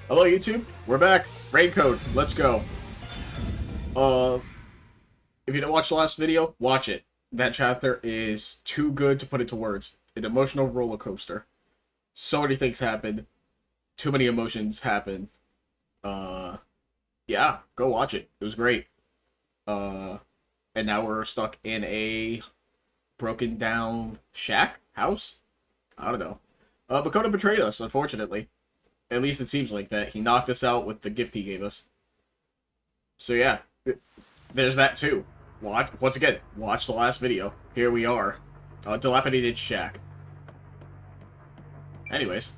Hello, YouTube. We're back. Raid code. Let's go. If you didn't watch the last video, watch it. That chapter is too good to put into words. An emotional roller coaster. So many things happen. Too many emotions happen. Yeah, go watch it. It was great. And now we're stuck in a broken down shack? House? I don't know. But Coda betrayed us, unfortunately. At least it seems like that. He knocked us out with the gift he gave us. So yeah, there's that too. Once again, watch the last video. Here we are. Dilapidated shack. Anyways.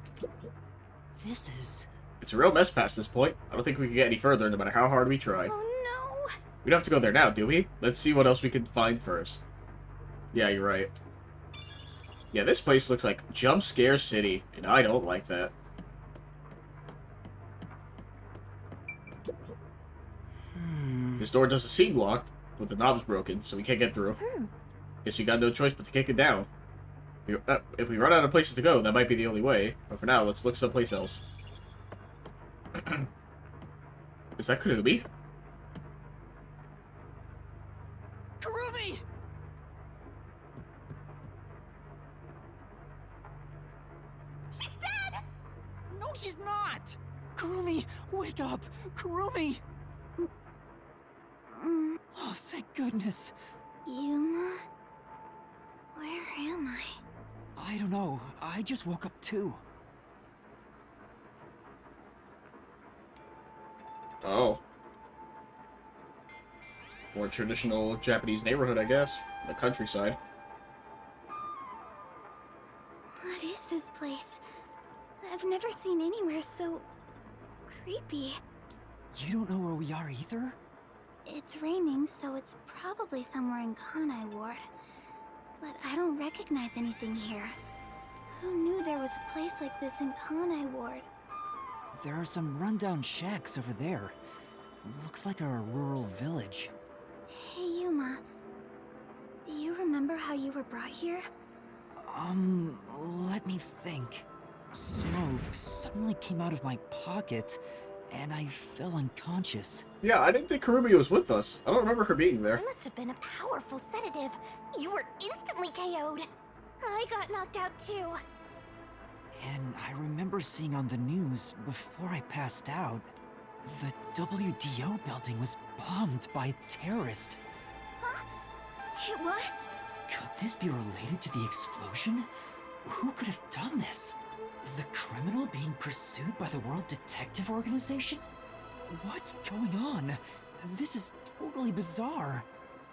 This is... It's a real mess past this point. I don't think we can get any further, no matter how hard we try. Oh no! We don't have to go there now, do we? Let's see what else we can find first. Yeah, you're right. Yeah, this place looks like Jump Scare City, and I don't like that. This door doesn't seem locked, but the knob's broken, so we can't get through. Guess you got no choice but to kick it down. If we run out of places to go, that might be the only way. But for now, let's look someplace else. Is that Kanumi? Kurumi! She's dead! No, she's not! Kurumi, wake up! Kurumi! Oh, thank goodness. Yuma? Where am I? I don't know. I just woke up too. Oh. More traditional Japanese neighborhood, I guess. The countryside. What is this place? I've never seen anywhere so... creepy. You don't know where we are either? It's raining, so it's probably somewhere in Kanai Ward. But I don't recognize anything here. Who knew there was a place like this in Kanai Ward? There are some rundown shacks over there. Looks like a rural village. Hey, Yuma. Do you remember how you were brought here? Let me think. Smoke suddenly came out of my pocket, and I fell unconscious. Yeah, I didn't think Karumi was with us. I don't remember her being there. It must have been a powerful sedative. You were instantly KO'd. I got knocked out too. And I remember seeing on the news before I passed out, the WDO building was bombed by a terrorist. Huh? It was? Could this be related to the explosion? Who could have done this? The criminal being pursued by the World Detective Organization? What's going on? This is totally bizarre.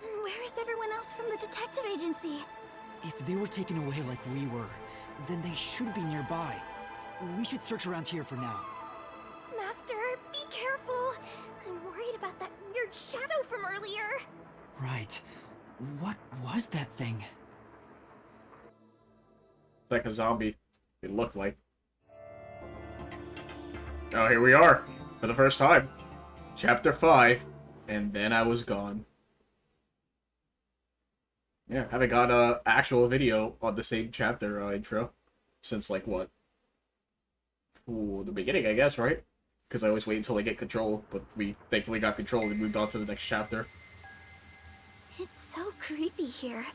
And where is everyone else from the detective agency? If they were taken away like we were, then they should be nearby. We should search around here for now. Master, be careful. I'm worried about that weird shadow from earlier. Right. What was that thing? It's like a zombie. It looked like. Oh, here we are. For the first time. Chapter 5. And then I was gone. Yeah, haven't got a actual video on the same chapter intro. Since, like, what? Ooh, the beginning, I guess, right? Because I always wait until I get control. But we thankfully got control and moved on to the next chapter. It's so creepy here.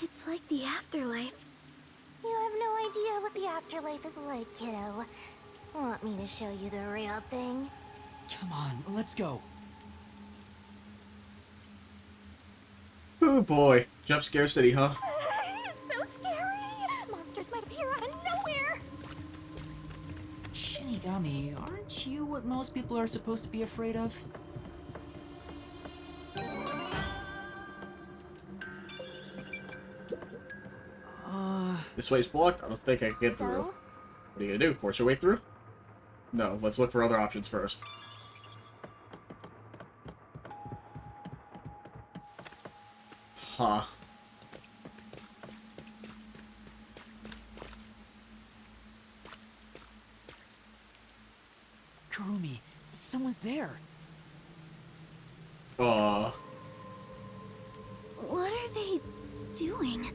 It's like the afterlife. You have no idea what the afterlife is like, kiddo. Want me to show you the real thing? Come on, let's go. Oh boy. Jump Scare City, huh? It's so scary! Monsters might appear out of nowhere! Shinigami, aren't you what most people are supposed to be afraid of? This way's blocked. I don't think I can get through. What are you gonna do? Force your way through? No, let's look for other options first. Huh. Kurumi, someone's there. Uh. What are they doing?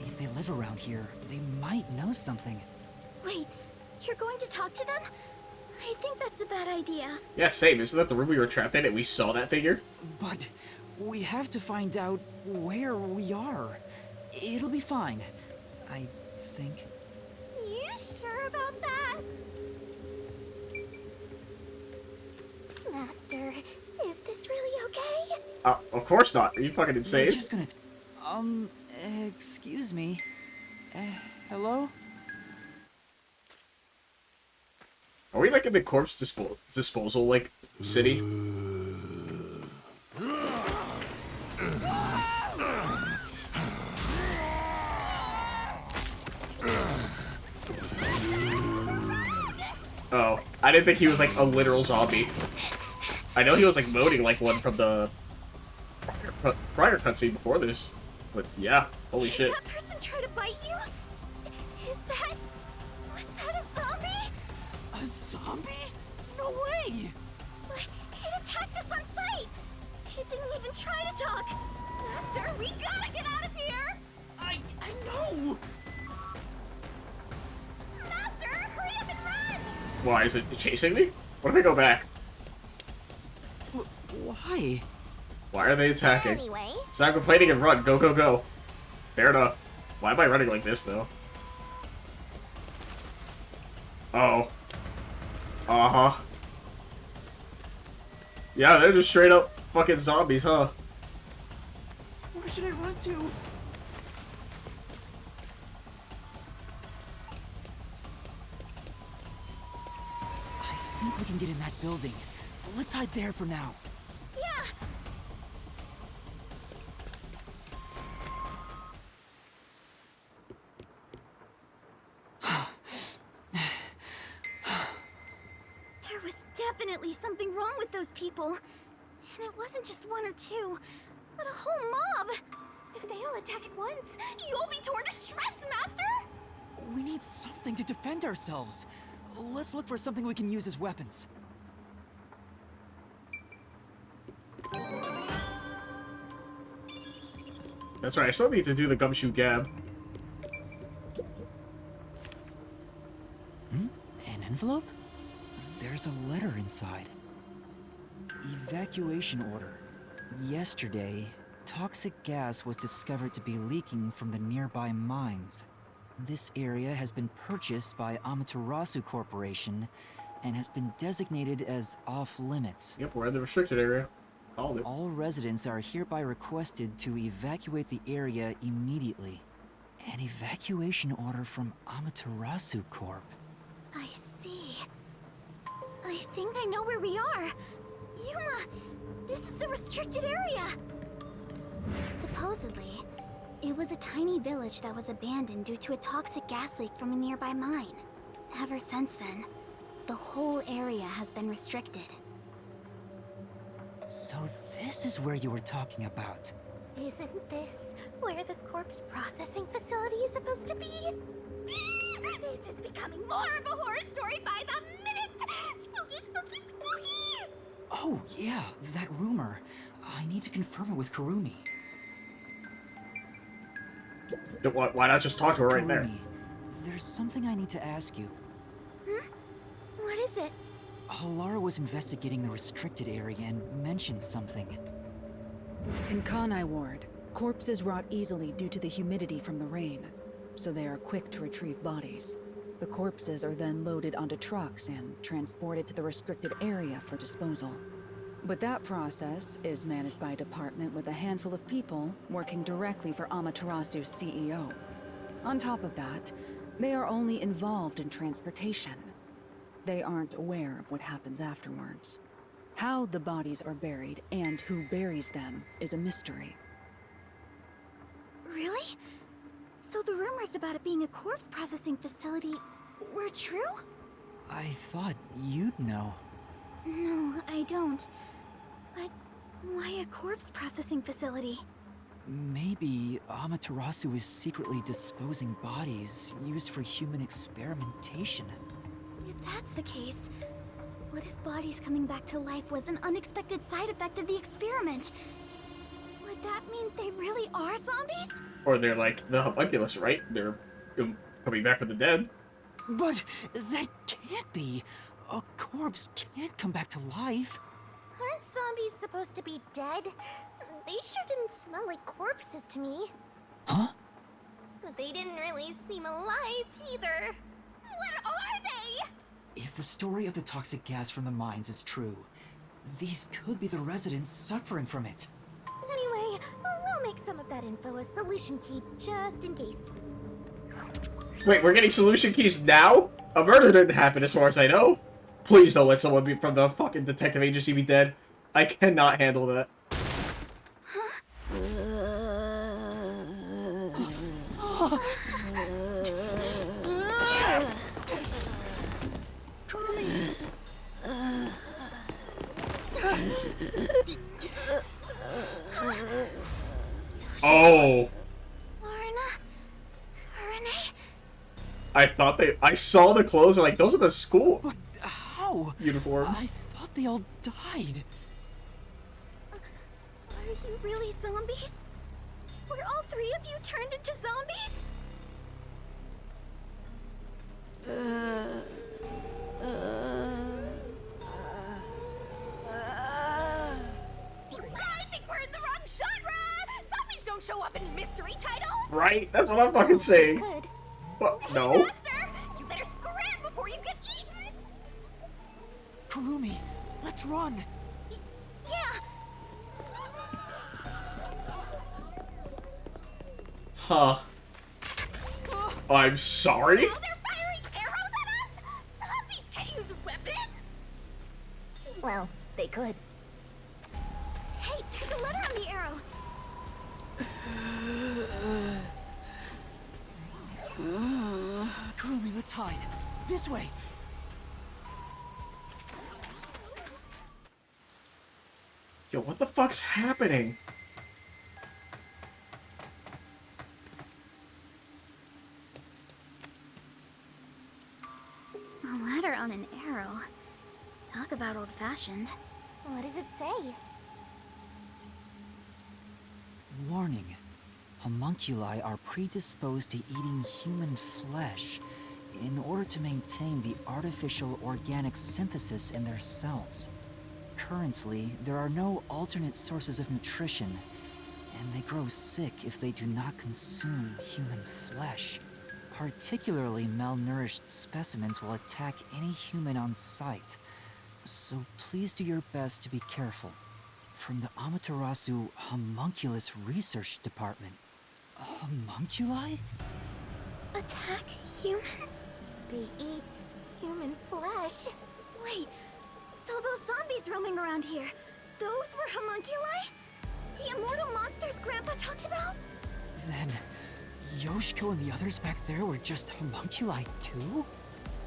If they live around here, they might know something. Wait, You're going to talk to them? I think that's a bad idea. Yeah, same. Isn't that the room we were trapped in and we saw that figure? But we have to find out where we are. It'll be fine, I think. You sure about that? Master, is this really okay? Of course not. Are you fucking insane? We're just gonna... excuse me. Hello? Are we like in the corpse disposal like city? Oh, I didn't think he was like a literal zombie. I know he was like moaning like one from the prior cutscene before this, but yeah, holy shit. Did that person try to bite you? Was that a zombie? A zombie? No way! But it attacked us on sight. It didn't even try to talk. Master, we gotta get out of here. I know! Master, hurry up and run! Why, is it chasing me? What if I go back? Why? Why are they attacking? Anyway, Stop complaining and run. Go, go, go. Fair enough. Why am I running like this, though? Oh. Uh-huh. Yeah, they're just straight up fucking zombies, huh? Where should I run to? I think we can get in that building. Let's hide there for now. yeah. There was definitely something wrong with those people. And it wasn't just one or two, but a whole mob. If they all attack at once, you'll be torn to shreds, Master! We need something to defend ourselves. Let's look for something we can use as weapons. That's right, I still need to do the gumshoe gab. An envelope? There's a letter inside. Evacuation order. Yesterday, toxic gas was discovered to be leaking from the nearby mines. This area has been purchased by Amaterasu Corporation and has been designated as off-limits. Yep, we're in the restricted area. Called it. All residents are hereby requested to evacuate the area immediately. An evacuation order from Amaterasu Corp. I see. I think I know where we are. Yuma, this is the restricted area. Supposedly, it was a tiny village that was abandoned due to a toxic gas leak from a nearby mine. Ever since then, the whole area has been restricted. So this is where you were talking about. Isn't this where the corpse processing facility is supposed to be? This is becoming more of a horror story by the minute! Spooky, spooky, spooky! Oh, yeah, that rumor. I need to confirm it with Kurumi. Why not just talk to her right there? Kurumi, there's something I need to ask you. What is it? Halara was investigating the restricted area and mentioned something. In Kanai Ward, corpses rot easily due to the humidity from the rain, so they are quick to retrieve bodies. The corpses are then loaded onto trucks and transported to the restricted area for disposal. But that process is managed by a department with a handful of people working directly for Amaterasu's CEO. On top of that, they are only involved in transportation. They aren't aware of what happens afterwards. How the bodies are buried and who buries them is a mystery. Really? So the rumors about it being a corpse processing facility were true? I thought you'd know. No, I don't. But why a corpse processing facility? Maybe Amaterasu is secretly disposing bodies used for human experimentation. If that's the case, what if bodies coming back to life was an unexpected side effect of the experiment? Would that mean they really are zombies? Or they're like the homunculus, right? They're coming back from the dead. But that can't be. A corpse can't come back to life. Aren't zombies supposed to be dead? They sure didn't smell like corpses to me. Huh? But they didn't really seem alive either. What are they? If the story of the toxic gas from the mines is true, these could be the residents suffering from it. Anyway, we'll make some of that info a solution key just in case. Wait, we're getting solution keys now? A murder didn't happen as far as I know. Please don't let someone be from the fucking detective agency be dead. I cannot handle that. Oh. I saw the clothes and like, those are the school But how? uniforms. I thought they all died. Are you really zombies? Were all three of you turned into zombies? I think we're in the wrong genre! Zombies don't show up in mystery titles! Right? That's what I'm fucking saying. Good. What? Hey, No. Master! You better scram before you get eaten! Kurumi, let's run. Yeah! Huh. I'm sorry? Now they're firing arrows at us? Zombies can't use weapons! Well, they could. Hey, there's a letter on the arrow. Kurumi, let's hide. This way. Yo, what the fuck's happening? A letter on an arrow. Talk about old-fashioned. What does it say? Warning. Homunculi are predisposed to eating human flesh in order to maintain the artificial organic synthesis in their cells. Currently, there are no alternate sources of nutrition, and they grow sick if they do not consume human flesh. Particularly malnourished specimens will attack any human on sight, so please do your best to be careful. From the Amaterasu Homunculus Research Department. Homunculi? Attack humans? They eat human flesh. Wait, so those zombies roaming around here, those were homunculi? The immortal monsters Grandpa talked about? Then, Yoshiko and the others back there were just homunculi too?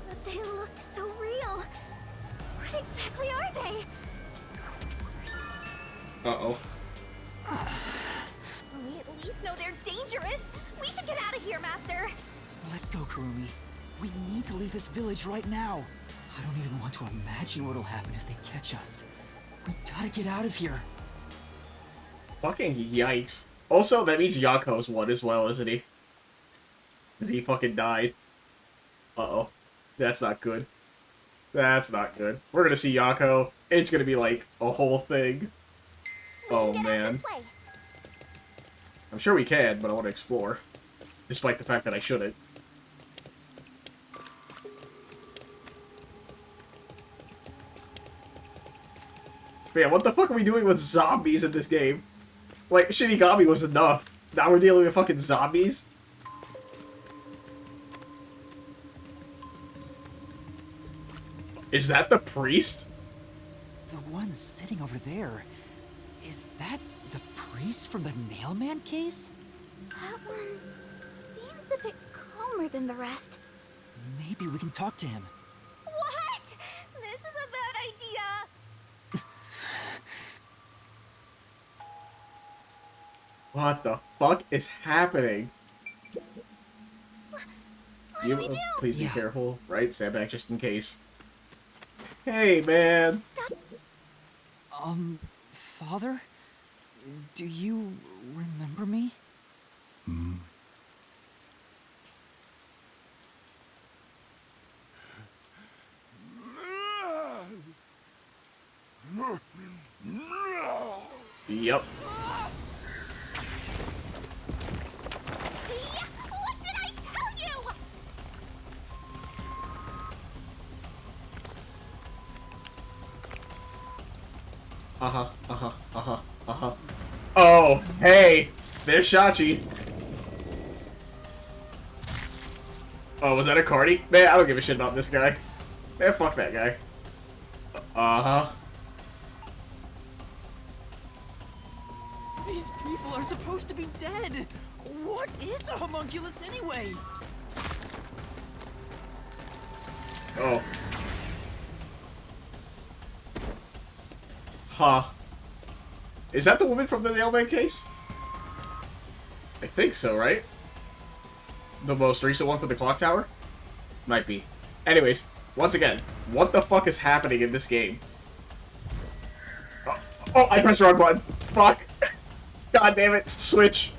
But they looked so real. What exactly are they? Uh-oh. We at least know they're dangerous. We should get out of here, Master. Let's go, Kurumi. We need to leave this village right now. I don't even want to imagine what'll happen if they catch us. We gotta get out of here. Fucking yikes. Also, that means Yako's won as well, isn't he? Because he fucking died. Uh-oh. That's not good. That's not good. We're gonna see Yako. It's gonna be like a whole thing. We Oh, can get out man. this way. I'm sure we can, but I want to explore. Despite the fact that I shouldn't. But yeah, what the fuck are we doing with zombies in this game? Like, Shinigami was enough. Now we're dealing with fucking zombies? Is that the priest? The one sitting over there. Is that the priest from the Nailman case? That one seems a bit calmer than the rest. Maybe we can talk to him. What? This is a bad idea. What the fuck is happening? What do we do? Please be Yeah. careful, right? Stand back just in case. Hey, man. Stop. Father? Do you remember me? Yep. See? What did I tell you? Uh-huh, uh-huh, uh-huh, uh-huh. Oh, hey! There's Shachi. Oh, was that a Cardi? Man, I don't give a shit about this guy. Man, fuck that guy. Uh-huh. These people are supposed to be dead. What is a homunculus anyway? Oh. Huh. Is that the woman from the Nailman case? I think so, right? The most recent one for the clock tower? Might be. Anyways, once again, what the fuck is happening in this game? Oh, I pressed the wrong button. Fuck. God damn it, switch.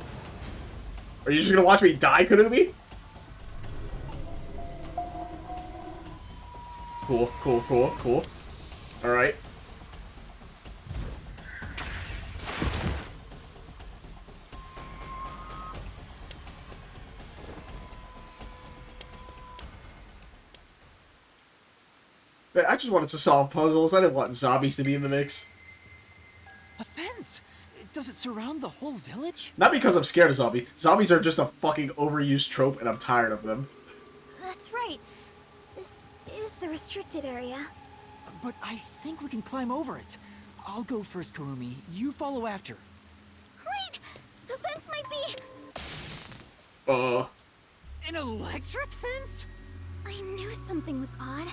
Are you just gonna watch me die, Kanumi? Cool, cool, cool, cool. Alright. Man, I just wanted to solve puzzles. I didn't want zombies to be in the mix. A fence? Does it surround the whole village? Not because I'm scared of zombies. Zombies are just a fucking overused trope, and I'm tired of them. That's right. This is the restricted area. But I think we can climb over it. I'll go first, Kurumi. You follow after. Wait! The fence might be... An electric fence? I knew something was odd.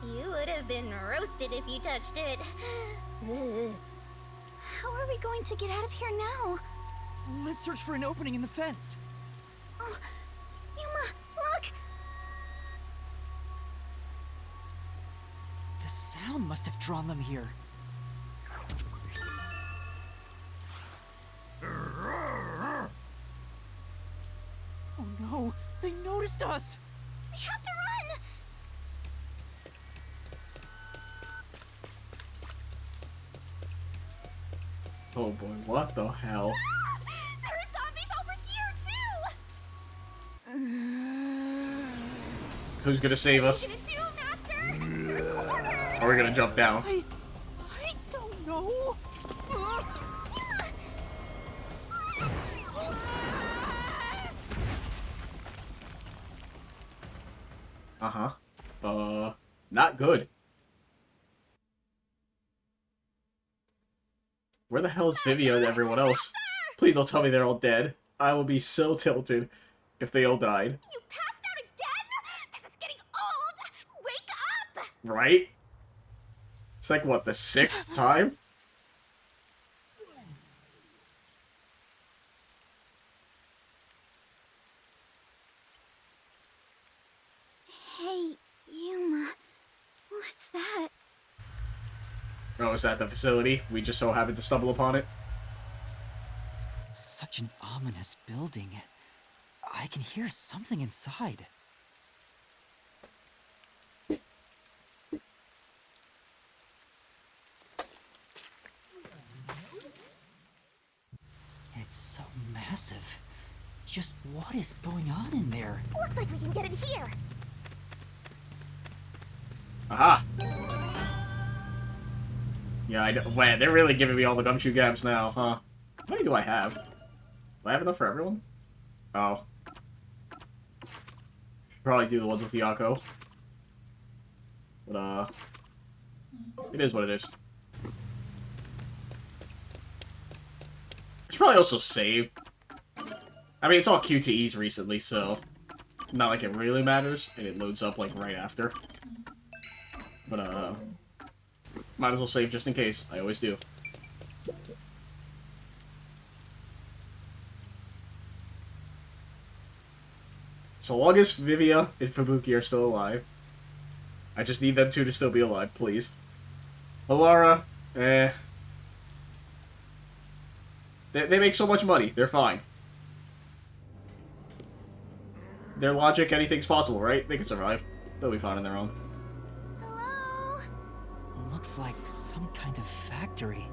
You would have been roasted if you touched it. Ugh. How are we going to get out of here now? Let's search for an opening in the fence. Oh, Yuma, look! The sound must have drawn them here. Oh no, they noticed us! We have to run! Oh boy, what the hell? There are zombies over here too! Who's gonna save us? What are you gonna do, Master? We're cornered! Or we're gonna jump down? I don't know. Uh-huh. Not good. Where the hell is Vivia and everyone else? Please don't tell me they're all dead. I will be so tilted if they all died. You passed out again? This is getting old! Wake up! Right? It's like, what, the 6th time? Hey, Yuma. What's that? Oh, is that the facility? We just so happened to stumble upon it? Such an ominous building. I can hear something inside. It's so massive. Just what is going on in there? Looks like we can get in here. Aha! Yeah, I know. Man, they're really giving me all the gumshoe gabs now, huh? How many do I have? Do I have enough for everyone? Oh. Should probably do the ones with Yako. But, it is what it is. I should probably also save. I mean, it's all QTEs recently, so not like it really matters, and it loads up, like, right after. But, might as well save just in case. I always do. So long as Vivia and Fubuki are still alive. I just need them two to still be alive, please. Alara, They make so much money. They're fine. Their logic, anything's possible, right? They can survive. They'll be fine on their own. Hello? Looks like some kind of factory.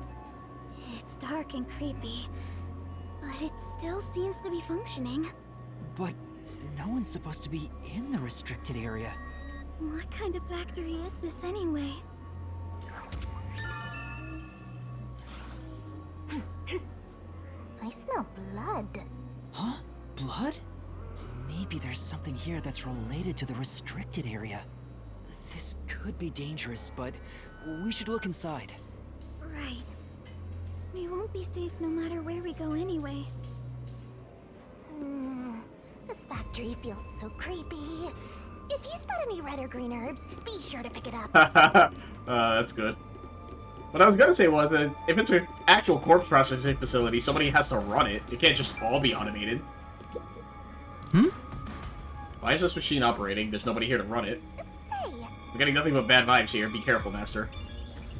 It It's dark and creepy, but it still seems to be functioning. But no one's supposed to be in the restricted area. What kind of factory is this anyway? I smell blood. Huh? Blood? Maybe there's something here that's related to the restricted area. This could be dangerous, but we should look inside. Right. We won't be safe no matter where we go anyway. This factory feels so creepy. If you spot any red or green herbs, be sure to pick it up. That's good. What I was gonna say was that if it's an actual corpse processing facility, somebody has to run it. It can't just all be automated. Why is this machine operating? There's nobody here to run it. Say, We're getting nothing but bad vibes here. Be careful, Master.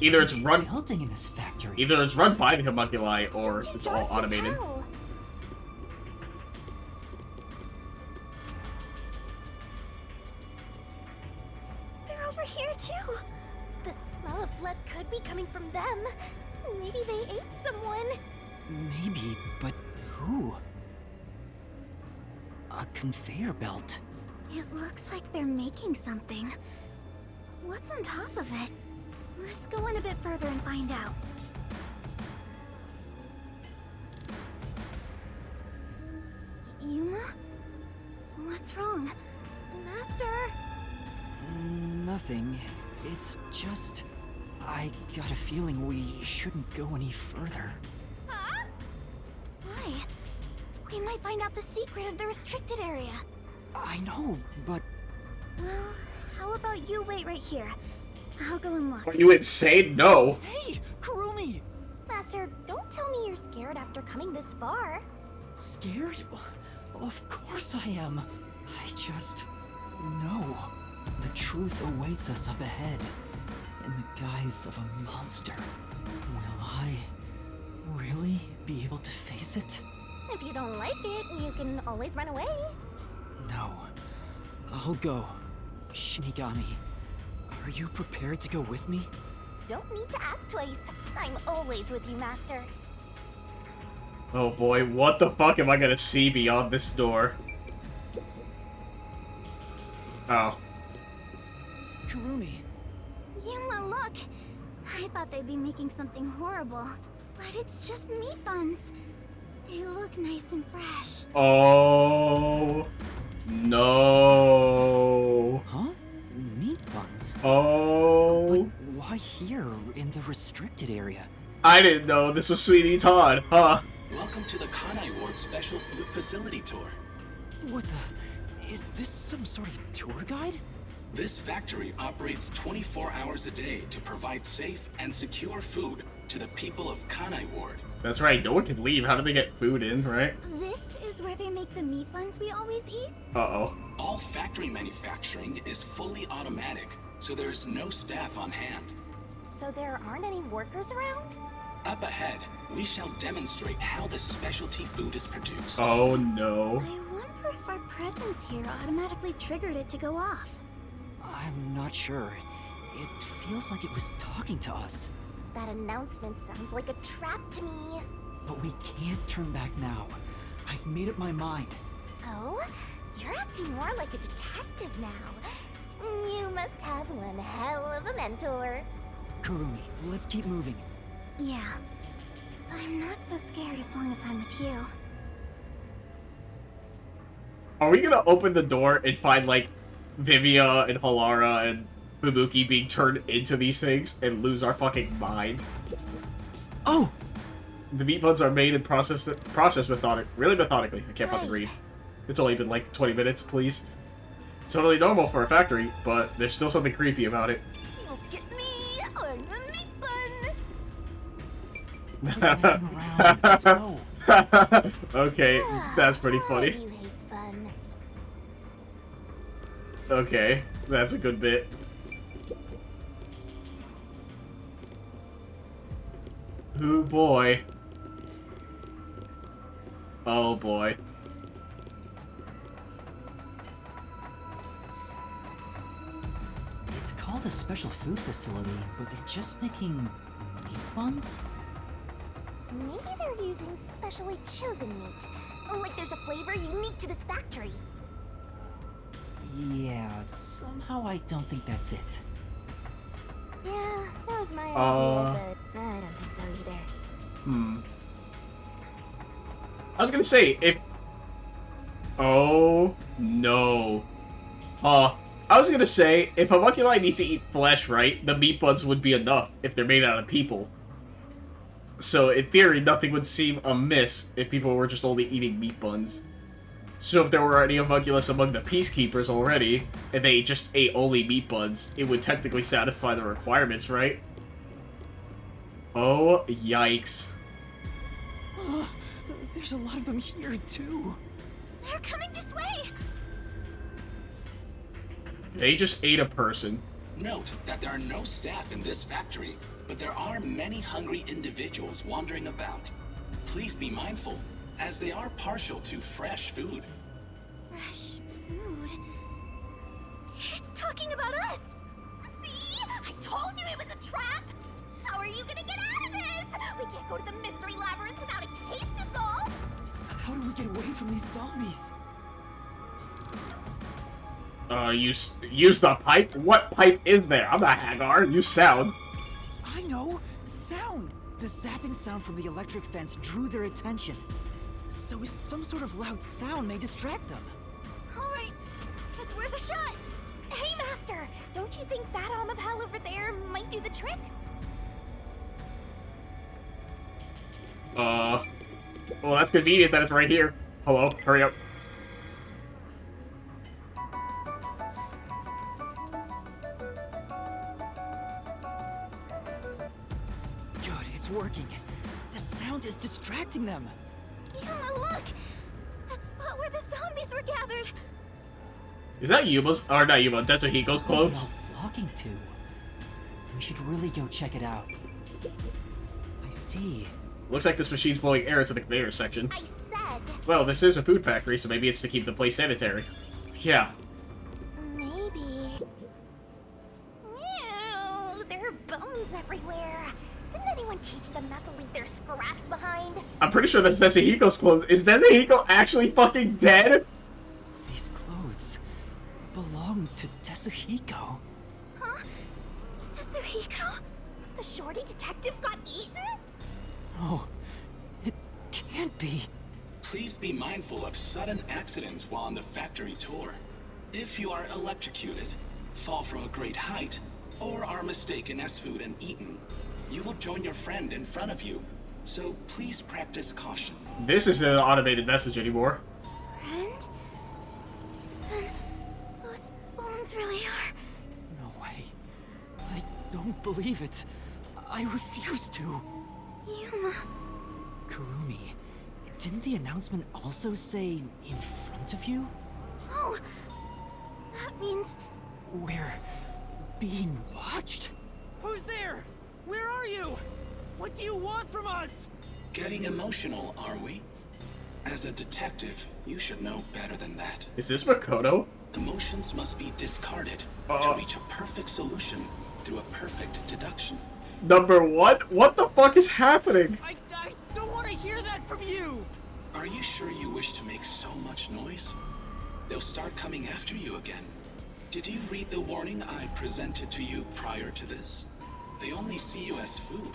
Either it's run Building in this factory. Either it's run by the homunculi, or just too it's all dark to automated. tell. They're over here too. The smell of blood could be coming from them. Maybe they ate someone. Maybe, but who? A conveyor belt. It looks like they're making something. What's on top of it? Let's go in a bit further and find out. Yuma? What's wrong? Master? Nothing. It's just... I got a feeling we shouldn't go any further. Huh? Why? We might find out the secret of the restricted area. I know, but... Well, how about you wait right here? I'll go and look. Are you insane? No. Hey, Kurumi! Master, don't tell me you're scared after coming this far. Scared? Of course I am. I just... know. The truth awaits us up ahead. In the guise of a monster. Will I... really be able to face it? If you don't like it, you can always run away. No. I'll go. Shinigami, are you prepared to go with me? Don't need to ask twice. I'm always with you, Master. Oh boy, what the fuck am I gonna see beyond this door? Oh. Kurumi. Yuma, look! I thought they'd be making something horrible, but it's just meat buns. They look nice and fresh. Oh. No. Huh? Meat buns? Oh. But why here, in the restricted area? I didn't know this was Sweetie Todd, huh? Welcome to the Kanai Ward Special Food Facility Tour. What the... is this some sort of tour guide? This factory operates 24 hours a day to provide safe and secure food to the people of Kanai Ward. That's right, no one can leave. How do they get food in, right? This is where they make the meat buns we always eat? Uh-oh. All factory manufacturing is fully automatic, so there's no staff on hand. So there aren't any workers around? Up ahead, we shall demonstrate how the specialty food is produced. Oh no. I wonder if our presence here automatically triggered it to go off. I'm not sure. It feels like it was talking to us. That announcement sounds like a trap to me. But we can't turn back now. I've made up my mind. Oh? You're acting more like a detective now. You must have one hell of a mentor. Kurumi, let's keep moving. Yeah. I'm not so scared as long as I'm with you. Are we gonna open the door and find, like, Vivia and Halara and Fubuki being turned into these things and lose our fucking mind? Oh! The meat buns are made and processed really methodically. I can't fucking Right. read. It's only been like 20 minutes, please. It's totally normal for a factory, but there's still something creepy about it. Look at me! I'm a meat bun! Quit messing around. Let's go. Okay, that's pretty Why funny. do you hate fun? Okay, that's a good bit. Oh boy. Oh boy. It's called a special food facility, but they're just making meat buns? Maybe they're using specially chosen meat. Like there's a flavor unique to this factory. Yeah, somehow I don't think that's it. Yeah, that was my idea, but I don't think so either. I was gonna say, if... Oh, no. I was gonna say, if homunculi need to eat flesh, right, the meat buns would be enough if they're made out of people. So, in theory, nothing would seem amiss if people were just only eating meat buns. So if there were any homunculus among the peacekeepers already, and they just ate only meat buns, it would technically satisfy the requirements, right? Oh, yikes. There's a lot of them here, too. They're coming this way! They just ate a person. Note that there are no staff in this factory, but there are many hungry individuals wandering about. Please be mindful, as they are partial to fresh food. Fresh food? It's talking about us! See? I told you it was a trap! How are you gonna get out of this? We can't go to the mystery labyrinth without a case to solve! How do we get away from these zombies? Use the pipe? What pipe is there? I'm not Hagar. Use sound. I know! Sound! The zapping sound from the electric fence drew their attention. So some sort of loud sound may distract them. Alright, it's worth a shot! Hey, Master! Don't you think that arm of hell over there might do the trick? Well, that's convenient that it's right here. Hello? Hurry up. Good, it's working. The sound is distracting them. Yuma, look! That spot where the zombies were gathered! Is that Yuma's? Or not Yuma, Tetsuhiko's What are they clothes? all flocking to? We should really go check it out. I see. Looks like this machine's blowing air into the conveyor section. I said, Well, this is a food factory, so maybe it's to keep the place sanitary. Yeah. maybe. Ew, there are bones everywhere. Didn't anyone teach them not to leave their scraps behind? I'm pretty sure that's Tetsuhiko's clothes. Is Tetsuhiko actually fucking dead? These clothes belong to Tetsuhiko. Huh? Yasuhiko? The shorty detective got eaten? Oh, it can't be. Please be mindful of sudden accidents while on the factory tour. If you are electrocuted, fall from a great height, or are mistaken as food and eaten, you will join your friend in front of you. So please practice caution. This isn't an automated message anymore. Friend? Then those bones really are... No way. I don't believe it. I refuse to. Yuma. Kurumi, didn't the announcement also say in front of you? Oh, that means... We're being watched? Who's there? Where are you? What do you want from us? Getting emotional, are we? As a detective, you should know better than that. Is this Makoto? Emotions must be discarded to reach a perfect solution through a perfect deduction. Number one? What the fuck is happening? I don't want to hear that from you! Are you sure you wish to make so much noise? They'll start coming after you again. Did you read the warning I presented to you prior to this? They only see you as food.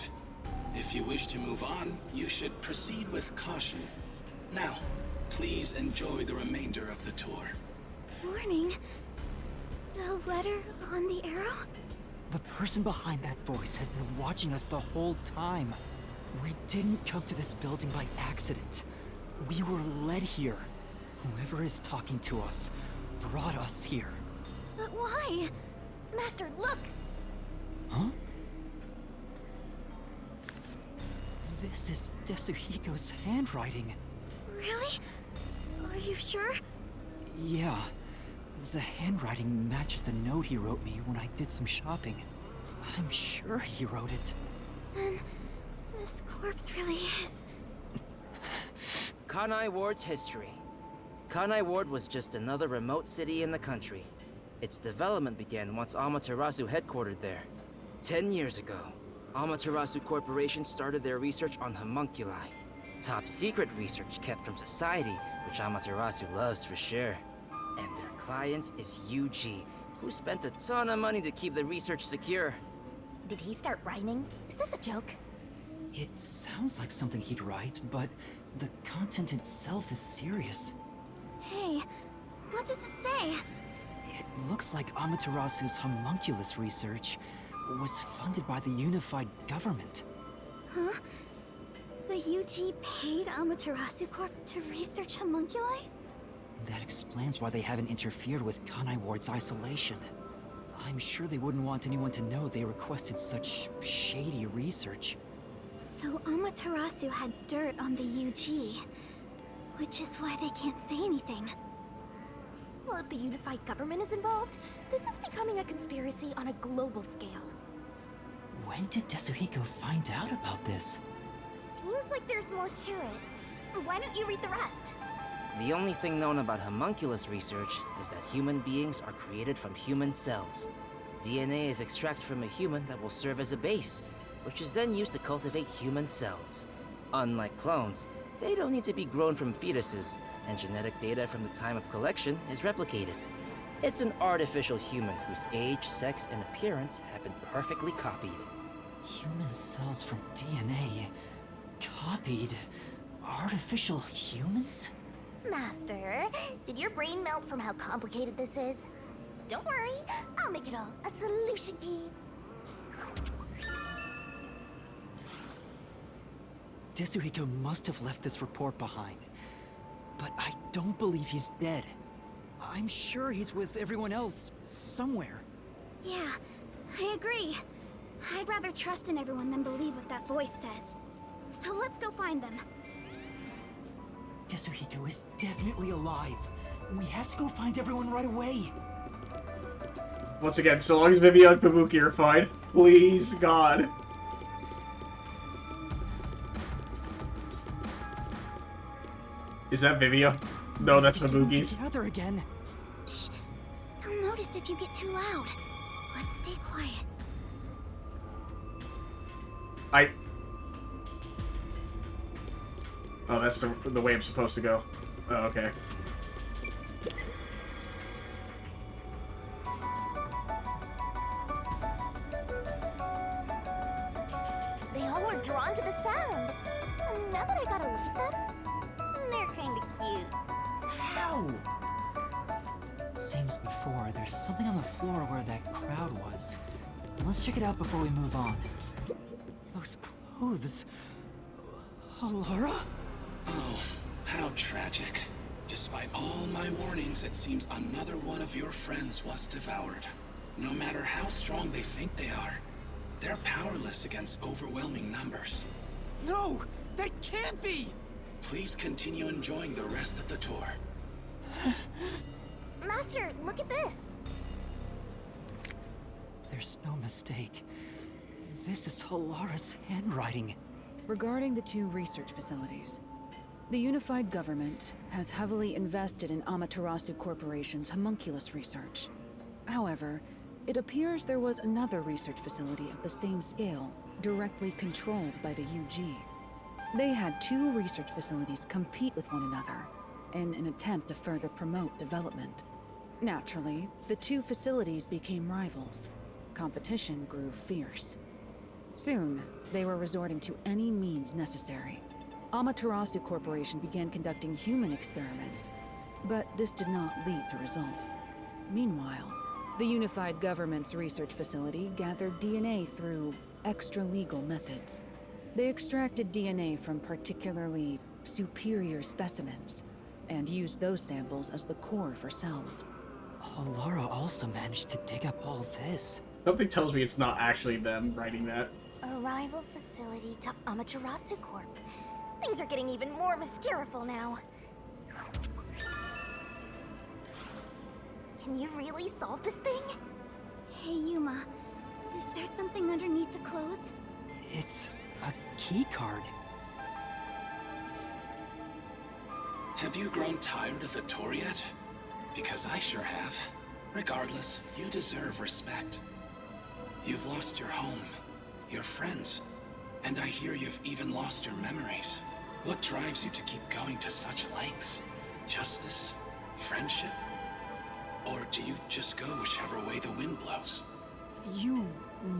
If you wish to move on, you should proceed with caution. Now, please enjoy the remainder of the tour. Warning? The letter on the arrow? The person behind that voice has been watching us the whole time. We didn't come to this building by accident. We were led here. Whoever is talking to us brought us here. But why? Master, look! Huh? This is Tetsuhiko's handwriting. Really? Are you sure? Yeah. The handwriting matches the note he wrote me when I did some shopping. I'm sure he wrote it. Then this corpse really is... Kanai Ward's history. Kanai Ward was just another remote city in the country. Its development began once Amaterasu headquartered there, 10 years ago. Amaterasu Corporation started their research on homunculi. Top secret research kept from society, which Amaterasu loves for sure. And their client is UG, who spent a ton of money to keep the research secure. Did he start rhyming? Is this a joke? It sounds like something he'd write, but the content itself is serious. Hey, what does it say? It looks like Amaterasu's homunculus research was funded by the unified government. Huh? The UG paid Amaterasu Corp to research homunculi? That explains why they haven't interfered with Kanai Ward's isolation. I'm sure they wouldn't want anyone to know they requested such shady research. So Amaterasu had dirt on the UG, which is why they can't say anything. Well, if the unified government is involved, this is becoming a conspiracy on a global scale. When did Tetsuhiko find out about this? Seems like there's more to it. Why don't you read the rest? The only thing known about homunculus research is that human beings are created from human cells. DNA is extracted from a human that will serve as a base, which is then used to cultivate human cells. Unlike clones, they don't need to be grown from fetuses, and genetic data from the time of collection is replicated. It's an artificial human whose age, sex, and appearance have been perfectly copied. Human cells from DNA. Copied? Artificial humans? Master, did your brain melt from how complicated this is? Don't worry, I'll make it all a solution key. Tetsuhiko must have left this report behind. But I don't believe he's dead. I'm sure he's with everyone else, somewhere. Yeah, I agree. I'd rather trust in everyone than believe what that voice says. So let's go find them. Tetsuhiko is definitely alive. We have to go find everyone right away. Once again, so long as Vivian and Kabuki are fine. Please, God. Is that Vivia? No, that's Fubuki's. Together again. Shh. They'll notice if you get too loud. Let's stay quiet. Oh, that's the way I'm supposed to go. Oh, okay. They all were drawn to the sound. And now that I gotta look at them, they're kinda cute. How? Same as before, there's something on the floor where that crowd was. Let's check it out before we move on. Those clothes... Alara? Oh, how tragic. Despite all my warnings, it seems another one of your friends was devoured. No matter how strong they think they are, they're powerless against overwhelming numbers. No! That can't be! Please continue enjoying the rest of the tour. Master, look at this. There's no mistake. This is Alara's handwriting. Regarding the two research facilities, the unified government has heavily invested in Amaterasu Corporation's homunculus research. However, it appears there was another research facility at the same scale, directly controlled by the UG. They had two research facilities compete with one another in an attempt to further promote development. Naturally, the two facilities became rivals. Competition grew fierce. Soon, they were resorting to any means necessary. Amaterasu Corporation began conducting human experiments, but this did not lead to results. Meanwhile, the unified government's research facility gathered DNA through extra-legal methods. They extracted DNA from particularly superior specimens, and used those samples as the core for cells. Alara also managed to dig up all this. Something tells me it's not actually them writing that. A rival facility to Amaterasu Corp. Things are getting even more mysterious now. Can you really solve this thing? Hey, Yuma. Is there something underneath the clothes? It's a key card. Have you grown tired of the tour yet? Because I sure have. Regardless, you deserve respect. You've lost your home, your friends. And I hear you've even lost your memories. What drives you to keep going to such lengths? Justice? Friendship? Or do you just go whichever way the wind blows? You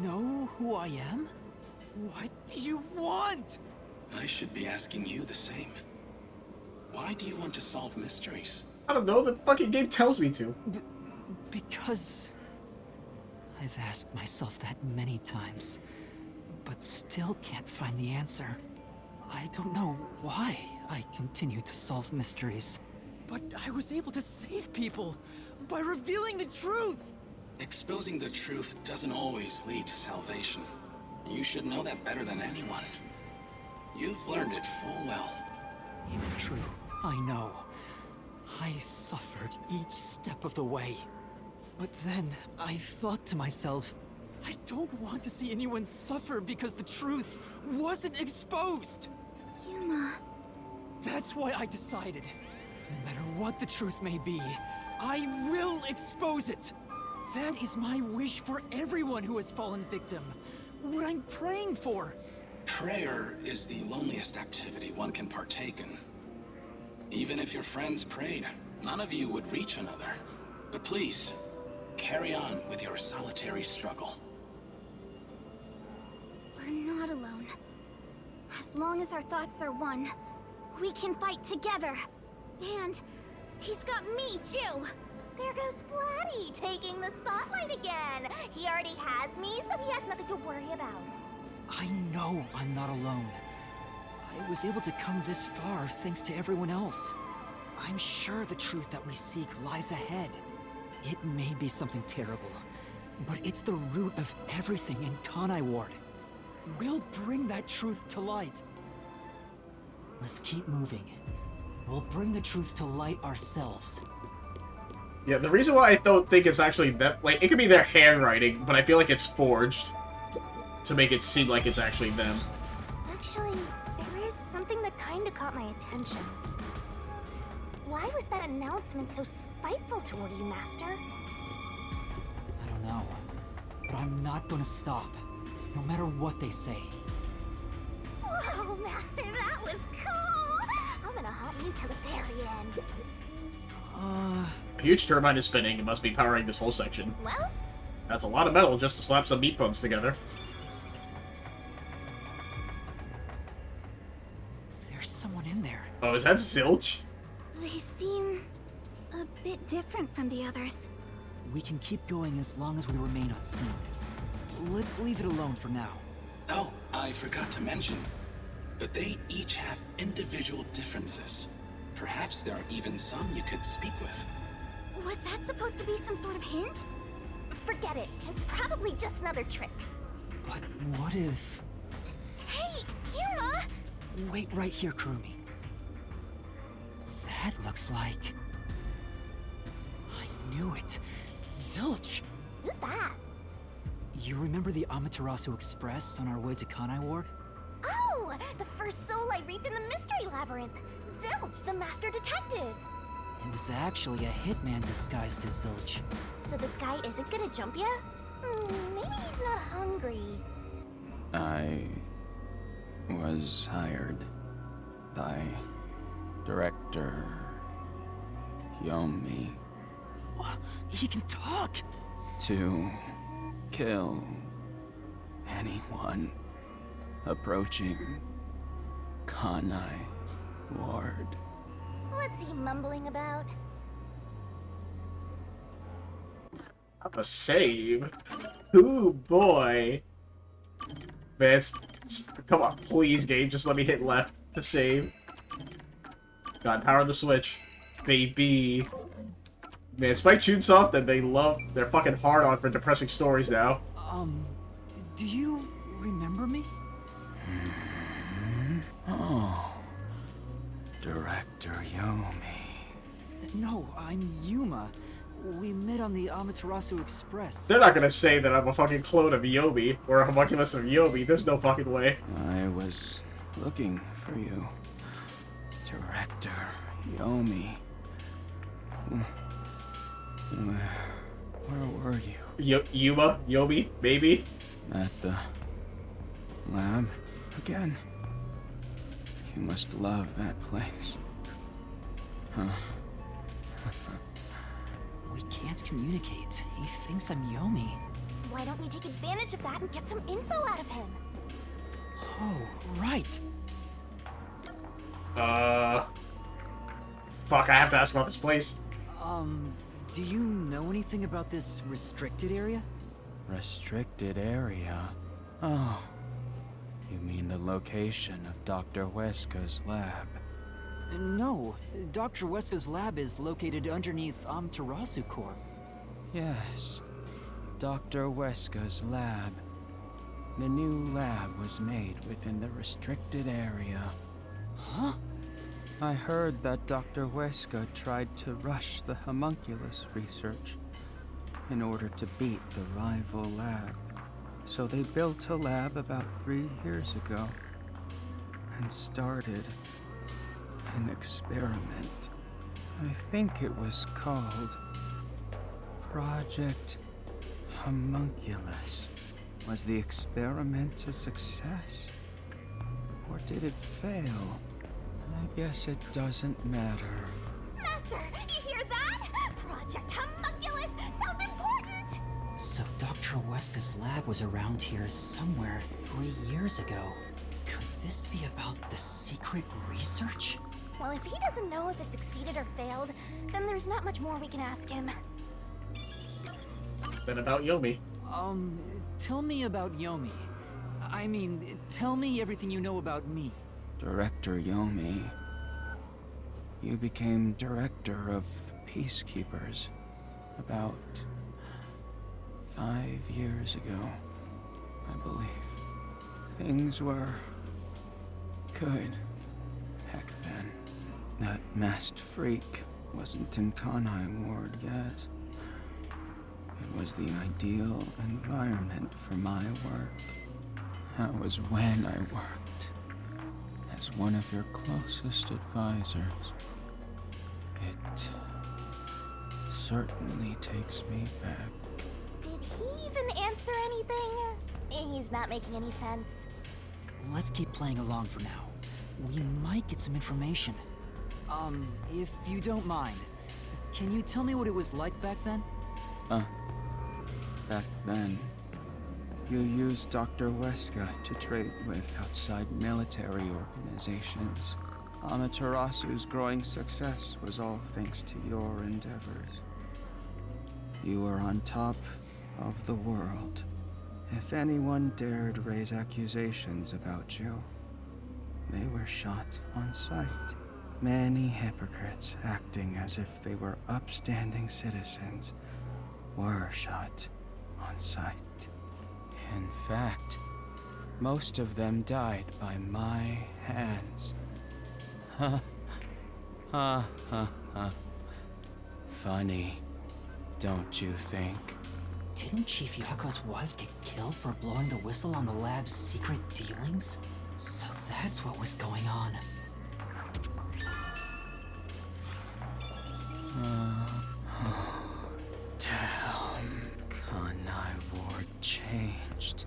know who I am? What do you want? I should be asking you the same. Why do you want to solve mysteries? I don't know, the fucking game tells me to. Because I've asked myself that many times, but still can't find the answer. I don't know why I continue to solve mysteries. But I was able to save people by revealing the truth! Exposing the truth doesn't always lead to salvation. You should know that better than anyone. You've learned it full well. It's true, I know. I suffered each step of the way. But then I thought to myself, I don't want to see anyone suffer because the truth wasn't exposed! Yuma. That's why I decided, no matter what the truth may be, I will expose it! That is my wish for everyone who has fallen victim. What I'm praying for. Prayer is the loneliest activity one can partake in. Even if your friends prayed, none of you would reach another. But please, carry on with your solitary struggle. We're not alone. As long as our thoughts are one, we can fight together. And he's got me too. There goes Flatty, taking the spotlight again. He already has me, so he has nothing to worry about. I know I'm not alone. I was able to come this far thanks to everyone else. I'm sure the truth that we seek lies ahead. It may be something terrible, but it's the root of everything in Kanai Ward. We'll bring that truth to light. Let's keep moving. We'll bring the truth to light ourselves. Yeah, the reason why I don't think it's actually that, like, it could be their handwriting, but I feel like it's forged to make it seem like it's actually them. Actually, there is something that kinda caught my attention. Why was that announcement so spiteful toward you, Master? I don't know, but I'm not gonna stop, no matter what they say. Whoa, Master, that was cool! I'm gonna haunt you till the very end. A huge turbine is spinning. It must be powering this whole section. Well? That's a lot of metal just to slap some meat bones together. There's someone in there. Oh, is that Zilch? They seem a bit different from the others. We can keep going as long as we remain unseen. Let's leave it alone for now. Oh, I forgot to mention, but they each have individual differences. Perhaps there are even some you could speak with. Was that supposed to be some sort of hint? Forget it. It's probably just another trick. But what if... Hey, Yuma! Wait right here, Kurumi. That looks like... I knew it. Zilch! Who's that? You remember the Amaterasu Express on our way to Kanai Ward? Oh, the first soul I reaped in the Mystery Labyrinth. Zilch, the Master Detective. It was actually a hitman disguised as Zilch. So this guy isn't gonna jump ya? Maybe he's not hungry. I was hired by Director Yomi What? He can talk! to kill anyone approaching Kanai Ward. What's he mumbling about? A save? Ooh, boy. Man, come on, please, game. Just let me hit left to save. God, power the switch. Baby. Man, Spike Chunsoft, and they love their fucking hard on for depressing stories now. Do you remember me? Oh, Director Yomi. No, I'm Yuma. We met on the Amaterasu Express. They're not gonna say that I'm a fucking clone of Yomi, or a homunculus of Yomi. There's no fucking way. I was looking for you, Director Yomi. Where were you? Yuma? Yomi? Maybe? At the lab again. You must love that place. Huh? We can't communicate. He thinks I'm Yomi. Why don't we take advantage of that and get some info out of him? Oh, right. Fuck, I have to ask about this place. Do you know anything about this restricted area? Restricted area? Oh. You mean the location of Dr. Weska's lab? No, Dr. Weska's lab is located underneath Amaterasu Corp. Yes. Dr. Weska's lab. The new lab was made within the restricted area. Huh? I heard that Dr. Weska tried to rush the homunculus research in order to beat the rival lab. So they built a lab about 3 years ago and started an experiment. I think it was called Project Homunculus. Was the experiment a success? Or did it fail? I guess it doesn't matter. Master, you hear that? Project Homunculus sounds important! So Dr. Weska's lab was around here somewhere 3 years ago. Could this be about the secret research? Well, if he doesn't know if it succeeded or failed, then there's not much more we can ask him. Then about Yomi. Tell me about Yomi. I mean, tell me everything you know about me. Director Yomi, you became director of the Peacekeepers about 5 years ago, I believe. Things were good back then. That masked freak wasn't in Kanai Ward yet. It was the ideal environment for my work. That was when I worked as one of your closest advisors. It certainly takes me back. Did he even answer anything? He's not making any sense. Let's keep playing along for now. We might get some information. If you don't mind, can you tell me what it was like back then? Back then, you used Dr. Weska to trade with outside military organizations. Amaterasu's growing success was all thanks to your endeavors. You were on top of the world. If anyone dared raise accusations about you, they were shot on sight. Many hypocrites acting as if they were upstanding citizens were shot on sight. In fact, most of them died by my hands. Ha ha ha ha. Funny, don't you think? Didn't Chief Yako's wife get killed for blowing the whistle on the lab's secret dealings? So that's what was going on. Damn, Kanai Ward changed.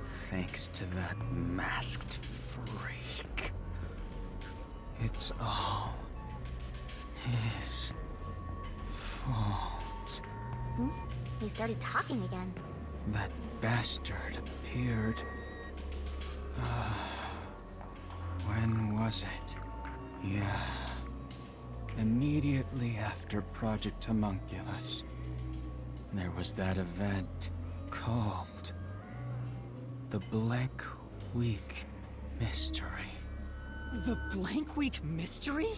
Thanks to that masked freak. It's all his fault. He started talking again. That bastard appeared. When was it? Yeah. Immediately after Project Homunculus, there was that event called the Blank Week Mystery. The Blank Week Mystery?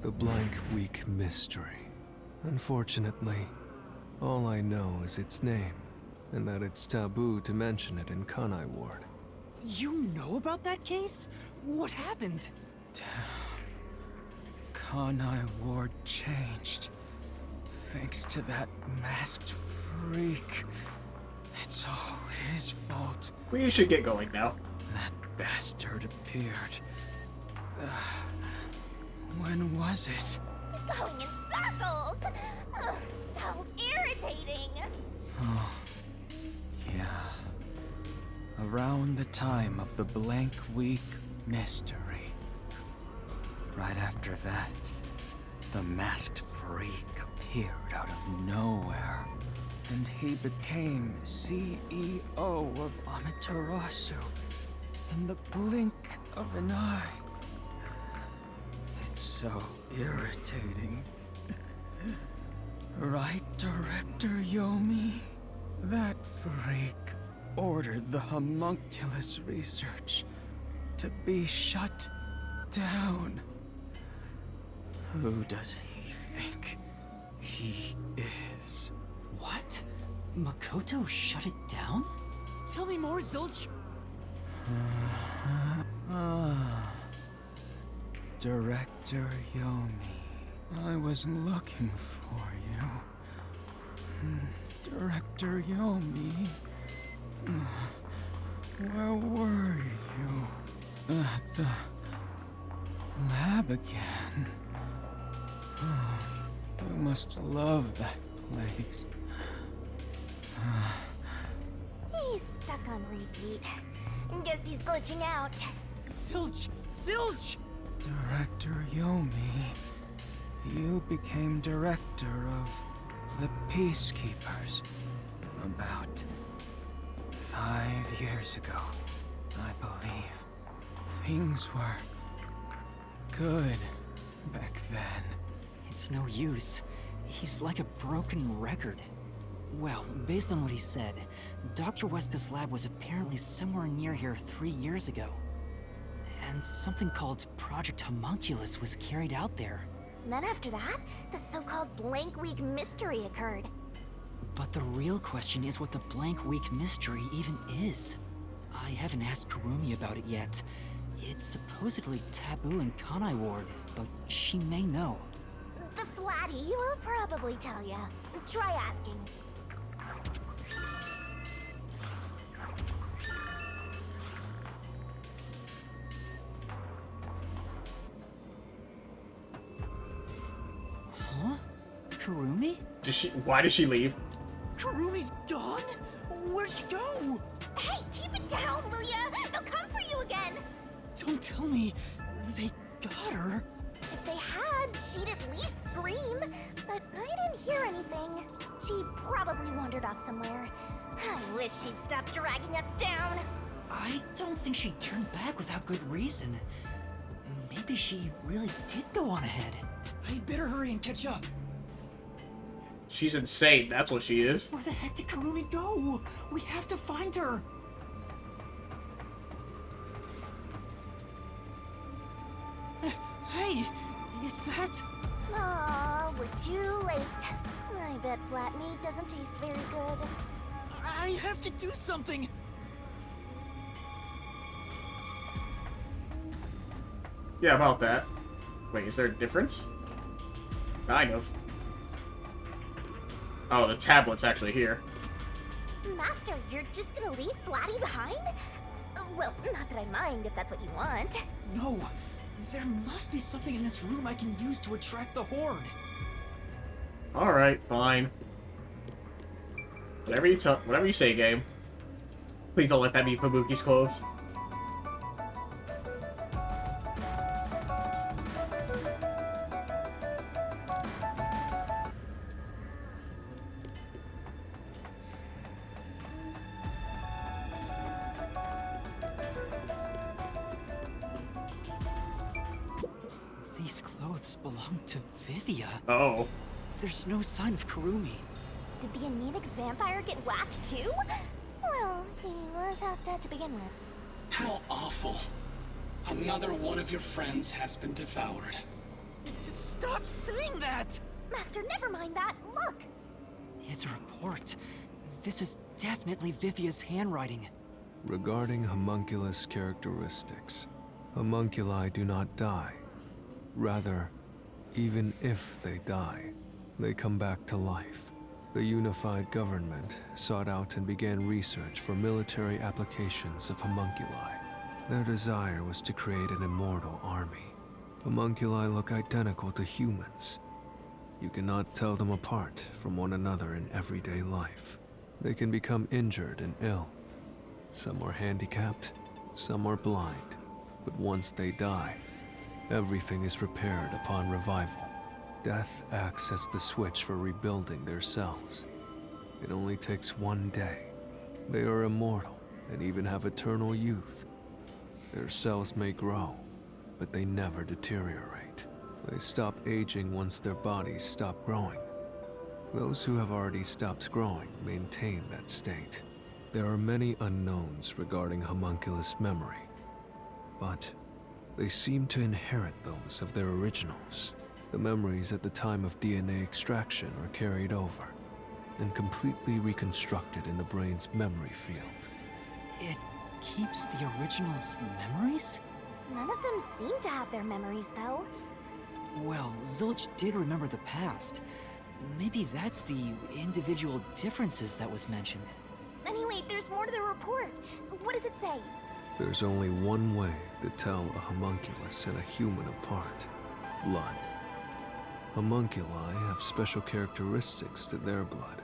The Blank Week Mystery. Unfortunately, all I know is its name, and that it's taboo to mention it in Kanai Ward. You know about that case? What happened? Kanai Ward changed. Thanks to that masked freak. It's all his fault. We should get going now. That bastard appeared. When was it? He's going in circles! Ugh, so irritating! Oh, yeah. around the time of the Blank Week mystery. Right after that, the masked freak appeared out of nowhere, and he became CEO of Amaterasu in the blink of an eye. It's so irritating. Right, Director Yomi? That freak ordered the homunculus research to be shut down. Who does he think he is? What? Makoto shut it down? Tell me more, Zilch! Director Yomi, I was looking for you. Director Yomi, where were you? At the lab again. You must love that place. He's stuck on repeat. Guess he's glitching out. Zilch! Zilch! Director Yomi, you became director of the Peacekeepers about 5 years ago, I believe. Things were good back then. It's no use. He's like a broken record. Well, based on what he said, Dr. Weska's lab was apparently somewhere near here 3 years ago. And something called Project Homunculus was carried out there. Then after that, the so-called Blank Week mystery occurred. But the real question is what the Blank Week mystery even is. I haven't asked Kurumi about it yet. It's supposedly taboo in Kanai Ward, but she may know. The Flatty will probably tell ya. Try asking. Huh? Kurumi? Why did she leave? Kurumi's gone? Where'd she go? Hey, keep it down, will ya? They'll come for you again. Don't tell me they got her. If they had, she'd at least scream. But I didn't hear anything. She probably wandered off somewhere. I wish she'd stop dragging us down. I don't think she'd turn back without good reason. Maybe she really did go on ahead. I better hurry and catch up. She's insane, that's what she is. Where the heck did Kurumi go? We have to find her. Hey, is that... Aw, we're too late. I bet flat meat doesn't taste very good. I have to do something. Yeah, about that. Wait, is there a difference? Kind of. Oh, the tablet's actually here. Master, you're just gonna leave Flatty behind? Well, not that I mind if that's what you want. No, there must be something in this room I can use to attract the Horde. Alright, fine. Whatever you say, game. Please don't let that be Fubuki's clothes. These clothes belong to Vivia. Oh. There's no sign of Kurumi. Did the anemic vampire get whacked too? Well, he was half dead to begin with. How awful. Another one of your friends has been devoured. Stop saying that! Master, never mind that. Look! It's a report. This is definitely Vivia's handwriting. Regarding homunculus characteristics, homunculi do not die. Rather, even if they die, they come back to life. The unified government sought out and began research for military applications of homunculi. Their desire was to create an immortal army. Homunculi look identical to humans. You cannot tell them apart from one another in everyday life. They can become injured and ill. Some are handicapped, some are blind. But once they die, everything is repaired upon revival. Death acts as the switch for rebuilding their cells. It only takes one day. They are immortal and even have eternal youth. Their cells may grow, but they never deteriorate. They stop aging once their bodies stop growing. Those who have already stopped growing maintain that state. There are many unknowns regarding homunculus memory, but they seem to inherit those of their originals. The memories at the time of DNA extraction are carried over and completely reconstructed in the brain's memory field. It keeps the original's memories? None of them seem to have their memories, though. Well, Zilch did remember the past. Maybe that's the individual differences that was mentioned. Anyway, there's more to the report. What does it say? There's only one way to tell a homunculus and a human apart: blood. Homunculi have special characteristics to their blood.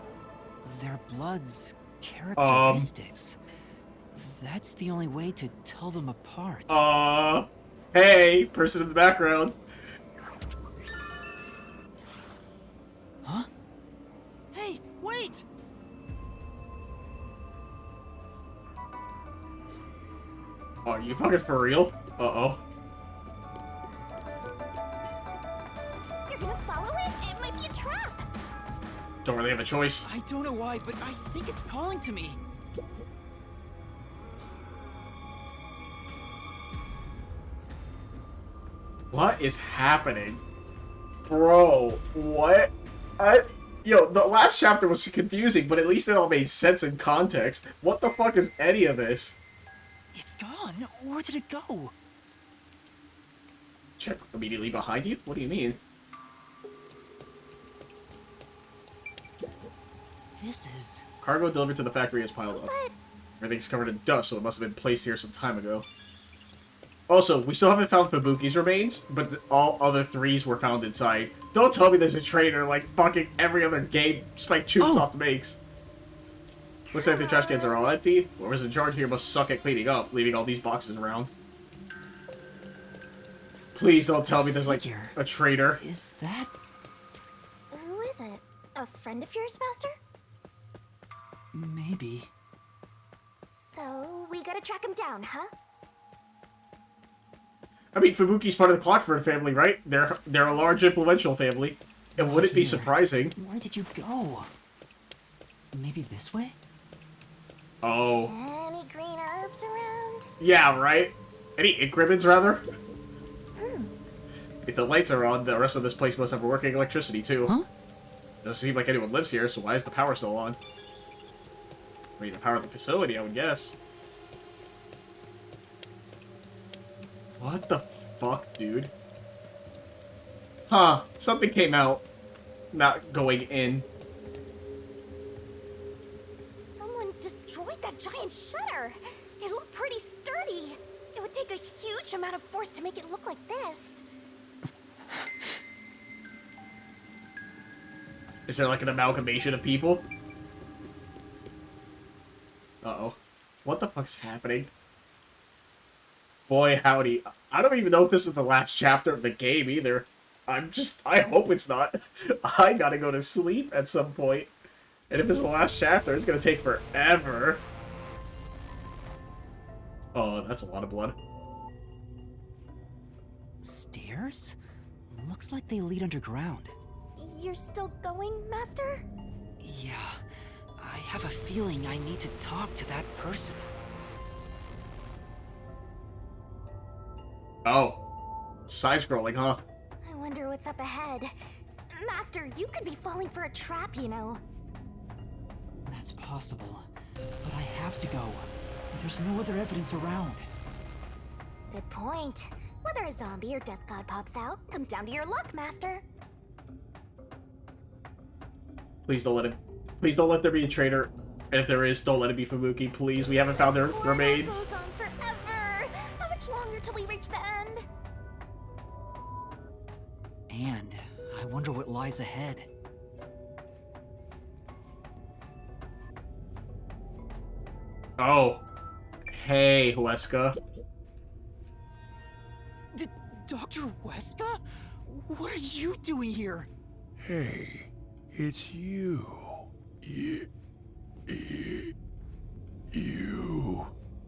Their blood's characteristics. That's the only way to tell them apart. Hey, person in the background. Huh? Hey, wait! Are you fucking for real? Uh-oh. You're gonna follow it? It might be a trap. Don't really have a choice. I don't know why, but I think it's calling to me. What is happening? Bro, what? Yo, the last chapter was confusing, but at least it all made sense in context. What the fuck is any of this? It's gone. Where did it go? Check immediately behind you? What do you mean? This is... Cargo delivered to the factory is piled up. But Everything's covered in dust, so it must have been placed here some time ago. Also, we still haven't found Fubuki's remains, but all other threes were found inside. Don't tell me there's a traitor like fucking every other game Spike Chunsoft makes. Looks like the trash cans are all empty. Whoever's in charge here must suck at cleaning up, leaving all these boxes around. Please don't tell me there's like a traitor. Is that... who is it? A friend of yours, Master? Maybe. So, we gotta track him down, huh? I mean, Fubuki's part of the Clockford family, right? They're a large, influential family. And would it be surprising? Where did you go? Maybe this way? Oh. Any green herbs around? Yeah, right? Any ink ribbons, rather? If the lights are on, the rest of this place must have working electricity, too. Huh? Doesn't seem like anyone lives here, so why is the power still on? I mean, the power of the facility, I would guess. What the fuck, dude? Huh, something came out. Not going in. Someone destroyed that giant shutter. It looked pretty sturdy. It would take a huge amount of force to make it look like this. Is there like an amalgamation of people? Uh-oh. What the fuck's happening? Boy, howdy. I don't even know if this is the last chapter of the game, either. I hope it's not. I gotta go to sleep at some point. And if it's the last chapter, it's gonna take forever. Oh, that's a lot of blood. Stairs? Looks like they lead underground. You're still going, Master? Yeah. I have a feeling I need to talk to that person. Oh. Side-scrolling, huh? I wonder what's up ahead. Master, you could be falling for a trap, you know. That's possible. But I have to go. There's no other evidence around. Good point. Whether a zombie or death god pops out comes down to your luck, Master. Please don't let him. Please don't let there be a traitor. And if there is, don't let it be Fubuki. Please, we haven't found their remains. Goes on forever. How much longer till we reach the end? And I wonder what lies ahead. Oh. Hey, Huesca. Dr. Weska? What are you doing here? Hey, it's you. You.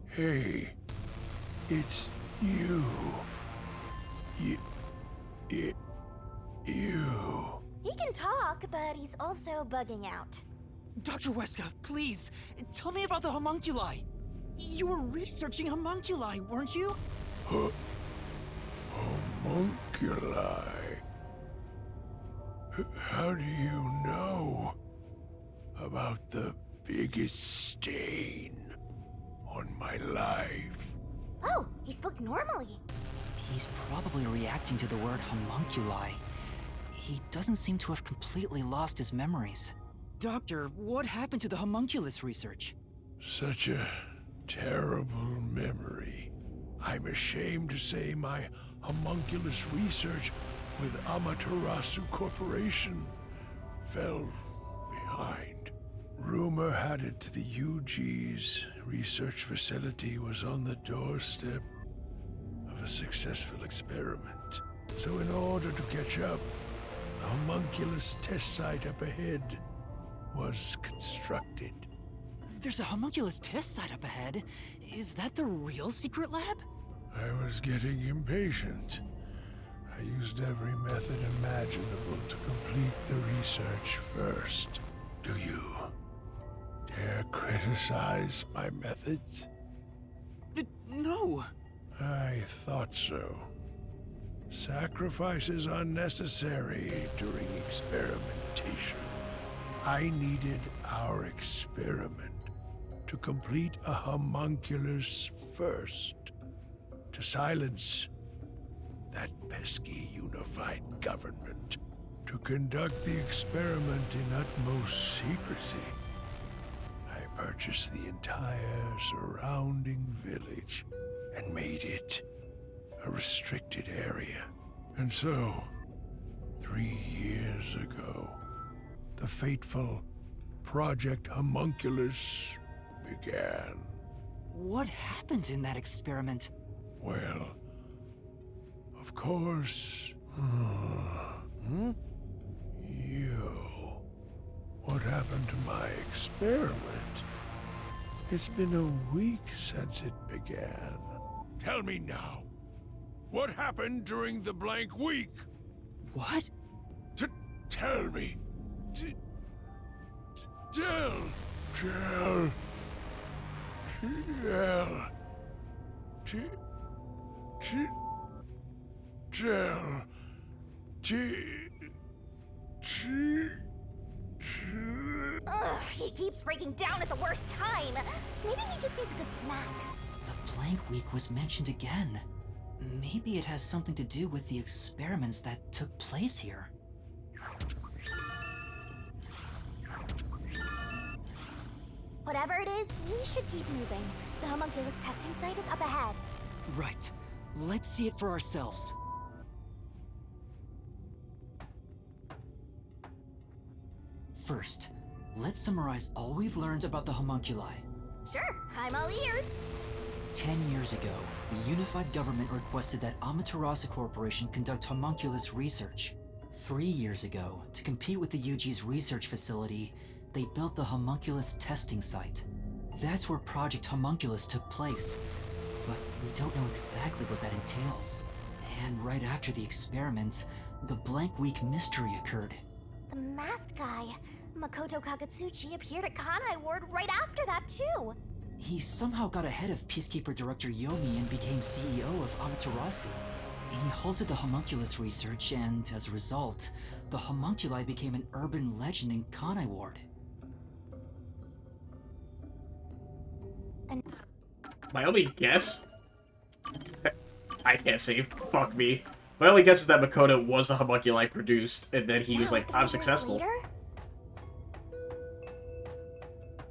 Hey, it's you. You. He can talk, but he's also bugging out. Dr. Weska, please, tell me about the homunculi. You were researching homunculi, weren't you? Homunculi. How do you know about the biggest stain on my life? Oh, he spoke normally. He's probably reacting to the word homunculi. He doesn't seem to have completely lost his memories. Doctor, what happened to the homunculus research? Such a terrible memory. I'm ashamed to say my homunculus research with Amaterasu Corporation fell behind. Rumor had it the UG's research facility was on the doorstep of a successful experiment. So in order to catch up, the homunculus test site up ahead was constructed. There's a homunculus test site up ahead. Is that the real secret lab? I was getting impatient. I used every method imaginable to complete the research first. Do you dare criticize my methods? No. I thought so. Sacrifices are necessary during experimentation. I needed our experiment to complete a homunculus first, to silence that pesky unified government, to conduct the experiment in utmost secrecy. I purchased the entire surrounding village and made it a restricted area. And so, 3 years ago, the fateful Project Homunculus began. What happened in that experiment? Well, of course... You... What happened to my experiment? It's been a week since it began. Tell me now. What happened during the blank week? What? Tell me. Tell. Ugh, he keeps breaking down at the worst time. Maybe he just needs a good smack. The blank week was mentioned again. Maybe it has something to do with the experiments that took place here. Whatever it is, we should keep moving. The homunculus testing site is up ahead. Right. Let's see it for ourselves. First, let's summarize all we've learned about the homunculi. Sure, I'm all ears. 10 years ago, the unified government requested that Amaterasu Corporation conduct homunculus research. 3 years ago, to compete with the UG's research facility, they built the homunculus testing site. That's where Project Homunculus took place, but we don't know exactly what that entails. And right after the experiments, the blank week mystery occurred. The masked guy, Makoto Kagetsuchi, appeared at Kanai Ward right after that too. He somehow got ahead of Peacekeeper Director Yomi and became CEO of Amaterasu. He halted the homunculus research, and as a result, the homunculi became an urban legend in Kanai Ward. My only guess... I can't save. Fuck me. My only guess is that Makoto was the homunculi produced, and then he was like, I'm successful. Later,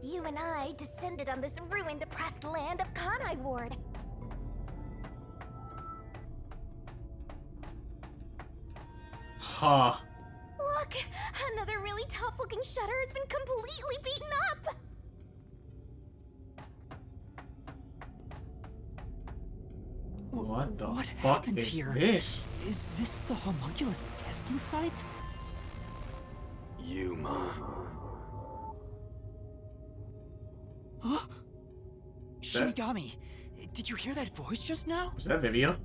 you and I descended on this ruined, oppressed land of Kanai Ward. Huh. Look! Another really tough-looking shutter has been completely beaten up! What the What fuck happened is here? this? Is this the homunculus testing site? Yuma. Huh? that- Shinigami, did you hear that voice just now? Was that Vivia?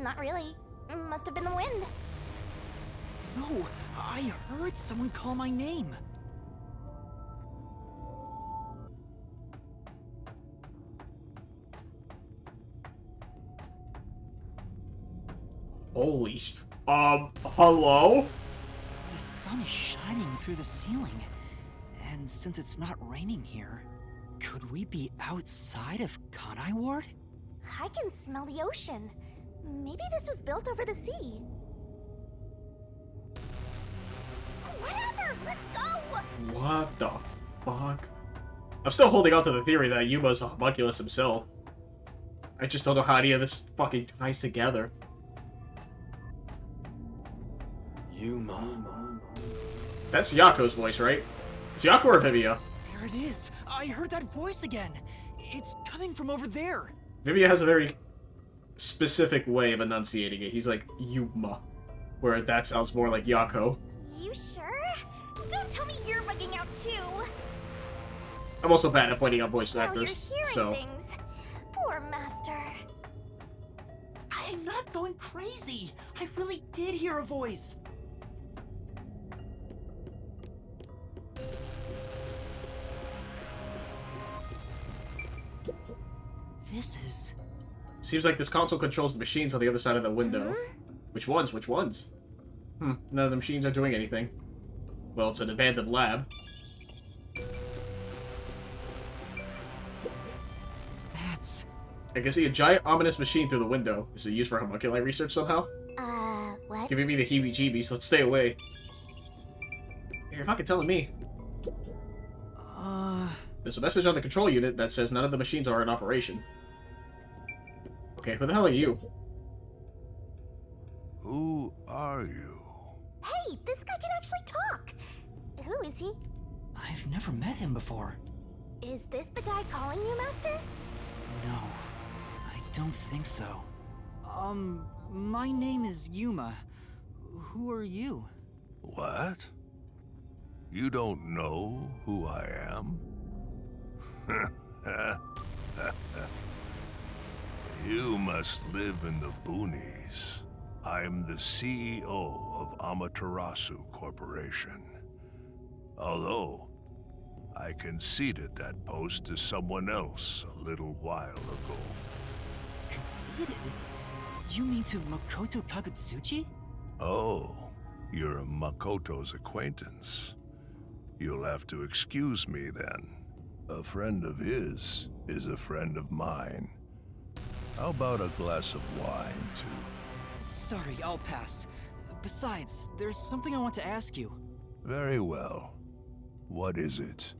Not really. Must have been the wind. No, I heard someone call my name. Holy hello? The sun is shining through the ceiling. And since it's not raining here, could we be outside of Kanai Ward? I can smell the ocean. Maybe this was built over the sea. Whatever, let's go! What the fuck? I'm still holding on to the theory that Yuma's a homunculus himself. I just don't know how any of this fucking ties together. Yuma. That's Yako's voice, right? It's Yako or Vivia? There it is. I heard that voice again. It's coming from over there. Vivia has a very specific way of enunciating it. He's like, Yuma. Where that sounds more like Yako. You sure? Don't tell me you're bugging out too. I'm also bad at pointing out voice Now actors, you're hearing so... things. Poor master. I'm not going crazy. I really did hear a voice. This is... Seems like this console controls the machines on the other side of the window. Which ones? Which ones? None of the machines are doing anything. Well, it's an abandoned lab. That's... I can see a giant ominous machine through the window. Is it used for homunculi research somehow? What? It's giving me the heebie-jeebies. Let's stay away. You're fucking telling me. There's a message on the control unit that says none of the machines are in operation. Okay, who the hell are you? Who are you? Hey, this guy can actually talk. Who is he? I've never met him before. Is this the guy calling you, Master? No, I don't think so. My name is Yuma. Who are you? What? You don't know who I am? You must live in the boonies. I'm the CEO of Amaterasu Corporation. Although, I conceded that post to someone else a little while ago. Conceited? You mean to Makoto Kagutsuchi? Oh, you're Makoto's acquaintance. You'll have to excuse me then. A friend of his is a friend of mine. How about a glass of wine, too? Sorry, I'll pass. Besides, there's something I want to ask you. Very well. What is it?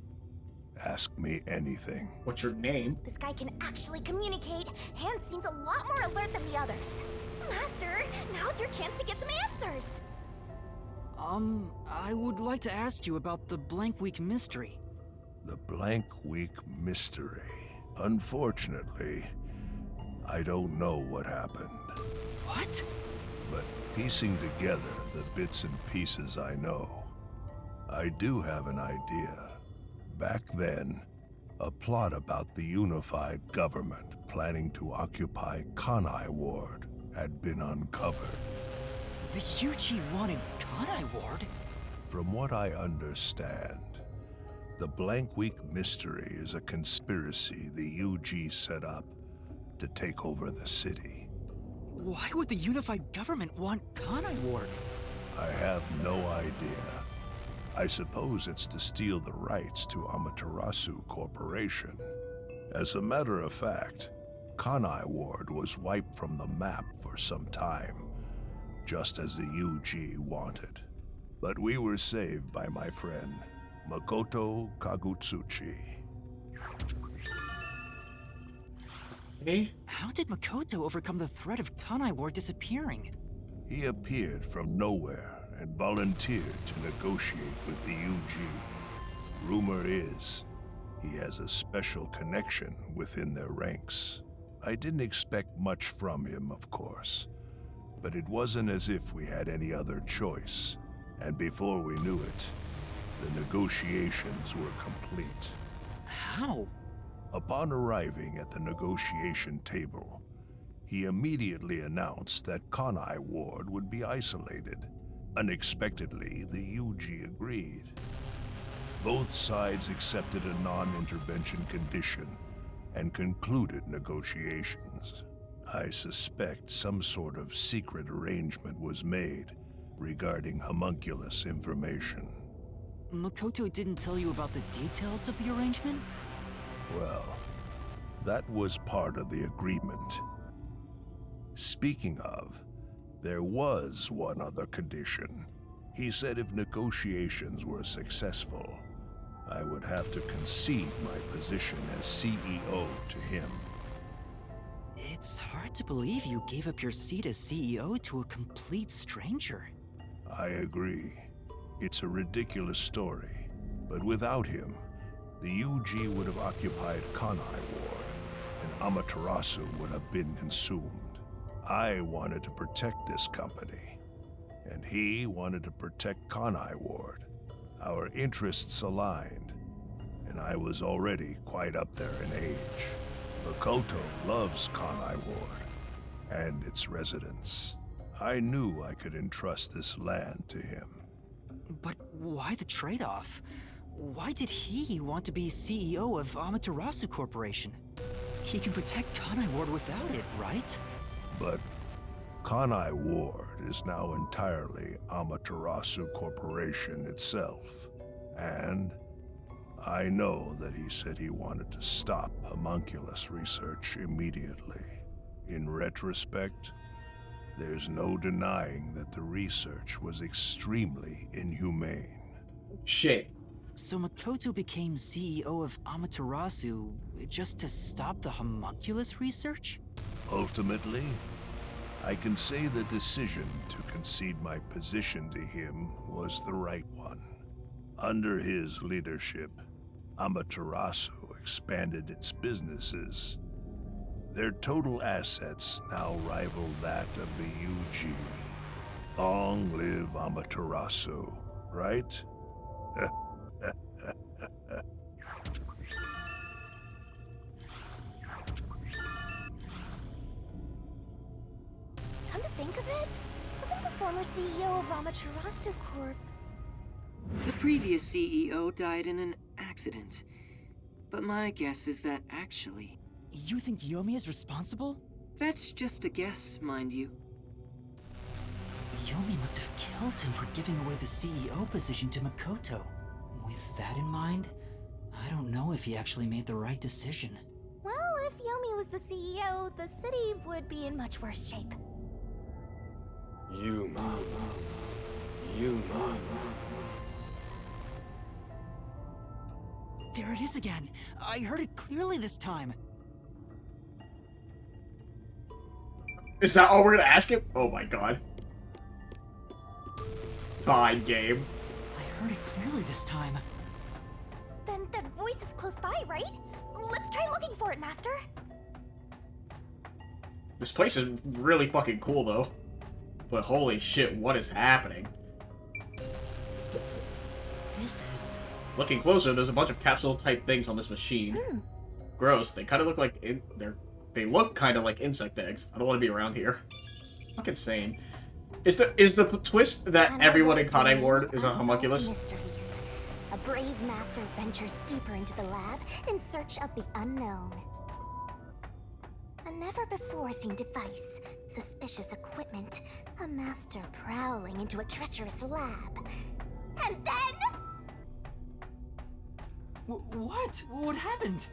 Ask me anything. What's your name? This guy can actually communicate. Hans seems a lot more alert than the others. Master, now's your chance to get some answers. I would like to ask you about the Blank Week mystery. The Blank Week mystery. Unfortunately, I don't know what happened. What? But piecing together the bits and pieces I know, I do have an idea. Back then, a plot about the unified government planning to occupy Kanai Ward had been uncovered. The UG wanted Kanai Ward? From what I understand, the Blank Week mystery is a conspiracy the UG set up to take over the city. Why would the unified government want Kanai Ward? I have no idea. I suppose it's to steal the rights to Amaterasu Corporation. As a matter of fact, Kanai Ward was wiped from the map for some time, just as the UG wanted. But we were saved by my friend, Makoto Kagutsuchi. Hey? How did Makoto overcome the threat of Kanai Ward disappearing? He appeared from nowhere and volunteered to negotiate with the UG. Rumor is, he has a special connection within their ranks. I didn't expect much from him, of course, but it wasn't as if we had any other choice. And before we knew it, the negotiations were complete. How? Upon arriving at the negotiation table, he immediately announced that Kanai Ward would be isolated. Unexpectedly, the UG agreed. Both sides accepted a non-intervention condition and concluded negotiations. I suspect some sort of secret arrangement was made regarding homunculus information. Makoto didn't tell you about the details of the arrangement? Well, that was part of the agreement. Speaking of, there was one other condition. He said if negotiations were successful, I would have to concede my position as CEO to him. It's hard to believe you gave up your seat as CEO to a complete stranger. I agree. It's a ridiculous story, but without him, the UG would have occupied Kanai Ward, and Amaterasu would have been consumed. I wanted to protect this company, and he wanted to protect Kanai Ward. Our interests aligned, and I was already quite up there in age. Makoto loves Kanai Ward and its residents. I knew I could entrust this land to him. But why the trade-off? Why did he want to be CEO of Amaterasu Corporation? He can protect Kanai Ward without it, right? But Kanai Ward is now entirely Amaterasu Corporation itself. And I know that he said he wanted to stop homunculus research immediately. In retrospect, there's no denying that the research was extremely inhumane. Shit. So Makoto became CEO of Amaterasu just to stop the homunculus research? Ultimately, I can say the decision to concede my position to him was the right one. Under his leadership, Amaterasu expanded its businesses. Their total assets now rival that of the UG. Long live Amaterasu, right? Come to think of it, wasn't the former CEO of Amaterasu Corp? The previous CEO died in an accident. But my guess is that actually... You think Yomi is responsible? That's just a guess, mind you. Yomi must have killed him for giving away the CEO position to Makoto. With that in mind, I don't know if he actually made the right decision. Well, if Yomi was the CEO, the city would be in much worse shape. Yuma. There it is again! I heard it clearly this time! Is that all we're gonna ask him? Oh my god. Fine, game. I heard it clearly this time. Then that voice is close by, right? Let's try looking for it, Master. This place is really fucking cool, though. But holy shit, what is happening? This is... Looking closer, there's a bunch of capsule-type things on this machine. Gross. They kind of look like they look kind of like insect eggs. I don't want to be around here. Fucking insane. Is the twist that everyone in Kanai Ward is a homunculus? Mysteries. A brave master ventures deeper into the lab in search of the unknown. A never-before-seen device, suspicious equipment, a master prowling into a treacherous lab. And then... What? What happened?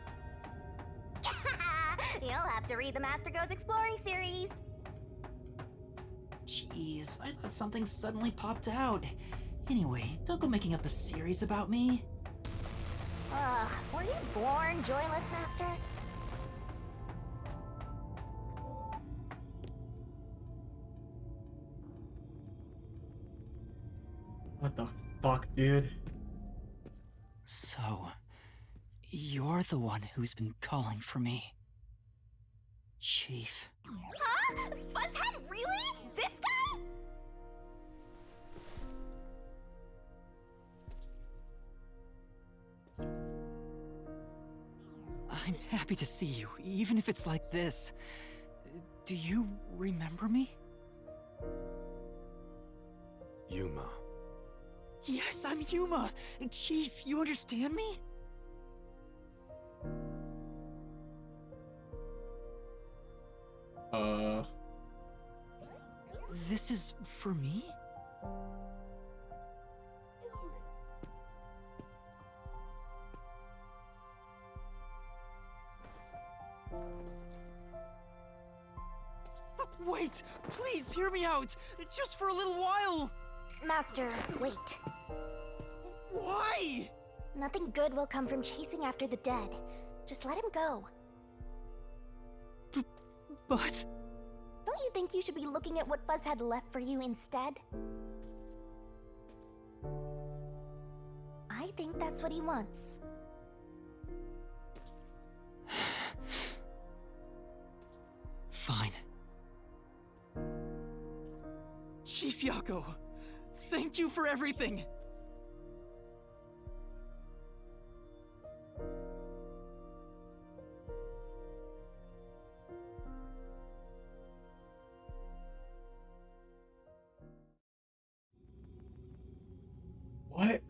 You'll have to read the Master Goes Exploring series. Jeez, I thought something suddenly popped out. Anyway, don't go making up a series about me. Ugh, were you born joyless, Master? What the fuck, dude? So, you're the one who's been calling for me. Chief. Huh? Fuzzhead, really? This guy? I'm happy to see you, even if it's like this. Do you remember me? Yuma. Yes, I'm Yuma! Chief, you understand me? This is for me? Wait! Please hear me out! Just for a little while! Master, wait. Why? Nothing good will come from chasing after the dead. Just let him go. But... Don't you think you should be looking at what Fuzzhead left for you instead? I think that's what he wants. Fine. Chief Yako, thank you for everything! What?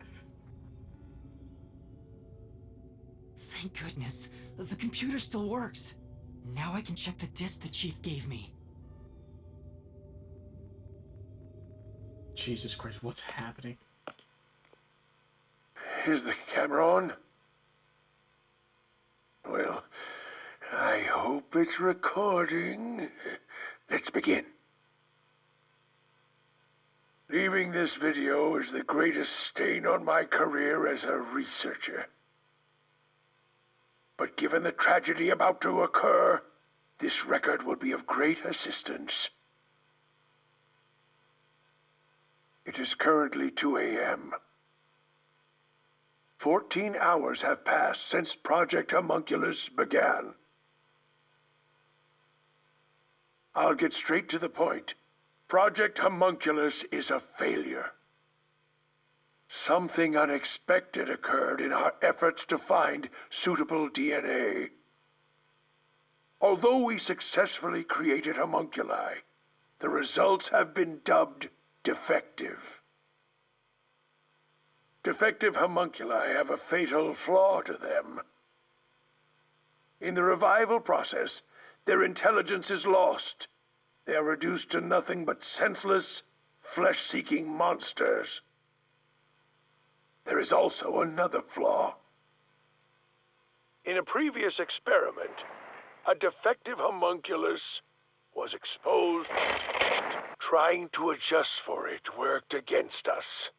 Thank goodness. The computer still works. Now I can check the disk the Chief gave me. Jesus Christ, what's happening? Is the camera on? Well, I hope it's recording. Let's begin. Leaving this video is the greatest stain on my career as a researcher. But given the tragedy about to occur, this record will be of great assistance. It is currently 2 a.m. 14 hours have passed since Project Homunculus began. I'll get straight to the point. Project Homunculus is a failure. Something unexpected occurred in our efforts to find suitable DNA. Although we successfully created homunculi, the results have been dubbed defective. Defective homunculi have a fatal flaw to them. In the revival process, their intelligence is lost. They are reduced to nothing but senseless, flesh-seeking monsters. There is also another flaw. In a previous experiment, a defective homunculus was exposed. Trying to adjust for it worked against us.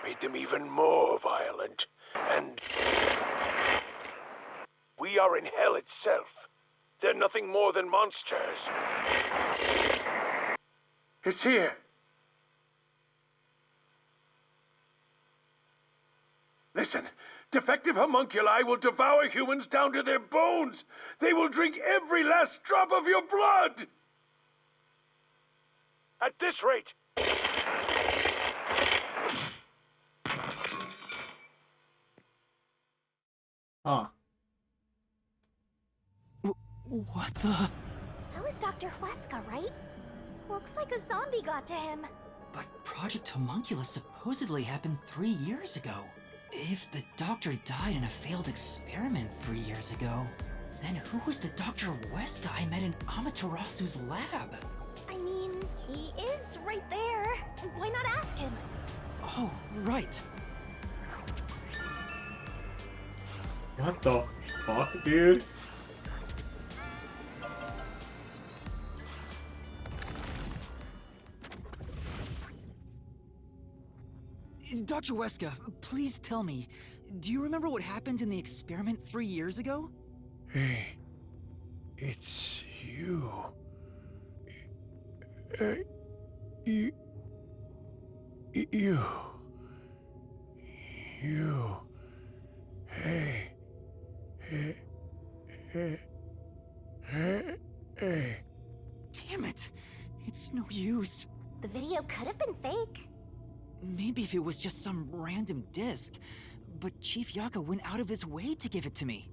Made them even more violent, and we are in hell itself. They're nothing more than monsters. It's here. Listen, defective homunculi will devour humans down to their bones. They will drink every last drop of your blood. At this rate... Huh. What the... That was Dr. Huesca, right? Looks like a zombie got to him. But Project Homunculus supposedly happened 3 years ago. If the doctor died in a failed experiment 3 years ago, then who was the Dr. Huesca I met in Amaterasu's lab? I mean, he is right there. Why not ask him? Oh, right. What the fuck, dude? Dr. Huesca, please tell me, do you remember what happened in the experiment 3 years ago? Hey, it's you. You. Hey. Hey. Damn it! It's no use. The video could have been fake. Maybe if it was just some random disc, but Chief Yaga went out of his way to give it to me.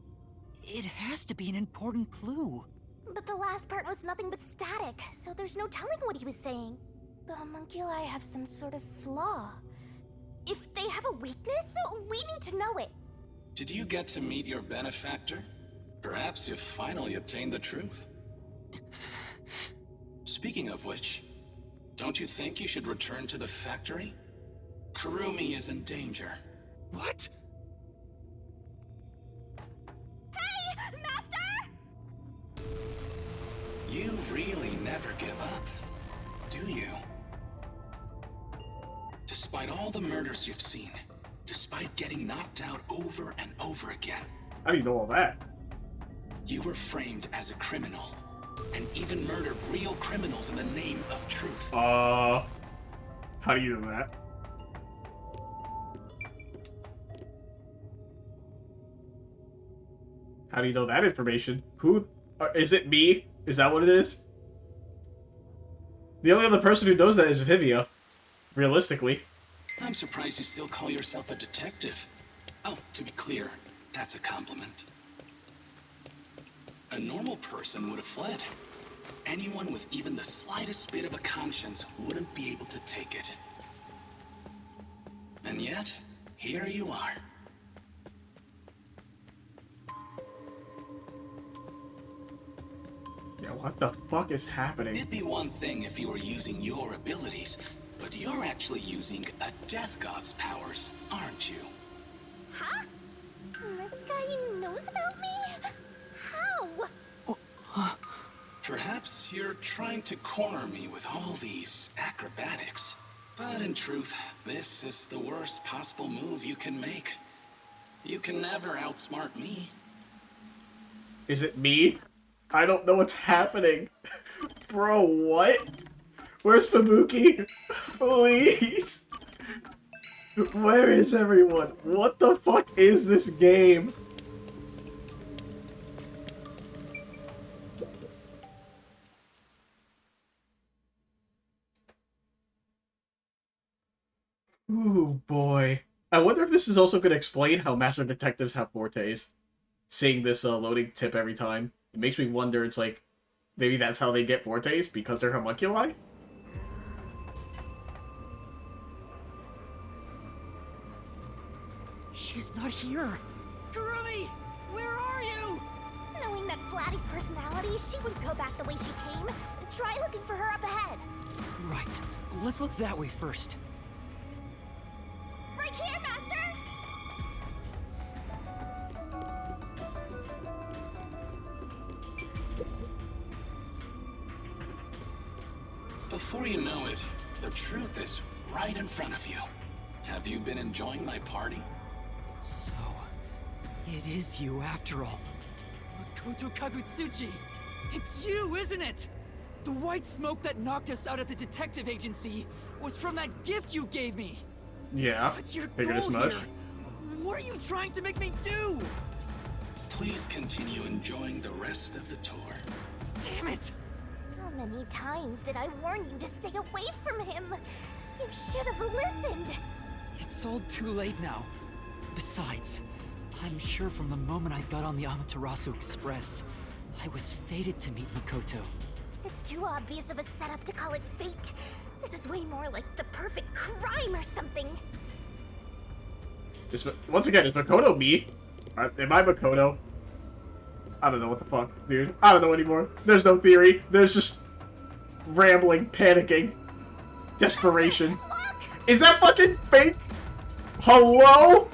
It has to be an important clue. But the last part was nothing but static, so there's no telling what he was saying. The homunculi have some sort of flaw. If they have a weakness, we need to know it. Did you get to meet your benefactor? Perhaps you've finally obtained the truth. Speaking of which, don't you think you should return to the factory? Kurumi is in danger. What? Hey, Master! You really never give up, do you? Despite all the murders you've seen, despite getting knocked out over and over again. How do you know all that? You were framed as a criminal, and even murdered real criminals in the name of truth. How do you know that? How do you know that information? Who? Is it me? Is that what it is? The only other person who knows that is Vivia. Realistically. I'm surprised you still call yourself a detective. Oh, to be clear, that's a compliment. A normal person would have fled. Anyone with even the slightest bit of a conscience wouldn't be able to take it. And yet, here you are. Yeah, what the fuck is happening? It'd be one thing if you were using your abilities, but you're actually using a Death God's powers, aren't you? Huh? This guy knows about me? How? Perhaps you're trying to corner me with all these acrobatics. But in truth, this is the worst possible move you can make. You can never outsmart me. Is it me? I don't know what's happening. Bro, what? Where's Fubuki? Please. Where is everyone? What the fuck is this game? Ooh, boy. I wonder if this is also going to explain how Master Detectives have fortes. Seeing this loading tip every time. It makes me wonder, it's like, maybe that's how they get fortes, because they're homunculi? She's not here. Kurumi! Where are you? Knowing that Flatty's personality, she would go back the way she came. Try looking for her up ahead. Right. Let's look that way first. Right here, Master! Before you know it, the truth is right in front of you. Have you been enjoying my party? So, it is you after all. Makoto Kagutsuchi! It's you, isn't it? The white smoke that knocked us out of the detective agency was from that gift you gave me! Yeah, What's your figured as goal much. here? What are you trying to make me do? Please continue enjoying the rest of the tour. Damn it! How many times did I warn you to stay away from him? You should have listened. It's all too late now. Besides, I'm sure from the moment I got on the Amaterasu Express, I was fated to meet Makoto. It's too obvious of a setup to call it fate. This is way more like the perfect crime or something. Once again, is Makoto me? Am I Makoto? I don't know what the fuck, dude. I don't know anymore. There's no theory. There's just rambling, panicking, desperation. Is that fucking fake? Hello?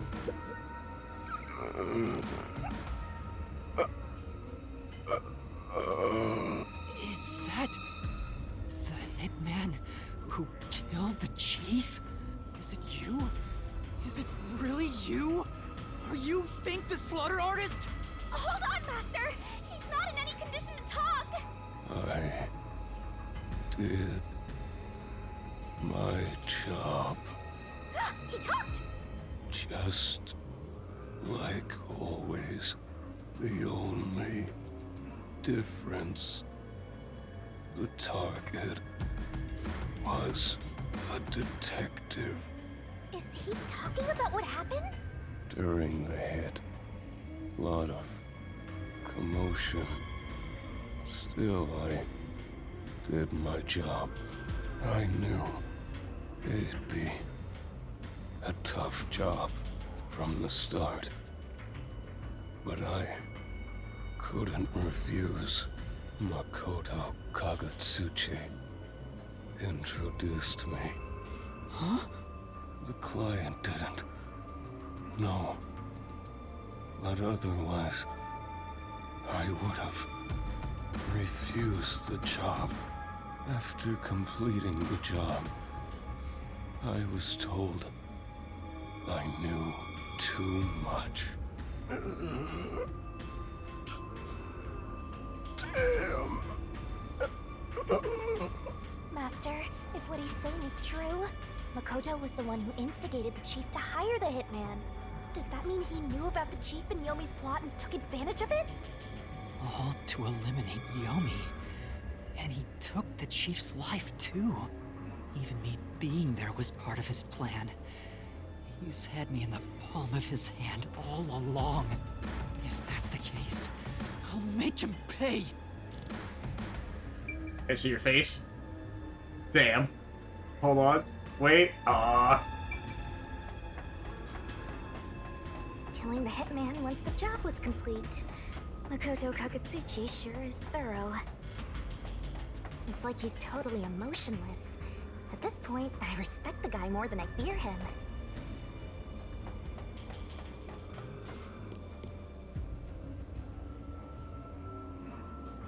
Is that the hitman who killed the chief? Is it you? Is it really you? Are you Fink the Slaughter Artist? Hold on, Master! He's not in any condition to talk! I did my job. He talked! Just like always, the only difference. The target was a detective. Is he talking about what happened? During the hit, lot of commotion. Still, I did my job. I knew it'd be a tough job from the start. But I couldn't refuse. Makoto Kagutsuchi introduced me. Huh? The client didn't. No. But otherwise, I would have refused the job. After completing the job, I was told I knew too much. Damn. Master, if what he's saying is true, Makoto was the one who instigated the chief to hire the hitman. Does that mean he knew about the chief and Yomi's plot and took advantage of it? All to eliminate Yomi. And he took the chief's life, too. Even me being there was part of his plan. He's had me in the palm of his hand all along. If that's the case, I'll make him pay. I see your face. Damn. Hold on. Wait. Killing the hitman once the job was complete. Makoto Kagutsuchi sure is thorough. It's like he's totally emotionless. At this point, I respect the guy more than I fear him.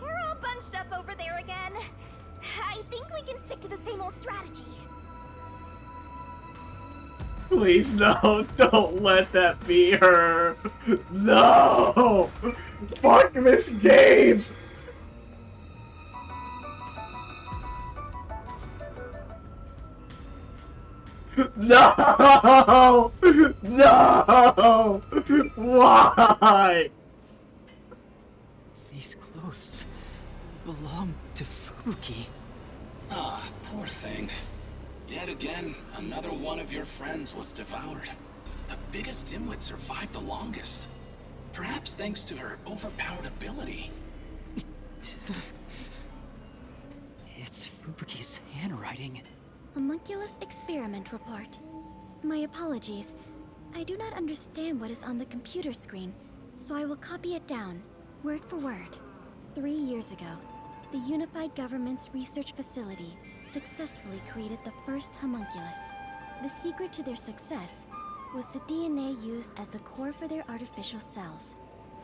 You're all bunched up over there again. I think we can stick to the same old strategy. Please, no. Don't let that be her. No. Fuck this game. No! No! Why? These clothes belong to Fubuki. Ah, poor thing. Yet again, another one of your friends was devoured. The biggest dimwit survived the longest. Perhaps thanks to her overpowered ability. It's Fubuki's handwriting. Homunculus experiment report. My apologies. I do not understand what is on the computer screen, so I will copy it down, word for word. 3 years ago, the Unified Government's research facility successfully created the first homunculus. The secret to their success was the DNA used as the core for their artificial cells.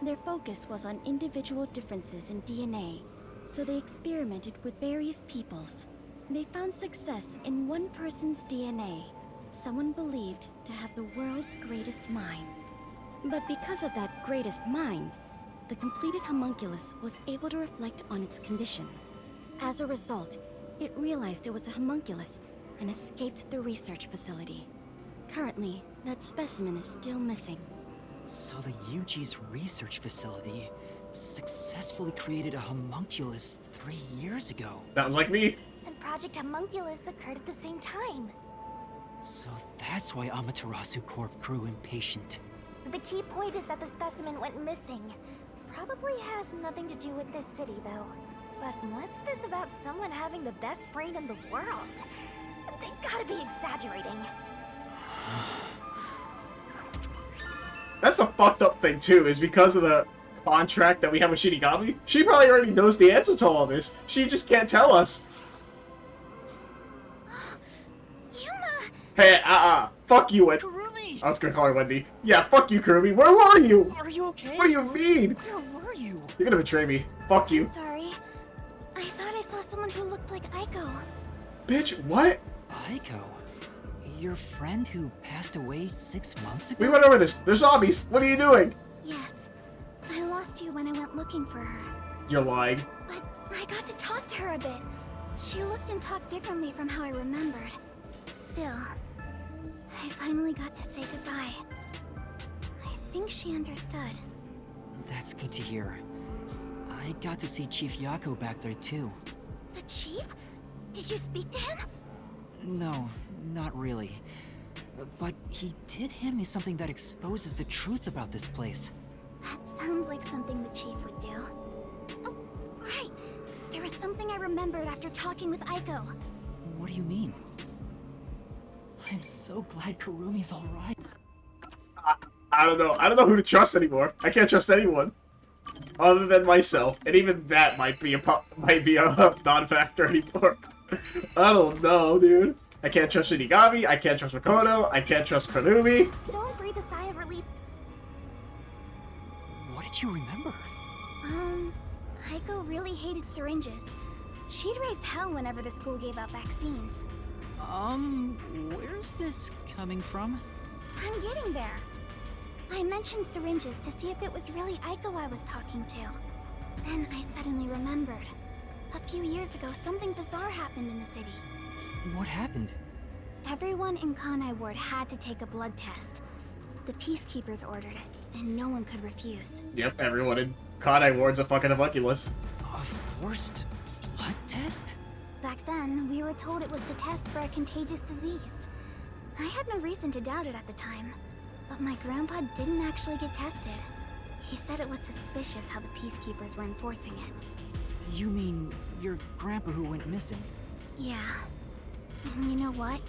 Their focus was on individual differences in DNA, so they experimented with various peoples. They found success in one person's DNA, someone believed to have the world's greatest mind. But because of that greatest mind, the completed homunculus was able to reflect on its condition. As a result, it realized it was a homunculus and escaped the research facility. Currently, that specimen is still missing. So the UG's research facility successfully created a homunculus 3 years ago. Sounds like me. And Project Homunculus occurred at the same time. So that's why Amaterasu Corp grew impatient. The key point is that the specimen went missing. Probably has nothing to do with this city, though. But what's this about someone having the best brain in the world? They gotta be exaggerating. That's the fucked up thing, too, is because of the contract that we have with Shinigami. She probably already knows the answer to all this. She just can't tell us. Yuma! Hey, fuck you, Wendy. Kurumi! I was gonna call her Wendy. Yeah, fuck you, Kurumi. Where were you? Are you okay? What do you mean? Where were you? You're gonna betray me. Fuck you. Sorry. I thought I saw someone who looked like Aiko. Bitch, what? Aiko? Your friend who passed away 6 months ago? We went over this. They're zombies. What are you doing? Yes. I lost you when I went looking for her. You're lying. But I got to talk to her a bit. She looked and talked differently from how I remembered. Still, I finally got to say goodbye. I think she understood. That's good to hear. I I got to see Chief Yako back there too. The chief? Did you speak to him? No, not really. But he did hand me something that exposes the truth about this place. That sounds like something the chief would do. Oh, right. There was something I remembered after talking with Aiko. What do you mean? I'm so glad Kurumi's alright. I don't know. I don't know who to trust anymore. I can't trust anyone other than myself, and even that might be a non-factor anymore. I don't know, dude. I can't trust Shinigami. I can't trust Makoto. I can't trust Kurumi. Don't breathe a sigh of relief. What did you remember? Aiko really hated syringes. She'd raise hell whenever the school gave out vaccines. Where's this coming from? I'm getting there. I mentioned syringes to see if it was really Aiko I was talking to. Then I suddenly remembered. A few years ago, something bizarre happened in the city. What happened? Everyone in Kanai Ward had to take a blood test. The Peacekeepers ordered it, and no one could refuse. Yep, everyone in Kanai Ward's a fucking homunculus. A forced blood test? Back then, we were told it was to test for a contagious disease. I had no reason to doubt it at the time, but my grandpa didn't actually get tested. He said it was suspicious how the Peacekeepers were enforcing it. You mean your grandpa who went missing? Yeah. And you know what?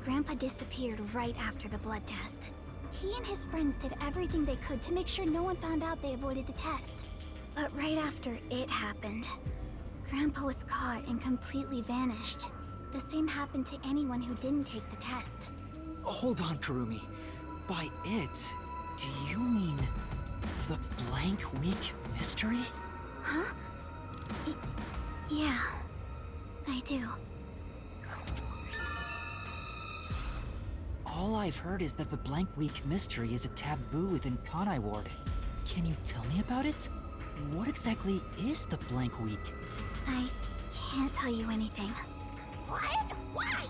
Grandpa disappeared right after the blood test. He and his friends did everything they could to make sure no one found out they avoided the test. But right after it happened, Grandpa was caught and completely vanished. The same happened to anyone who didn't take the test. Hold on, Kurumi. By it, do you mean the blank week mystery? Huh? Yeah, I do. All I've heard is that the blank week mystery is a taboo within Kanai Ward. Can you tell me about it? What exactly is the blank week? I can't tell you anything. What? Why?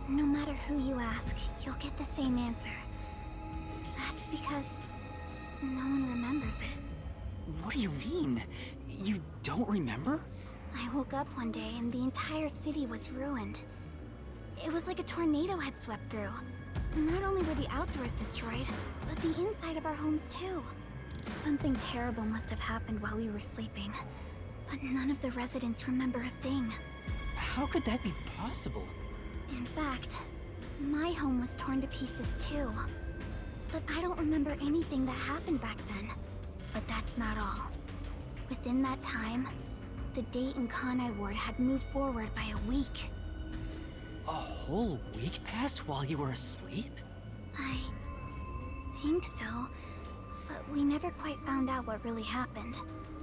No matter who you ask, you'll get the same answer. That's because no one remembers it. What do you mean? You don't remember? I woke up one day and the entire city was ruined. It was like a tornado had swept through. Not only were the outdoors destroyed, but the inside of our homes too. Something terrible must have happened while we were sleeping, but none of the residents remember a thing. How could that be possible? In fact, my home was torn to pieces too. But I don't remember anything that happened back then. But that's not all. Within that time, the date in Kanai Ward had moved forward by a week. A whole week passed while you were asleep? I think so. But we never quite found out what really happened.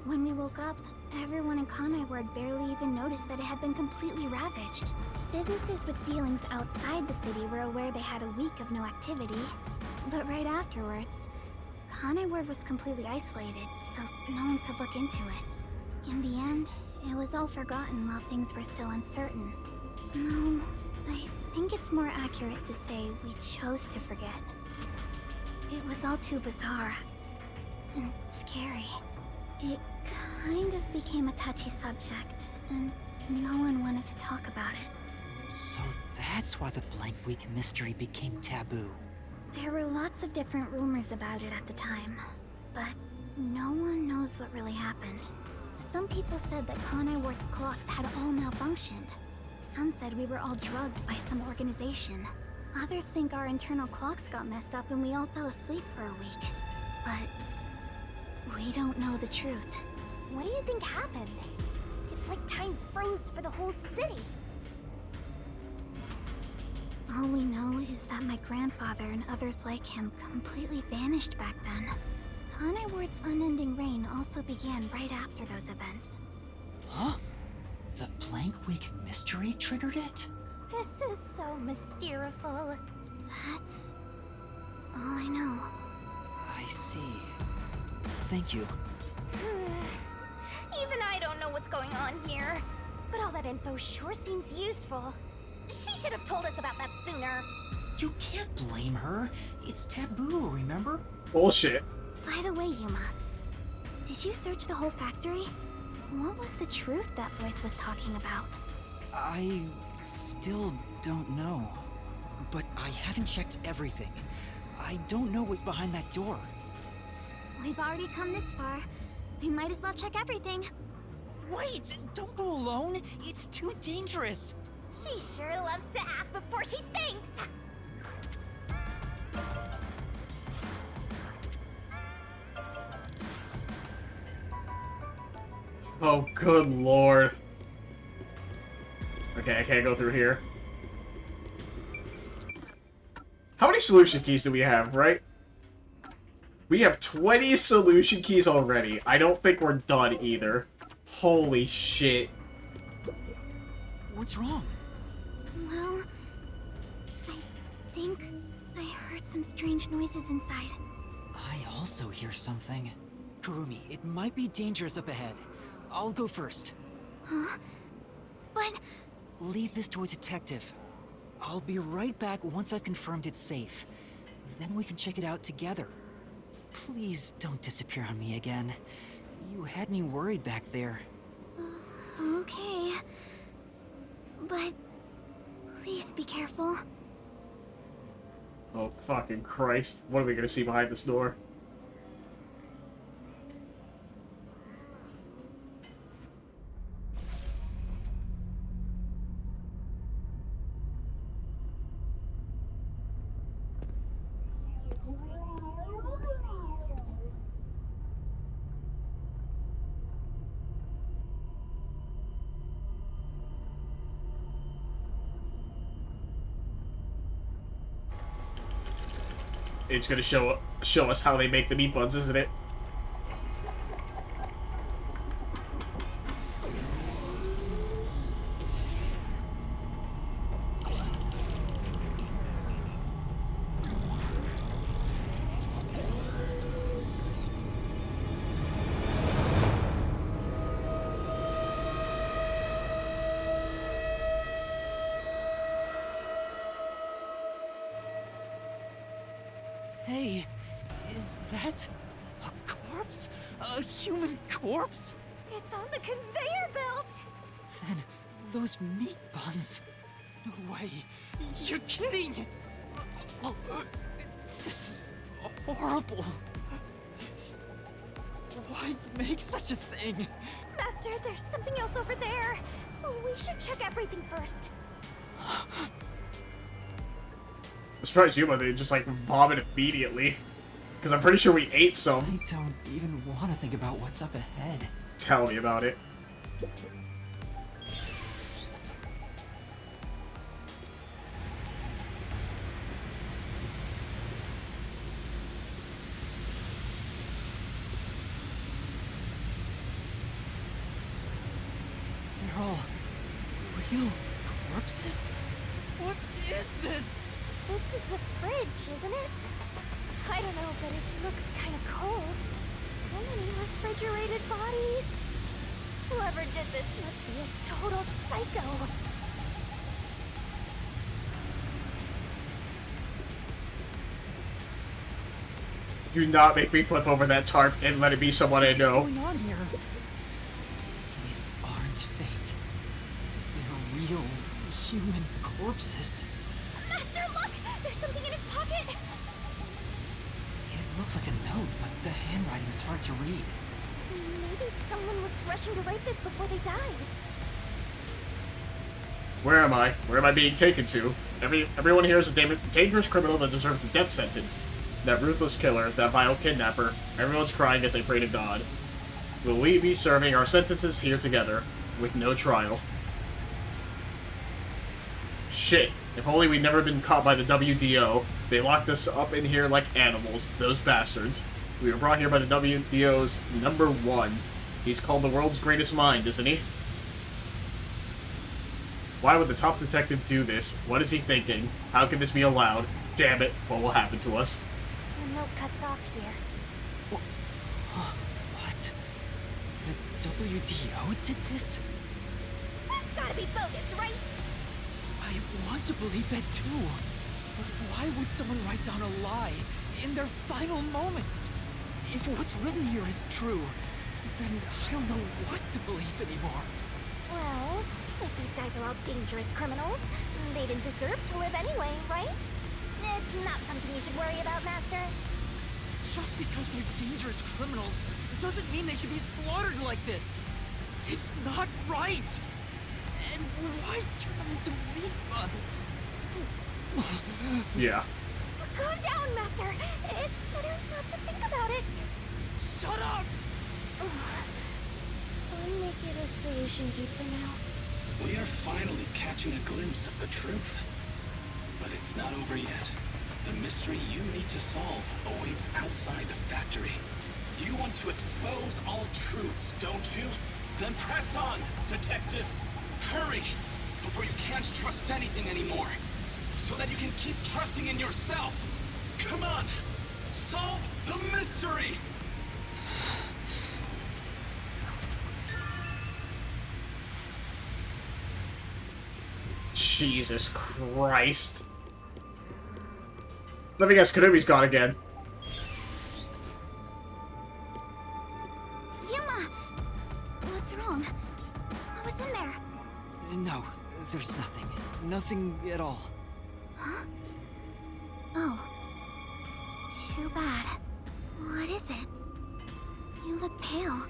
When we woke up, everyone in Kanai Ward barely even noticed that it had been completely ravaged. Businesses with dealings outside the city were aware they had a week of no activity. But right afterwards, Kanai Ward was completely isolated, so no one could look into it. In the end, it was all forgotten while things were still uncertain. No, I think it's more accurate to say we chose to forget. It was all too bizarre and scary. It kind of became a touchy subject, and no one wanted to talk about it. So that's why the blank week mystery became taboo. There were lots of different rumors about it at the time, but no one knows what really happened. Some people said that Kanai Ward's clocks had all malfunctioned. Some said we were all drugged by some organization. Others think our internal clocks got messed up and we all fell asleep for a week. But we don't know the truth. What do you think happened? It's like time froze for the whole city. All we know is that my grandfather and others like him completely vanished back then. Kanai Ward's unending reign also began right after those events. Huh? The blank week mystery triggered it? This is so mysteriful. That's all I know. I see. Thank you. Even I don't know what's going on here. But all that info sure seems useful. She should have told us about that sooner. You can't blame her. It's taboo, remember? Bullshit. By the way, Yuma, Did you search the whole factory? What was the truth that voice was talking about? I still don't know. But I haven't checked everything. I don't know what's behind that door. We've already come this far. We might as well check everything. Wait! Don't go alone! It's too dangerous! She sure loves to act before she thinks. Oh, good lord. Okay, I can't go through here. How many solution keys do we have, right? We have 20 solution keys already. I don't think we're done either. Holy shit. What's wrong? Well, I think I heard some strange noises inside. I also hear something. Kurumi, it might be dangerous up ahead. I'll go first. Huh? But... Leave this to a detective. I'll be right back once I've confirmed it's safe. Then we can check it out together. Please don't disappear on me again. You had me worried back there. Okay. But... please be careful. Oh, fucking Christ. What are we gonna see behind this door? It's gonna show us how they make the meat buns, isn't it? Hey, is that a corpse? A human corpse? It's on the conveyor belt. Then those meat buns. No way. You're kidding. This is horrible. Why make such a thing? Master, there's something else over there. We should check everything first. I'm surprised you, but they just like vomit immediately. Because I'm pretty sure we ate some. I don't even want to think about what's up ahead. Tell me about it. They're all real corpses? What is this? This is a fridge, isn't it? I don't know, but it looks kind of cold. So many refrigerated bodies. Whoever did this must be a total psycho. Do not make me flip over that tarp and let it be someone I know. What's going on here? These aren't fake. They're real human corpses. Master, look! There's something in its pocket! It looks like a note, but the handwriting's hard to read. Maybe someone was rushing to write this before they died. Where am I? Where am I being taken to? Everyone here is a dangerous criminal that deserves the death sentence. That ruthless killer, that vile kidnapper. Everyone's crying as they pray to God. Will we be serving our sentences here together, with no trial? Shit. If only we'd never been caught by the WDO. They locked us up in here like animals, those bastards. We were brought here by the WDO's #1. He's called the world's greatest mind, isn't he? Why would the top detective do this? What is he thinking? How can this be allowed? Damn it, what will happen to us? The note cuts off here. What? The WDO did this? That's gotta be bogus, right? I want to believe that too. But why would someone write down a lie in their final moments? If what's written here is true, then I don't know what to believe anymore. Well, if these guys are all dangerous criminals, they didn't deserve to live anyway, right? It's not something you should worry about, Master. Just because they're dangerous criminals doesn't mean they should be slaughtered like this. It's not right. And why turn them into meat buns? Yeah. Calm down, Master. It's better not to think about it. Shut up! I'll make it a solution key for now. We are finally catching a glimpse of the truth. But it's not over yet. The mystery you need to solve awaits outside the factory. You want to expose all truths, don't you? Then press on, Detective. Hurry, before you can't trust anything anymore. So that you can keep trusting in yourself. Come on, solve the mystery! Jesus Christ. Let me guess, Kanumi's gone again. Yuma! What's wrong? What was in there? No, there's nothing. Nothing at all. Huh? Oh. Too bad. What is it? You look pale.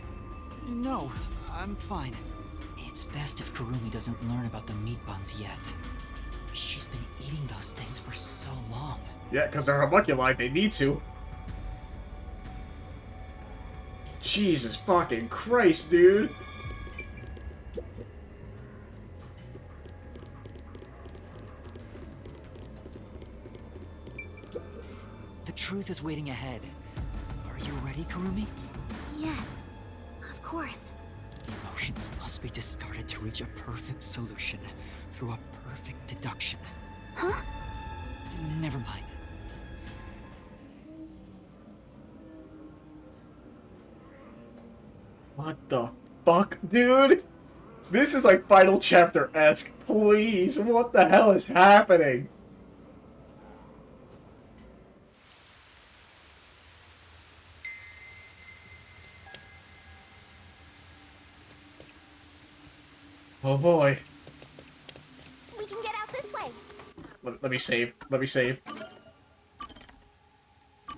No, I'm fine. It's best if Kurumi doesn't learn about the meat buns yet. She's been eating those things for so long. Yeah, because they're homunculi, they need to. Jesus fucking Christ, dude. The truth is waiting ahead. Are you ready, Kurumi? Yes, of course. Emotions must be discarded to reach a perfect solution through a perfect deduction. Huh? Never mind. What the fuck, dude? This is like Final Chapter-esque. Please, what the hell is happening? Oh boy. We can get out this way. Let me save. Let me save.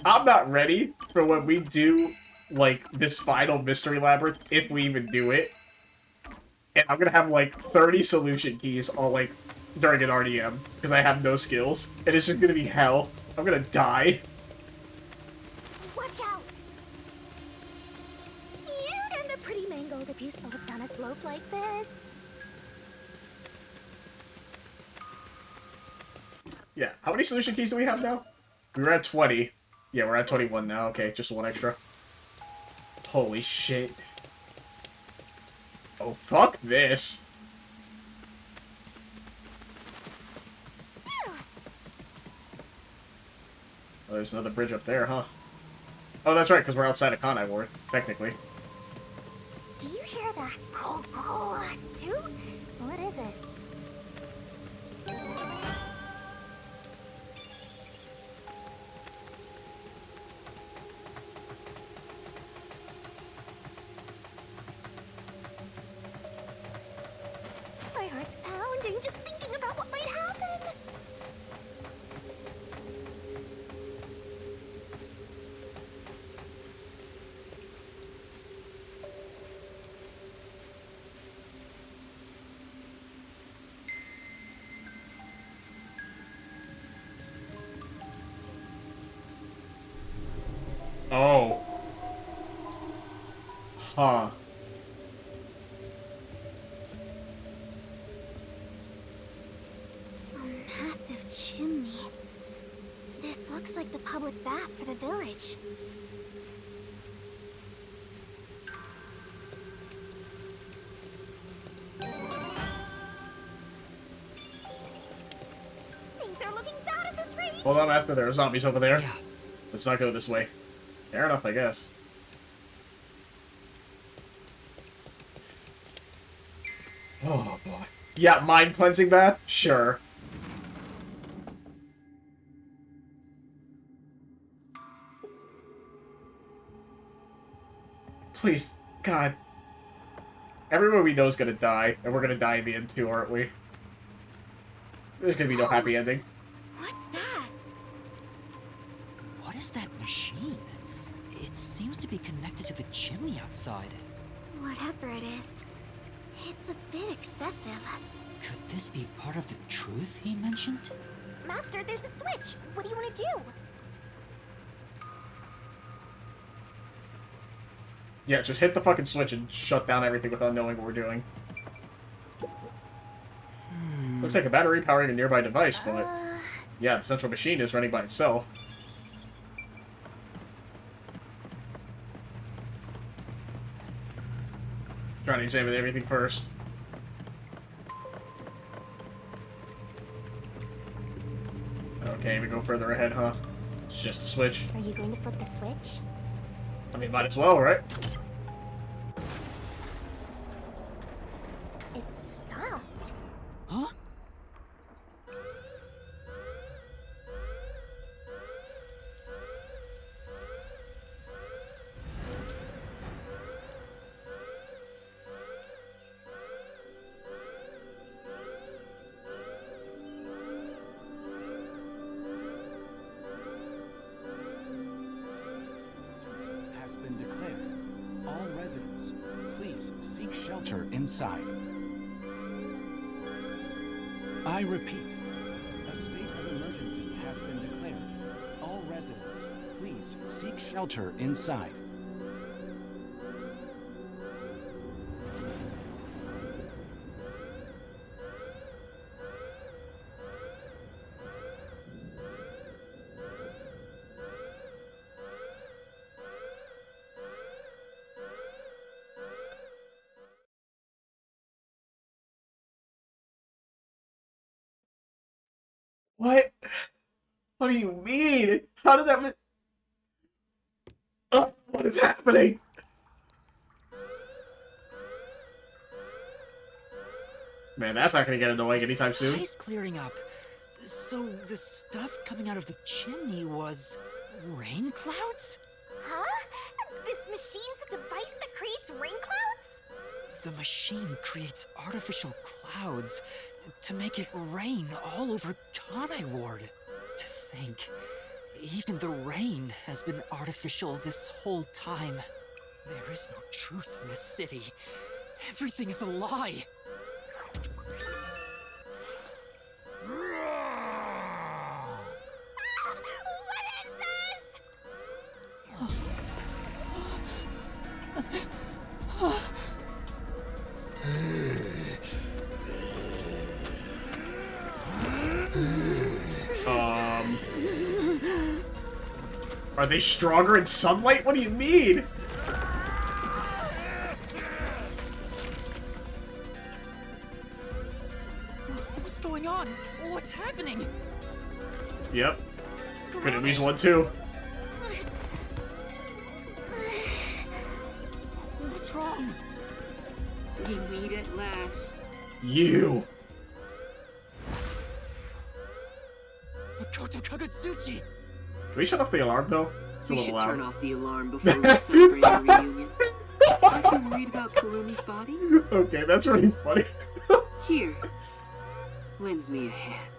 I'm not ready for when we do, like, this final mystery labyrinth, if we even do it. And I'm gonna have, like, 30 solution keys all, like, during an RDM, because I have no skills. And it's just gonna be hell. I'm gonna die. Watch out! You'd end up pretty mangled if you slipped down a slope like this. Yeah, how many solution keys do we have now? We were at 20. Yeah, we're at 21 now. Okay, just one extra. Holy shit. Oh, fuck this. Oh, there's another bridge up there, huh? Oh, that's right, because we're outside of Kanai Ward, technically. Do you hear that? Too? What is it? My heart's pounding just thinking about what might happen. Oh. Huh. A massive chimney. This looks like the public bath for the village. Things are looking bad at this rate. Hold on, Asper, there are zombies over there. Yeah. Let's not go this way. Fair enough, I guess. Oh, boy. Yeah, mind cleansing bath? Sure. Please, God. Everyone we know is gonna die, and we're gonna die in the end too, aren't we? There's gonna be no happy ending. What's that? What is that machine? It seems to be connected to the chimney outside. Whatever it is, it's a bit excessive. Could this be part of the truth he mentioned? Master, there's a switch. What do you want to do? Yeah, just hit the fucking switch and shut down everything without knowing what we're doing. Looks like a battery powering a nearby device, but... yeah, the central machine is running by itself. Trying to examine everything first. Okay, we go further ahead, huh? It's just a switch. Are you going to flip the switch? I mean, might as well, right? It stopped. Huh? Has been declared. All residents, please seek shelter inside. I repeat, a state of emergency has been declared. All residents, please seek shelter inside. What? What do you mean? How did that... what is happening? Man, that's not gonna get annoying anytime soon. Sky's clearing up. So the stuff coming out of the chimney was rain clouds? Huh? This machine's a device that creates rain clouds? The machine creates artificial clouds to make it rain all over Kanai Ward. To think, even the rain has been artificial this whole time. There is no truth in this city. Everything is a lie. What is this? Are they stronger in sunlight? What do you mean? What's going on? What's happening? Yep. Could at least one too. What's wrong? We meet at last. You. Makoto Kagutsuchi! Can we shut off the alarm though? It's a We little should loud. turn off the alarm before we celebrate the reunion. Aren't you worried about Kurumi's body? Okay, that's really funny. Here, lends me a hand.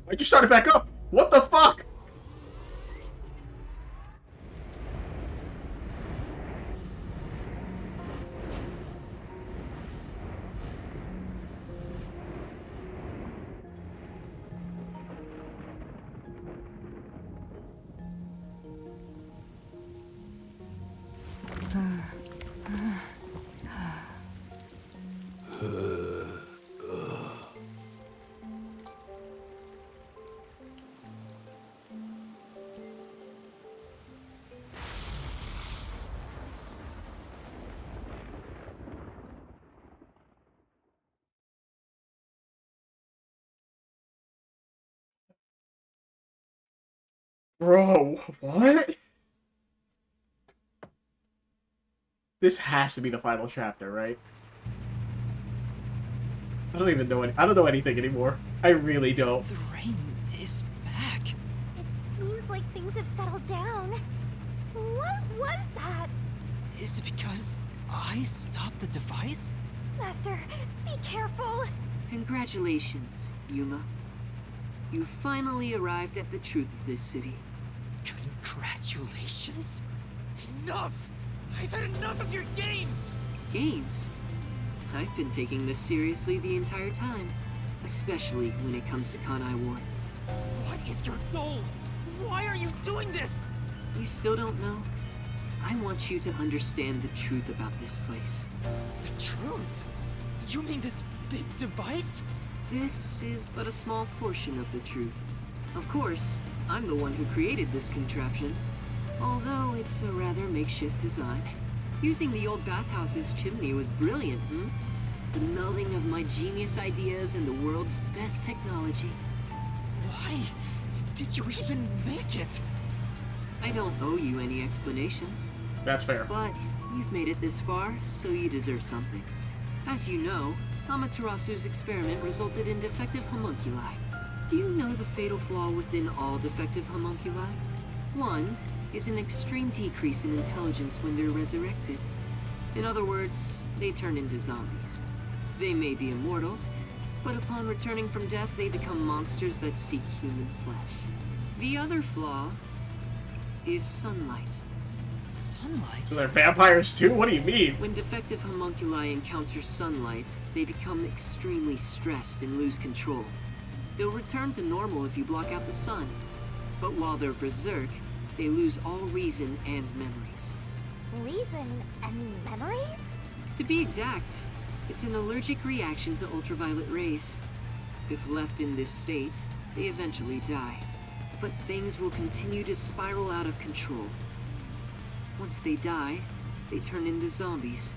Why'd you start it back up? What the fuck? Bro, what? This has to be the final chapter, right? I don't even know I don't know anything anymore. I really don't. The rain is back. It seems like things have settled down. What was that? Is it because I stopped the device? Master, be careful. Congratulations, Yuma. You finally arrived at the truth of this city. Congratulations? Enough! I've had enough of your games! Games? I've been taking this seriously the entire time, especially when it comes to Kanai Ward. What is your goal? Why are you doing this? You still don't know? I want you to understand the truth about this place. The truth? You mean this big device? This is but a small portion of the truth. Of course, I'm the one who created this contraption, although it's a rather makeshift design. Using the old bathhouse's chimney was brilliant, The melding of my genius ideas and the world's best technology. Why did you even make it? I don't owe you any explanations. That's fair. But you've made it this far, so you deserve something. As you know, Amaterasu's experiment resulted in defective homunculi. Do you know the fatal flaw within all defective homunculi? One is an extreme decrease in intelligence when they're resurrected. In other words, they turn into zombies. They may be immortal, but upon returning from death, they become monsters that seek human flesh. The other flaw is sunlight. Sunlight? So they're vampires too? What do you mean? When defective homunculi encounter sunlight, they become extremely stressed and lose control. They'll return to normal if you block out the sun. But while they're berserk, they lose all reason and memories. Reason and memories? To be exact, it's an allergic reaction to ultraviolet rays. If left in this state, they eventually die. But things will continue to spiral out of control. Once they die, they turn into zombies.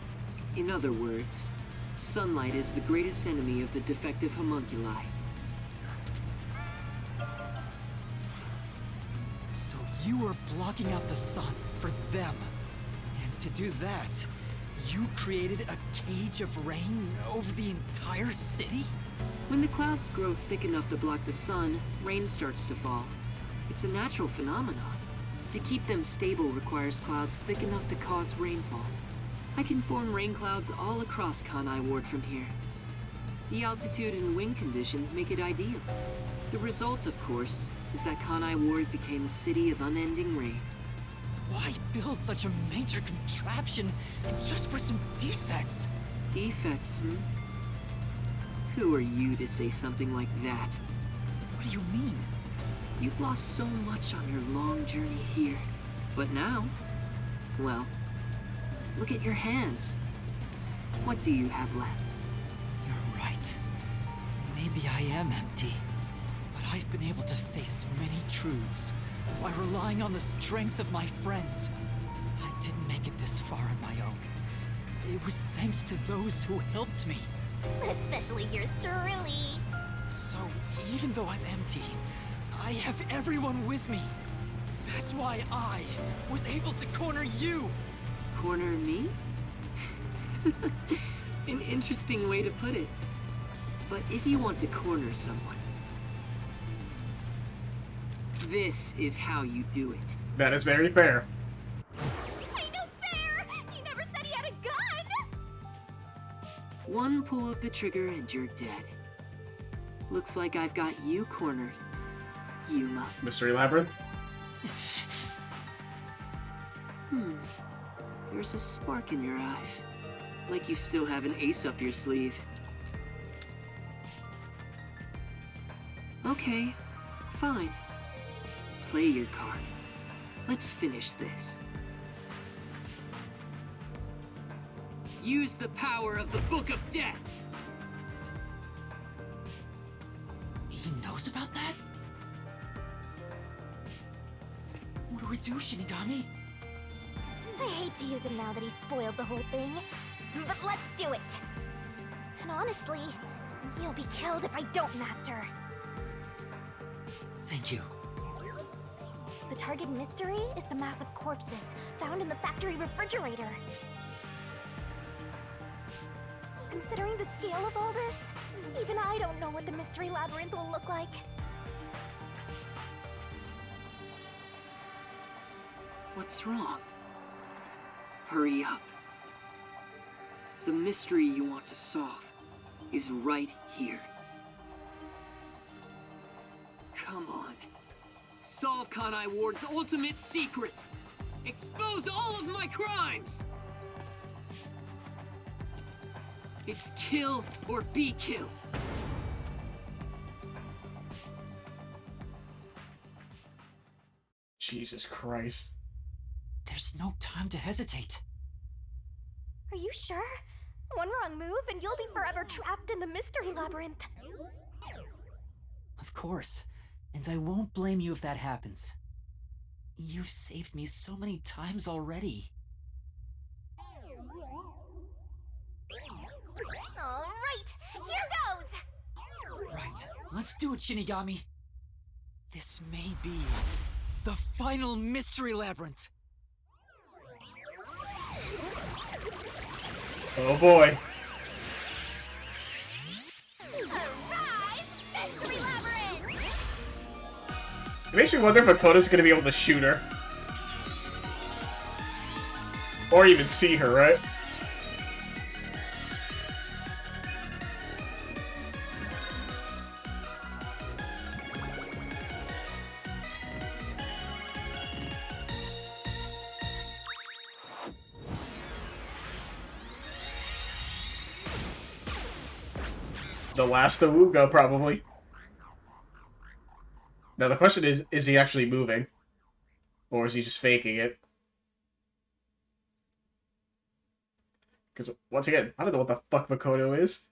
In other words, sunlight is the greatest enemy of the defective homunculi. So you are blocking out the sun for them. And to do that, you created a cage of rain over the entire city? When the clouds grow thick enough to block the sun, rain starts to fall. It's a natural phenomenon. To keep them stable requires clouds thick enough to cause rainfall. I can form rain clouds all across Kanai Ward from here. The altitude and wind conditions make it ideal. The result, of course, is that Kanai Ward became a city of unending rain. Why build such a major contraption just for some defects? Defects, Who are you to say something like that? What do you mean? You've lost so much on your long journey here. But now, well, look at your hands. What do you have left? You're right. Maybe I am empty. But I've been able to face many truths by relying on the strength of my friends. I didn't make it this far on my own. It was thanks to those who helped me. Especially yours truly. So, even though I'm empty, I have everyone with me. That's why I was able to corner you. Corner me? An interesting way to put it. But if you want to corner someone, this is how you do it. That is very fair. Ain't no fair! He never said he had a gun! One pull of the trigger and you're dead. Looks like I've got you cornered, Yuma. Mystery Labyrinth? There's a spark in your eyes. Like you still have an ace up your sleeve. Okay, fine. Play your card. Let's finish this. Use the power of the Book of Death! He knows about that? What do we do, Shinigami? I hate to use him now that he's spoiled the whole thing, but let's do it. And honestly, you'll be killed if I don't, Master. Thank you. The target mystery is the mass of corpses found in the factory refrigerator. Considering the scale of all this, even I don't know what the mystery labyrinth will look like. What's wrong? Hurry up. The mystery you want to solve is right here. Come on. Solve Kanai Ward's ultimate secret! Expose all of my crimes! It's kill or be killed. Jesus Christ. There's no time to hesitate. Are you sure? One wrong move and you'll be forever trapped in the mystery labyrinth. Of course. And I won't blame you if that happens. You've saved me so many times already. Alright, here goes! Right, let's do it, Shinigami. This may be the final mystery labyrinth. Oh boy. Arise, mystery labyrinth! It makes me wonder if Makoto's gonna be able to shoot her. Or even see her, right? The last Awuga, probably. Now the question is he actually moving? Or is he just faking it? Because, once again, I don't know what the fuck Makoto is.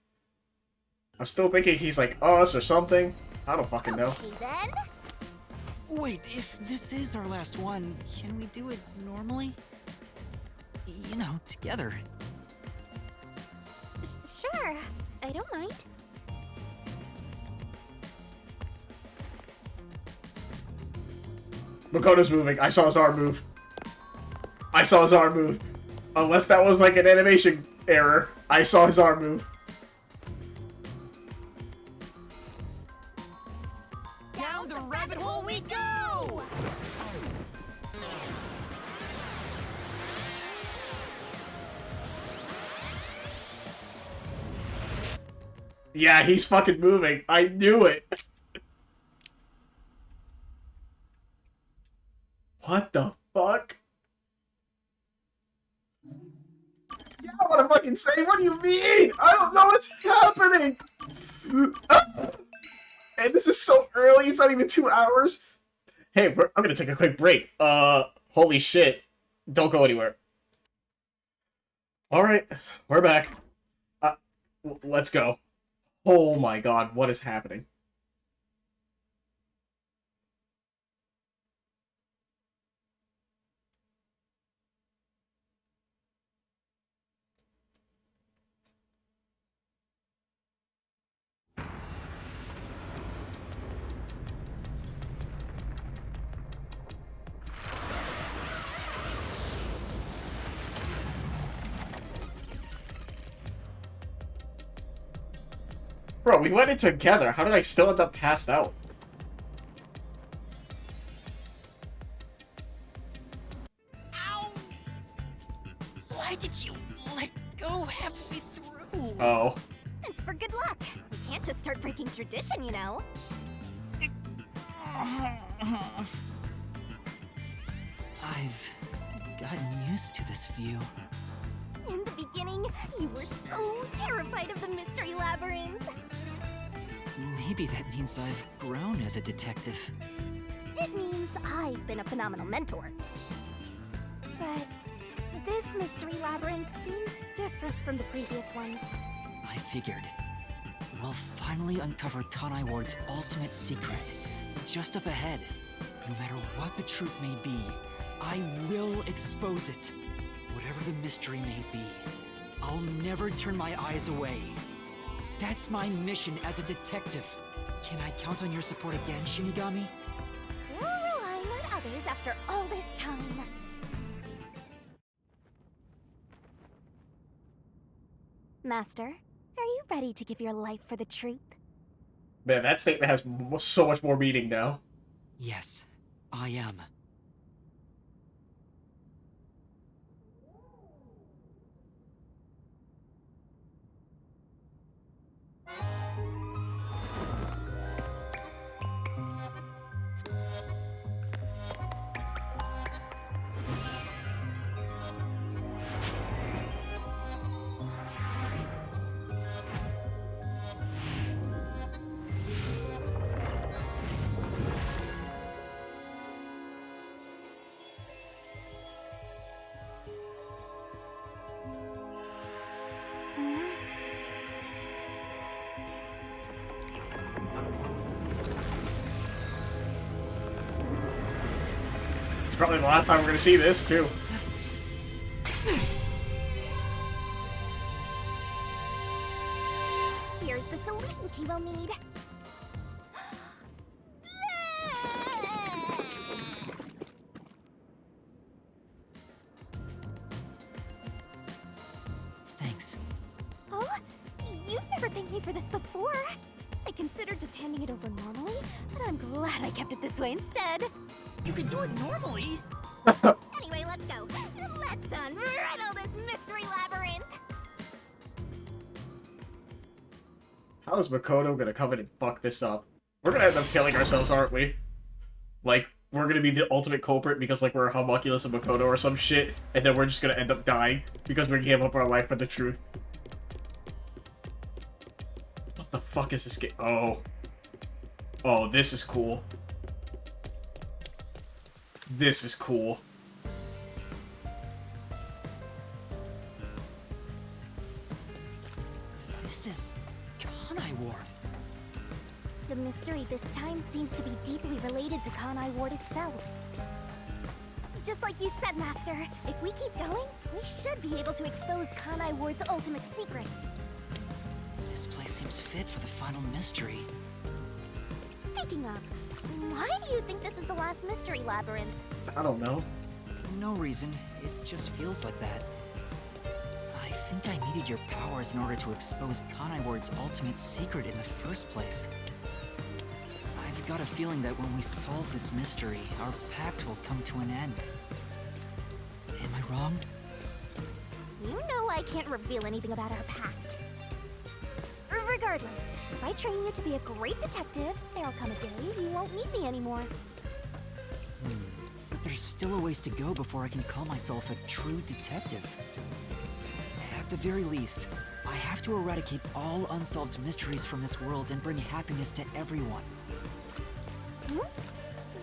I'm still thinking he's like us or something. I don't fucking know. Okay then. Wait, if this is our last one, can we do it normally? You know, together. Sure, I don't mind. Makoto's moving. I saw his arm move. I saw his arm move. Unless that was like an animation error, I saw his arm move. Down the rabbit hole we go! Yeah, he's fucking moving. I knew it. What the fuck? Yeah, I want to fucking say, what do you mean? I don't know what's happening. And this is so early, it's not even 2 hours. Hey, I'm gonna take a quick break. Holy shit. Don't go anywhere. Alright, we're back. Let's go. Oh my god, what is happening? Bro, we went in together. How did I still end up passed out? Ow! Why did you let go halfway through? Oh. It's for good luck. We can't just start breaking tradition, you know. I've gotten used to this view. In the beginning, you were so terrified of the mystery labyrinth. Maybe that means I've grown as a detective. It means I've been a phenomenal mentor. But this mystery labyrinth seems different from the previous ones. I figured. We'll finally uncover Kanai Ward's ultimate secret. Just up ahead. No matter what the truth may be, I will expose it. Whatever the mystery may be, I'll never turn my eyes away. That's my mission as a detective. Can I count on your support again, Shinigami? Still relying on others after all this time. Master, are you ready to give your life for the truth? Man, that statement has so much more meaning now. Yes, I am. It's probably the last time we're gonna see this, too. Here's the solution key we'll need. Thanks. Oh, you've never thanked me for this before. I considered just handing it over normally, but I'm glad I kept it this way instead. You can do it normally. Anyway, let's go. Let's unravel this mystery labyrinth. How is Makoto gonna come in and fuck this up? We're gonna end up killing ourselves, aren't we? Like, we're gonna be the ultimate culprit because, like, we're a homunculus of Makoto or some shit, and then we're just gonna end up dying because we gave up our life for the truth. What the fuck is this game? Oh. Oh, this is cool. This is cool. This is Kanai Ward. The mystery this time seems to be deeply related to Kanai Ward itself. Just like you said, Master, if we keep going, we should be able to expose Kanai Ward's ultimate secret. This place seems fit for the final mystery. Speaking of, why do you think this is the last mystery labyrinth? I don't know. No reason. It just feels like that. I think I needed your powers in order to expose Kanai Ward's ultimate secret in the first place. I've got a feeling that when we solve this mystery, our pact will come to an end. Am I wrong? You know I can't reveal anything about our pact. Regardless, if I train you to be a great detective, there'll come a day you won't need me anymore. But there's still a ways to go before I can call myself a true detective. At the very least, I have to eradicate all unsolved mysteries from this world and bring happiness to everyone. Hmm?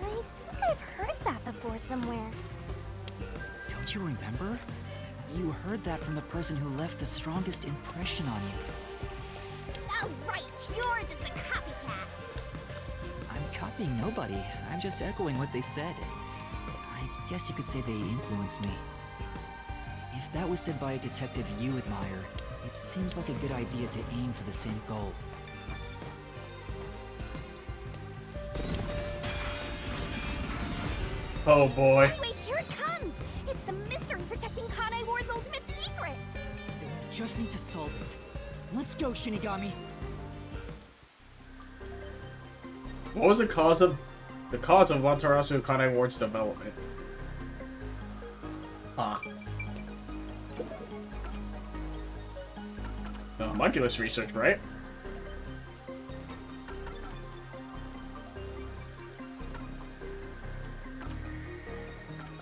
I think I've heard that before somewhere. Don't you remember? You heard that from the person who left the strongest impression on you. Oh, right, you're just a copycat. I'm copying nobody. I'm just echoing what they said. I guess you could say they influenced me. If that was said by a detective you admire, it seems like a good idea to aim for the same goal. Oh boy. Wait, here it comes! It's the mystery protecting Kanai Ward's ultimate secret! Then we just need to solve it. Let's go, Shinigami! What was the cause of Amaterasu Kanai Ward's development? Huh. The homunculus research, right?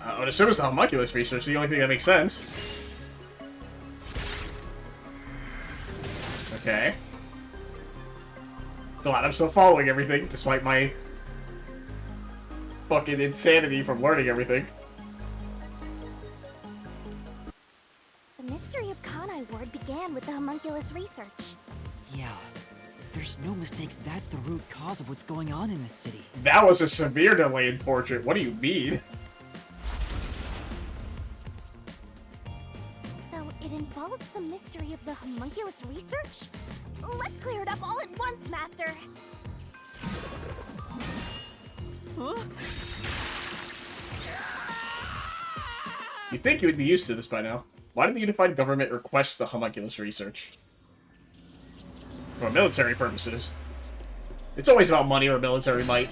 I would assume it's the homunculus research, the only thing that makes sense. Okay. Glad I'm still following everything, despite my fucking insanity from learning everything. The mystery of Kanai Ward began with the homunculus research. Yeah, there's no mistake that's the root cause of what's going on in this city. That was a severe delay in portrait. What do you mean? So it involves the mystery of the homunculus research? Let's clear it up all at once, Master! Huh? You think you would be used to this by now. Why did the unified government request the homunculus research? For military purposes. It's always about money or military might.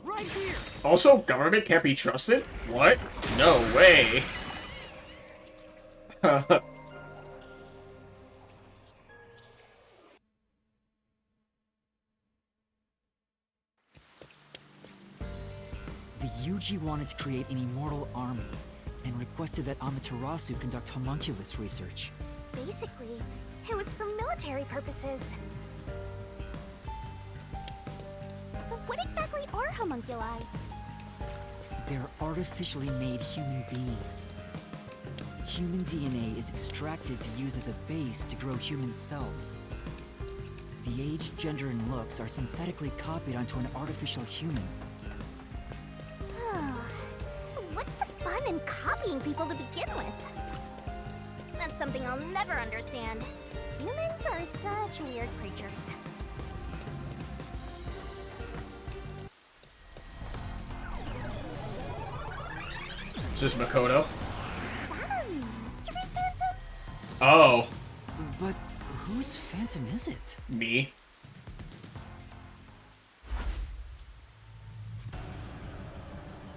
Right here. Also, government can't be trusted? What? No way. The Yuji wanted to create an immortal army, and requested that Amaterasu conduct homunculus research. Basically, it was for military purposes. So what exactly are homunculi? They're artificially made human beings. Human DNA is extracted to use as a base to grow human cells. The age, gender, and looks are synthetically copied onto an artificial human. What's the fun in copying people to begin with? That's something I'll never understand. Humans are such weird creatures. It's just Makoto. Is that a mystery phantom? Oh. But whose phantom is it? Me.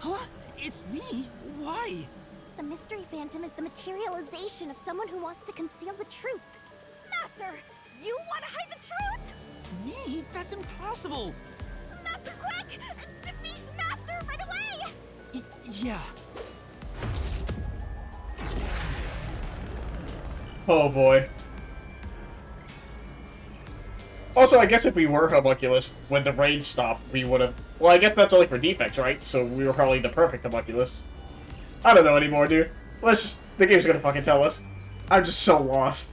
Huh? It's me? Why? The mystery phantom is the materialization of someone who wants to conceal the truth. Master, you want to hide the truth? Me? That's impossible! Master, quick! Defeat Master right away! Yeah. Oh boy. Also, I guess if we were homunculus, when the rain stopped, we would have... Well, I guess that's only for defects, right? So we were probably the perfect homunculus. I don't know anymore, dude. Let's just... The game's gonna fucking tell us. I'm just so lost.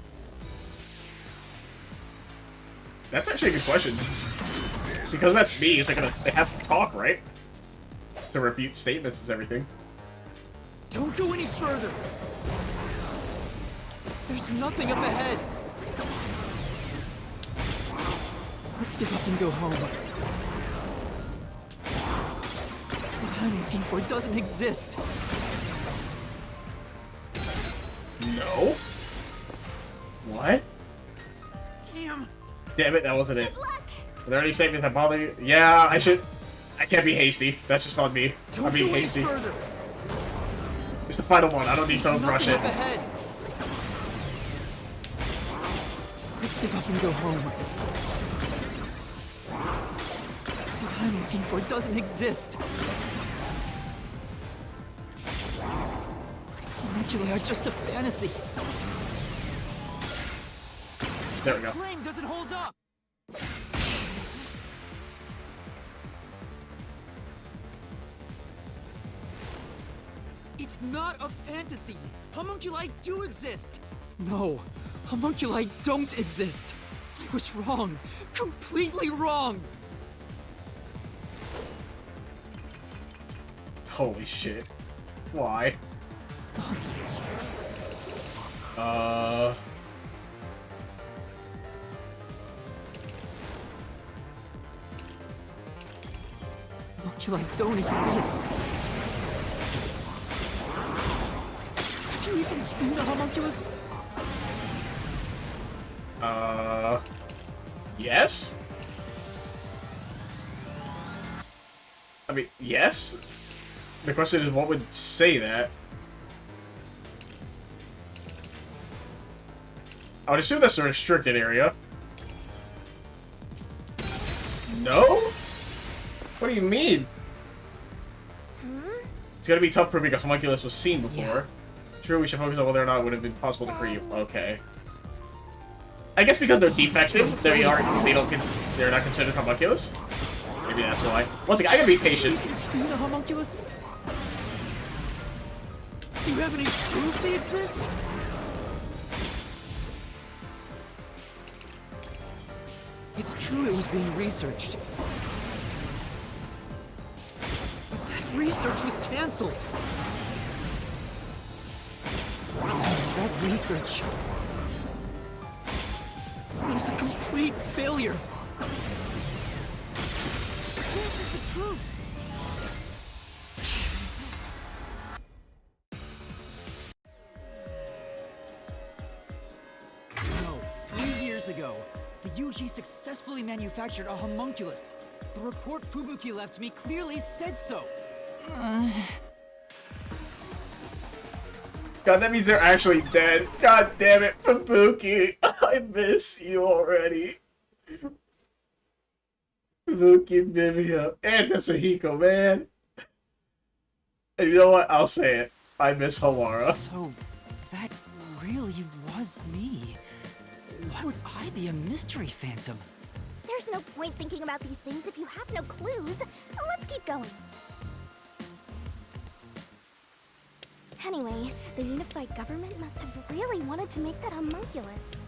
That's actually a good question. Because that's me, it's like it has to talk, right? To refute statements and everything. Don't go any further. There's nothing up ahead. Let's give up and go home. What I'm looking for doesn't exist. No? What? Damn. Damn it, that wasn't it. Are there any statements that bother you? Yeah, I can't be hasty. That's just on me. I'm being hasty. Further. It's the final one. I don't need to rush it. Ahead. Let's give up and go home. What I'm looking for doesn't exist. Homunculi are just a fantasy. There we go. Claim doesn't hold up. It's not a fantasy. Homunculi do exist. No, homunculi don't exist. I was wrong. Completely wrong. Holy shit. Why? Homunculi don't exist. Have you even seen a homunculus? Yes? I mean, yes? The question is, what would say that? I would assume that's a restricted area. No? What do you mean? It's gonna be tough proving a homunculus was seen before. Yeah. True, we should focus on whether or not it would have been possible to create. Okay. I guess because they're defective, they're not considered homunculus. Maybe that's why. Once again, I gotta be patient. Have you seen a homunculus? Do you have any proof they exist? It's true it was being researched. But that research was cancelled. That research was a complete failure. This is the truth. Fuji successfully manufactured a homunculus. The report Fubuki left me clearly said so. God, that means they're actually dead. God damn it, Fubuki. I miss you already. Fubuki and Vivia. And Tetsuhiko, man. And you know what? I'll say it. I miss Hawara. So, that really was me. Why would I be a mystery phantom? There's no point thinking about these things if you have no clues. Let's keep going. Anyway, the unified government must have really wanted to make that homunculus.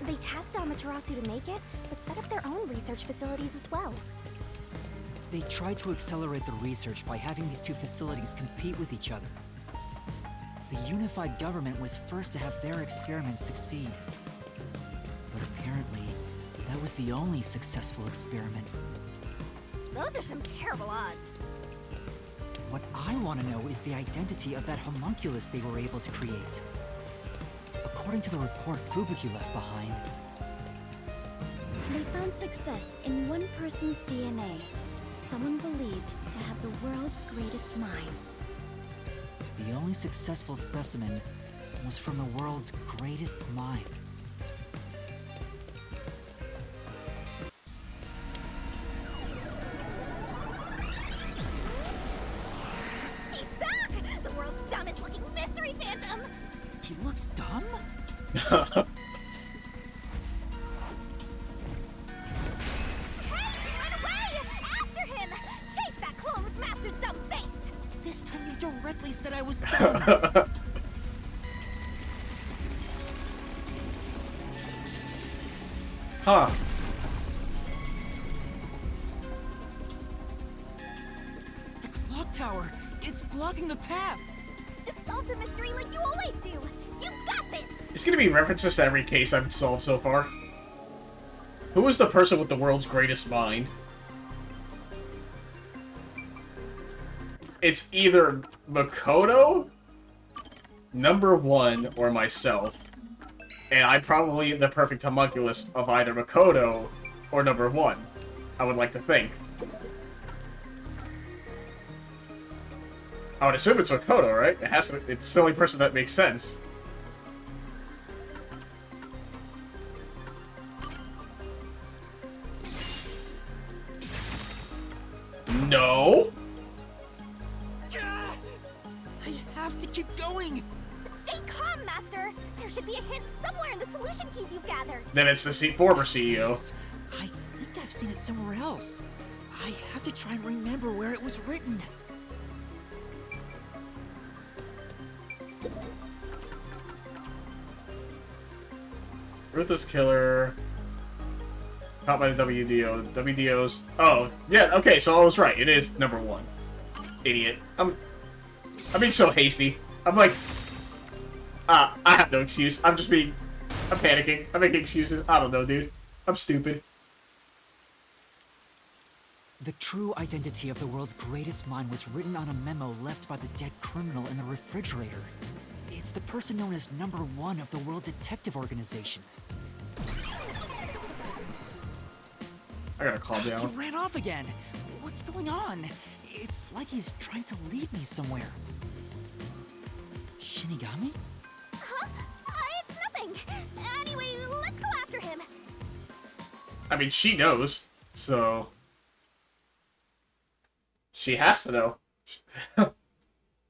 They tasked Amaterasu to make it, but set up their own research facilities as well. They tried to accelerate the research by having these two facilities compete with each other. The unified government was first to have their experiments succeed. But apparently, that was the only successful experiment. Those are some terrible odds. What I want to know is the identity of that homunculus they were able to create. According to the report Fubuki left behind, They found success in one person's DNA. Someone believed to have the world's greatest mind. the only successful specimen was from the world's greatest mind. He's back! The world's dumbest looking mystery phantom! He looks dumb? Hey! Run away! After him! Chase that clone with Master's dumb face! This time you directly said I was dumb. Huh. The clock tower! It's blocking the path! Just solve the mystery like you always do! You got this! It's gonna be references to every case I've solved so far. Who is the person with the world's greatest mind? It's either Makoto, #1, or myself. And I'm probably the perfect homunculus of either Makoto or #1. I would like to think. I would assume it's Makoto, right? It has to. It's the only person that makes sense. No. I have to keep going! Stay calm, Master! There should be a hint somewhere in the solution keys you've gathered. Then it's the former CEO. I think I've seen it somewhere else. I have to try and remember where it was written. Ruthless Killer. Caught by the WDO. WDO's. Oh, yeah, okay, so I was right. It is #1. Idiot. I'm being so hasty. I'm like. I have no excuse. I'm panicking. I'm making excuses. I don't know, dude. I'm stupid. The true identity of the world's greatest mind was written on a memo left by the dead criminal in the refrigerator. It's the person known as #1 of the World Detective Organization. I gotta calm down. He ran off again. What's going on? It's like he's trying to lead me somewhere. Shinigami? Huh? It's nothing. Anyway, let's go after him. I mean, she knows, so. She has to know.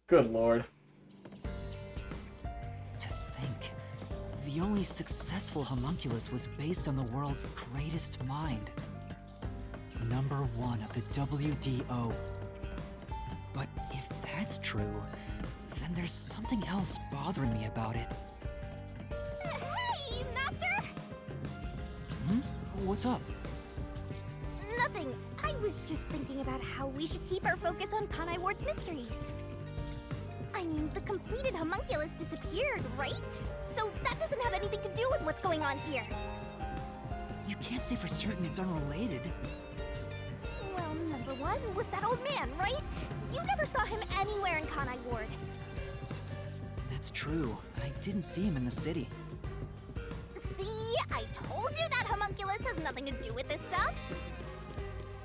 Good lord. To think, the only successful homunculus was based on the world's greatest mind. #1 of the WDO. But if that's true, then there's something else bothering me about it. Hey, Master! Hmm? What's up? Nothing. I was just thinking about how we should keep our focus on Kanai Ward's mysteries. I mean, the completed homunculus disappeared, right? So that doesn't have anything to do with what's going on here. You can't say for certain it's unrelated. Well, #1 was that old man, right? You never saw him anywhere in Kanai Ward. That's true. I didn't see him in the city. See? I told you that homunculus has nothing to do with this stuff.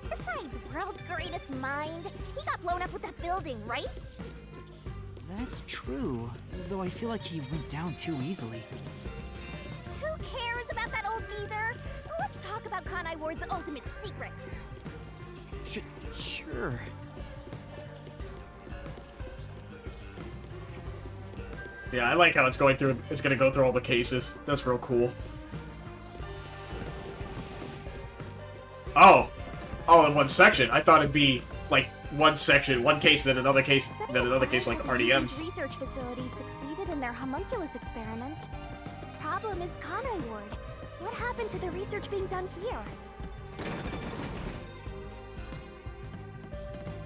Besides, world's greatest mind. He got blown up with that building, right? That's true, though I feel like he went down too easily. Who cares about that old geezer? Let's talk about Kanai Ward's ultimate secret. Sure. Yeah, I like how it's going through. It's gonna go through all the cases. That's real cool. Oh, in one section. I thought it'd be like one section, one case, then another case, then another case, like RDMs. Research facilities succeeded in their homunculus experiment. The problem is Kanai Ward. What happened to the research being done here?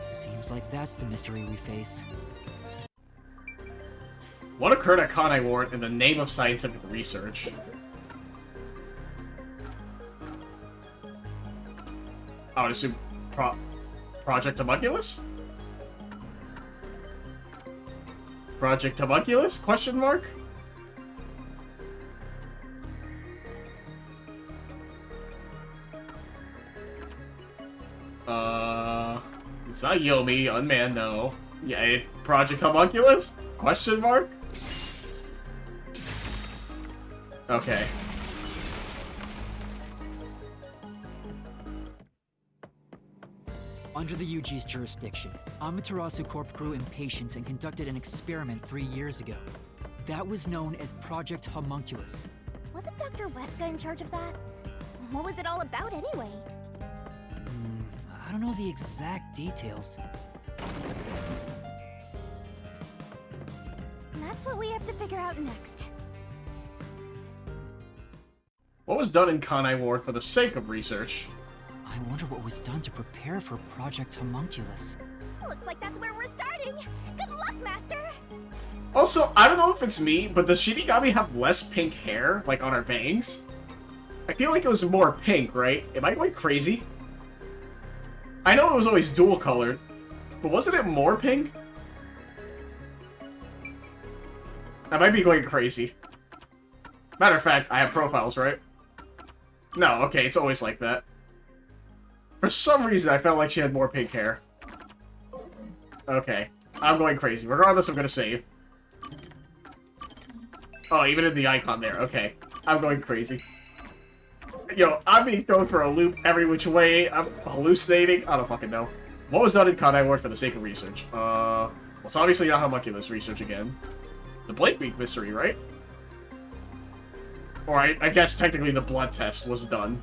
Seems like that's the mystery we face. What occurred at Kanai Ward in the name of scientific research? I would assume Project Homunculus? Project Homunculus? Question mark? It's not Yomi, Unmanned, no. Yeah, Project Homunculus? Question mark? Okay. Under the UG's jurisdiction, Amaterasu Corp grew impatient and conducted an experiment 3 years ago. That was known as Project Homunculus. Wasn't Dr. Weska in charge of that? What was it all about anyway? I don't know the exact details. That's what we have to figure out next. What was done in Kanai Ward for the sake of research? I wonder what was done to prepare for Project Homunculus. Looks like that's where we're starting. Good luck, Master! Also, I don't know if it's me, but does Shinigami have less pink hair, like on her bangs? I feel like it was more pink, right? Am I going crazy? I know it was always dual colored, but wasn't it more pink? I might be going crazy. Matter of fact, I have profiles, right? No, okay, it's always like that. For some reason, I felt like she had more pink hair. Okay, I'm going crazy. Regardless, I'm gonna save. Oh, even in the icon there. Okay, I'm going crazy. Yo, I'm being thrown for a loop every which way. I'm hallucinating. I don't fucking know. What was done in Kanai Ward for the sake of research? Well, it's obviously not homunculus research again. The Blake Week mystery, right? Or I guess technically the blood test was done.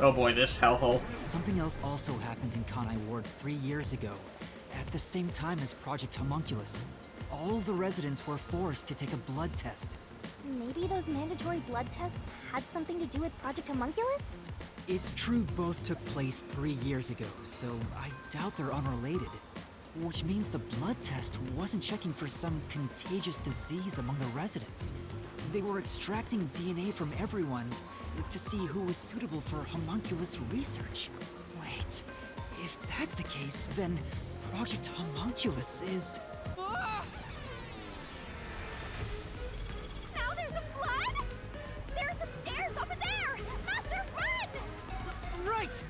Oh boy, this hellhole. Something else also happened in Kanai Ward 3 years ago, at the same time as Project Homunculus. All of the residents were forced to take a blood test. Maybe those mandatory blood tests had something to do with Project Homunculus? It's true both took place 3 years ago, so I doubt they're unrelated. Which means the blood test wasn't checking for some contagious disease among the residents. They were extracting DNA from everyone to see who was suitable for homunculus research. Wait, if that's the case, then Project Homunculus is... Now there's a flood? There are some stairs over there! Master, run! Right!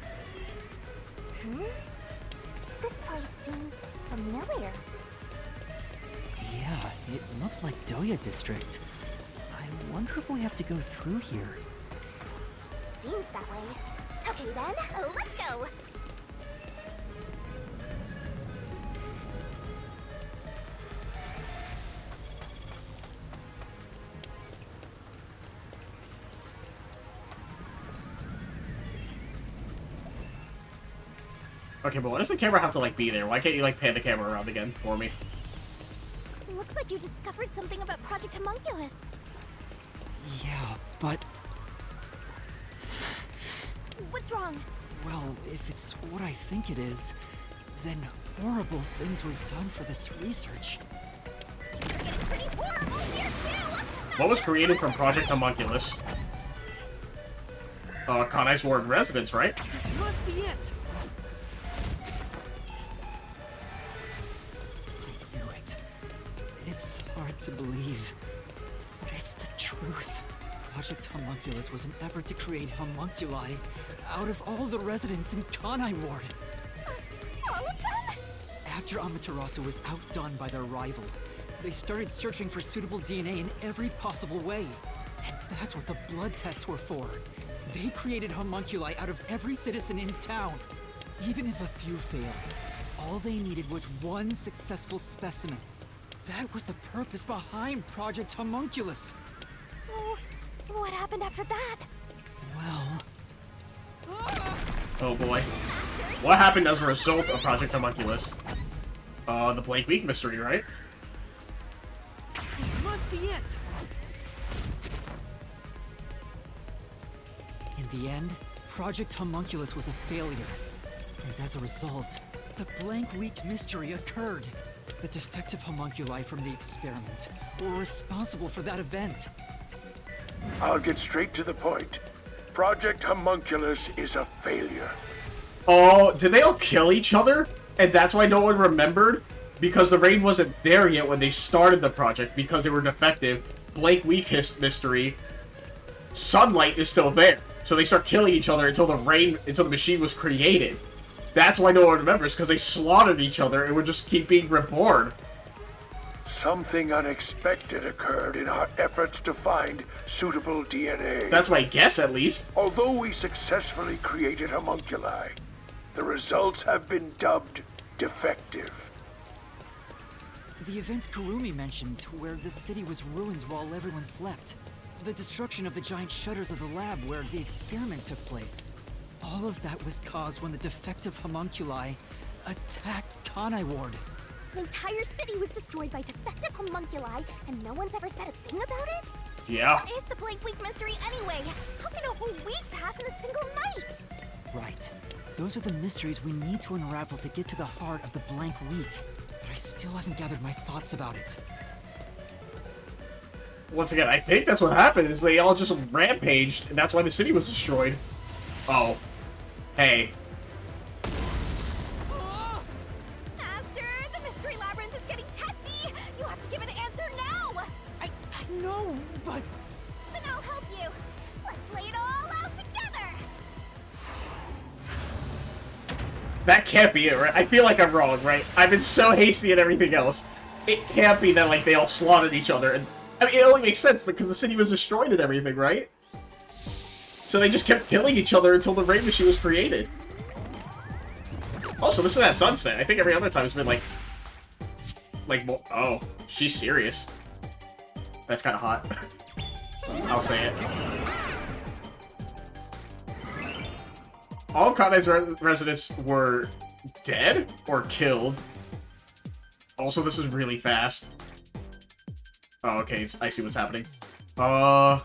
This place seems familiar. Yeah, it looks like Doya District. I wonder if we have to go through here. Seems that way. Okay then, let's go! Okay, but why does the camera have to, like, be there? Why can't you, like, pan the camera around again for me? Looks like you discovered something about Project Homunculus. Yeah, but... What's wrong? Well, if it's what I think it is, then horrible things were done for this research. Pretty horrible here too! What was created from Project Homunculus? Kanai Ward residence, right? This must be it! I knew it. It's hard to believe, but it's the truth. Project Homunculus was an effort to create homunculi out of all the residents in Kanai Ward. All of them? After Amaterasu was outdone by their rival, they started searching for suitable DNA in every possible way. And that's what the blood tests were for. They created homunculi out of every citizen in town. Even if a few failed, all they needed was one successful specimen. That was the purpose behind Project Homunculus. So, what happened after that? Well, Oh boy. What happened as a result of Project Homunculus? The Blank Week mystery, right? This must be it! in the end, Project Homunculus was a failure. And as a result, the Blank Week mystery occurred. The defective homunculi from the experiment were responsible for that event. I'll get straight to the point. Project Homunculus is a failure. Oh, did they all kill each other? And that's why no one remembered? Because the rain wasn't there yet when they started the project because they were defective. Blank Week mystery. Sunlight is still there. So they start killing each other until the machine was created. That's why no one remembers, because they slaughtered each other and would just keep being reborn. Something unexpected occurred in our efforts to find suitable DNA. That's my guess, at least. Although we successfully created homunculi, the results have been dubbed defective. The event Kurumi mentioned, where the city was ruined while everyone slept. The destruction of the giant shutters of the lab where the experiment took place. All of that was caused when the defective homunculi attacked Kanai Ward. The entire city was destroyed by defective homunculi, and no one's ever said a thing about it? Yeah. What is the Blank Week mystery anyway? How can a whole week pass in a single night? Right. Those are the mysteries we need to unravel to get to the heart of the Blank Week. But I still haven't gathered my thoughts about it. Once again, I think that's what happened, is they all just rampaged, and that's why the city was destroyed. Oh. Hey. Master, the mystery labyrinth is getting testy! You have to give an answer now! I know, but... Then I'll help you. Let's lay it all out together! That can't be it, right? I feel like I'm wrong, right? I've been so hasty and everything else. It can't be that, like, they all slaughtered each other, and... I mean, it only makes sense, because the city was destroyed and everything, right? So they just kept killing each other until the rain machine was created. Also, listen to that sunset. I think every other time it's been, like, oh, she's serious. That's kind of hot. I'll say it. All of Kanai's residents were dead or killed. Also, this is really fast. Oh, okay, I see what's happening. I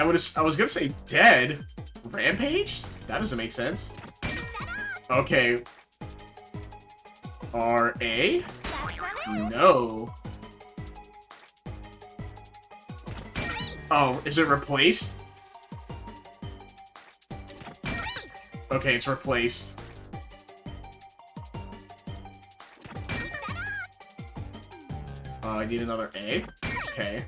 was gonna say dead. Rampage? That doesn't make sense. Okay. R.A.? No. Oh, is it replaced? Okay, it's replaced. I need another A. Okay.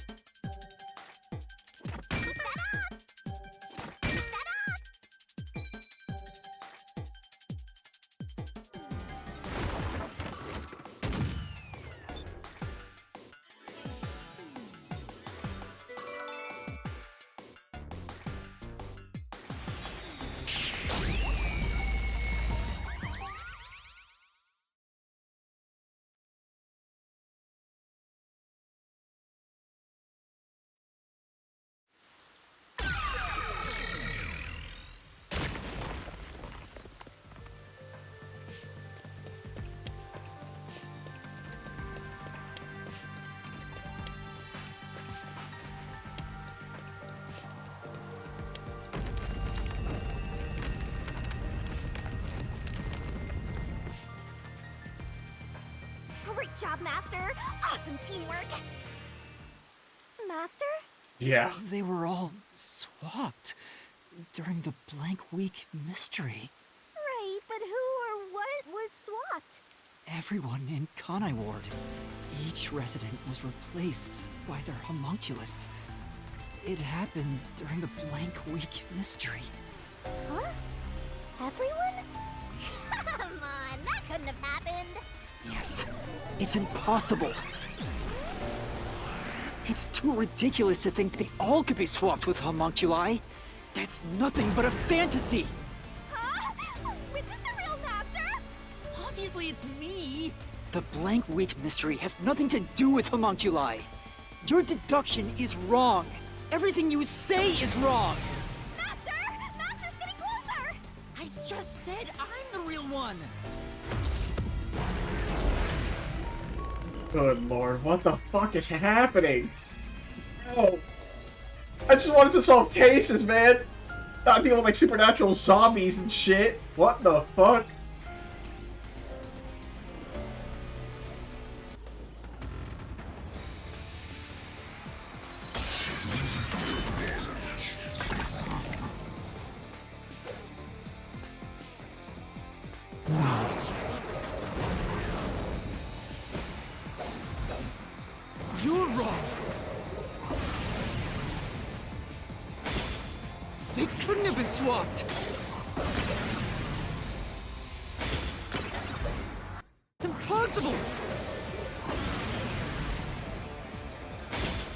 job, Master! Awesome teamwork! Master? Yeah. They were all swapped during the blank week mystery. Right, but who or what was swapped? Everyone in Kanai Ward. Each resident was replaced by their homunculus. It happened during the blank week mystery. Huh? Everyone? Come on, that couldn't have happened! Yes, it's impossible. It's too ridiculous to think they all could be swapped with homunculi. That's nothing but a fantasy. Huh? Which is the real Master? Obviously, it's me. The blank week mystery has nothing to do with homunculi. Your deduction is wrong. Everything you say is wrong. Master! Master's getting closer! I just said I'm the real one. Good lord, what the fuck is happening? No. I just wanted to solve cases, man. Not deal with like supernatural zombies and shit. What the fuck? You're wrong. They couldn't have been swapped. Impossible.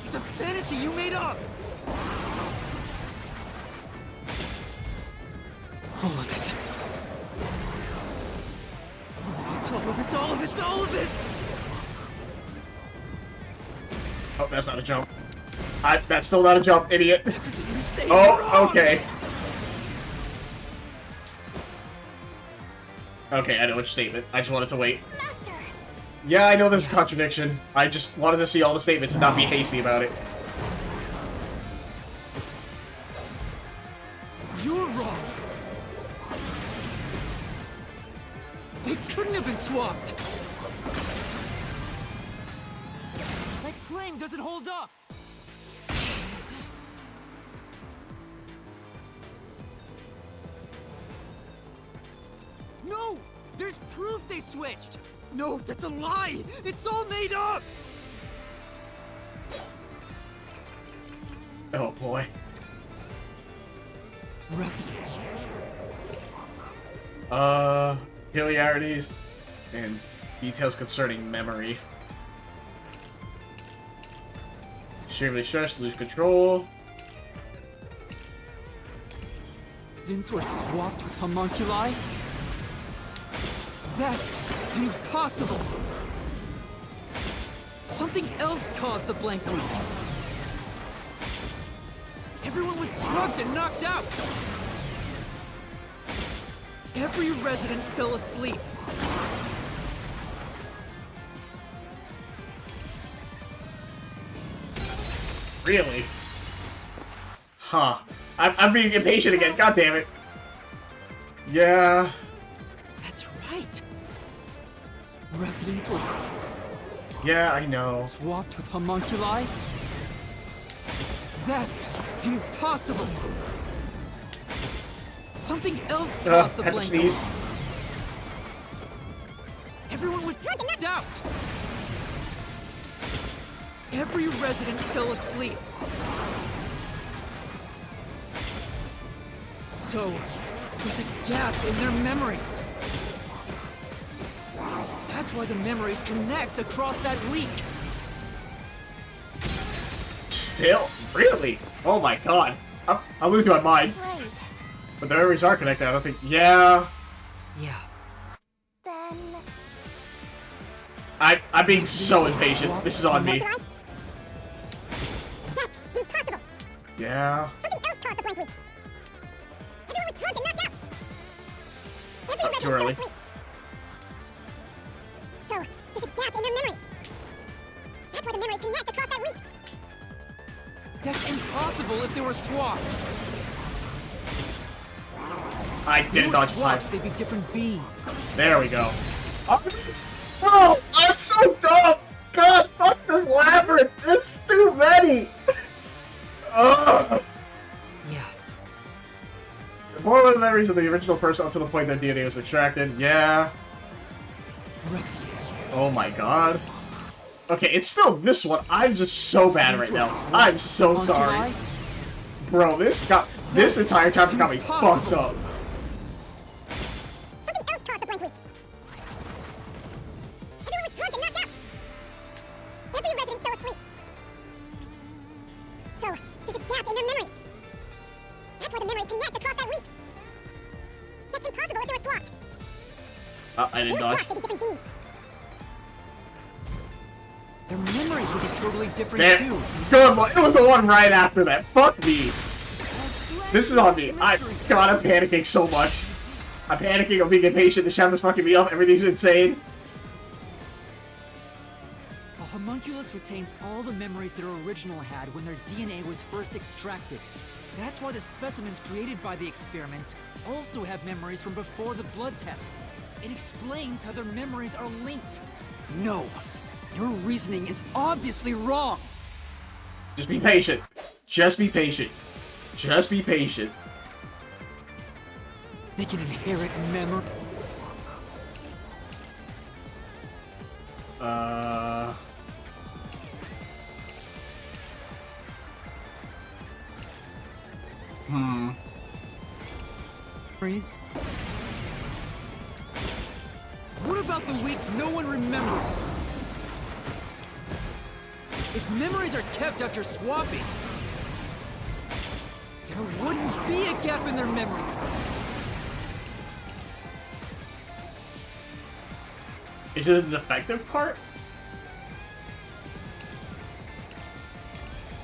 It's a fantasy you made up. All of it. It's all of it, all of it, all of it. Oh, that's not a jump. That's still not a jump, idiot. Say Oh, wrong. okay. Okay, I know which statement. I just wanted to wait. Master! Yeah, I know there's a contradiction. I just wanted to see all the statements and not be hasty about it. You're wrong. They couldn't have been swapped. That claim doesn't hold up. No! There's proof they switched! No, that's a lie! It's all made up! Oh boy. Resident. Peculiarities and details concerning memory. Extremely stressed, lose control. Vince was swapped with homunculi? That's impossible! Something else caused the blank week. Everyone was drugged and knocked out! Every resident fell asleep. Really? Huh. I'm being impatient again, god damn it. Yeah. That's right. Residents were Yeah, I know. swapped with homunculi? That's impossible! Something else caused the had to blank. sneeze. Everyone was knocked out! Every resident fell asleep. So, there's a gap in their memories. That's why the memories connect across that week. Still? Really? Oh my god. I'm losing my mind. Right. But the memories are connected, I don't think. Yeah. Yeah. Then... I'm being so impatient. This is on me. That's impossible! Yeah. Something else caused the blank week. Everyone was drugged and knocked out. Every Oh, resident too fell early. asleep. So, there's a gap in their memories. That's why the memories connect across that week. That's impossible if they were swapped. I If did they it a were bunch of times. swapped, they'd be different beings. There we go. Oh, Bro, I'm so dumb! God, fuck this labyrinth! There's too many! Ugh! Yeah. More of the memories of the original person up to the point that DNA was extracted. Yeah. Oh my god. Okay, it's still this one. I'm just so bad right now. I'm so sorry. Bro, this entire chapter got me fucked up. Something else caused the blank week. Everyone was drugged and knocked out. Every resident fell asleep. So, there's a gap in their memories. That's why the memories connect across that week. That's impossible if they were swapped. I didn't dodge. Swapped, they'd be different beings. Their memories would be totally different too. Good one. It was the one right after that. Fuck me. This is on me. I'm panicking so much. I'm panicking. I'm being impatient. The chapter's fucking me up. Everything's insane. A homunculus retains all the memories their original had when their DNA was first extracted. That's why the specimens created by the experiment also have memories from before the blood test. It explains how their memories are linked. No, your reasoning is obviously wrong. Just be patient. Just be patient. Just be patient. They can inherit memory. Memories? What about the week no one remembers? If memories are kept after swapping, there wouldn't be a gap in their memories. Is it the defective part?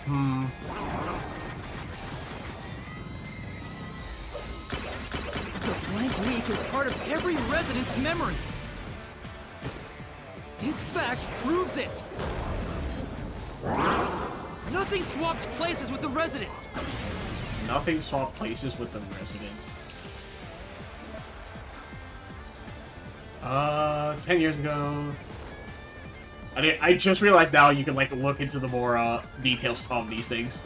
The blank week is part of every resident's memory. This fact proves it. Nothing swapped places with the residents. Nothing swapped places with the residents. 10 years ago. I just realized now you can like look into the more details of these things.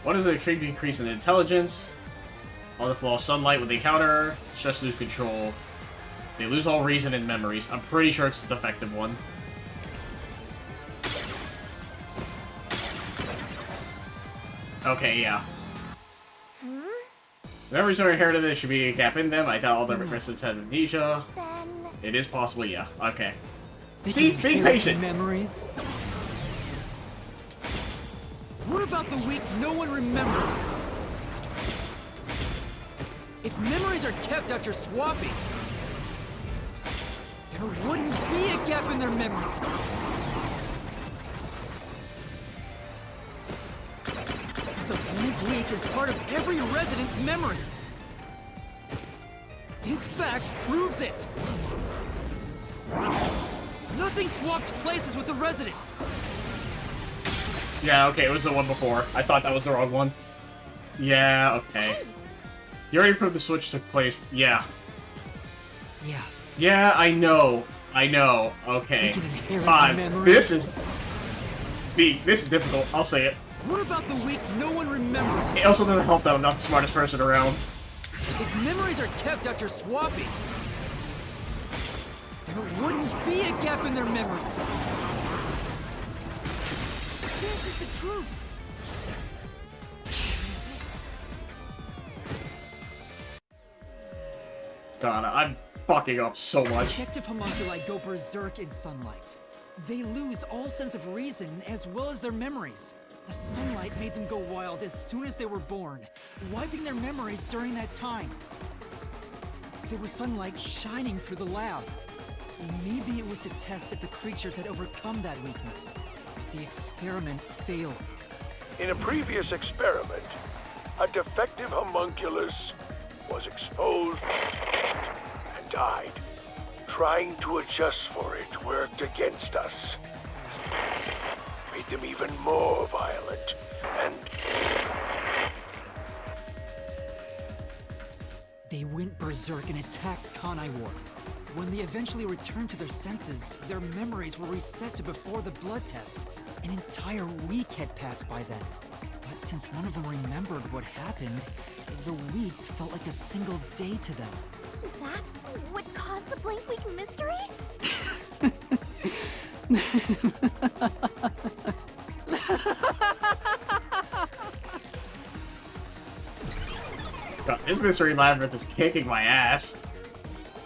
What is an extreme decrease in intelligence? All the flow of sunlight when they encounter, just lose control. They lose all reason and memories. I'm pretty sure it's the defective one. Okay, yeah. Memories are inherited, there should be a gap in them. I doubt all the residents had amnesia. It is possible, yeah. Okay. See? Be patient. Memories. What about the week no one remembers? If memories are kept after swapping, there wouldn't be a gap in their memories. The blank week is part of every resident's memory. This fact proves it. Nothing swapped places with the residents. Yeah, okay, it was the one before. I thought that was the wrong one. Yeah, okay. You already proved the switch took place. Yeah. Yeah. Yeah, I know. I know. Okay. Fine. This is difficult. I'll say it. What about the week no one remembers? It also doesn't help that I'm not the smartest person around. If memories are kept after swapping, there wouldn't be a gap in their memories. This is the truth. God, I'm fucking up so much. Detective homunculi go berserk in sunlight. They lose all sense of reason as well as their memories. The sunlight made them go wild as soon as they were born, wiping their memories during that time. There was sunlight shining through the lab. Maybe it was to test if the creatures had overcome that weakness. The experiment failed. In a previous experiment, a defective homunculus was exposed and died. Trying to adjust for it worked against us. Made them even more violent and They went berserk and attacked Kanai Ward. When they eventually returned to their senses, their memories were reset to before the blood test. An entire week had passed by then. But since none of them remembered what happened, the week felt like a single day to them. That's what caused the blank week mystery? God, this mystery labyrinth is kicking my ass.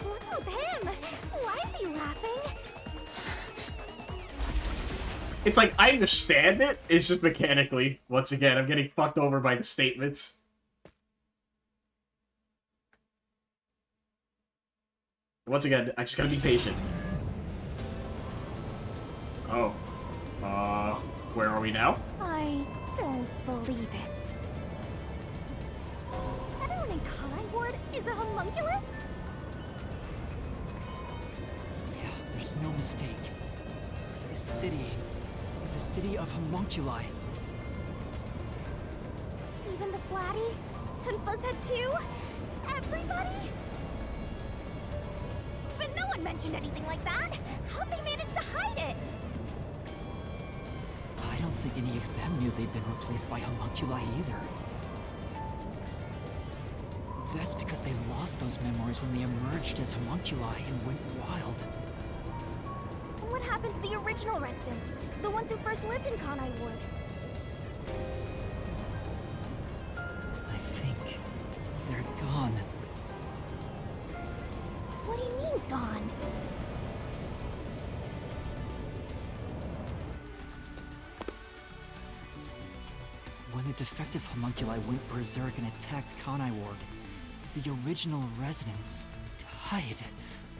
What's with him? Why is he laughing? It's like, I understand it, it's just mechanically. Once again, I'm getting fucked over by the statements. Once again, I just gotta be patient. Oh. Where are we now? I don't believe it. Everyone in Kanai Ward is a homunculus? Yeah, there's no mistake. This city is a city of homunculi. Even the Flatty? And Fuzzhead too? Everybody? But no one mentioned anything like that! How'd they manage to hide it? I don't think any of them knew they'd been replaced by homunculi either. That's because they lost those memories when they emerged as homunculi and went wild. And what happened to the original residents? The ones who first lived in Kanai Ward? I think they're gone. What do you mean, gone? When the defective homunculi went berserk and attacked Kanai Ward, the original residents died.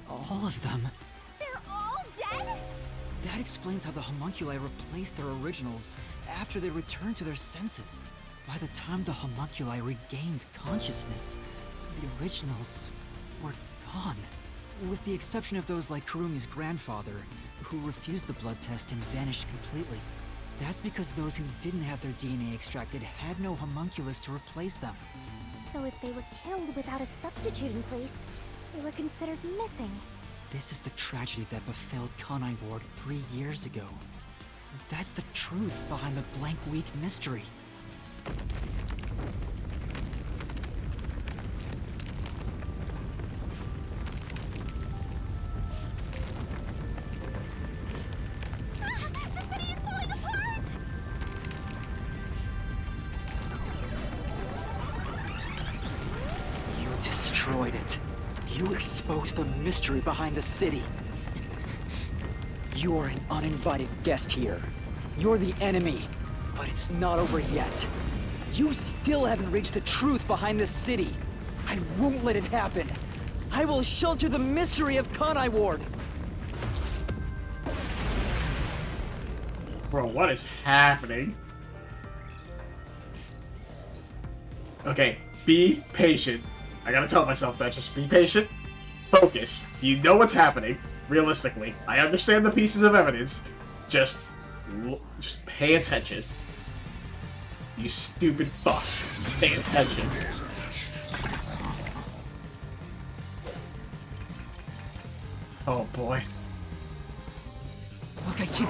All of them. They're all dead? That explains how the homunculi replaced their originals after they returned to their senses. By the time the homunculi regained consciousness, the originals were gone. With the exception of those like Kurumi's grandfather, who refused the blood test and vanished completely. That's because those who didn't have their DNA extracted had no homunculus to replace them. So if they were killed without a substitute in place, they were considered missing. This is the tragedy that befell Kanai Ward 3 years ago. That's the truth behind the blank week mystery. The city is falling apart! You destroyed it. You exposed the mystery behind the city. You are an uninvited guest here. You're the enemy, but it's not over yet. You still haven't reached the truth behind this city. I won't let it happen. I will shelter the mystery of Kanai Ward. Bro, what is happening? Okay, be patient. I gotta tell myself that. Just be patient. Focus. You know what's happening. Realistically. I understand the pieces of evidence. Just pay attention. You stupid fuck. Pay attention. Oh boy. Look, I keep...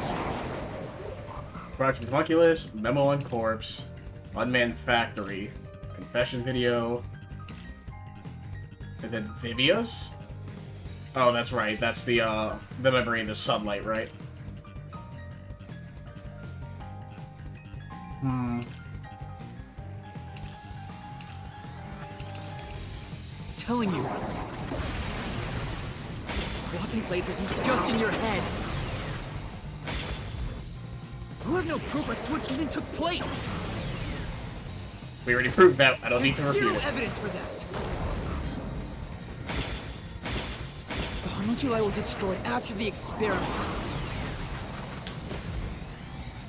Project Homunculus, Memo on Corpse, Unmanned Factory, Confession Video, and then Vivia's? Oh, that's right. That's the memory in the sunlight, right? telling you. Swapping places is just in your head. You have no proof a switch even took place. We already proved that. I don't need to There's repeat zero it. evidence for that. The homunculi were destroyed after the experiment.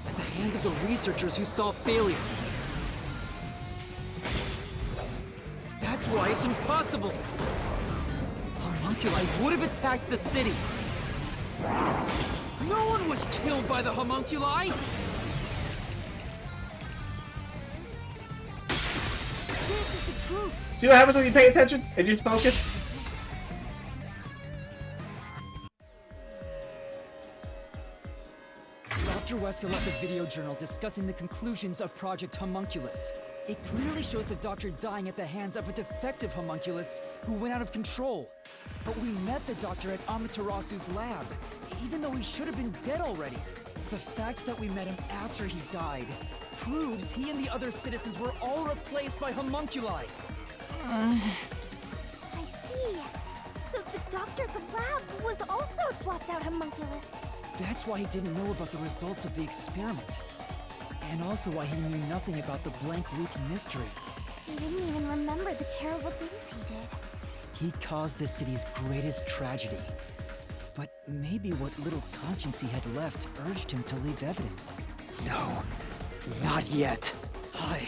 At the hands of the researchers who saw failures. That's why it's impossible. Homunculi would have attacked the city. No one was killed by the homunculi! This is the truth. See what happens when you pay attention and you focus? Dr. Wesker left a video journal discussing the conclusions of Project Homunculus. It clearly shows the Doctor dying at the hands of a defective homunculus who went out of control. But we met the Doctor at Amaterasu's lab, even though he should have been dead already. The fact that we met him after he died proves he and the other citizens were all replaced by homunculi. I see. So the doctor at the lab was also swapped out homunculus. That's why he didn't know about the results of the experiment. And also why he knew nothing about the blank week mystery. He didn't even remember the terrible things he did. He caused the city's greatest tragedy. But maybe what little conscience he had left urged him to leave evidence. No, not yet. I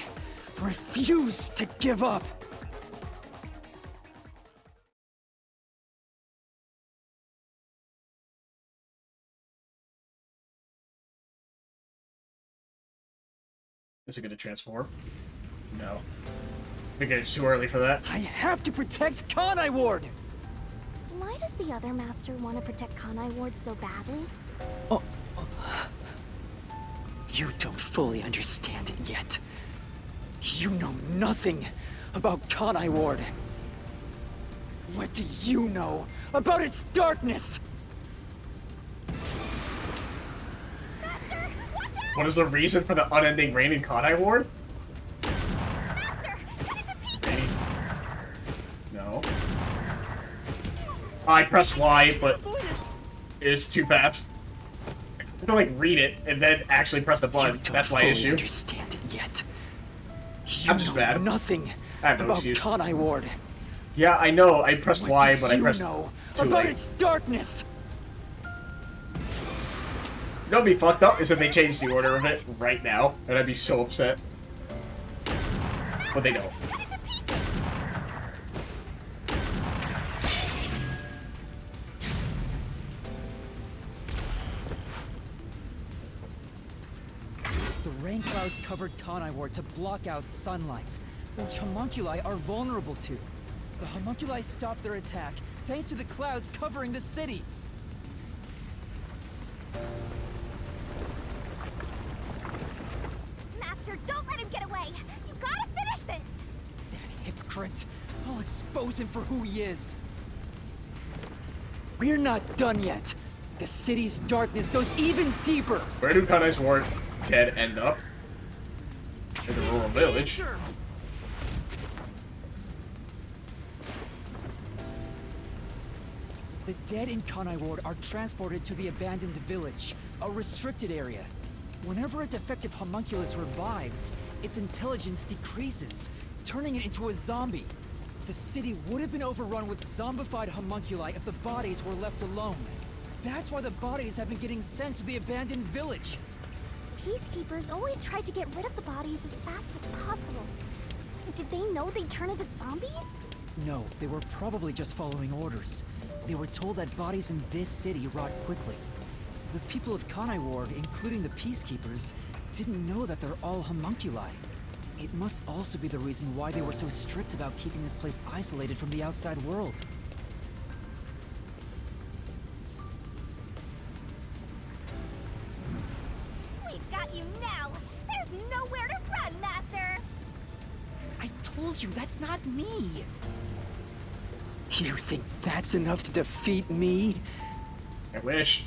refuse to give up. Is it gonna transform? No. I think it's too early for that. I have to protect Kanai Ward! Why does the other master want to protect Kanai Ward so badly? You don't fully understand it yet. You know nothing about Kanai Ward. What do you know about its darkness? Master, watch out! What is the reason for the unending rain in Kanai Ward? Master, cut it to pieces! No. I pressed Y, but it's too fast. I have to like read it and then actually press the button. That's my issue. Understand it yet? I'm just bad. Nothing I have no about excuse. Kanai Ward. Yeah, I know. I pressed Y, but I pressed know too about late. its darkness. That'd be fucked up is if they changed the order of it right now, and I'd be so upset. But they don't. The rain clouds covered Kanai Ward to block out sunlight, which homunculi are vulnerable to. The homunculi stopped their attack thanks to the clouds covering the city. Master, don't let him get away! You gotta finish this! That hypocrite. I'll expose him for who he is. We're not done yet. The city's darkness goes even deeper. Where do Kanai's Ward dead end up? In the rural village. The dead in Kanai Ward are transported to the abandoned village, a restricted area. Whenever a defective homunculus revives, its intelligence decreases, turning it into a zombie. The city would have been overrun with zombified homunculi if the bodies were left alone. That's why the bodies have been getting sent to the abandoned village. Peacekeepers always tried to get rid of the bodies as fast as possible. Did they know they'd turn into zombies? No, they were probably just following orders. They were told that bodies in this city rot quickly. The people of Kanai Ward, including the Peacekeepers, didn't know that they're all homunculi. It must also be the reason why they were so strict about keeping this place isolated from the outside world. We've got you now! There's nowhere to run, Master! I told you, that's not me! You think that's enough to defeat me? I wish.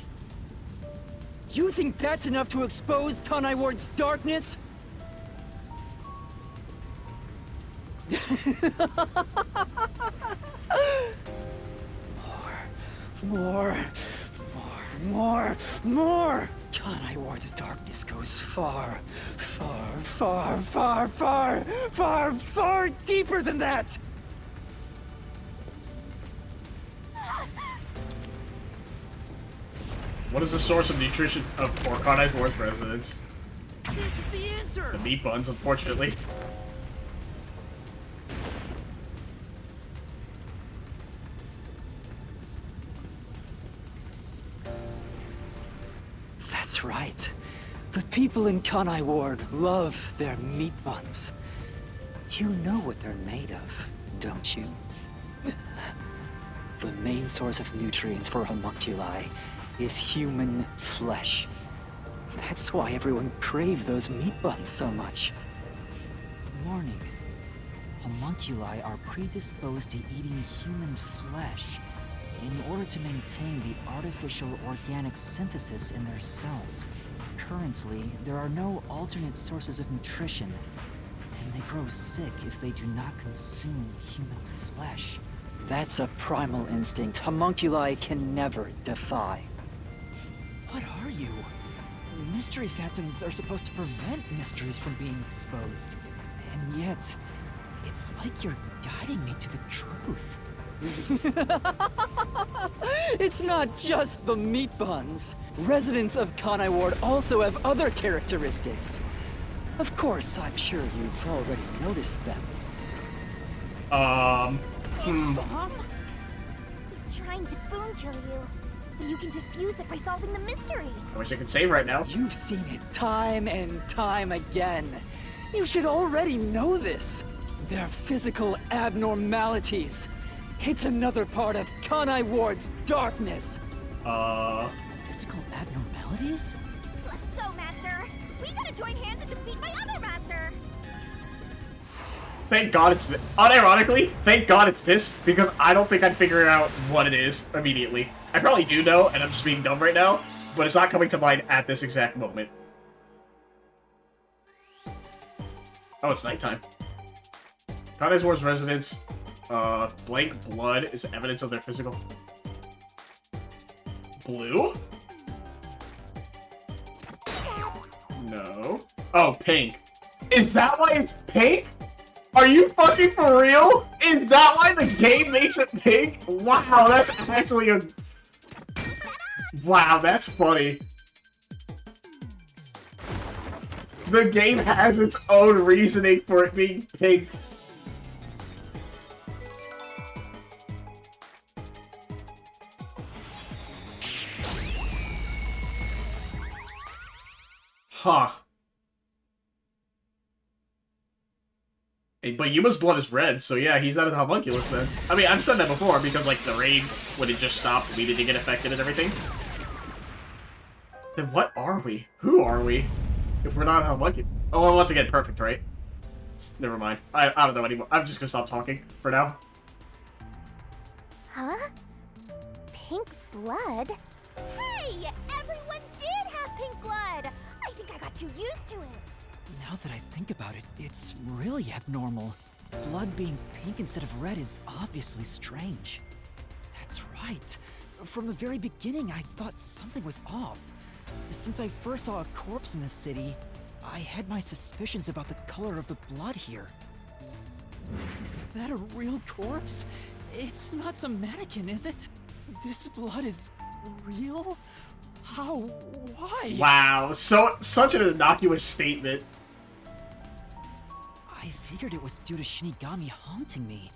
You think that's enough to expose Kanai Ward's darkness? More! Kanai Ward's darkness goes far, far deeper than that! What is the source of nutrition of Kanai's Ward's residents? This is the answer! The meat buns, unfortunately. That's right. The people in Kanai Ward love their meat buns. You know what they're made of, don't you? The main source of nutrients for homunculi is human flesh. That's why everyone craved those meat buns so much. Warning. Homunculi are predisposed to eating human flesh in order to maintain the artificial organic synthesis in their cells. Currently, there are no alternate sources of nutrition, and they grow sick if they do not consume human flesh. That's a primal instinct homunculi can never defy. What are you? Mystery phantoms are supposed to prevent mysteries from being exposed. And yet, it's like you're guiding me to the truth. It's not just the meat buns. Residents of Kanai Ward also have other characteristics. Of course, I'm sure you've already noticed them. Mom? He's trying to boon kill you, but you can defuse it by solving the mystery. I wish I could save right now. You've seen it time and time again. You should already know this. They're physical abnormalities. It's another part of Kanai Ward's darkness. Physical abnormalities? Let's go, Master. We gotta join hands and defeat my other master. Thank God it's unironically, thank God it's this, because I don't think I'd figure out what it is immediately. I probably do know, and I'm just being dumb right now, but it's not coming to mind at this exact moment. Oh, it's nighttime. Kanai Ward's residents, blank blood is evidence of their physical... Blue? No. Oh, pink. Is that why it's pink? Are you fucking for real? Is that why the game makes it pink? Wow, that's actually a... Wow, that's funny. The game has its own reasoning for it being pink. Huh. Hey, but Yuma's blood is red, so yeah, he's not a homunculus then. I mean, I've said that before, because, like, the raid, when it just stopped, we didn't get affected and everything. Then what are we? Who are we? If we're not a homunculus? Oh, well, once again, perfect, right? Never mind. I don't know anymore. I'm just gonna stop talking for now. Huh? Pink blood? Hey! Everyone did have pink blood! I think I got too used to it. Now that I think about it, it's really abnormal. Blood being pink instead of red is obviously strange. That's right. From the very beginning, I thought something was off. Since I first saw a corpse in the city, I had my suspicions about the color of the blood here. Is that a real corpse? It's not some mannequin, is it? This blood is real? How? Why? Wow, such an innocuous statement. I figured it was due to Shinigami haunting me.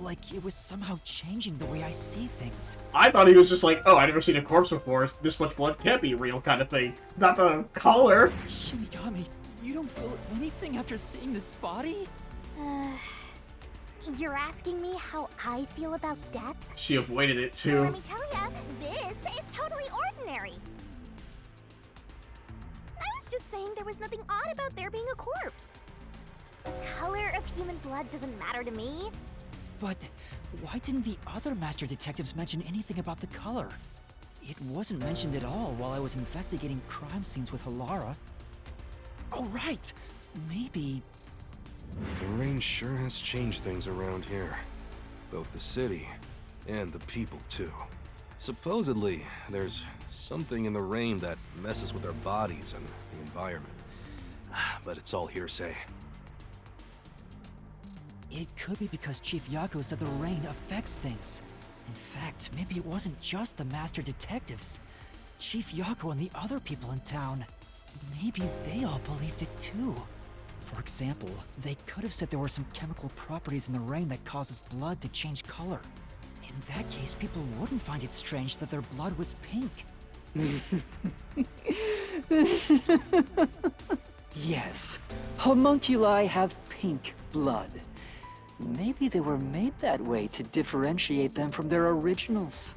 Like it was somehow changing the way I see things. I thought he was just like, oh, I've never seen a corpse before. This much blood can't be real kind of thing. Not the color. Shinigami, you don't feel anything after seeing this body? You're asking me how I feel about death? She avoided it, Well, too. let me tell ya, this is totally ordinary. I was just saying there was nothing odd about there being a corpse. The color of human blood doesn't matter to me. But why didn't the other master detectives mention anything about the color? It wasn't mentioned at all while I was investigating crime scenes with Halara. Oh, right! Maybe... The rain sure has changed things around here. Both the city and the people, too. Supposedly, there's something in the rain that messes with our bodies and the environment. But it's all hearsay. It could be because Chief Yako said the rain affects things. In fact, maybe it wasn't just the master detectives. Chief Yako and the other people in town. Maybe they all believed it too. For example, they could have said there were some chemical properties in the rain that causes blood to change color. In that case, people wouldn't find it strange that their blood was pink. Yes, homunculi have pink blood. Maybe they were made that way to differentiate them from their originals.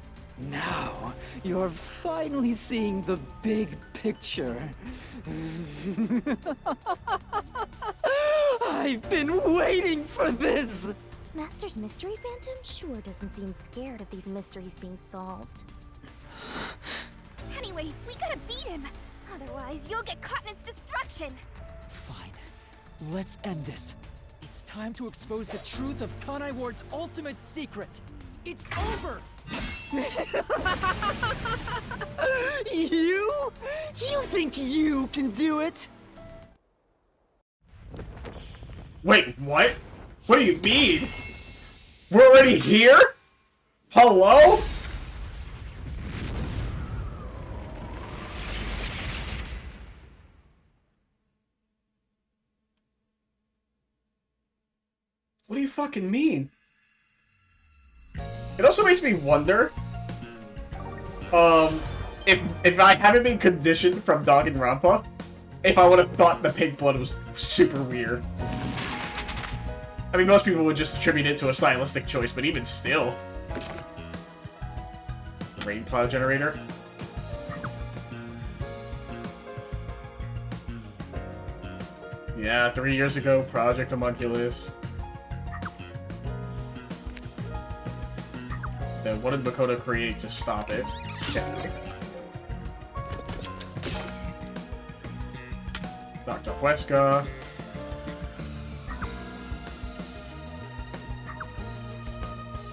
Now, you're finally seeing the big picture. I've been waiting for this! Master's mystery phantom sure doesn't seem scared of these mysteries being solved. Anyway, we gotta beat him. Otherwise, you'll get caught in its destruction. Fine. Let's end this. It's time to expose the truth of Kanai Ward's ultimate secret. It's over! You? You think you can do it? Wait, what? What do you mean? We're already here? Hello? What do you fucking mean? It also makes me wonder, if I haven't been conditioned from Danganronpa, if I would have thought the pink blood was super weird. I mean, most people would just attribute it to a stylistic choice, but even still. Rain cloud generator. Yeah, 3 years ago, Project Homunculus. Then what did Makoto create to stop it? Dr. Huesca.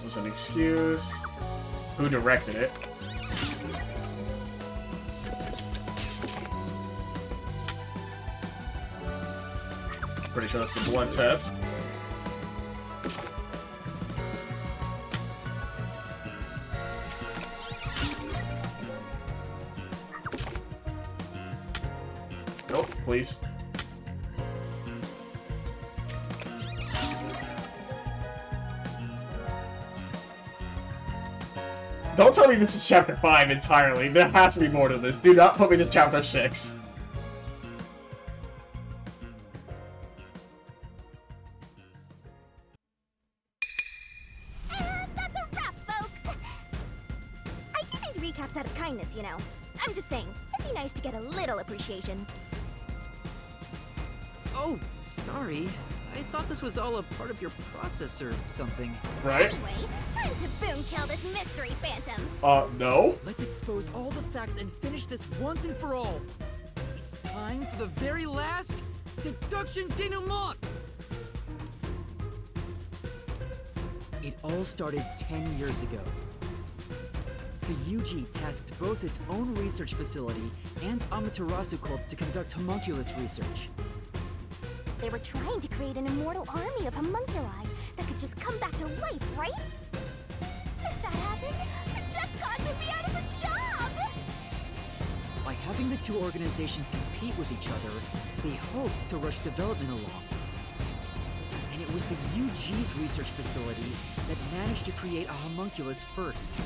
Was an excuse. Who directed it? Pretty sure that's the blood test. Nope, please. Don't tell me this is chapter 5 entirely. There has to be more to this. Do not put me to chapter 6. And that's a wrap, folks! I do these recaps out of kindness, you know. I'm just saying, it'd be nice to get a little appreciation. Oh, sorry. I thought this was all a part of your process or something. Right? Anyway, time to boom kill this mystery phantom. No? Let's expose all the facts and finish this once and for all. It's time for the very last deduction denouement! It all started 10 years ago. The UG tasked both its own research facility and Amaterasu Corp to conduct homunculus research. They were trying to create an immortal army of homunculi that could just come back to life, right? If that happened, the death gods would be out of a job! By having the two organizations compete with each other, they hoped to rush development along. And it was the UG's research facility that managed to create a homunculus first.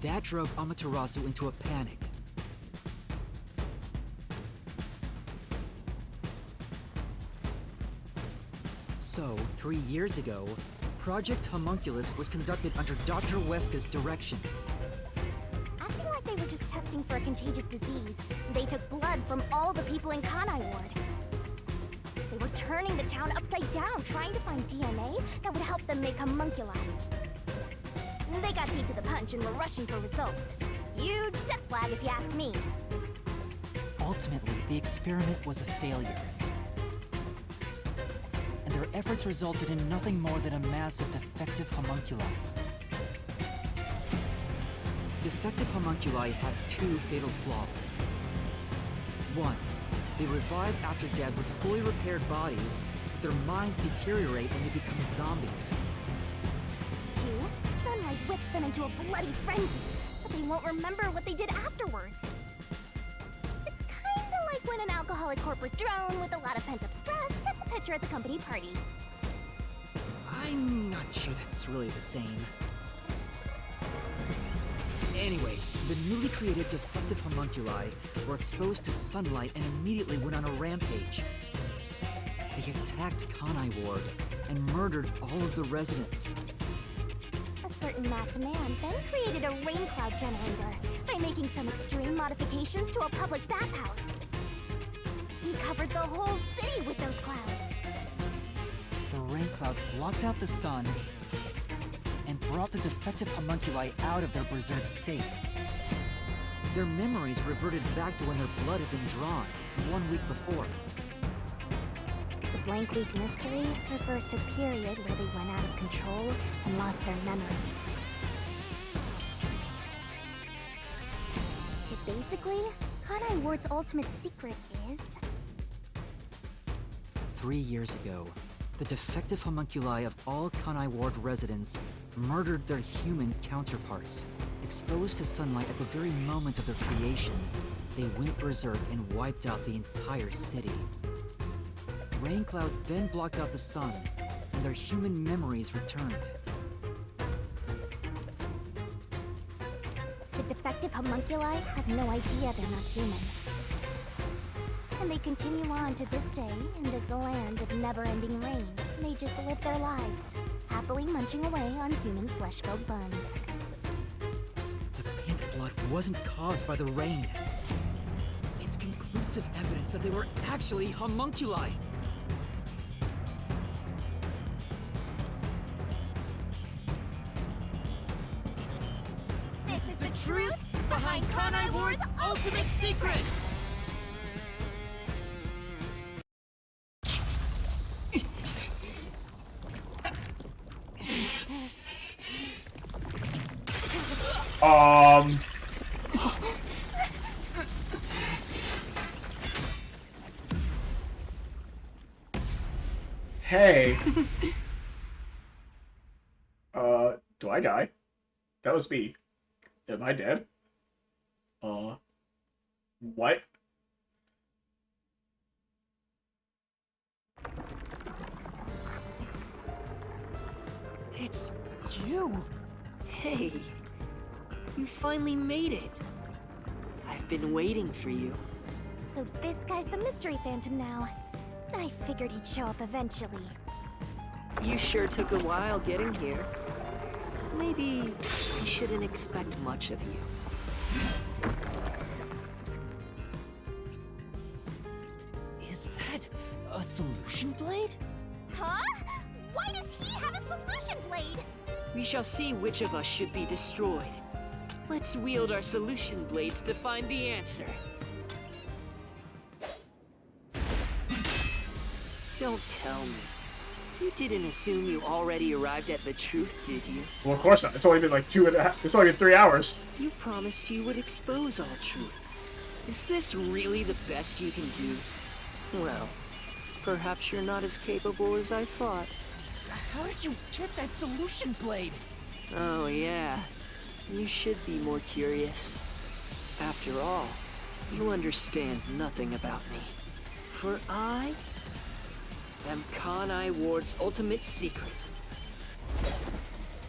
That drove Amaterasu into a panic. So, 3 years ago, Project Homunculus was conducted under Dr. Huesca's direction. Acting like they were just testing for a contagious disease, they took blood from all the people in Kanai Ward. They were turning the town upside down, trying to find DNA that would help them make homunculi. They got beat to the punch and were rushing for results. Huge death flag if you ask me. Ultimately, the experiment was a failure. And their efforts resulted in nothing more than a mass of defective homunculi. Defective homunculi have two fatal flaws. One, they revive after death with fully repaired bodies, but their minds deteriorate and they become zombies. Two, sunlight whips them into a bloody frenzy, but they won't remember what they did afterwards. It's kinda like when an alcoholic corporate drone with a lot of pent-up stress gets a picture at the company party. I'm not sure that's really the same. Anyway, the newly created defective homunculi were exposed to sunlight and immediately went on a rampage. They attacked Kanai Ward and murdered all of the residents. A certain masked man then created a rain cloud generator by making some extreme modifications to a public bathhouse. He covered the whole city with those clouds. The rain clouds blocked out the sun and brought the defective homunculi out of their berserk state. Their memories reverted back to when their blood had been drawn 1 week before. The blank week mystery refers to a period where they went out of control and lost their memories. So basically, Kanai Ward's ultimate secret is... 3 years ago, the defective homunculi of all Kanai Ward residents murdered their human counterparts. Exposed to sunlight at the very moment of their creation, they went berserk and wiped out the entire city. Rain clouds then blocked out the sun, and their human memories returned. The defective homunculi have no idea they're not human. And they continue on to this day in this land of never-ending rain. They just live their lives, happily munching away on human flesh-filled buns. The pink blood wasn't caused by the rain. It's conclusive evidence that they were actually homunculi. This is the truth behind Kanai Ward's ultimate secret! Hey. Do I die? That was me. Am I dead? What? It's you! Hey, you finally made it. I've been waiting for you. So this guy's the mystery phantom now. I figured he'd show up eventually. You sure took a while getting here. Maybe I shouldn't expect much of you. Is that a solution blade? Huh? Why does he have a solution blade? We shall see which of us should be destroyed. Let's wield our solution blades to find the answer. Don't tell me. You didn't assume you already arrived at the truth, did you? Well, of course not. It's only been like 2.5. It's only been 3 hours. You promised you would expose all truth. Is this really the best you can do? Well, perhaps you're not as capable as I thought. How did you get that solution blade? Oh, yeah. You should be more curious. After all, you understand nothing about me. For I am Kanai Ward's ultimate secret.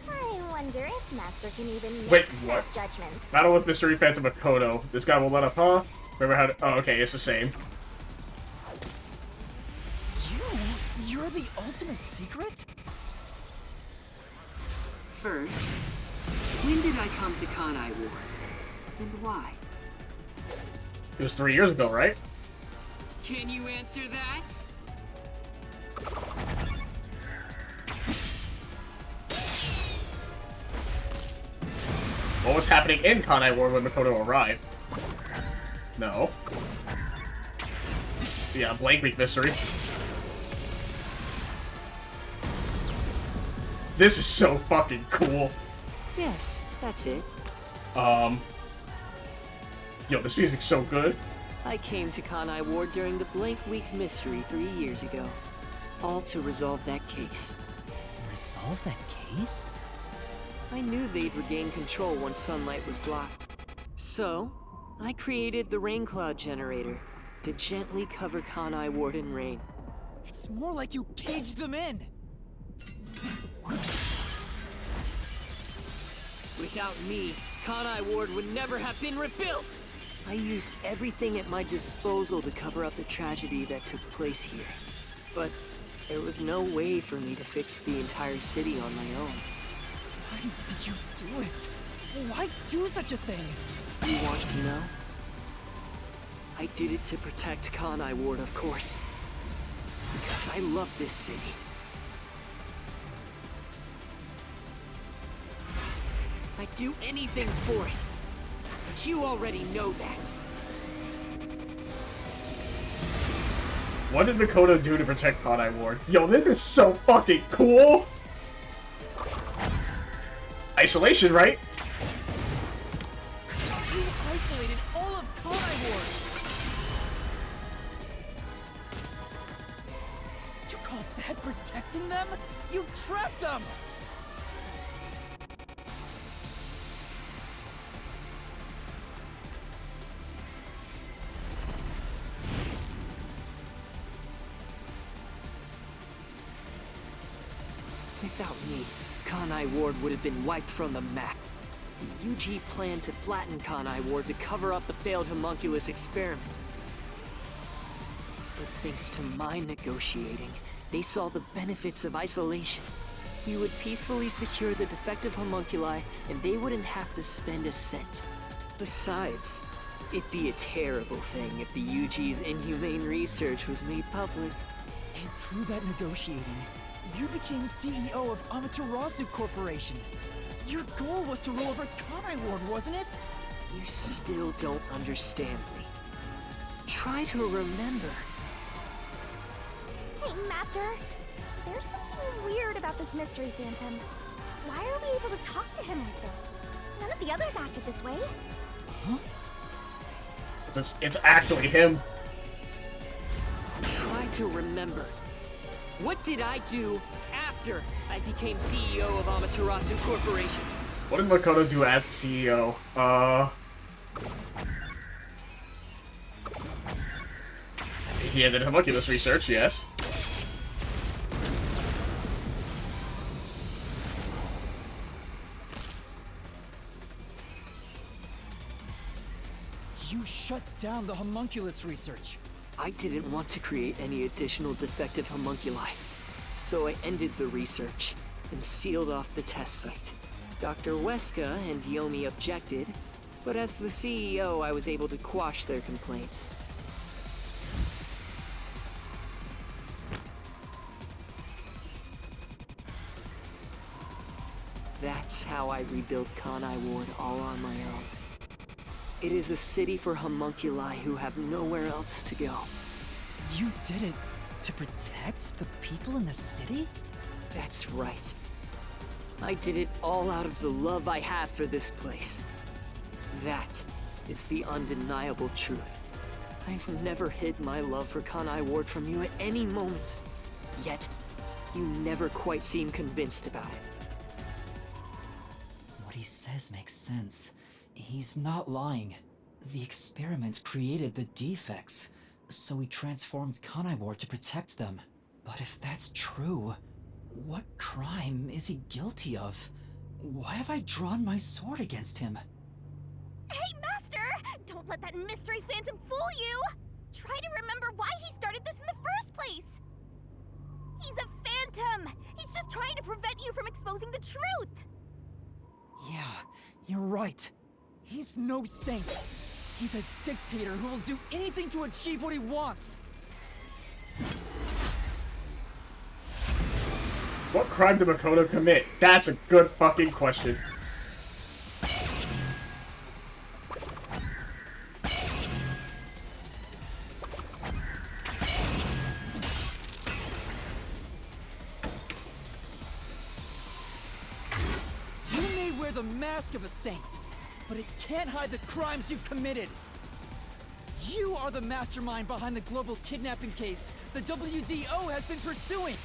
I wonder if Master can even make Wait, snap what? judgments. Battle with Mystery Phantom Makoto. This guy won't let up, huh? Remember how to... Oh, okay, it's the same. You're the ultimate secret? First, when did I come to Kanai Ward? And why? It was 3 years ago, right? Can you answer that? What was happening in Kanai Ward when Makoto arrived? No. Yeah, blank week mystery. This is so fucking cool. Yes, that's it. Yo, this music's so good. I came to Kanai Ward during the Blank Week mystery 3 years ago. All to resolve that case. Resolve that case? I knew they'd regain control once sunlight was blocked. So, I created the rain cloud generator to gently cover Kanai Ward in rain. It's more like you caged them in. Without me, Kanai Ward would never have been rebuilt! I used everything at my disposal to cover up the tragedy that took place here. But there was no way for me to fix the entire city on my own. Why did you do it? Why do such a thing? You want to know? I did it to protect Kanai Ward, of course. Because I love this city. I'd do anything for it. But you already know that. What did Makoto do to protect Kanai Ward? Yo, this is so fucking cool! Isolation, right? You isolated all of Kanai Ward! You call that protecting them? You trapped them! Without me, Kanai Ward would have been wiped from the map. The UG planned to flatten Kanai Ward to cover up the failed homunculus experiment. But thanks to my negotiating, they saw the benefits of isolation. We would peacefully secure the defective homunculi, and they wouldn't have to spend a cent. Besides, it'd be a terrible thing if the UG's inhumane research was made public. And through that negotiating, you became CEO of Amaterasu Corporation. Your goal was to rule over Kanai Ward, wasn't it? You still don't understand me. Try to remember. Hey, Master! There's something weird about this mystery phantom. Why are we able to talk to him like this? None of the others acted this way. Huh? It's actually him. Try to remember. What did I do after I became CEO of Amaterasu Corporation? What did Makoto do as the CEO? He ended homunculus research, yes. You shut down the homunculus research. I didn't want to create any additional defective homunculi, so I ended the research and sealed off the test site. Dr. Weska and Yomi objected, but as the CEO, I was able to quash their complaints. That's how I rebuilt Kanai Ward all on my own. It is a city for homunculi who have nowhere else to go. You did it to protect the people in the city? That's right. I did it all out of the love I have for this place. That is the undeniable truth. I've never hid my love for Kanai Ward from you at any moment. Yet, you never quite seem convinced about it. What he says makes sense. He's not lying. The experiments created the defects, so he transformed Kanai Ward to protect them. But if that's true, what crime is he guilty of? Why have I drawn my sword against him? Hey, Master! Don't let that mystery phantom fool you! Try to remember why he started this in the first place! He's a phantom! He's just trying to prevent you from exposing the truth! Yeah, you're right. He's no saint. He's a dictator who will do anything to achieve what he wants. What crime did Makoto commit? That's a good fucking question. You may wear the mask of a saint, but it can't hide the crimes you've committed. You are the mastermind behind the global kidnapping case the WDO has been pursuing.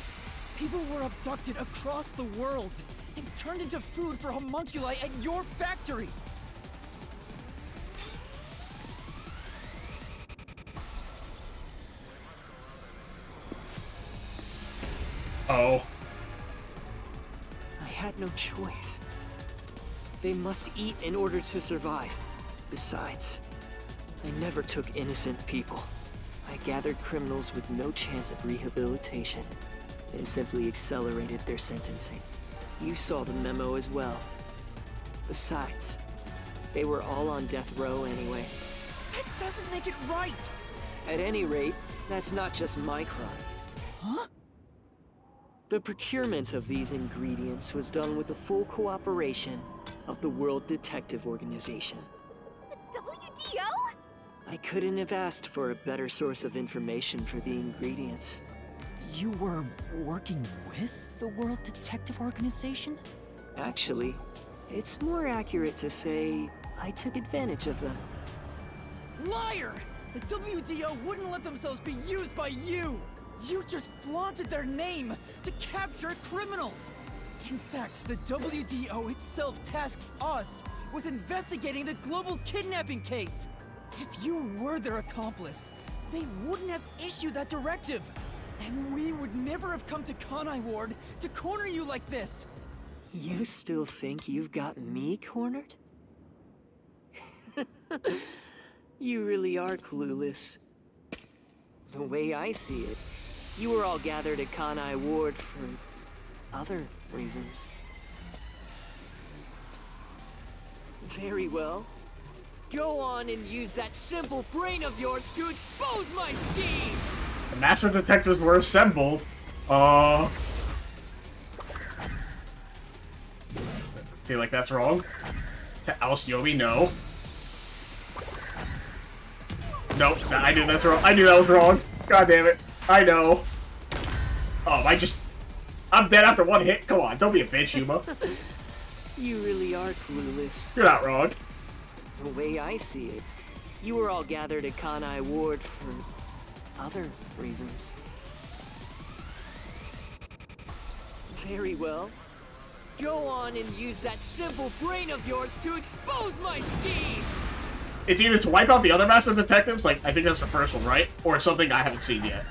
People were abducted across the world and turned into food for homunculi at your factory. Oh. I had no choice. They must eat in order to survive. Besides, I never took innocent people. I gathered criminals with no chance of rehabilitation and simply accelerated their sentencing. You saw the memo as well. Besides, they were all on death row anyway. That doesn't make it right! At any rate, that's not just my crime. Huh? The procurement of these ingredients was done with the full cooperation of the World Detective Organization. The WDO? I couldn't have asked for a better source of information for the ingredients. You were working with the World Detective Organization? Actually, it's more accurate to say I took advantage of them. Liar! The WDO wouldn't let themselves be used by you! You just flaunted their name to capture criminals! In fact, the WDO itself tasked us with investigating the global kidnapping case! If you were their accomplice, they wouldn't have issued that directive! And we would never have come to Kanai Ward to corner you like this! You still think you've got me cornered? You really are clueless. The way I see it, you were all gathered at Kanai Ward for other reasons. Very well. Go on and use that simple brain of yours to expose my schemes! The Master Detectives were assembled. Feel like that's wrong. To oust Yomi, no. Nope, I knew that's wrong. I knew that was wrong. God damn it. I know. Oh, I'm dead after one hit. Come on, don't be a bitch, Yuma. You really are clueless. You're not wrong. The way I see it, you were all gathered at Kanai Ward for other reasons. Very well. Go on and use that simple brain of yours to expose my schemes! It's either to wipe out the other Master Detectives, like, I think that's the first one, right? Or something I haven't seen yet.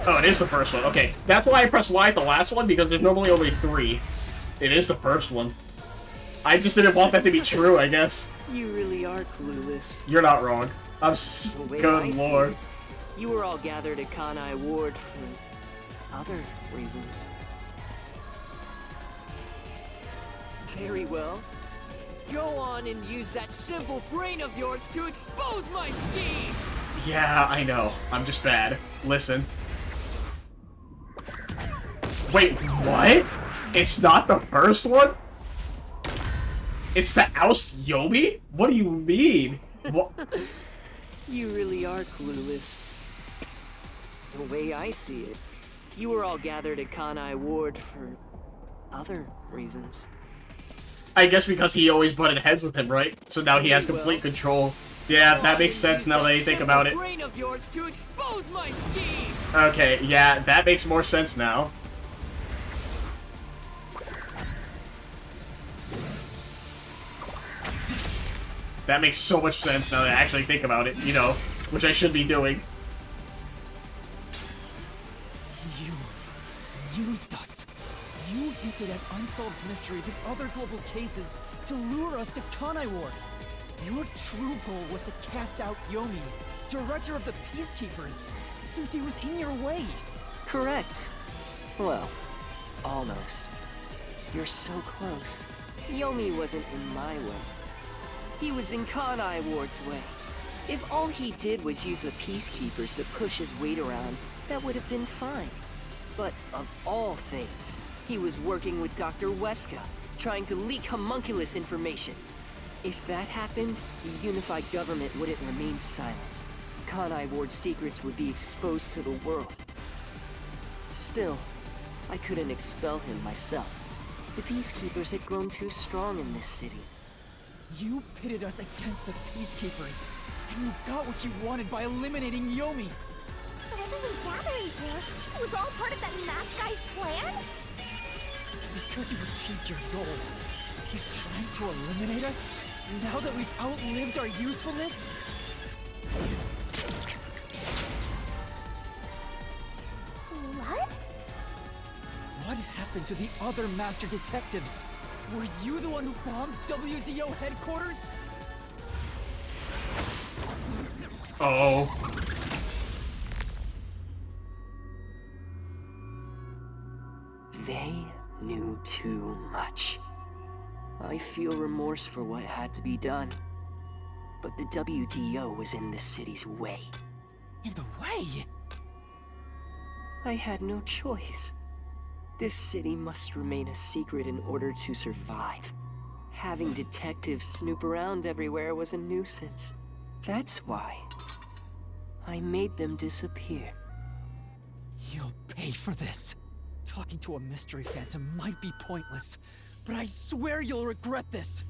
Oh, it is the first one. Okay, that's why I pressed Y at the last one, because there's normally only 3. It is the first one. I just didn't want that to be true, I guess. You really are clueless. You're not wrong. Good lord. You were all gathered at Kanai Ward for other reasons. Very well. Go on and use that simple brain of yours to expose my schemes! Yeah, I know. I'm just bad. Listen. Wait, what? It's not the first one? It's to oust Yomi? What do you mean? What? You really are clueless. The way I see it, you were all gathered at Kanai Ward for other reasons. I guess because he always butted heads with him, right? So now he has complete control. Yeah, that makes sense now that you think about it. Brain of yours to expose my schemes. Okay, yeah, that makes more sense now. That makes so much sense now that I actually think about it, you know, which I should be doing. You used us. You hinted at unsolved mysteries and other global cases to lure us to Kanai Ward. Your true goal was to cast out Yomi, director of the Peacekeepers, since he was in your way. Correct. Well, almost. You're so close. Yomi wasn't in my way. He was in Kanai Ward's way. If all he did was use the Peacekeepers to push his weight around, that would have been fine. But of all things, he was working with Dr. Weska, trying to leak homunculus information. If that happened, the unified government wouldn't remain silent. Kanai Ward's secrets would be exposed to the world. Still, I couldn't expel him myself. The Peacekeepers had grown too strong in this city. You pitted us against the Peacekeepers, and you got what you wanted by eliminating Yomi. So everyone gathering here was all part of that masked guy's plan? Because you achieved your goal, you're trying to eliminate us? Now that we've outlived our usefulness? What? What happened happened to the other master detectives? Were you the one who bombed WDO headquarters? Oh. They knew too much. I feel remorse for what had to be done. But the WDO was in the city's way. In the way? I had no choice. This city must remain a secret in order to survive. Having detectives snoop around everywhere was a nuisance. That's why I made them disappear. You'll pay for this. Talking to a mystery phantom might be pointless, but I swear you'll regret this.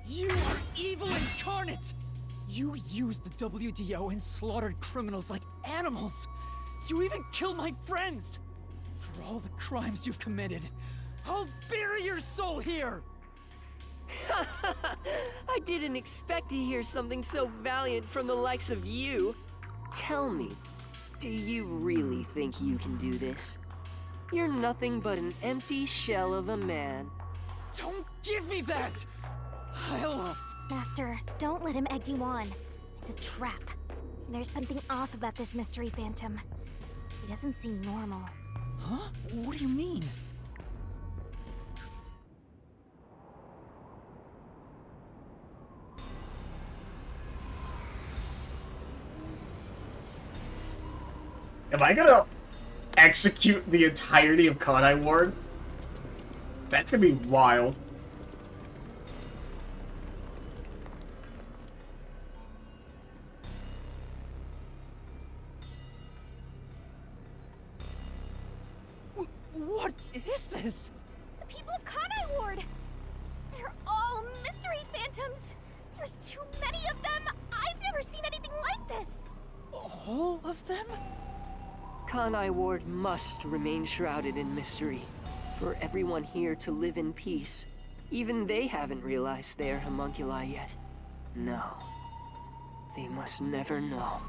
You are evil incarnate! You used the WDO and slaughtered criminals like animals. You even killed my friends. For all the crimes you've committed, I'll bury your soul here! I didn't expect to hear something so valiant from the likes of you. Tell me, do you really think you can do this? You're nothing but an empty shell of a man. Don't give me that! Master, don't let him egg you on. It's a trap. There's something off about this mystery phantom. He doesn't seem normal. Huh? What do you mean? Am I gonna execute the entirety of Kanai Ward? That's gonna be wild. What is this? The people of Kanai Ward! They're all mystery phantoms! There's too many of them! I've never seen anything like this! All of them? Kanai Ward must remain shrouded in mystery. For everyone here to live in peace. Even they haven't realized they're homunculi yet. No. They must never know.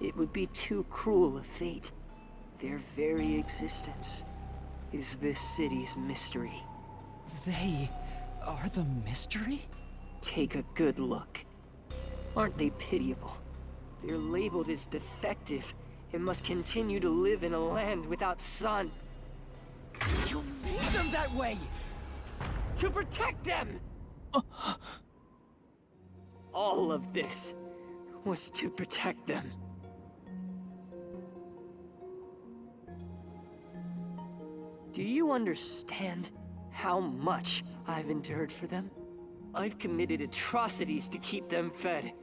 It would be too cruel a fate. Their very existence is this city's mystery. They are the mystery? Take a good look. Aren't they pitiable? They're labeled as defective and must continue to live in a land without sun. You made them that way! To protect them! All of this was to protect them. Do you understand how much I've endured for them? I've committed atrocities to keep them fed.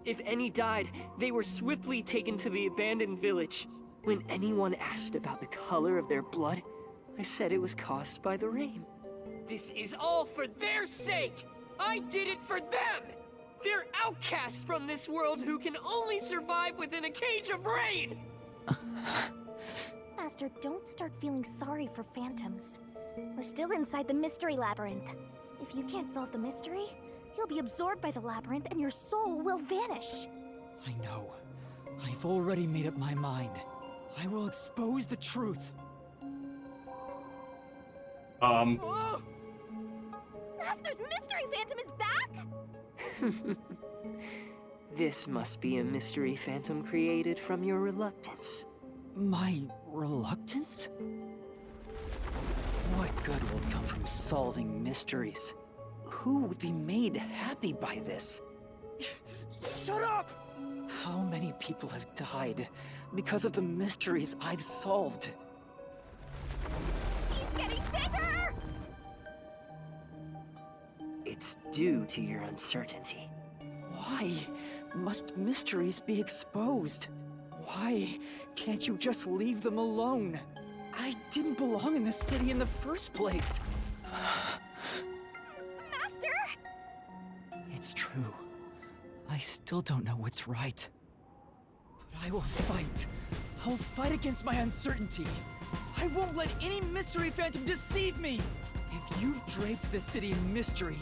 If any died, they were swiftly taken to the abandoned village. When anyone asked about the color of their blood, I said it was caused by the rain. This is all for their sake! I did it for them! They're outcasts from this world who can only survive within a cage of rain! Master, don't start feeling sorry for phantoms. We're still inside the mystery labyrinth. If you can't solve the mystery, you'll be absorbed by the labyrinth and your soul will vanish. I know. I've already made up my mind. I will expose the truth. Oh! Master's mystery phantom is back? This must be a mystery phantom created from your reluctance. My reluctance? What good will come from solving mysteries? Who would be made happy by this? Shut up! How many people have died because of the mysteries I've solved? He's getting bigger! It's due to your uncertainty. Why must mysteries be exposed? Why can't you just leave them alone? I didn't belong in this city in the first place. Master! It's true. I still don't know what's right. But I will fight. I'll fight against my uncertainty. I won't let any mystery phantom deceive me. If you've draped this city in mystery,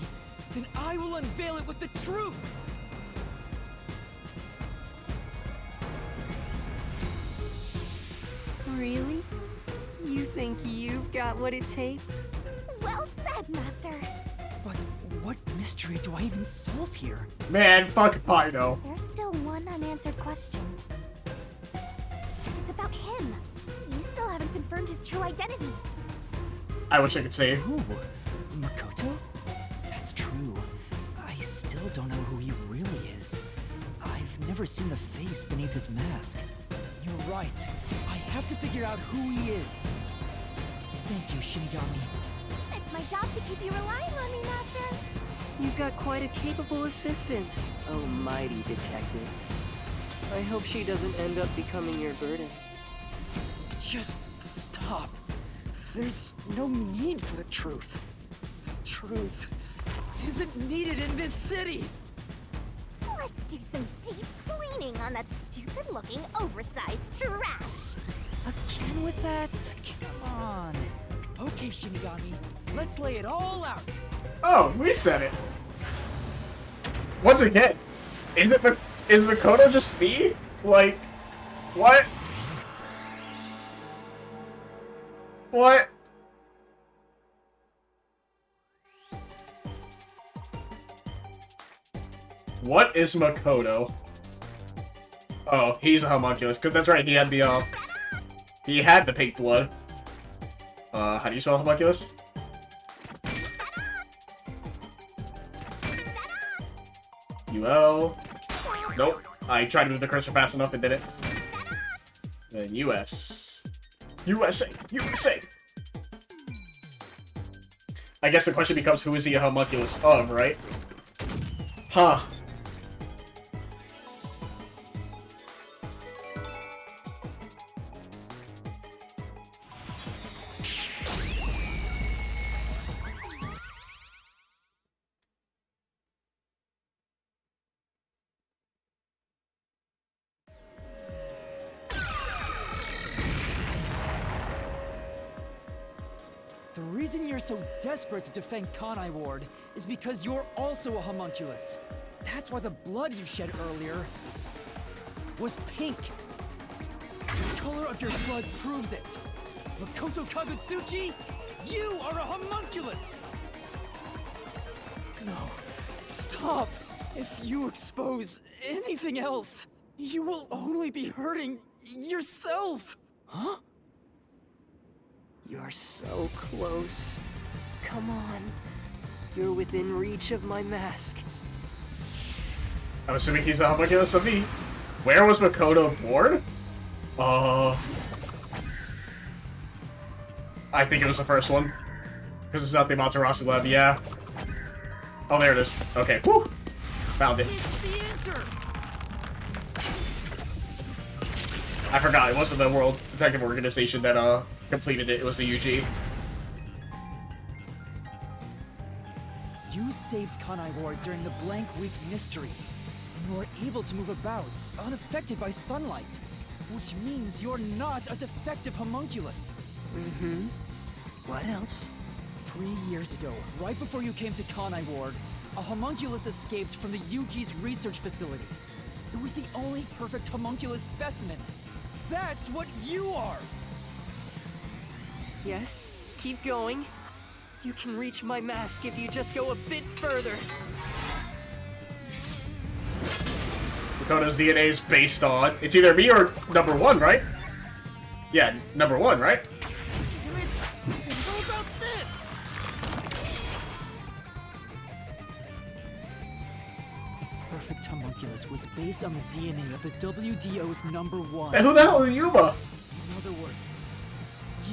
then I will unveil it with the truth. Really? You think you've got what it takes? Well said, Master. But what mystery do I even solve here? Man, fuck Pino. There's still one unanswered question. It's about him. You still haven't confirmed his true identity. I wish I could say. Who? Makoto? That's true. I still don't know who he really is. I've never seen the face beneath his mask. You're right. I have to figure out who he is. Thank you, Shinigami. It's my job to keep you relying on me, Master. You've got quite a capable assistant, oh mighty detective. I hope she doesn't end up becoming your burden. Just stop. There's no need for the truth. The truth isn't needed in this city. Let's do some deep cleaning on that stupid-looking, oversized trash. Again with that? Come on. Okay, Shinigami, let's lay it all out. Oh, we said it. Once again, is Makoto just me? Like, what? What? What is Makoto? Oh, he's a homunculus, because that's right, he had the pink blood. How do you spell homunculus? UL. Nope. I tried to move the cursor fast enough and did it. Then US. USA! USA! I guess the question becomes, who is he a homunculus of, right? Huh. The reason you're so desperate to defend Kanai Ward is because you're also a homunculus. That's why the blood you shed earlier was pink. The color of your blood proves it. Makoto Kagutsuchi, you are a homunculus! No, stop. If you expose anything else, you will only be hurting yourself. Huh? You're so close. Come on. You're within reach of my mask. I'm assuming he's a homunculus of me. Where was Makoto born? I think it was the first one. Because it's not the Amaterasu lab, yeah. Oh, there it is. Okay, whew. Found it. I forgot, it wasn't the World Detective Organization that, completed it. It was the UG. You saved Kanai Ward during the Blank Week mystery. You are able to move about, unaffected by sunlight. Which means you're not a defective homunculus. Mm-hmm. What else? 3 years ago, right before you came to Kanai Ward, a homunculus escaped from the UG's research facility. It was the only perfect homunculus specimen. That's what you are! Yes, keep going. You can reach my mask if you just go a bit further. Makoto's DNA is based on... It's either me or number one, right? Yeah, number one, right? Damn it! How about this? The perfect homunculus was based on the DNA of the WDO's number one. And who the hell is Yuma? In other words,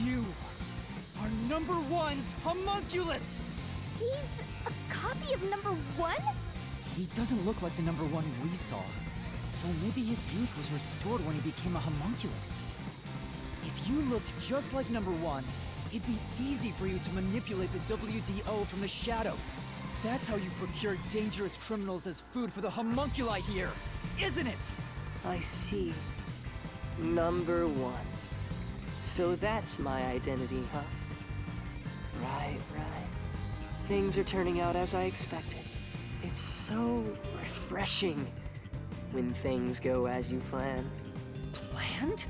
you are number one's homunculus! He's a copy of number one? He doesn't look like the number one we saw. So maybe his youth was restored when he became a homunculus. If you looked just like number one, it'd be easy for you to manipulate the WDO from the shadows. That's how you procure dangerous criminals as food for the homunculi here, isn't it? I see. Number one. So that's my identity, huh? Right. Things are turning out as I expected. It's so refreshing when things go as you plan. Planned?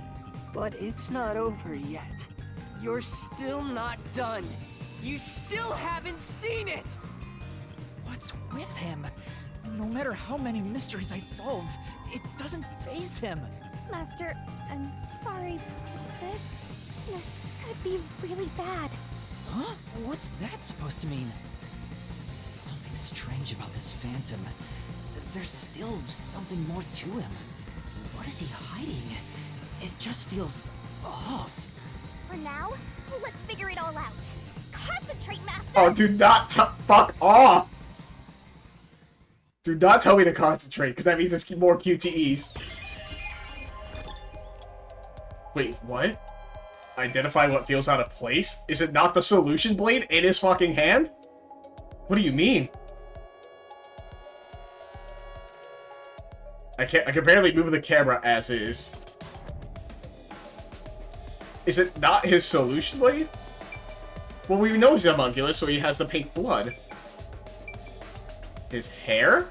But it's not over yet. You're still not done. You still haven't seen it! What's with him? No matter how many mysteries I solve, it doesn't faze him. Master, I'm sorry. This could be really bad. Huh? What's that supposed to mean? Something strange about this phantom. There's still something more to him. What is he hiding? It just feels off. For now, let's figure it all out. Concentrate, Master! Oh, do not fuck off! Do not tell me to concentrate, because that means it's more QTEs. Wait, what? Identify what feels out of place? Is it not the solution blade in his fucking hand? What do you mean? I can barely move the camera as is. Is it not his solution blade? Well, we know he's a homunculus, so he has the pink blood. His hair?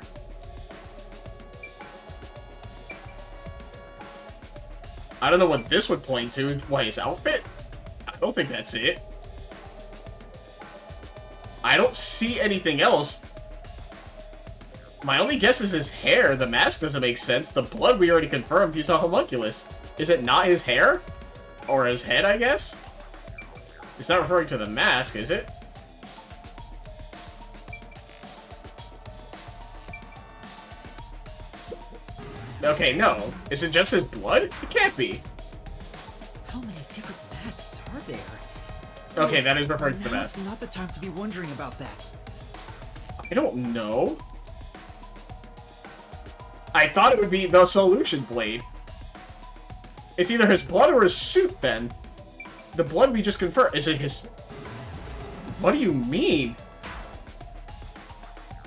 I don't know what this would point to. What, his outfit? I don't think that's it. I don't see anything else. My only guess is his hair. The mask doesn't make sense. The blood, we already confirmed he's a homunculus. Is it not his hair? Or his head, I guess? It's not referring to the mask, is it? Okay, no. Is it just his blood? It can't be. How many different masks are there? Okay, that is referring to the mask. Now's not the time to be wondering about that. I don't know. I thought it would be the solution blade. It's either his blood or his suit, then. The blood we just confirmed. Is it his... What do you mean?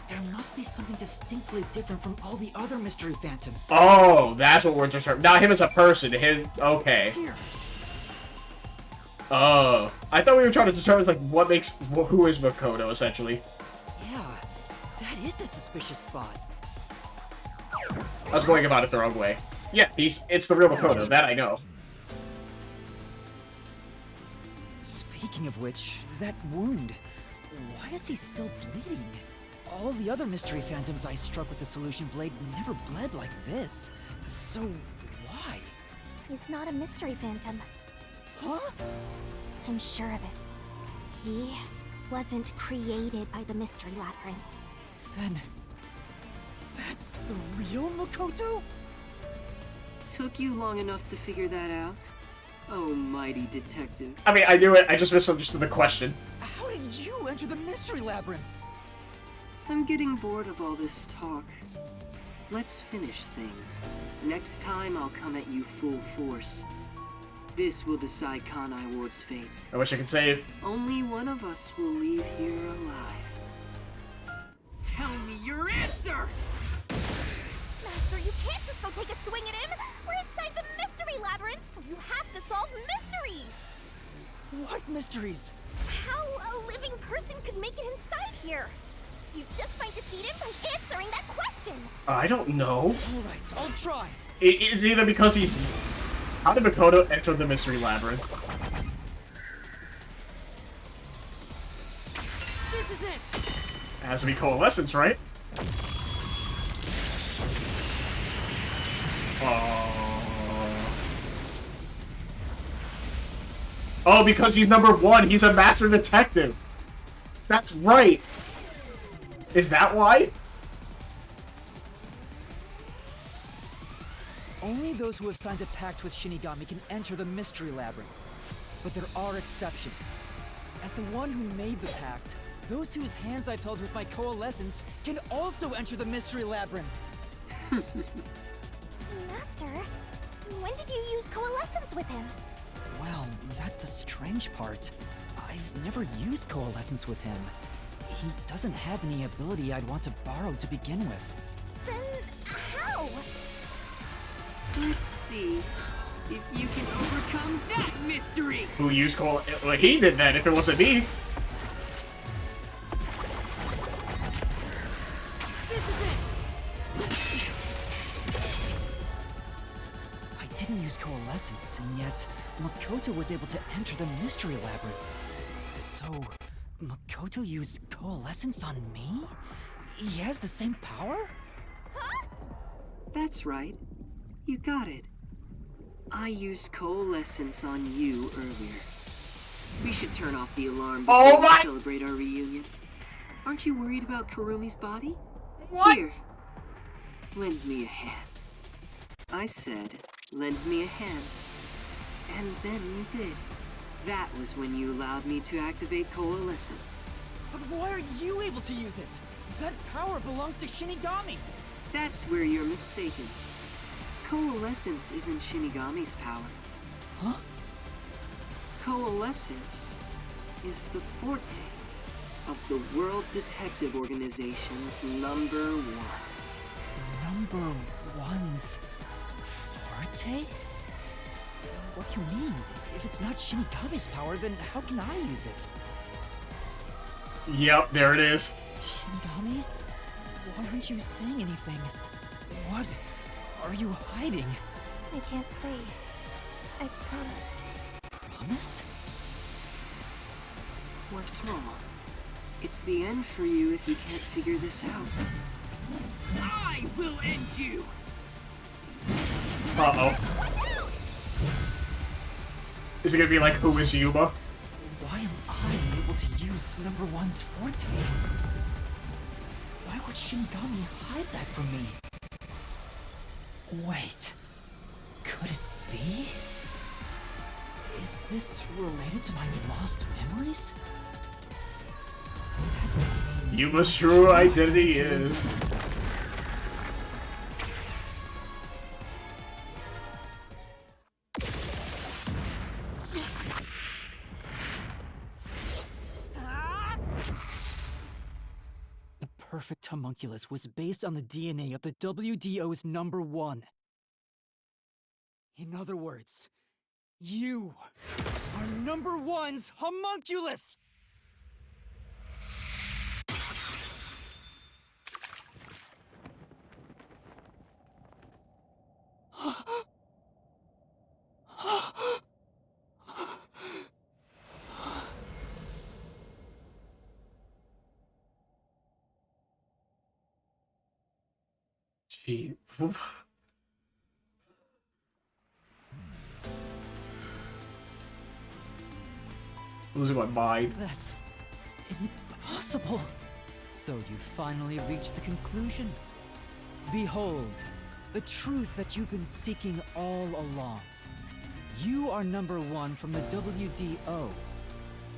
There must be something distinctly different from all the other mystery phantoms. Oh, that's what we're just... Not him as a person. His... Okay. Here. Oh. I thought we were trying to determine, like, what makes... Who is Makoto, essentially. Yeah, that is a suspicious spot. I was going about it the wrong way. Yeah, it's the real Makoto. That I know. Speaking of which, that wound... Why is he still bleeding? All the other mystery phantoms I struck with the solution blade never bled like this. So, why? He's not a mystery phantom. Huh? I'm sure of it. He wasn't created by the mystery labyrinth. Then... that's the real Makoto? Took you long enough to figure that out? Oh, mighty detective. I mean, I knew it. I just misunderstood the question. How did you enter the mystery labyrinth? I'm getting bored of all this talk. Let's finish things. Next time I'll come at you full force. This will decide Kanai Ward's fate. I wish I could save. Only one of us will leave here alive. Tell me your answer! Master, you can't just go take a swing at him! We're inside the mystery labyrinth, so you have to solve mysteries! What mysteries? How a living person could make it inside here? You just might defeat him by answering that question! I don't know. Alright, I'll try. It's either because he's... How did Makoto enter the mystery labyrinth? This is it! It has to be coalescence, right? Oh, because he's number 1. He's a master detective. That's right. Is that why? Only those who have signed a pact with Shinigami can enter the mystery labyrinth. But there are exceptions. As the one who made the pact, those whose hands I've held with my coalescence can also enter the mystery labyrinth. Master, when did you use coalescence with him? Well, that's the strange part. I've never used coalescence with him. He doesn't have any ability I'd want to borrow to begin with. Then how? Let's see if you can overcome that mystery! Who used coal? Well, he did that if it wasn't me. This is it! I didn't use coalescence, and yet Makoto was able to enter the mystery labyrinth. So, Makoto used coalescence on me? He has the same power? That's right. You got it. I used coalescence on you earlier. We should turn off the alarm before we celebrate our reunion. Aren't you worried about Kurumi's body? What? Here. Lend me a hand. I said, lend me a hand. And then you did. That was when you allowed me to activate coalescence. But why are you able to use it? That power belongs to Shinigami! That's where you're mistaken. Coalescence isn't Shinigami's power. Huh? Coalescence is the forte of the World Detective Organization's #1. Number one's forte? What do you mean? If it's not Shinigami's power, then how can I use it? Yep, there it is. Shinigami? Why aren't you saying anything? What are you hiding? I can't say. I promised. Promised? What's wrong? It's the end for you if you can't figure this out. I will end you! Uh-oh. Is it gonna be like, who is Yuma? Why am I able to use number one's forte? Why would Shinigami hide that from me? Wait. Could it be? Is this related to my lost memories? That must mean Yuma's true identity is... The perfect homunculus was based on the DNA of the WDO's #1. In other words, you are #1's homunculus! Gee. Losing my mind. That's impossible. So you finally reached the conclusion. Behold, the truth that you've been seeking all along. You are #1 from the WDO,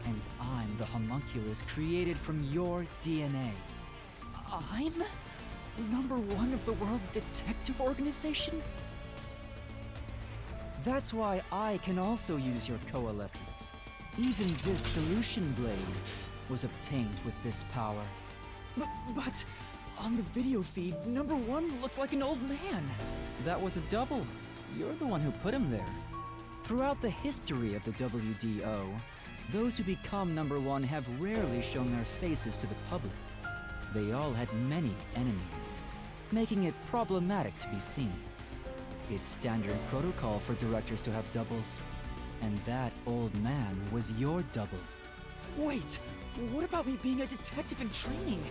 and I'm the homunculus created from your DNA. I'm #1 of the World Detective Organization? That's why I can also use your coalescence. Even this solution blade was obtained with this power. But on the video feed, #1 looks like an old man. That was a double. You're the one who put him there. Throughout the history of the WDO, those who become #1 have rarely shown their faces to the public. They all had many enemies, making it problematic to be seen. It's standard protocol for directors to have doubles, and that old man was your double. Wait, what about me being a detective in training?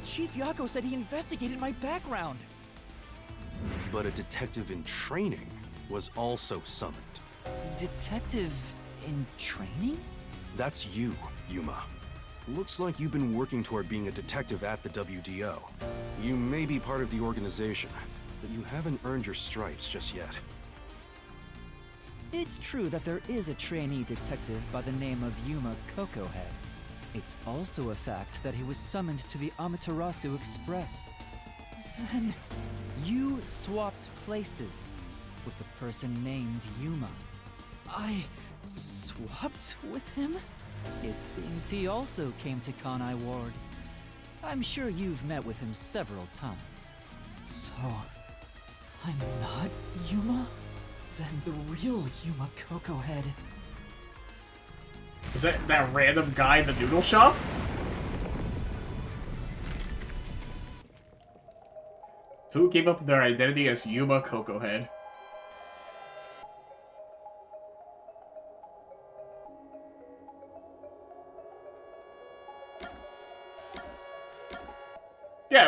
Chief Yako said he investigated my background. But a detective in training was also summoned. Detective in training? That's you, Yuma. Looks like you've been working toward being a detective at the WDO. You may be part of the organization, but you haven't earned your stripes just yet. It's true that there is a trainee detective by the name of Yuma Kokohead. It's also a fact that he was summoned to the Amaterasu Express. Then, you swapped places with the person named Yuma. I swapped with him? It seems he also came to Kanai Ward. I'm sure you've met with him several times. So, I'm not Yuma? Then the real Yuma Kokohead. Is that random guy in the noodle shop? Who gave up their identity as Yuma Kokohead?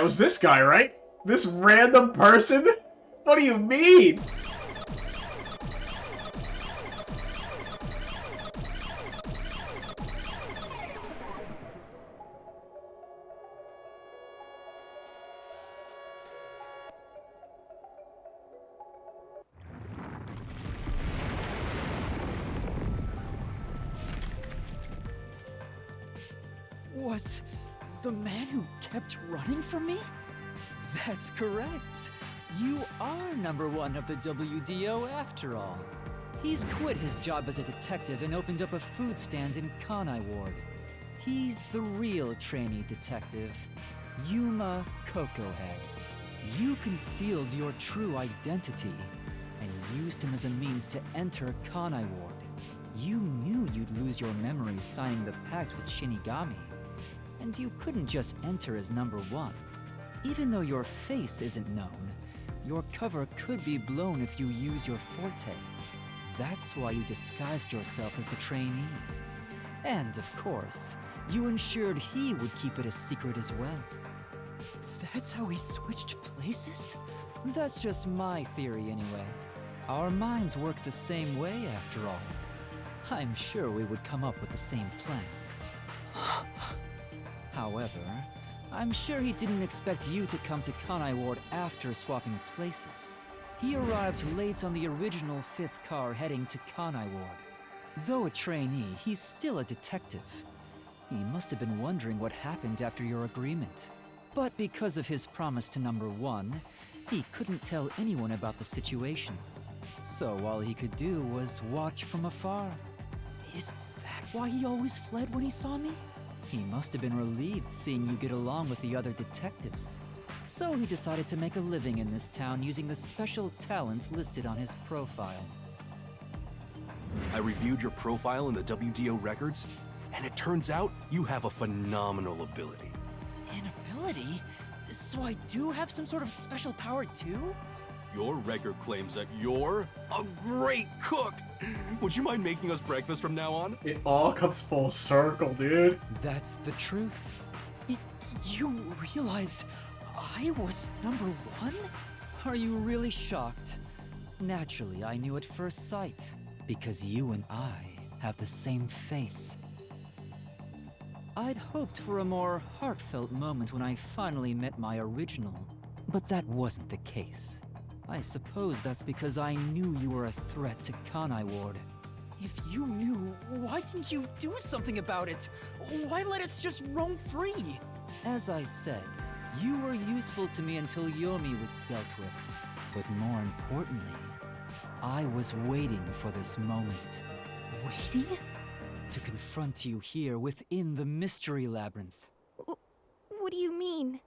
it was this guy, right? This random person? What do you mean? Was the man who kept running from me? That's correct. You are #1 of the WDO after all. He's quit his job as a detective and opened up a food stand in Kanai Ward. He's the real trainee detective, Yuma Cocohead. You concealed your true identity and used him as a means to enter Kanai Ward. You knew you'd lose your memories signing the pact with Shinigami. And you couldn't just enter as #1. Even though your face isn't known, your cover could be blown if you use your forte. That's why you disguised yourself as the trainee. And of course, you ensured he would keep it a secret as well. That's how we switched places? That's just my theory anyway. Our minds work the same way after all. I'm sure we would come up with the same plan. However, I'm sure he didn't expect you to come to Kanai Ward after swapping places. He arrived late on the original 5th car heading to Kanai Ward. Though a trainee, he's still a detective. He must have been wondering what happened after your agreement. But because of his promise to #1, he couldn't tell anyone about the situation. So all he could do was watch from afar. Is that why he always fled when he saw me? He must have been relieved seeing you get along with the other detectives. So he decided to make a living in this town using the special talents listed on his profile. I reviewed your profile in the WDO records, and it turns out you have a phenomenal ability. An ability? So I do have some sort of special power too? Your record claims that you're a great cook. Would you mind making us breakfast from now on? It all comes full circle, dude. That's the truth. You realized I was #1? Are you really shocked? Naturally, I knew at first sight, because you and I have the same face. I'd hoped for a more heartfelt moment when I finally met my original, but that wasn't the case. I suppose that's because I knew you were a threat to Kanai Ward. If you knew, why didn't you do something about it? Why let us just roam free? As I said, you were useful to me until Yomi was dealt with. But more importantly, I was waiting for this moment. Waiting? To confront you here within the Mystery Labyrinth. What do you mean?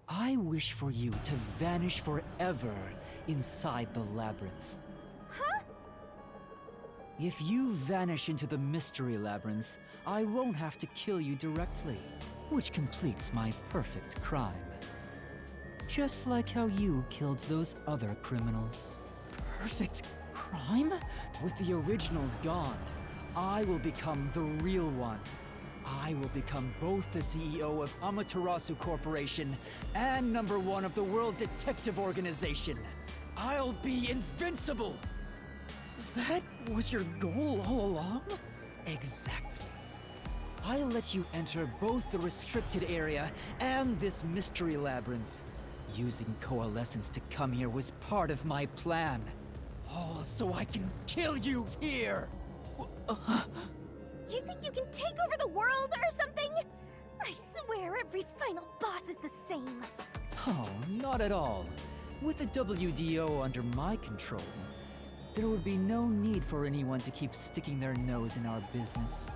I wish for you to vanish forever inside the labyrinth. Huh? If you vanish into the Mystery Labyrinth, I won't have to kill you directly, which completes my perfect crime. Just like how you killed those other criminals. Perfect crime? With the original gone, I will become the real one. I will become both the CEO of Amaterasu Corporation and #1 of the World Detective Organization. I'll be invincible! That was your goal all along? Exactly. I let you enter both the restricted area and this mystery labyrinth. Using coalescence to come here was part of my plan. All so I can kill you here! You think you can take over the world or something? I swear every final boss is the same. Oh, not at all. With the WDO under my control, there would be no need for anyone to keep sticking their nose in our business.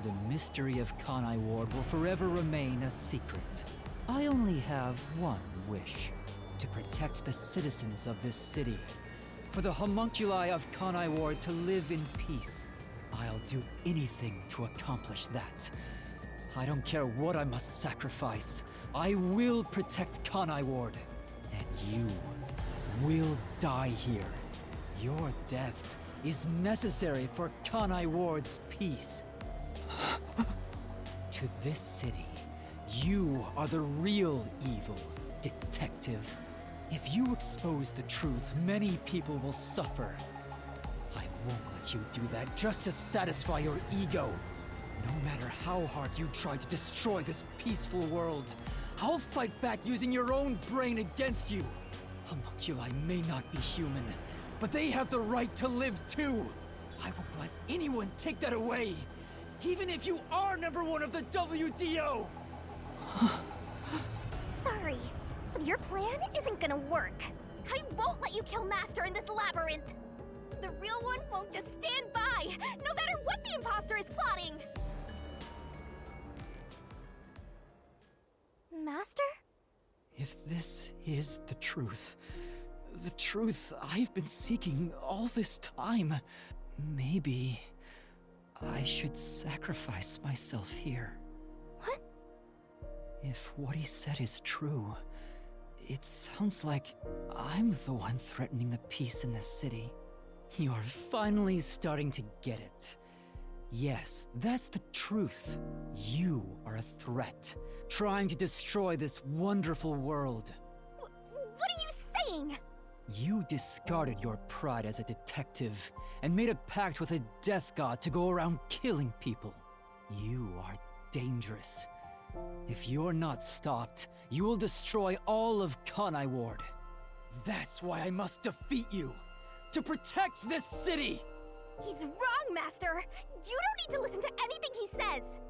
The mystery of Kanai Ward will forever remain a secret. I only have one wish: to protect the citizens of this city. For the homunculi of Kanai Ward to live in peace. I'll do anything to accomplish that. I don't care what I must sacrifice. I will protect Kanai Ward. And you will die here. Your death is necessary for Kanai Ward's peace. To this city, You are the real evil, detective. If you expose the truth, many people will suffer. I won't let you do that just to satisfy your ego. No matter how hard you try to destroy this peaceful world, I'll fight back using your own brain against you. Homunculi may not be human, but they have the right to live too. I won't let anyone take that away, even if you are #1 of the WDO! Sorry, but your plan isn't gonna work. I won't let you kill Master in this labyrinth. The real one won't just stand by, no matter what the imposter is plotting. Master? If this is the truth I've been seeking all this time, maybe I should sacrifice myself here. What? If what he said is true, it sounds like I'm the one threatening the peace in this city. You're finally starting to get it. Yes, that's the truth. You are a threat, trying to destroy this wonderful world. What are you saying? You discarded your pride as a detective and made a pact with a death god to go around killing people. You are dangerous. If you're not stopped, you will destroy all of Kanai Ward. That's why I must defeat you, to protect this city! He's wrong, Master! You don't need to listen to anything he says!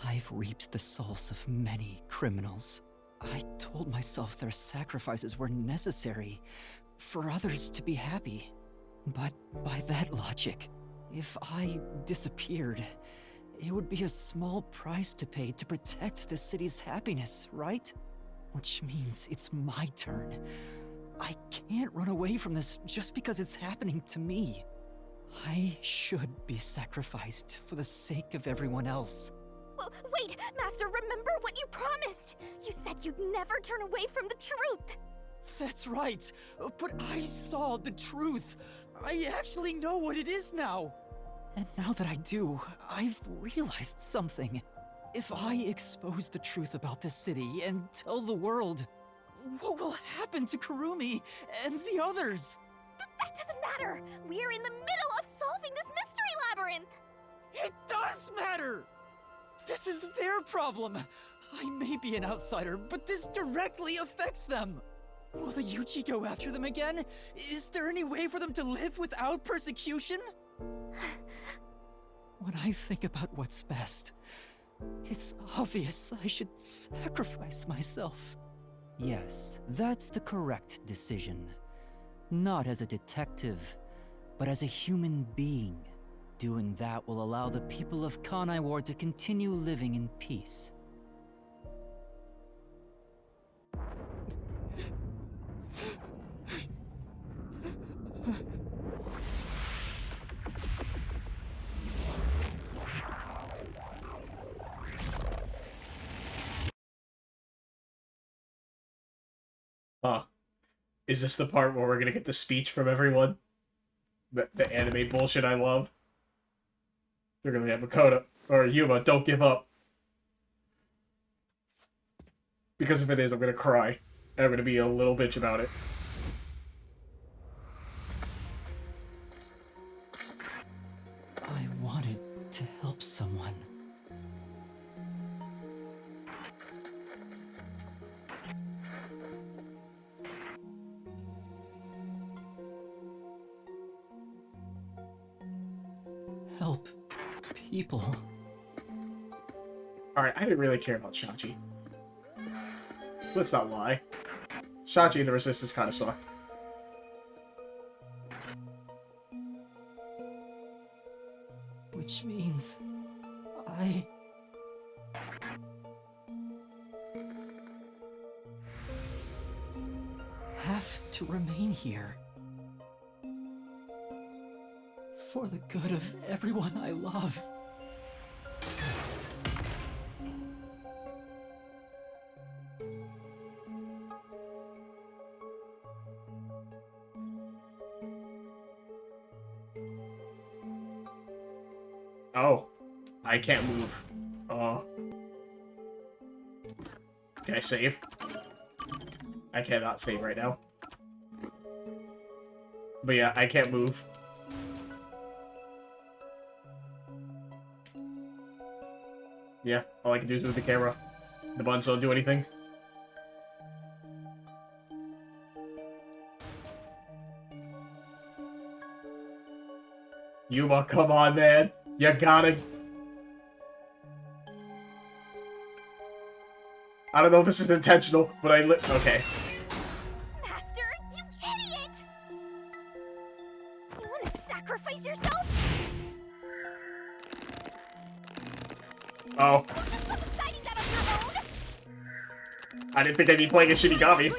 I've reaped the souls of many criminals. I told myself their sacrifices were necessary for others to be happy. But by that logic, if I disappeared, it would be a small price to pay to protect the city's happiness, right? Which means it's my turn. I can't run away from this just because it's happening to me. I should be sacrificed for the sake of everyone else. Wait, Master, remember what you promised! You said you'd never turn away from the truth! That's right, but I saw the truth. I actually know what it is now. And now that I do, I've realized something. If I expose the truth about this city and tell the world, what will happen to Kurumi and the others? That doesn't matter! We're in the middle of solving this mystery labyrinth! It does matter! This is their problem. I may be an outsider, but this directly affects them. Will the Yuchi go after them again? Is there any way for them to live without persecution? When I think about what's best, it's obvious I should sacrifice myself. Yes, that's the correct decision. Not as a detective, but as a human being. Doing that will allow the people of Kanai Ward to continue living in peace. Huh. Is this the part where we're gonna get the speech from everyone? The anime bullshit I love? They're gonna have Makoto, or Yuma, don't give up. Because if it is, I'm gonna cry. And I'm gonna be a little bitch about it. I wanted to help someone. Help people. Alright, I didn't really care about Shachi. Let's not lie. Shachi and the Resistance kind of sucked. Which means I have to remain here. For the good of everyone I love. Oh. I can't move. Can I save? I cannot save right now. But yeah, I can't move. Yeah, all I can do is move the camera. The buttons don't do anything. Yuma, come on, man. You gotta... I don't know if this is intentional, but okay. Master, you idiot! You want to sacrifice yourself? Oh. Just stop deciding that on your own. I didn't think I'd be playing a Shinigami.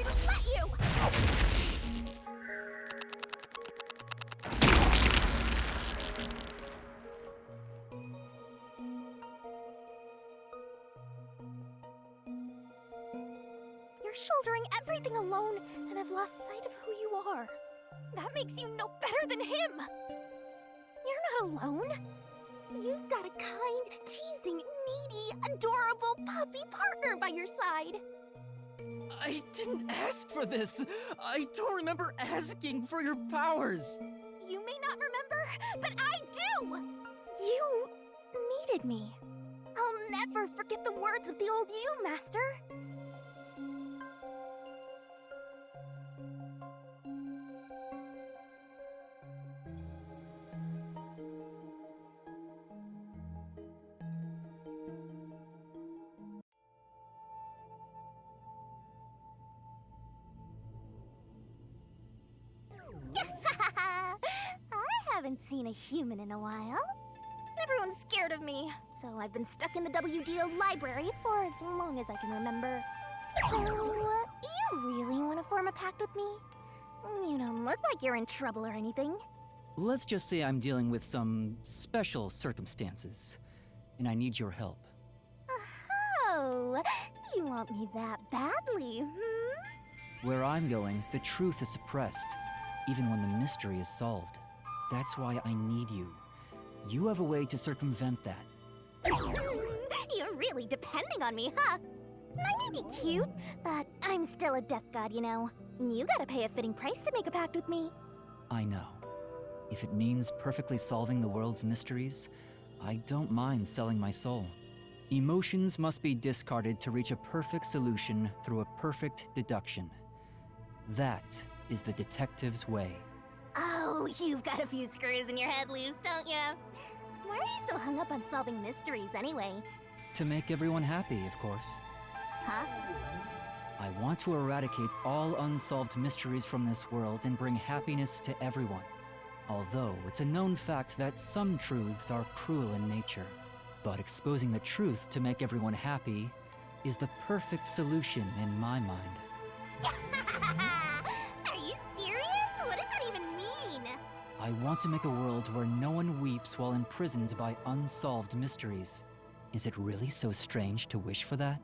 You're shouldering everything alone and have lost sight of who you are. That makes you no better than him. You're not alone. You've got a kind, teasing, needy, adorable, puppy partner by your side. I didn't ask for this. I don't remember asking for your powers. You may not remember, but I do! You needed me. I'll never forget the words of the old you, Master. I haven't seen a human in a while. Everyone's scared of me, so I've been stuck in the WDO library for as long as I can remember. So, you really want to form a pact with me? You don't look like you're in trouble or anything. Let's just say I'm dealing with some special circumstances, and I need your help. Oh, you want me that badly, hmm? Where I'm going, the truth is suppressed, even when the mystery is solved. That's why I need you. You have a way to circumvent that. You're really depending on me, huh? I may be cute, but I'm still a death god, you know. You gotta pay a fitting price to make a pact with me. I know. If it means perfectly solving the world's mysteries, I don't mind selling my soul. Emotions must be discarded to reach a perfect solution through a perfect deduction. That is the detective's way. Oh, you've got a few screws in your head loose, don't you? Why are you so hung up on solving mysteries anyway? To make everyone happy, of course. Huh? I want to eradicate all unsolved mysteries from this world and bring happiness to everyone. Although it's a known fact that some truths are cruel in nature. But exposing the truth to make everyone happy is the perfect solution in my mind. Are you serious? What does that even mean? I want to make a world where no one weeps while imprisoned by unsolved mysteries. Is it really so strange to wish for that?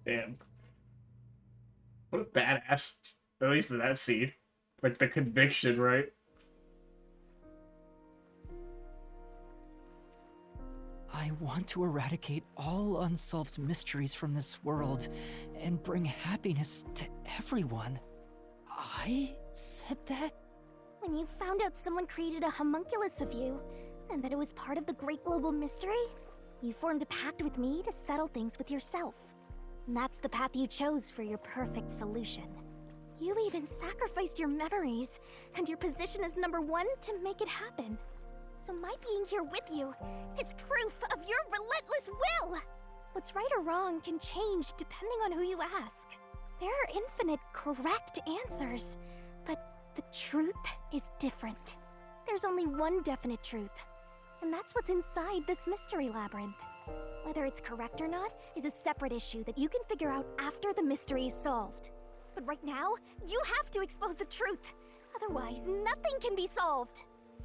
Damn. What a badass. At least in that scene. Like, the conviction, right? I want to eradicate all unsolved mysteries from this world and bring happiness to everyone. I said that? When you found out someone created a homunculus of you, and that it was part of the great global mystery, you formed a pact with me to settle things with yourself. And that's the path you chose for your perfect solution. You even sacrificed your memories and your position as #1 to make it happen. So my being here with you is proof of your relentless will! What's right or wrong can change depending on who you ask. There are infinite correct answers, but the truth is different. There's only one definite truth, and that's what's inside this mystery labyrinth. Whether it's correct or not is a separate issue that you can figure out after the mystery is solved. But right now, you have to expose the truth. Otherwise, nothing can be solved.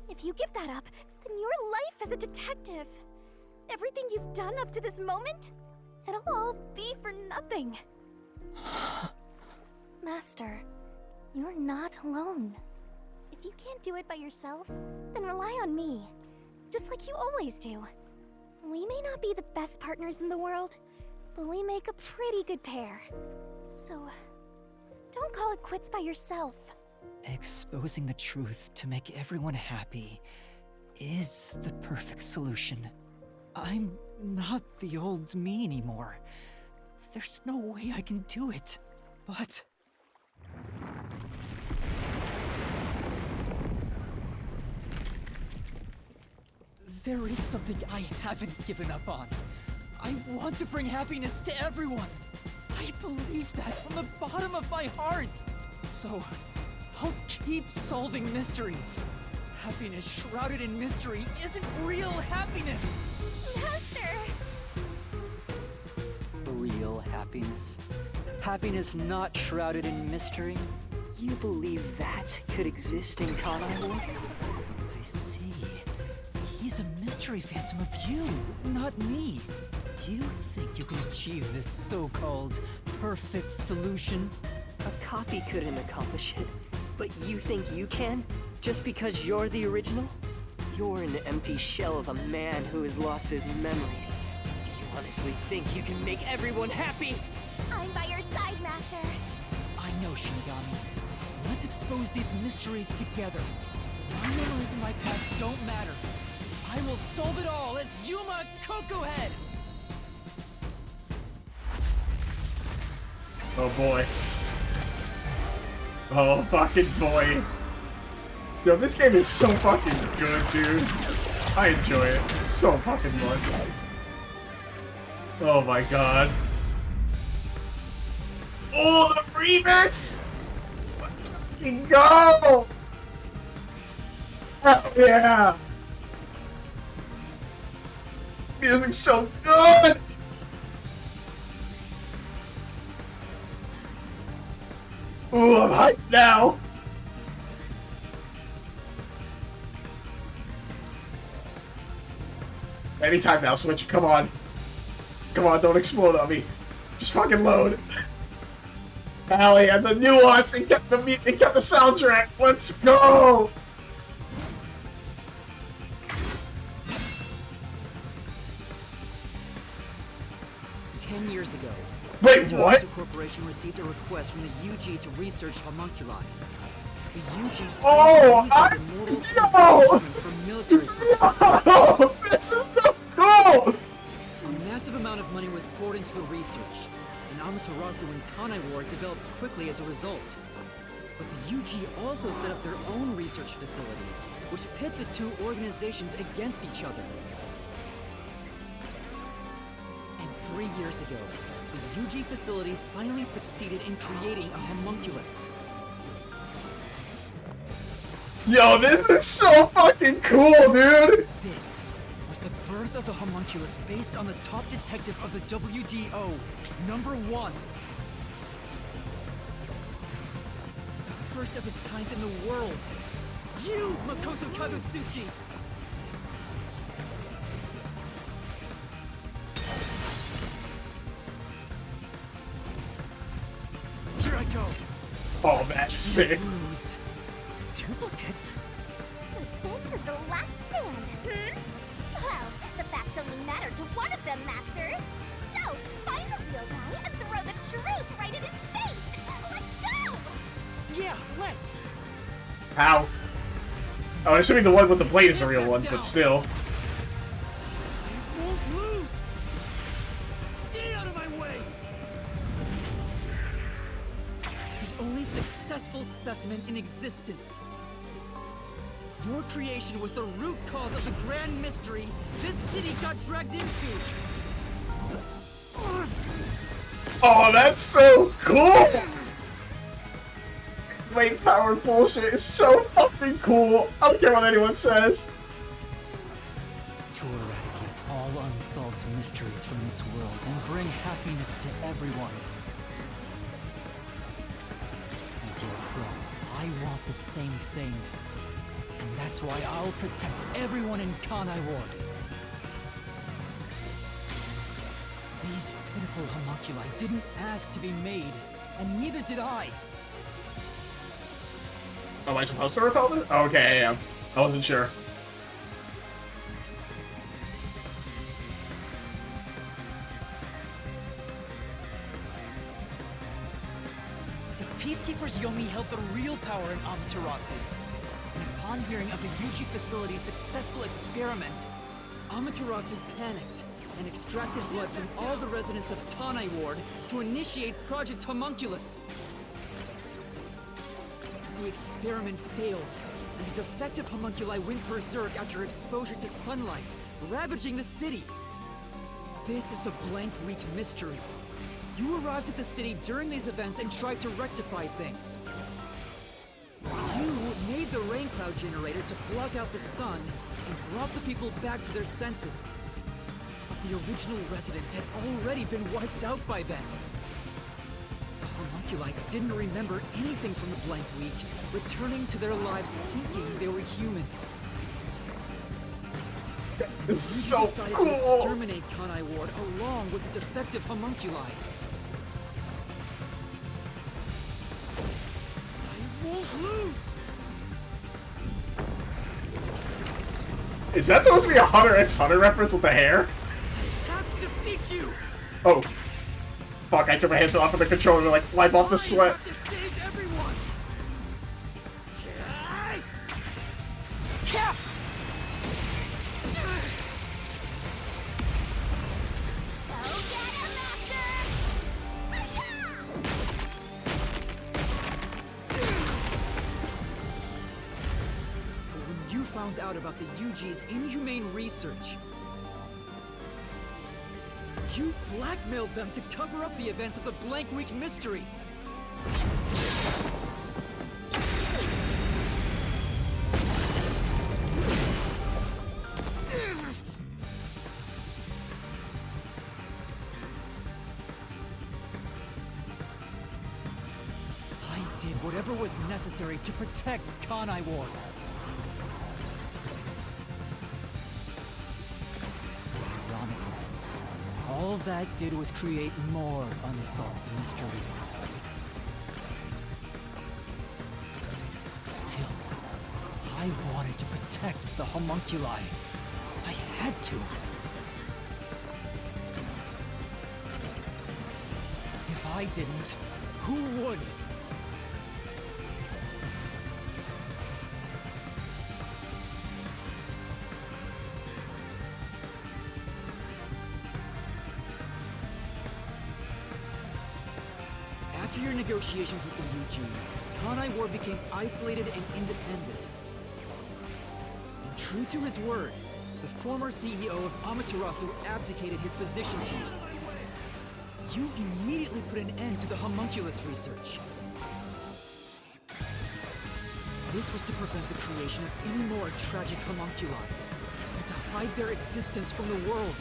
If you give that up, then your life as a detective, everything you've done up to this moment, it'll all be for nothing. Master, you're not alone. If you can't do it by yourself, then rely on me, just like you always do. We may not be the best partners in the world, but we make a pretty good pair. So, don't call it quits by yourself. Exposing the truth to make everyone happy is the perfect solution. I'm not the old me anymore. There's no way I can do it, but... there is something I haven't given up on. I want to bring happiness to everyone. I believe that from the bottom of my heart. So, I'll keep solving mysteries. Happiness shrouded in mystery isn't real happiness. Master! Real happiness? Happiness not shrouded in mystery? You believe that could exist in Kanai Ward? I see. He's a mystery phantom of you, not me. You think you can achieve this so-called perfect solution? A copy couldn't accomplish it, but you think you can? Just because you're the original? You're an empty shell of a man who has lost his memories. Do you honestly think you can make everyone happy? I'm by your side, Master. I know, Shinigami. Let's expose these mysteries together. My memories in my past don't matter. I will solve it all as Yuma Kokohead! Oh boy. Oh fucking boy. Yo, this game is so fucking good, dude. I enjoy it. It's so fucking fun. Oh my god. Oh, the remix! Let's fucking go! Hell yeah! Music's so good! Ooh, I'm hyped now! Anytime now, Switch. Come on. Come on, don't explode on me. Just fucking load. Allie, and the nuance, and kept the soundtrack. Let's go! 10 years ago, wait, the what? Corporation received a request from the UG to research homunculi. The UG Oh, as immortal for military purposes. No! This is so cool! A massive amount of money was poured into the research, and Amaterasu and Kanai Ward developed quickly as a result. But the UG also set up their own research facility, which pit the two organizations against each other. And 3 years ago, the UG facility finally succeeded in creating a homunculus. Yo, this is so fucking cool, dude! This was the birth of the homunculus based on the top detective of the WDO, #1. The first of its kind in the world. You, Makoto Kagutsuchi! Here I go! Oh, that's sick. Duplicates? So this is the last stand, Well, the facts only matter to one of them, Master. So, find the real guy and throw the truth right in his face! Let's go! Yeah, let's! How? Oh, assuming the one with the blade is the real one, but still. I won't lose! Stay out of my way! The only successful specimen in existence. Your creation was the root cause of the grand mystery this city got dragged into! Oh, that's so cool! Blade power bullshit is so fucking cool. I don't care what anyone says. To eradicate all unsolved mysteries from this world and bring happiness to everyone. As your crow, I want the same thing. And that's why I'll protect everyone in Kanai Ward. These pitiful homunculi didn't ask to be made, and neither did I. Am I supposed to repel it? Okay, I am. I wasn't sure. Peacekeepers Yomi held the real power in Amaterasu. And upon hearing of the Yuji facility's successful experiment, Amaterasu panicked and extracted blood from all the residents of Kanai Ward to initiate Project Homunculus. The experiment failed, and the defective homunculi went berserk after exposure to sunlight, ravaging the city. This is the Blank Week mystery. You arrived at the city during these events and tried to rectify things. You made the rain cloud generator to block out the sun and brought the people back to their senses. But the original residents had already been wiped out by then. The homunculi didn't remember anything from the Blank Week, returning to their lives thinking they were human. This is so decided cool! to exterminate Kanai Ward along with the defective homunculi. I won't lose! Is that supposed to be a Hunter x Hunter reference with the hair? I have to defeat you! Oh. Fuck, I took my hands off of the controller to like wipe off the sweat. I have to save everyone! When you found out about the Yuji's inhumane research, you blackmailed them to cover up the events of the Blank Week mystery. I did whatever was necessary to protect Kanai Ward. Ironically, all that did was create more unsolved mysteries. Still, I wanted to protect the homunculi. I had to. If I didn't, who would? After your negotiations with the UG, Kanai Ward became isolated and independent. And true to his word, the former CEO of Amaterasu abdicated his position to you. You immediately put an end to the homunculus research. This was to prevent the creation of any more tragic homunculi, and to hide their existence from the world.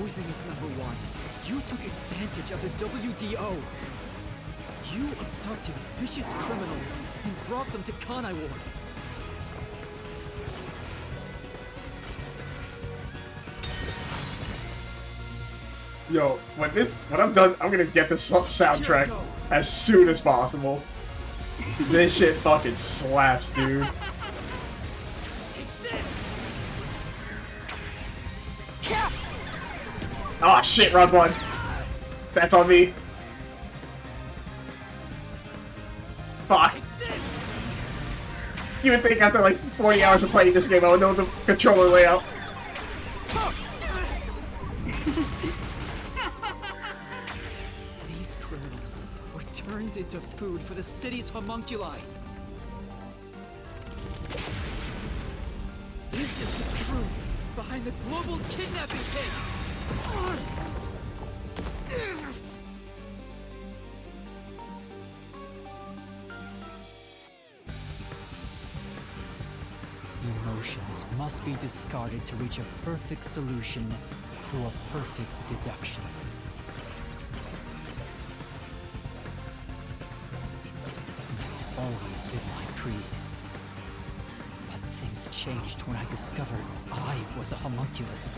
Poisonous #1, you took advantage of the WDO. You abducted vicious criminals and brought them to Kanai Ward. Yo, when I'm done, I'm gonna get this soundtrack as soon as possible. This shit fucking slaps, dude. Oh shit, wrong one. That's on me. Fuck. You would think after like 40 hours of playing this game I would know the controller layout. These criminals were turned into food for the city's homunculi. This is the truth behind the global kidnapping case. Emotions must be discarded to reach a perfect solution through a perfect deduction. That's always been my creed. But things changed when I discovered I was a homunculus.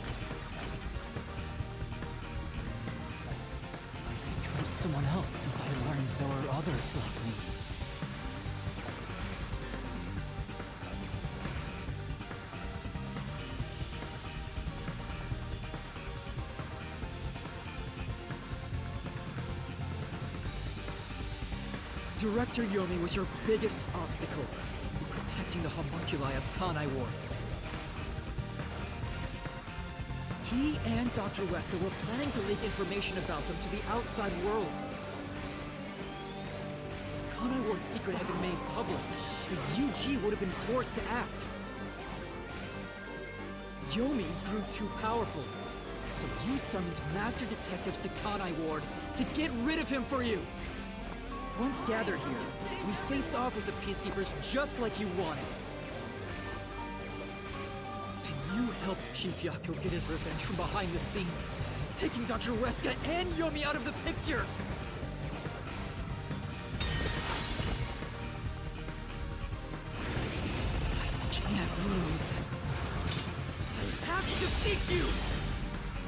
I've become someone else since I learned there were others like me. Director Yomi was your biggest obstacle in protecting the homunculi of Kanai Ward. He and Dr. Wesker were planning to leak information about them to the outside world. If Kanai Ward's secret had been made public, the UG would have been forced to act. Yomi grew too powerful, so you summoned master detectives to Kanai Ward to get rid of him for you. Once gathered here, we faced off with the Peacekeepers just like you wanted. And you helped Chief Yako get his revenge from behind the scenes, taking Dr. Weska and Yomi out of the picture! I can't lose. I have to defeat you!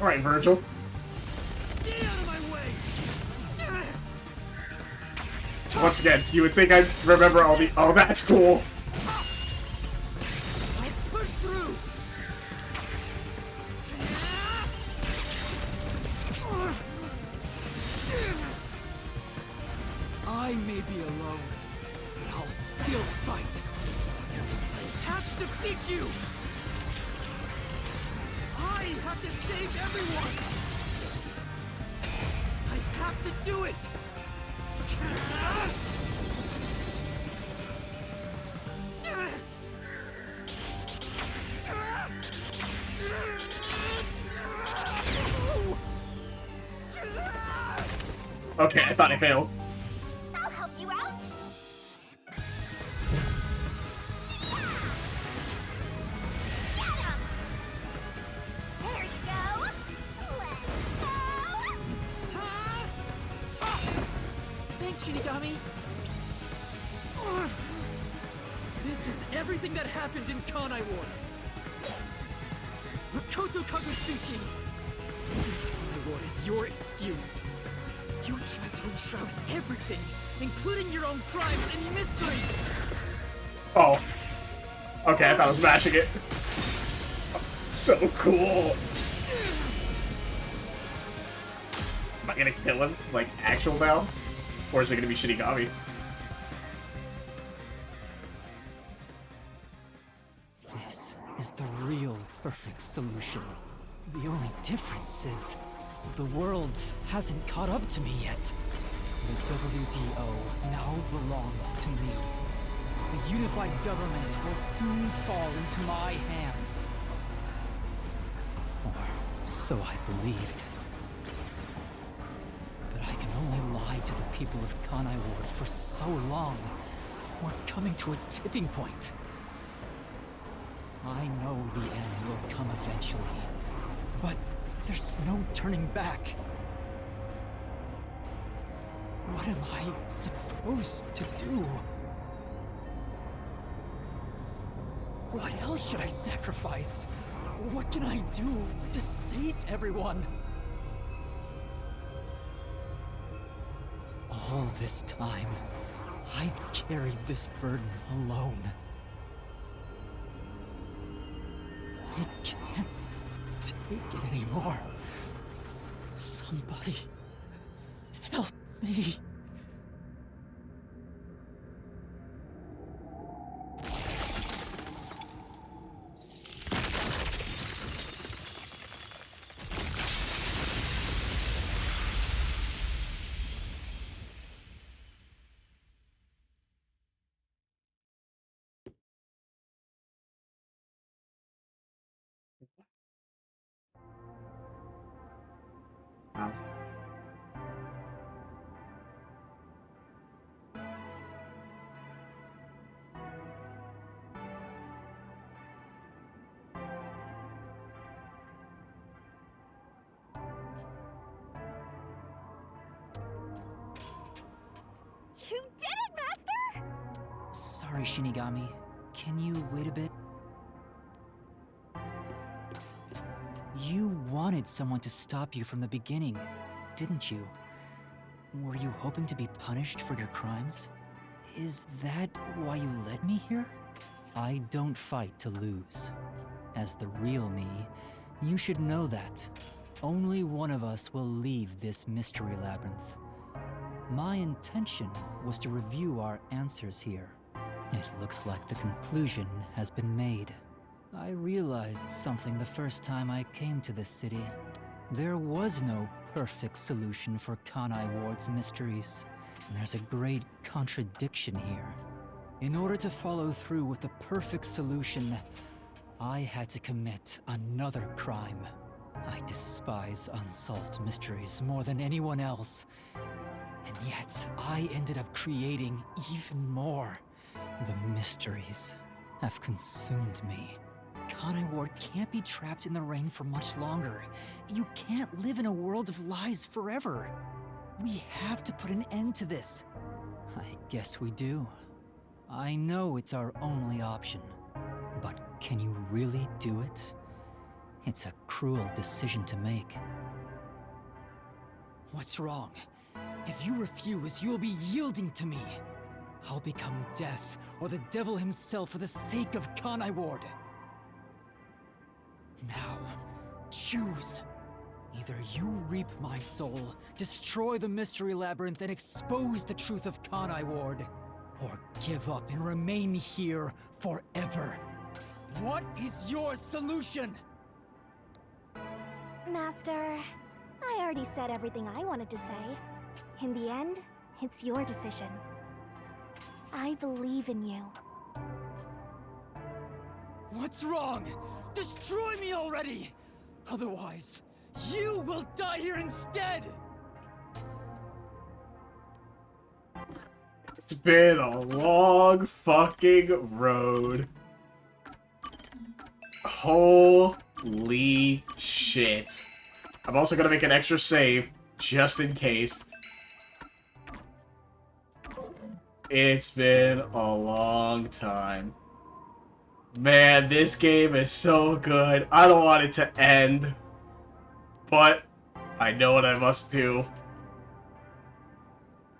Alright, Virgil. Stay out of my way! Once again, you would think I'd remember all the. Oh, that's cool. I push through. I may be alone, but I'll still fight. I have to defeat you. I have to save everyone. I have to do it. Okay, I thought I failed. I'll help you out. Get him! There you go. Let's go. Thanks, Shinigami. This is everything that happened in Kanai Ward. Makoto Kagusuchi! Using Kanai Ward as your excuse. You tried to enshroud everything, including your own crimes in mystery! Oh. Okay, I thought I was mashing it. So cool. Am I gonna kill him, like, actual now? Or is it gonna be Shinigami? This is the real perfect solution. The only difference is the world hasn't caught up to me yet. The WDO now belongs to me. The unified government will soon fall into my hands. Or so I believed. But I can only lie to the people of Kanai Ward for so long. We're coming to a tipping point. I know the end will come eventually, but there's no turning back. What am I supposed to do? What else should I sacrifice? What can I do to save everyone? All this time, I've carried this burden alone. I can't take it anymore. Somebody help me. Wow. You did it, Master! Sorry, Shinigami. Can you wait a bit? You wanted someone to stop you from the beginning, didn't you? Were you hoping to be punished for your crimes? Is that why you led me here? I don't fight to lose. As the real me, you should know that. Only one of us will leave this mystery labyrinth. My intention was to review our answers here. It looks like the conclusion has been made. I realized something the first time I came to this city. There was no perfect solution for Kanai Ward's mysteries. There's a great contradiction here. In order to follow through with the perfect solution, I had to commit another crime. I despise unsolved mysteries more than anyone else. And yet, I ended up creating even more. The mysteries have consumed me. Kanai Ward can't be trapped in the rain for much longer. You can't live in a world of lies forever. We have to put an end to this. I guess we do. I know it's our only option. But can you really do it? It's a cruel decision to make. What's wrong? If you refuse, you'll be yielding to me. I'll become death, or the devil himself for the sake of Kanai Ward. Now, choose. Either you reap my soul, destroy the Mystery Labyrinth, and expose the truth of Kanai Ward, or give up and remain here forever. What is your solution? Master, I already said everything I wanted to say. In the end, it's your decision. I believe in you. What's wrong? Destroy me already! Otherwise, you will die here instead! It's been a long fucking road. Holy shit. I'm also gonna make an extra save, just in case. It's been a long time. Man, this game is so good. I don't want it to end. But I know what I must do.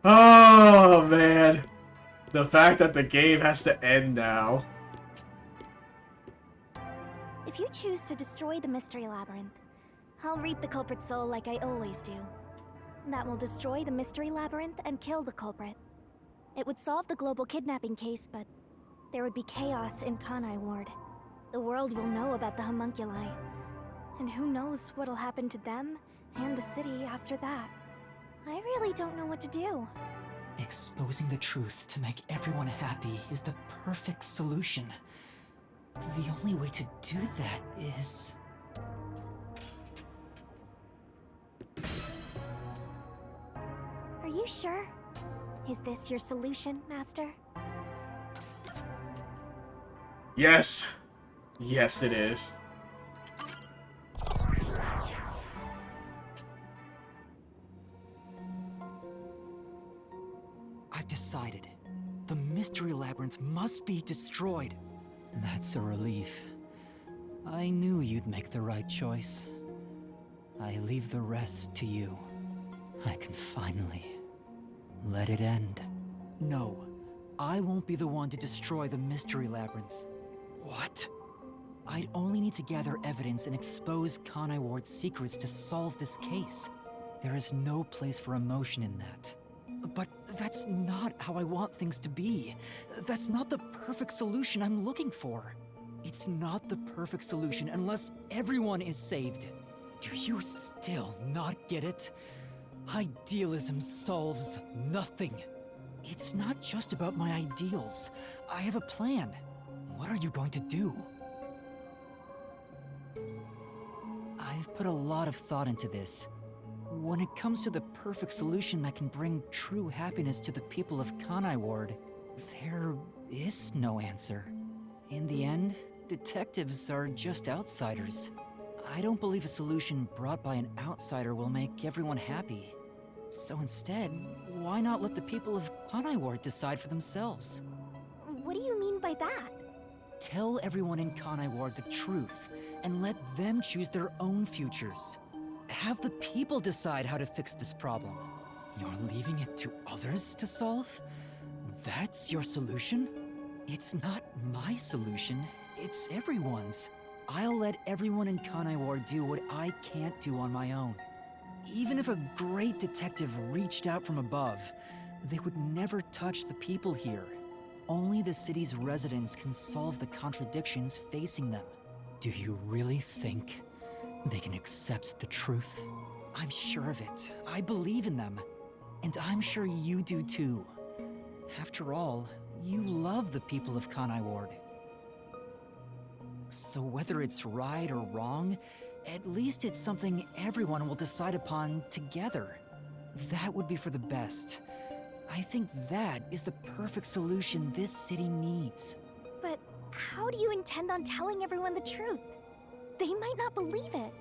Oh, man. The fact that the game has to end now. If you choose to destroy the Mystery Labyrinth, I'll reap the culprit's soul like I always do. That will destroy the Mystery Labyrinth and kill the culprit. It would solve the global kidnapping case, but there would be chaos in Kanai Ward. The world will know about the homunculi. And who knows what'll happen to them and the city after that. I really don't know what to do. Exposing the truth to make everyone happy is the perfect solution. The only way to do that is... Are you sure? Is this your solution, Master? Yes. Yes, it is. I've decided. The Mystery Labyrinth must be destroyed. That's a relief. I knew you'd make the right choice. I leave the rest to you. I can finally let it end. No, I won't be the one to destroy the Mystery Labyrinth. What? I'd only need to gather evidence and expose Kanai Ward's secrets to solve this case. There is no place for emotion in that. But that's not how I want things to be. That's not the perfect solution I'm looking for. It's not the perfect solution unless everyone is saved. Do you still not get it? Idealism solves nothing. It's not just about my ideals. I have a plan. What are you going to do? I've put a lot of thought into this. When it comes to the perfect solution that can bring true happiness to the people of Kanai Ward, there is no answer. In the end, detectives are just outsiders. I don't believe a solution brought by an outsider will make everyone happy. So instead, why not let the people of Kanai Ward decide for themselves? What do you mean by that? Tell everyone in Kanai Ward the truth, and let them choose their own futures. Have the people decide how to fix this problem. You're leaving it to others to solve? That's your solution? It's not my solution, it's everyone's. I'll let everyone in Kanai Ward do what I can't do on my own. Even if a great detective reached out from above, they would never touch the people here. Only the city's residents can solve the contradictions facing them. Do you really think they can accept the truth? I'm sure of it. I believe in them. And I'm sure you do too. After all, you love the people of Kanai Ward. So whether it's right or wrong, at least it's something everyone will decide upon together. That would be for the best. I think that is the perfect solution this city needs. But how do you intend on telling everyone the truth? They might not believe it.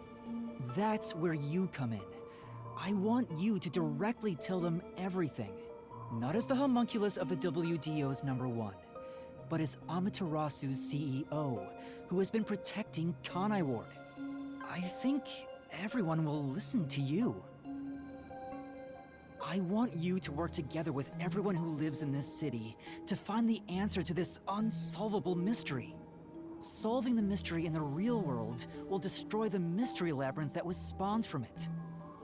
That's where you come in. I want you to directly tell them everything. Not as the homunculus of the WDO's #1, but as Amaterasu's CEO, who has been protecting Kanai Ward. I think everyone will listen to you. I want you to work together with everyone who lives in this city to find the answer to this unsolvable mystery. Solving the mystery in the real world will destroy the mystery labyrinth that was spawned from it.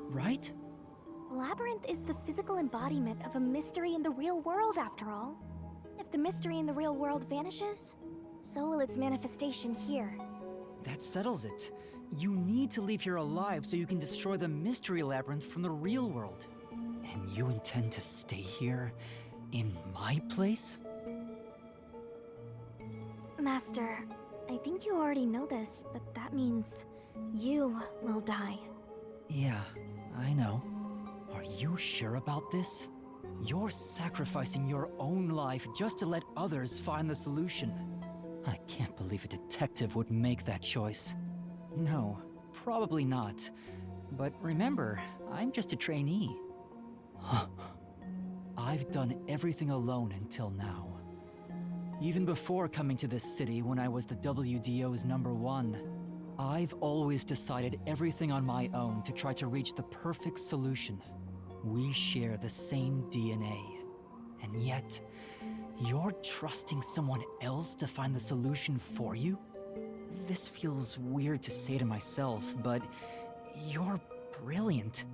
Right? Labyrinth is the physical embodiment of a mystery in the real world, after all. If the mystery in the real world vanishes, so will its manifestation here. That settles it. You need to leave here alive so you can destroy the mystery labyrinth from the real world. And you intend to stay here, in my place? Master, I think you already know this, but that means you will die. Yeah, I know. Are you sure about this? You're sacrificing your own life just to let others find the solution. I can't believe a detective would make that choice. No, probably not. But remember, I'm just a trainee. I've done everything alone until now. Even before coming to this city when I was the WDO's #1, I've always decided everything on my own to try to reach the perfect solution. We share the same DNA. And yet, you're trusting someone else to find the solution for you? This feels weird to say to myself, but you're brilliant.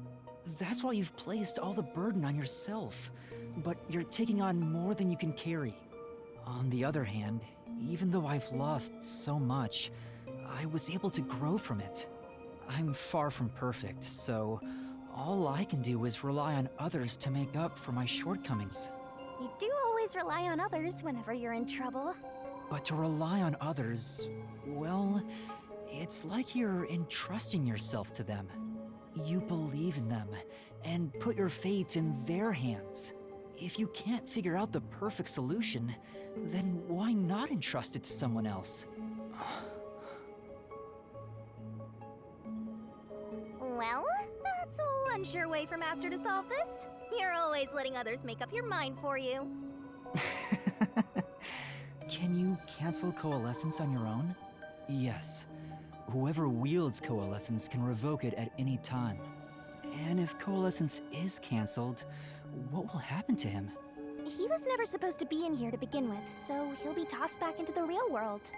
That's why you've placed all the burden on yourself, but you're taking on more than you can carry. On the other hand, even though I've lost so much, I was able to grow from it. I'm far from perfect, so all I can do is rely on others to make up for my shortcomings. You do always rely on others whenever you're in trouble. But to rely on others, well, it's like you're entrusting yourself to them. You believe in them, and put your fate in their hands. If you can't figure out the perfect solution, then why not entrust it to someone else? Well, that's one sure way for Master to solve this. You're always letting others make up your mind for you. Can you cancel coalescence on your own? Yes. Whoever wields coalescence can revoke it at any time. And if coalescence is cancelled, what will happen to him? He was never supposed to be in here to begin with, so he'll be tossed back into the real world.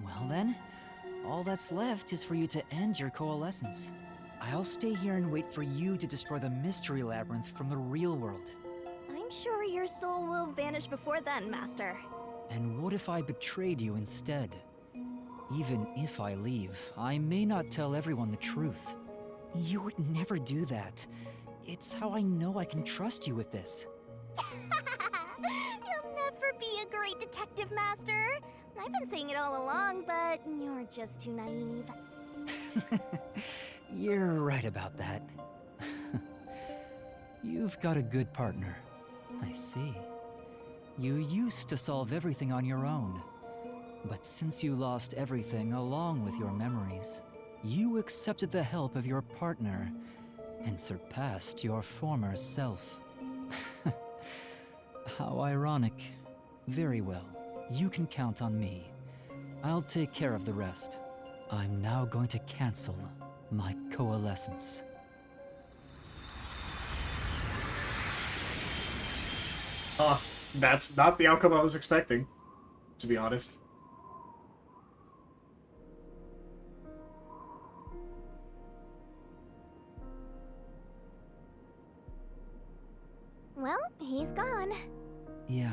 Well then, all that's left is for you to end your coalescence. I'll stay here and wait for you to destroy the mystery labyrinth from the real world. I'm sure your soul will vanish before then, Master. And what if I betrayed you instead? Even if I leave, I may not tell everyone the truth. You would never do that. It's how I know I can trust you with this. You'll never be a great detective, Master. I've been saying it all along, but you're just too naive. You're right about that. You've got a good partner. I see. You used to solve everything on your own. But since you lost everything along with your memories, you accepted the help of your partner and surpassed your former self. How ironic. Very well. You can count on me. I'll take care of the rest. I'm now going to cancel my coalescence. That's not the outcome I was expecting, to be honest. Well, he's gone. Yeah.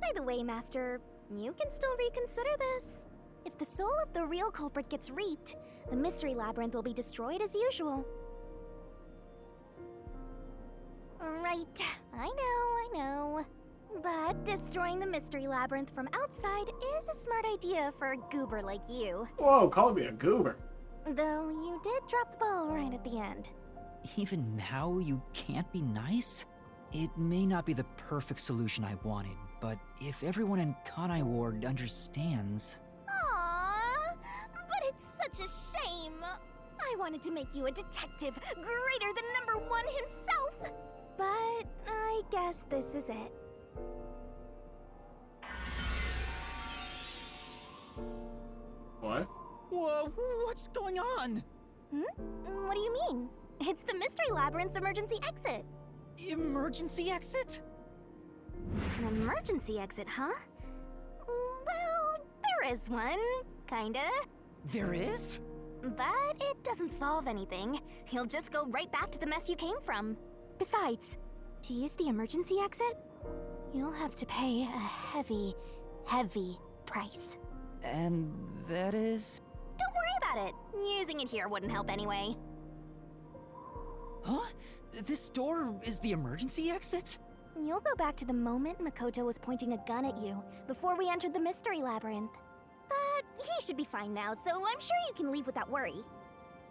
By the way, Master, you can still reconsider this. If the soul of the real culprit gets reaped, the mystery labyrinth will be destroyed as usual. Right, I know. But destroying the mystery labyrinth from outside is a smart idea for a goober like you. Whoa, call me a goober. Though you did drop the ball right at the end. Even now, you can't be nice? It may not be the perfect solution I wanted, but if everyone in Kanai Ward understands... Aww, but it's such a shame. I wanted to make you a detective greater than #1 himself. But I guess this is it. What? Whoa, what's going on? What do you mean? It's the mystery labyrinth's emergency exit. Emergency exit? An emergency exit, huh? Well, there is one, kinda. There is? But it doesn't solve anything. You'll just go right back to the mess you came from. Besides, to use the emergency exit, you'll have to pay a heavy, heavy price. And that is... Don't worry about it. Using it here wouldn't help anyway. Huh? This door is the emergency exit? You'll go back to the moment Makoto was pointing a gun at you, before we entered the mystery labyrinth. But he should be fine now, so I'm sure you can leave without worry.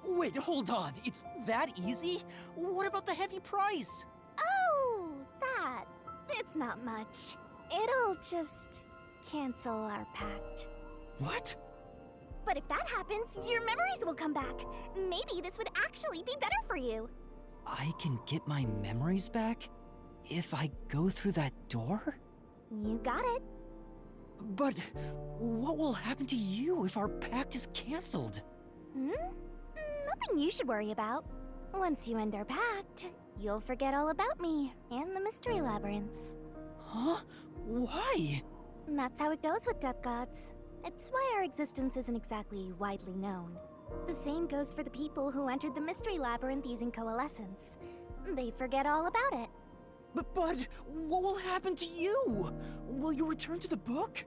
Wait, hold on. It's that easy? What about the heavy price? Oh, that. It's not much. It'll just cancel our pact. What? But if that happens, your memories will come back. Maybe this would actually be better for you. I can get my memories back? If I go through that door? You got it. But what will happen to you if our pact is cancelled? Nothing you should worry about. Once you end our pact, you'll forget all about me and the mystery labyrinths. Huh? Why? And that's how it goes with death gods. It's why our existence isn't exactly widely known. The same goes for the people who entered the mystery labyrinth using coalescence. They forget all about it. But what will happen to you? Will you return to the book?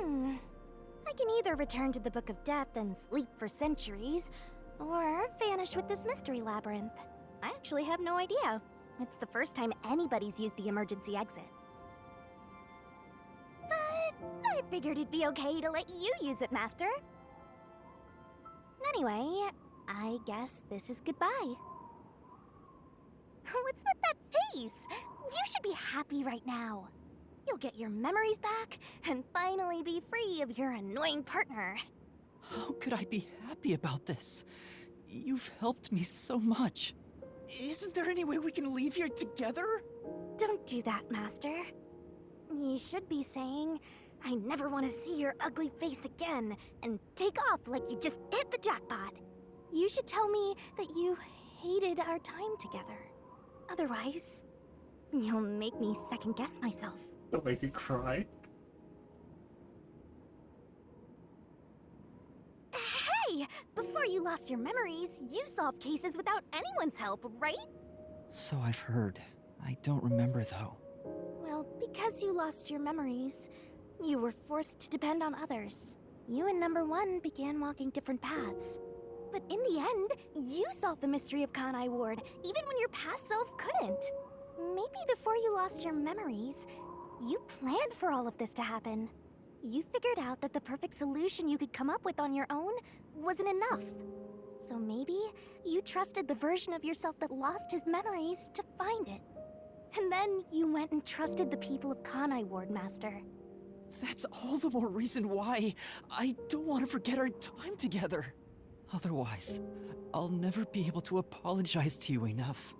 I can either return to the Book of Death and sleep for centuries, or vanish with this mystery labyrinth. I actually have no idea. It's the first time anybody's used the emergency exit. But I figured it'd be okay to let you use it, Master. Anyway, I guess this is goodbye. What's with that face? You should be happy right now. You'll get your memories back and finally be free of your annoying partner. How could I be happy about this? You've helped me so much. Isn't there any way we can leave here together? Don't do that, Master. You should be saying, I never want to see your ugly face again, and take off like you just hit the jackpot. You should tell me that you hated our time together. Otherwise, you'll make me second-guess myself. Don't make me cry. Hey! Before you lost your memories, you solved cases without anyone's help, right? So I've heard. I don't remember, though. Well, because you lost your memories, you were forced to depend on others. You and #1 began walking different paths. But in the end, you solved the mystery of Kanai Ward, even when your past self couldn't. Maybe before you lost your memories, you planned for all of this to happen. You figured out that the perfect solution you could come up with on your own wasn't enough. So maybe you trusted the version of yourself that lost his memories to find it. And then you went and trusted the people of Kanai Ward, Master. That's all the more reason why I don't want to forget our time together. Otherwise, I'll never be able to apologize to you enough.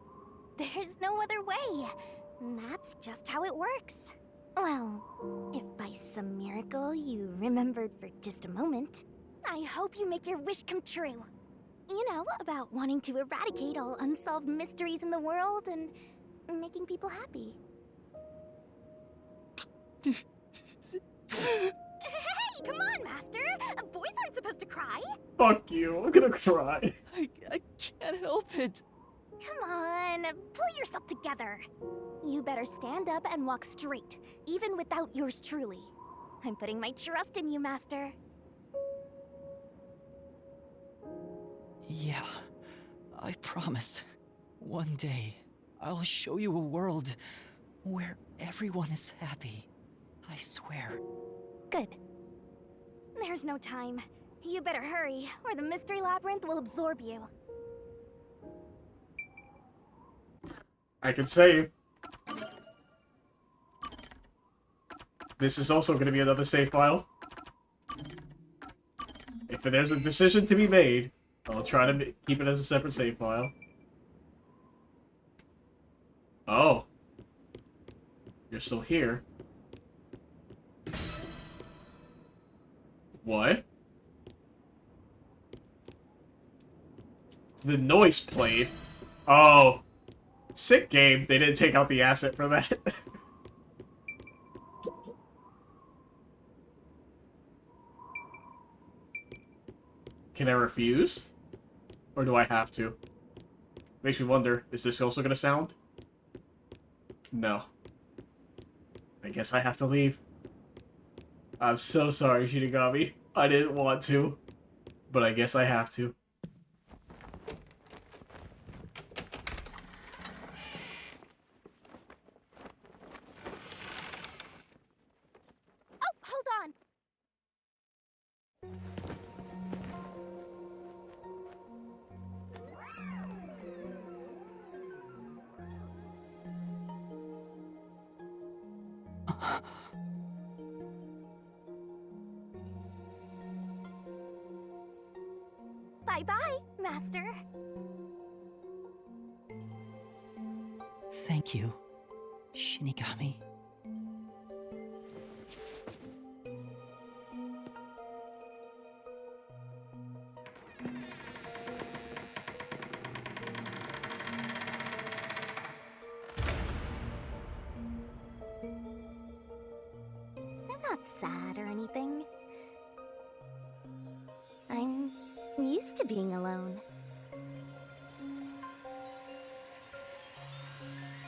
There's no other way. That's just how it works. Well, if by some miracle you remembered for just a moment, I hope you make your wish come true. You know, about wanting to eradicate all unsolved mysteries in the world and making people happy. Hey, come on, Master! Boys aren't supposed to cry! Fuck you, I'm gonna cry. I can't help it. Come on, pull yourself together. You better stand up and walk straight, even without yours truly. I'm putting my trust in you, Master. Yeah, I promise. One day, I'll show you a world where everyone is happy. I swear. Good. There's no time. You better hurry, or the Mystery Labyrinth will absorb you. I can save. This is also going to be another save file. If there's a decision to be made, I'll try to keep it as a separate save file. Oh. You're still here. What? The noise played. Oh. Sick game. They didn't take out the asset for that. Can I refuse? Or do I have to? Makes me wonder, is this also gonna sound? No. I guess I have to leave. I'm so sorry, Shinigami. I didn't want to. But I guess I have to. Oh, hold on! Bye-bye, Master. Thank you, Shinigami. I'm not sad or anything. I'm used to being alone.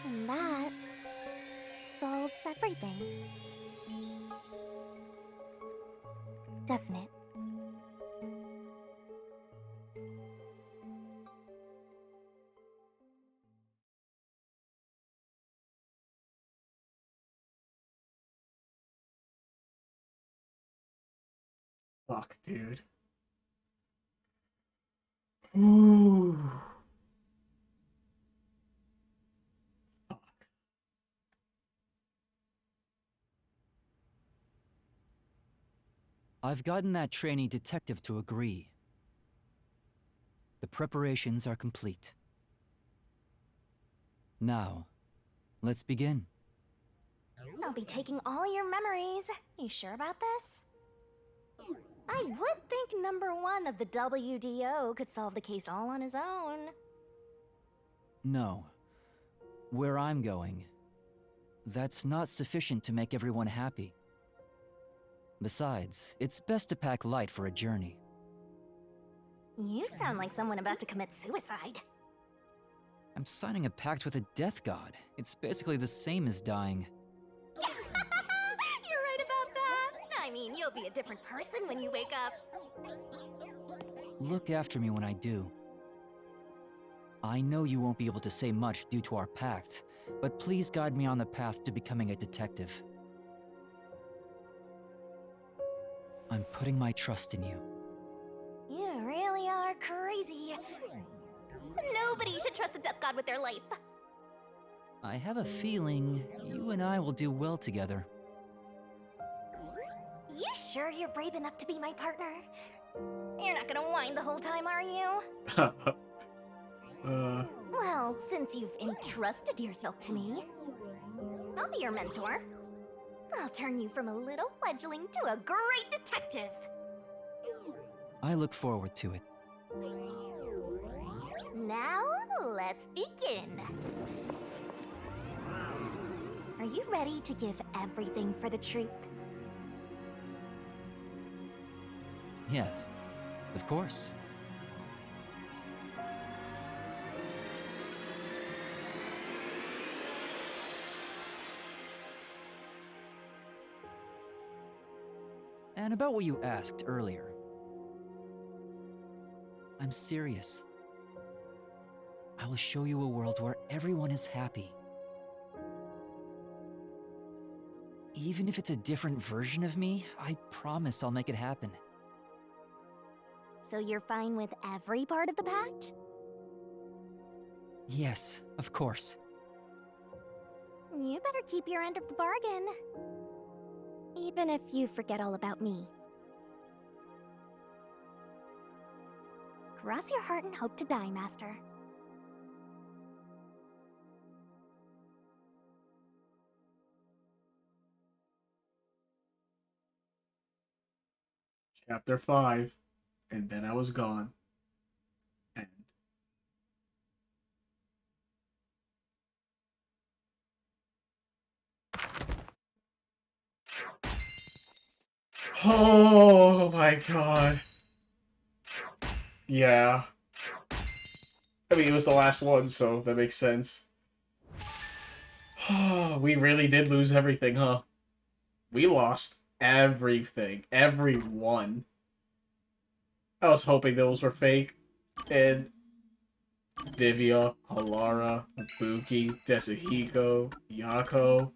And that solves everything. Doesn't it? Fuck, dude. Ooh. I've gotten that trainee detective to agree. The preparations are complete. Now, let's begin. I'll be taking all your memories. You sure about this? I would think number 1 of the WDO could solve the case all on his own. No. Where I'm going, that's not sufficient to make everyone happy. Besides, it's best to pack light for a journey. You sound like someone about to commit suicide. I'm signing a pact with a death god. It's basically the same as dying. You're right about that. I mean, you'll be a different person when you wake up. Look after me when I do. I know you won't be able to say much due to our pact, but please guide me on the path to becoming a detective. I'm putting my trust in you. You really are crazy. Nobody should trust a death god with their life. I have a feeling you and I will do well together. You sure you're brave enough to be my partner? You're not gonna whine the whole time, are you? Well, since you've entrusted yourself to me, I'll be your mentor. I'll turn you from a little fledgling to a great detective. I look forward to it. Now, let's begin. Are you ready to give everything for the truth? Yes, of course. And about what you asked earlier. I'm serious. I will show you a world where everyone is happy. Even if it's a different version of me, I promise I'll make it happen. So you're fine with every part of the pact? Yes, of course. You better keep your end of the bargain. Even if you forget all about me. Cross your heart and hope to die, Master. Chapter 5. And then I was gone. End. Oh my god. Yeah. I mean, it was the last one, so that makes sense. We really did lose everything, huh? We lost everything. Everyone. I was hoping those were fake. And Vivia, Halara, Ibuki, Tetsuhiko, Yako.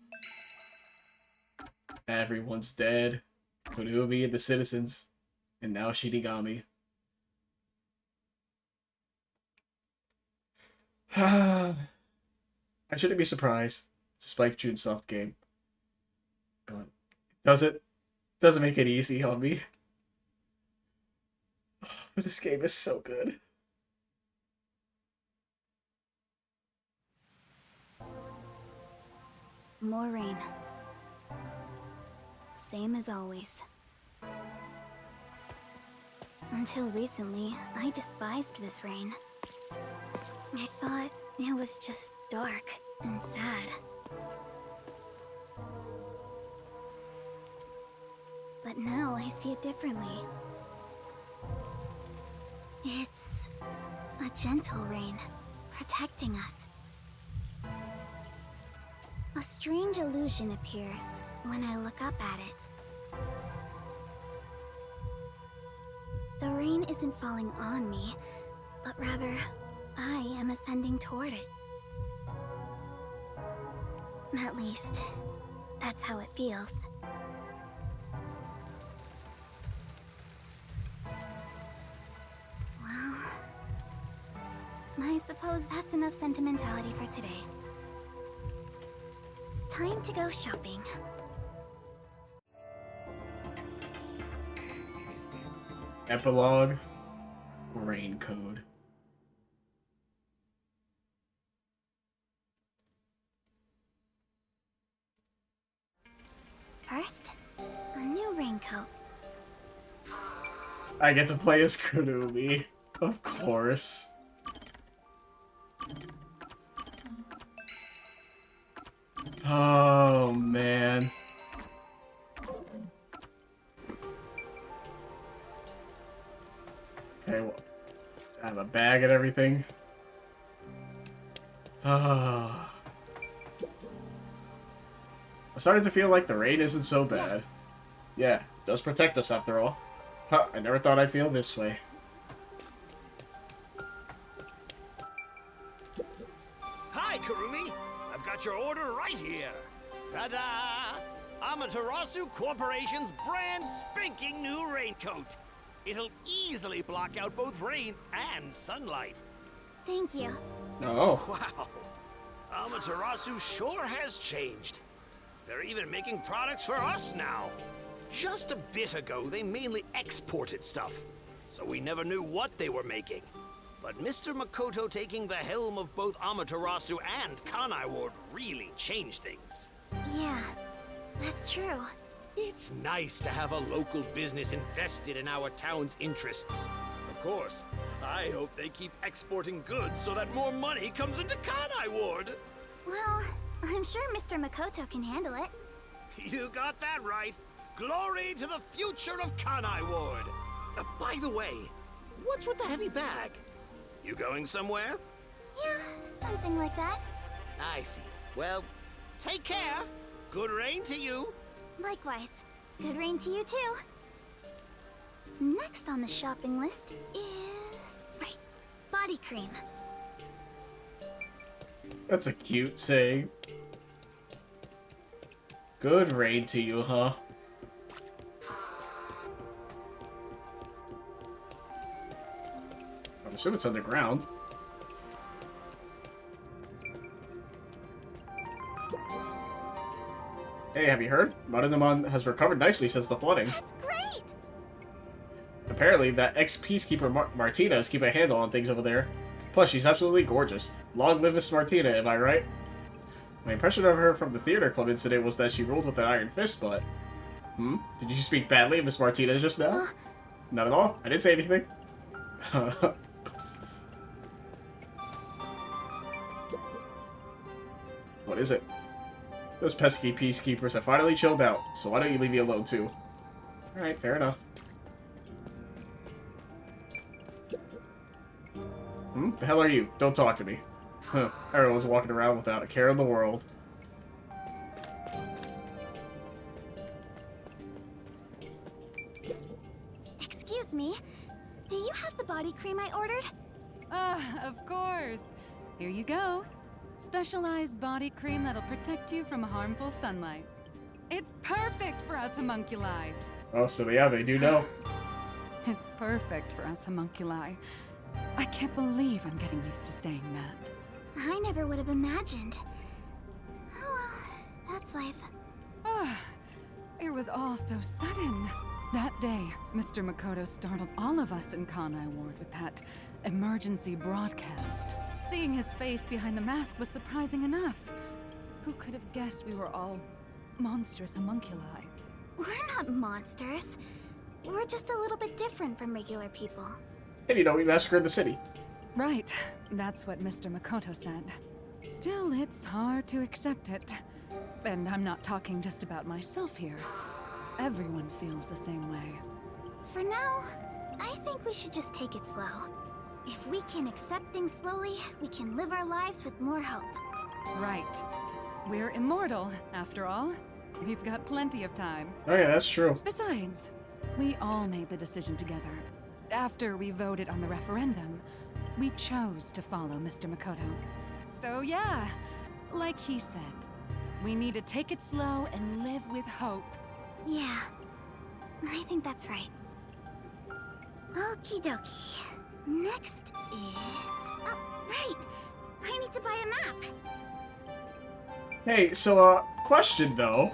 Everyone's dead. Konumi and the citizens. And now Shinigami. I shouldn't be surprised. It's a Spike Chunsoft game. But doesn't make it easy on me. But this game is so good. More rain. Same as always. Until recently, I despised this rain. I thought it was just dark and sad. But now I see it differently. It's a gentle rain, protecting us. A strange illusion appears when I look up at it. The rain isn't falling on me, but rather, I am ascending toward it. At least, that's how it feels. Well, I suppose that's enough sentimentality for today. Time to go shopping. Epilogue. Rain code. First, a new raincoat. I get to play as Konumi. Of course. Oh, man. Okay, well, I have a bag and everything. I'm starting to feel like the rain isn't so bad. Yeah, it does protect us after all. Huh, I never thought I'd feel this way. Hi, Kurumi! I've got your order right here. Ta-da! Amaterasu Corporation's brand spanking new raincoat. It'll easily block out both rain and sunlight. Thank you. Oh. Wow. Amaterasu sure has changed. They're even making products for us now. Just a bit ago, they mainly exported stuff, so we never knew what they were making. But Mr. Makoto taking the helm of both Amaterasu and Kanai Ward really changed things. Yeah, that's true. It's nice to have a local business invested in our town's interests. Of course, I hope they keep exporting goods so that more money comes into Kanai Ward. Well, I'm sure Mr. Makoto can handle it. You got that right. Glory to the future of Kanai Ward. By the way, what's with the heavy bag? You going somewhere? Yeah, something like that. I see. Well, take care. Good rain to you. Likewise. Good rain to you too. Next on the shopping list is... right, body cream. That's a cute saying. Good raid to you, huh? I'm assuming it's underground. Hey, have you heard? Marinamon has recovered nicely since the flooding. That's great! Apparently, that ex-peacekeeper Martina is keeping a handle on things over there. Plus, she's absolutely gorgeous. Long live Miss Martina, am I right? My impression of her from the theater club incident was that she ruled with an iron fist, but... Hmm? Did you speak badly of Miss Martina just now? Not at all. I didn't say anything. What is it? Those pesky peacekeepers have finally chilled out, so why don't you leave me alone too? Alright, fair enough. Hmm? The hell are you? Don't talk to me. Huh. Everyone's walking around without a care in the world. Excuse me, do you have the body cream I ordered? Of course. Here you go. Specialized body cream that'll protect you from harmful sunlight. It's perfect for us homunculi. Oh, so yeah, they do know. It's perfect for us homunculi. I can't believe I'm getting used to saying that. I never would have imagined. Oh well, that's life. It was all so sudden. That day, Mr. Makoto startled all of us in Kanai Ward with that emergency broadcast. Seeing his face behind the mask was surprising enough. Who could have guessed we were all monstrous homunculi? We're not monsters. We're just a little bit different from regular people. And you know, we massacred the city. Right. That's what Mr. Makoto said. Still, it's hard to accept it. And I'm not talking just about myself here. Everyone feels the same way. For now, I think we should just take it slow. If we can accept things slowly, we can live our lives with more hope. Right. We're immortal, after all. We've got plenty of time. Oh yeah, that's true. Besides, we all made the decision together. After we voted on the referendum, we chose to follow Mr. Makoto. So yeah, like he said, we need to take it slow and live with hope. Yeah, I think that's right. Okie dokie. Next is... oh, right! I need to buy a map! Hey, so, question though.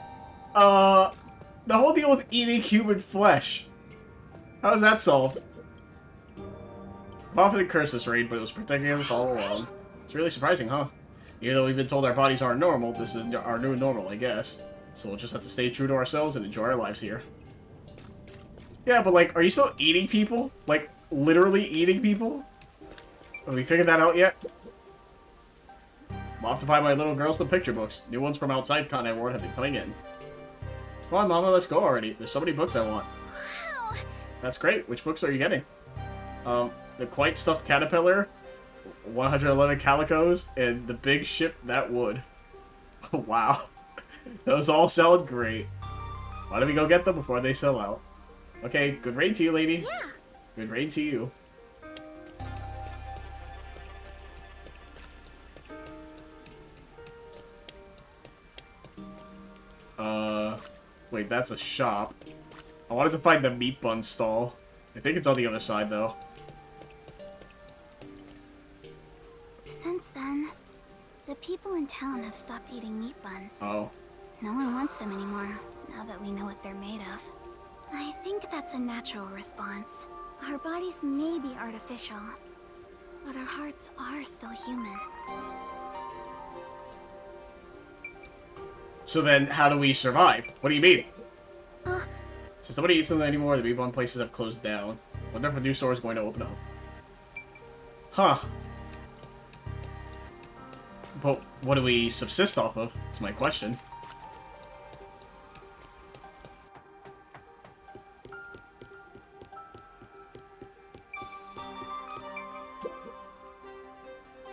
The whole deal with eating human flesh. How's that solved? I've often cursed this raid, but it was protecting us all along. It's really surprising, huh? Even though we've been told our bodies aren't normal, this is our new normal, I guess. So we'll just have to stay true to ourselves and enjoy our lives here. Yeah, but like, are you still eating people? Like, literally eating people? Have we figured that out yet? I'll have to buy my little girls the picture books. New ones from outside Kanai Ward have been coming in. Come on, Mama, let's go already. There's so many books I want. Wow! That's great. Which books are you getting? The Quite Stuffed Caterpillar, 111 Calicos, and The Big Ship That Would. Wow. Those all sound great. Why don't we go get them before they sell out? Okay, good raid to you, lady. Yeah. Good raid to you. Wait, that's a shop. I wanted to find the meat bun stall. I think it's on the other side, though. Since then, the people in town have stopped eating meat buns. Oh. No one wants them anymore, now that we know what they're made of. I think that's a natural response. Our bodies may be artificial, but our hearts are still human. So then, how do we survive? What do you mean? Uh, Since nobody eats them anymore, the meat bun places have closed down. Wonder if a new store is going to open up. Huh. But what do we subsist off of? That's my question.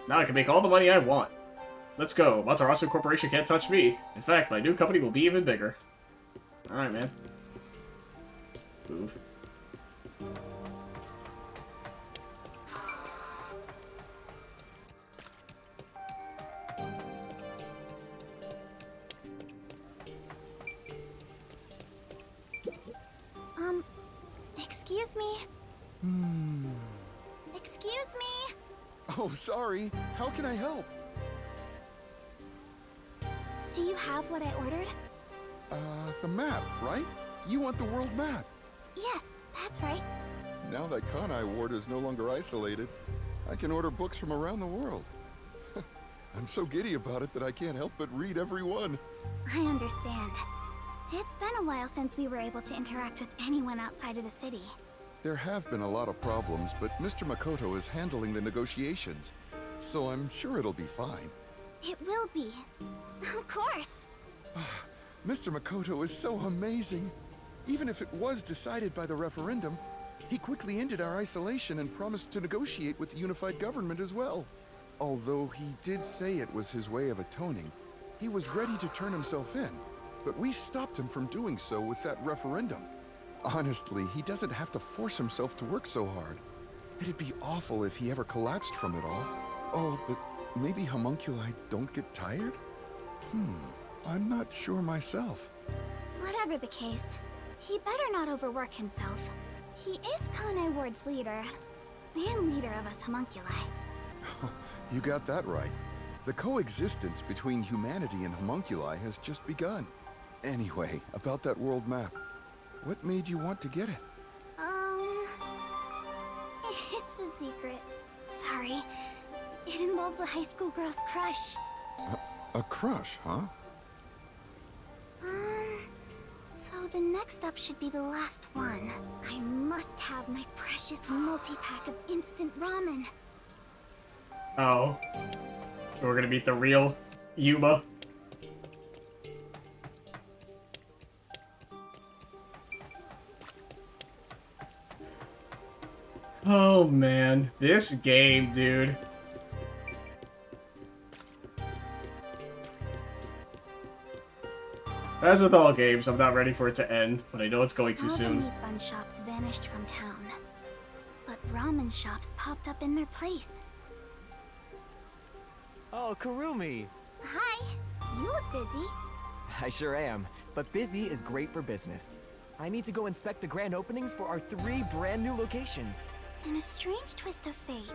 Now I can make all the money I want. Let's go. Matarasu Corporation can't touch me. In fact, my new company will be even bigger. Alright, man. Move. Excuse me? Excuse me? Oh, sorry. How can I help? Do you have what I ordered? The map, right? You want the world map. Yes, that's right. Now that Kanai Ward is no longer isolated, I can order books from around the world. I'm so giddy about it that I can't help but read every one. I understand. It's been a while since we were able to interact with anyone outside of the city. There have been a lot of problems, but Mr. Makoto is handling the negotiations, so I'm sure it'll be fine. It will be. Of course. Mr. Makoto is so amazing. Even if it was decided by the referendum, he quickly ended our isolation and promised to negotiate with the unified government as well. Although he did say it was his way of atoning, he was ready to turn himself in, but we stopped him from doing so with that referendum. Honestly, he doesn't have to force himself to work so hard. It'd be awful if he ever collapsed from it all. Oh, but maybe homunculi don't get tired? I'm not sure myself. Whatever the case, he better not overwork himself. He is Kanai Ward's leader, and leader of us homunculi. You got that right. The coexistence between humanity and homunculi has just begun. Anyway, about that world map. What made you want to get it? It's a secret. Sorry. It involves a high school girl's crush. A crush, huh? So the next up should be the last one. I must have my precious multi-pack of instant ramen. Oh. We're gonna meet the real Yuma. Oh man, this game, dude. As with all games, I'm not ready for it to end, but I know it's going too All soon. the meat bun shops vanished from town, but ramen shops popped up in their place. Oh, Kurumi! Hi, you look busy. I sure am, but busy is great for business. I need to go inspect the grand openings for our 3 brand new locations. In a strange twist of fate,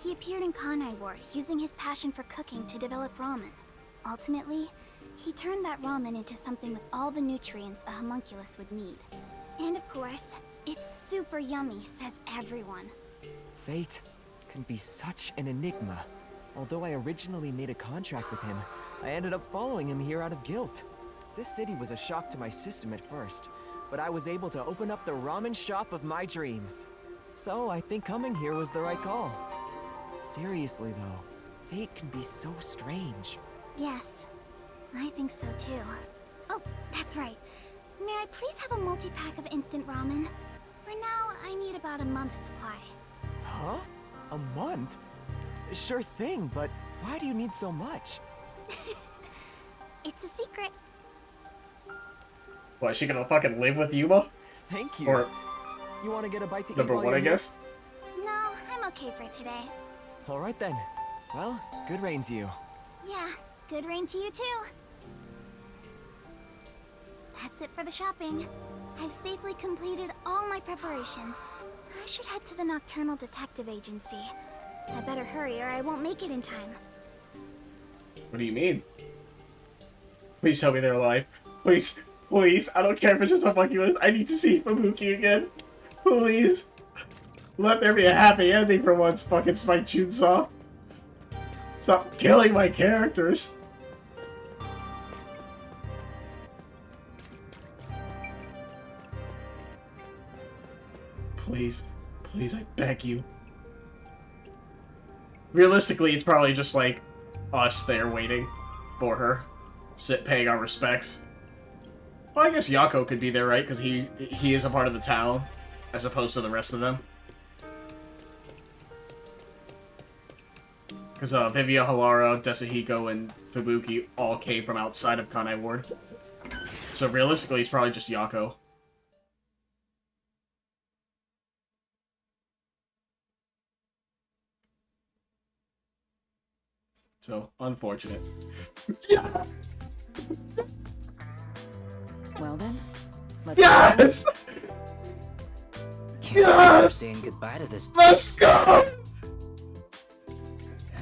he appeared in Kanai Ward using his passion for cooking to develop ramen. Ultimately, he turned that ramen into something with all the nutrients a homunculus would need. And of course, it's super yummy, says everyone. Fate can be such an enigma. Although I originally made a contract with him, I ended up following him here out of guilt. This city was a shock to my system at first, but I was able to open up the ramen shop of my dreams. So I think coming here was the right call. Seriously though, fate can be so strange. Yes, I think so too. Oh, that's right. May I please have a multi-pack of instant ramen? For now, I need about a month's supply. Huh? A month? Sure thing, but why do you need so much? It's a secret. What, is she gonna fucking live with Yuma? Thank you. Or you want to get a bite to eat number while 1, I you're here? guess? No, I'm okay for today. All right then. Well, good rain to you. Yeah, good rain to you too. That's it for the shopping. I've safely completed all my preparations. I should head to the Nocturnal Detective Agency. I better hurry or I won't make it in time. What do you mean? Please tell me they're alive. Please, please. I don't care if it's just a fucking list. I need to see Fubuki again. Please. Let there be a happy ending for once, fucking Spike Chunsoft. Stop killing my characters. Please, please, I beg you. Realistically, it's probably just like us there waiting for her, paying our respects. Well, I guess Yako could be there, right? Because he is a part of the town, as opposed to the rest of them. Because Vivia, Halara, Desahiko, and Fubuki all came from outside of Kanai Ward. So realistically, it's probably just Yako. So, unfortunate. Yeah. Well then, let's Yes! Can't believe we're saying goodbye to this place. Let's go!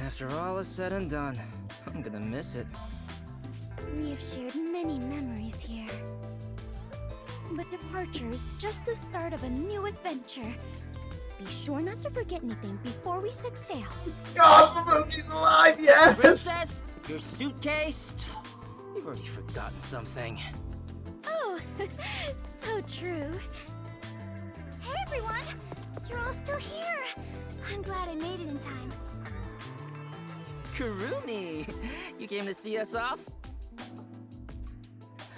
After all is said and done, I'm gonna miss it. We've shared many memories here. But departure's just the start of a new adventure. Be sure not to forget anything before we set sail. God, she's alive, yes! Princess, your suitcase? You've already forgotten something. Oh, so true. Hey everyone! You're all still here! I'm glad I made it in time. Kurumi! You came to see us off?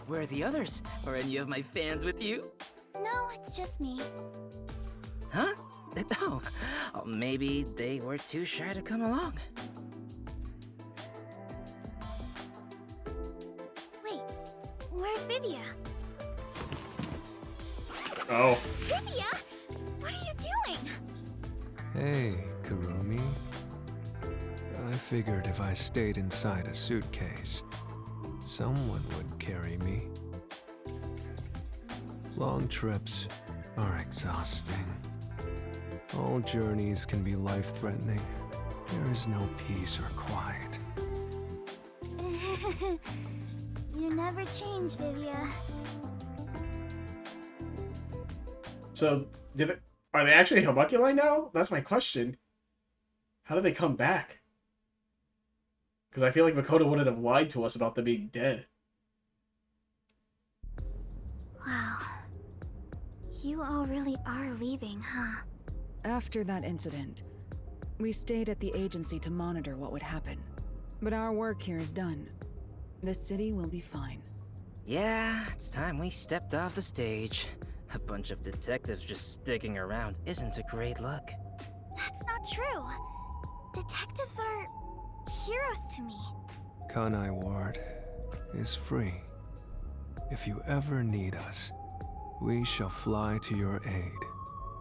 Where are the others? Are any of my fans with you? No, it's just me. Huh? Oh, maybe they were too shy to come along. Wait, where's Vivia? Oh. Vivia? What are you doing? Hey, Kurumi. I figured if I stayed inside a suitcase, someone would carry me. Long trips are exhausting. All journeys can be life-threatening. There is no peace or quiet. You never change, Vivia. So, are they actually homunculi now? That's my question. How did they come back? Because I feel like Makoto wouldn't have lied to us about them being dead. Wow. You all really are leaving, huh? After that incident, we stayed at the agency to monitor what would happen. But our work here is done. The city will be fine. Yeah, it's time we stepped off the stage. A bunch of detectives just sticking around isn't a great look. That's not true. Detectives are heroes to me. Kanai Ward is free. If you ever need us, we shall fly to your aid.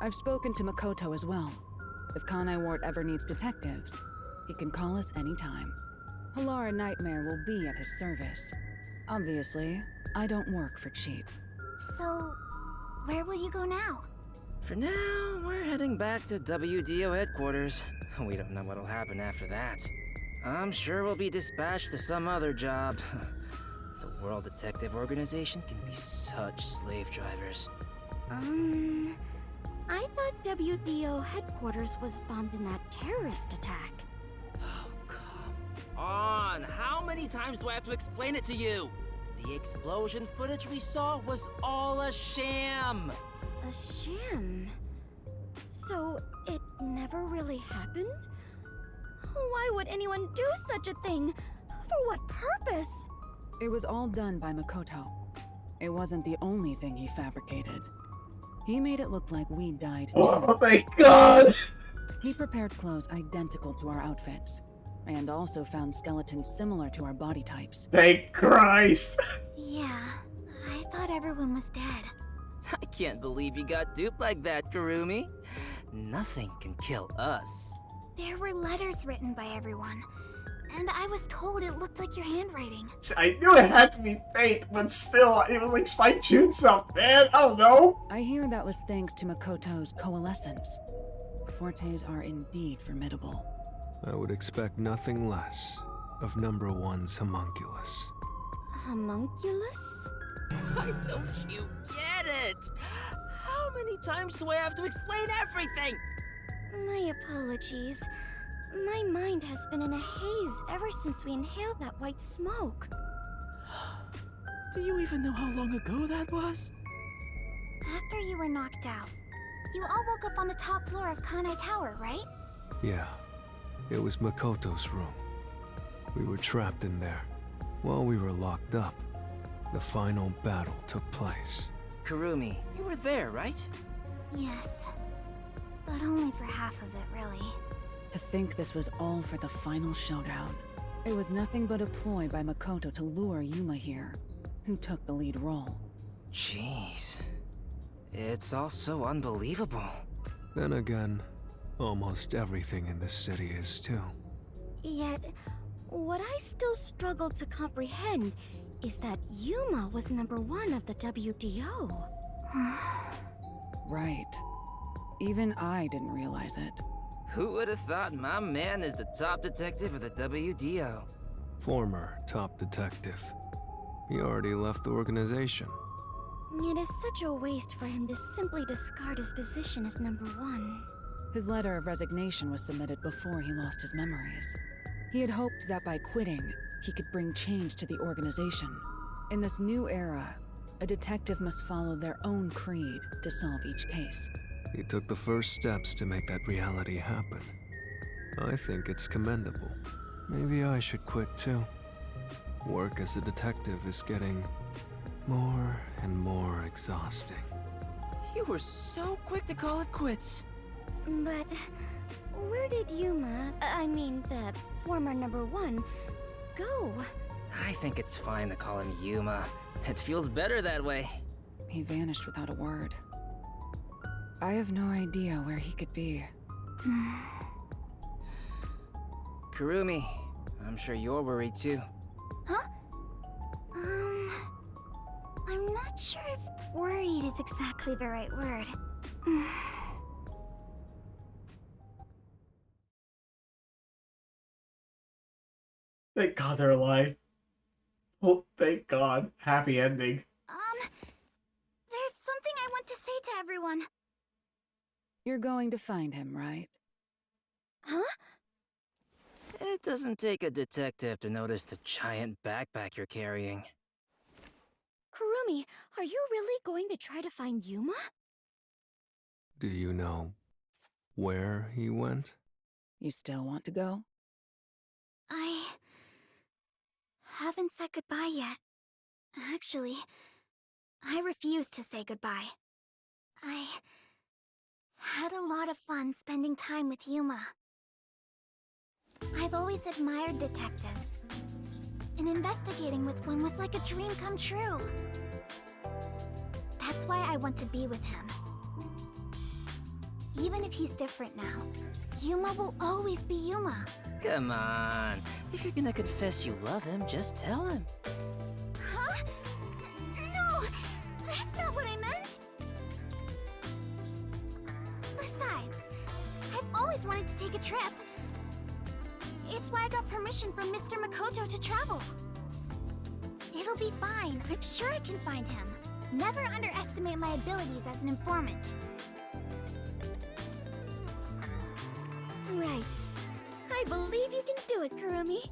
I've spoken to Makoto as well. If Kanai Ward ever needs detectives, he can call us anytime. Halara Nightmare will be at his service. Obviously, I don't work for cheap. So, where will you go now? For now, we're heading back to WDO headquarters. We don't know what'll happen after that. I'm sure we'll be dispatched to some other job. The World Detective Organization can be such slave drivers. I thought WDO headquarters was bombed in that terrorist attack. Oh, come on! How many times do I have to explain it to you? The explosion footage we saw was all a sham! A sham? So, it never really happened? Why would anyone do such a thing? For what purpose? It was all done by Makoto. It wasn't the only thing he fabricated. He made it look like we died too. Oh, thank God! He prepared clothes identical to our outfits, and also found skeletons similar to our body types. Thank Christ! Yeah, I thought everyone was dead. I can't believe you got duped like that, Kurumi. Nothing can kill us. There were letters written by everyone, and I was told it looked like your handwriting. I knew it had to be fake, but still, it was like Spike Chunsoft, man. I don't know. I hear that was thanks to Makoto's coalescence. Fortes are indeed formidable. I would expect nothing less of number one's homunculus. Homunculus? Why don't you get it? How many times do I have to explain everything? My apologies. My mind has been in a haze ever since we inhaled that white smoke. Do you even know how long ago that was? After you were knocked out, you all woke up on the top floor of Kanai Tower, right? Yeah, it was Makoto's room. We were trapped in there. While we were locked up, the final battle took place. Kurumi, you were there, right? Yes. But only for half of it, really. To think this was all for the final showdown. It was nothing but a ploy by Makoto to lure Yuma here, who took the lead role. Jeez. It's all so unbelievable. Then again, almost everything in this city is too. Yet, what I still struggle to comprehend is that Yuma was #1 of the WDO. Right. Even I didn't realize it. Who would have thought my man is the top detective of the WDO? Former top detective. He already left the organization. It is such a waste for him to simply discard his position as #1. His letter of resignation was submitted before he lost his memories. He had hoped that by quitting, he could bring change to the organization. In this new era, a detective must follow their own creed to solve each case. He took the first steps to make that reality happen. I think it's commendable. Maybe I should quit too. Work as a detective is getting more and more exhausting. You were so quick to call it quits. But where did Yuma, I mean the former #1, go? I think it's fine to call him Yuma. It feels better that way. He vanished without a word. I have no idea where he could be. Kurumi, I'm sure you're worried too. Huh? I'm not sure if worried is exactly the right word. Thank God they're alive. Oh, thank God. Happy ending. There's something I want to say to everyone. You're going to find him, right? Huh? It doesn't take a detective to notice the giant backpack you're carrying. Kurumi, are you really going to try to find Yuma? Do you know where he went? You still want to go? I haven't said goodbye yet. Actually, I refuse to say goodbye. I had a lot of fun spending time with Yuma. I've always admired detectives, and investigating with one was like a dream come true. That's why I want to be with him. Even if he's different now, Yuma will always be Yuma. Come on. If you're gonna confess you love him, just tell him. Huh? No! That's not what I meant! Besides, I've always wanted to take a trip. It's why I got permission from Mr. Makoto to travel. It'll be fine. I'm sure I can find him. Never underestimate my abilities as an informant. Right. I believe you can do it, Kurumi.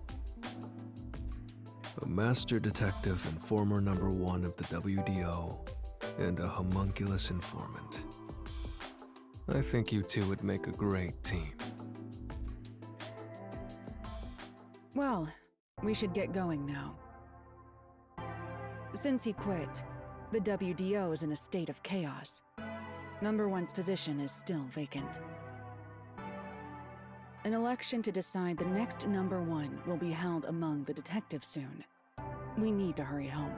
A master detective and former #1 of the WDO, and a homunculus informant. I think you two would make a great team. Well, we should get going now. Since he quit, the WDO is in a state of chaos. #1's position is still vacant. An election to decide the next #1 will be held among the detectives soon. We need to hurry home.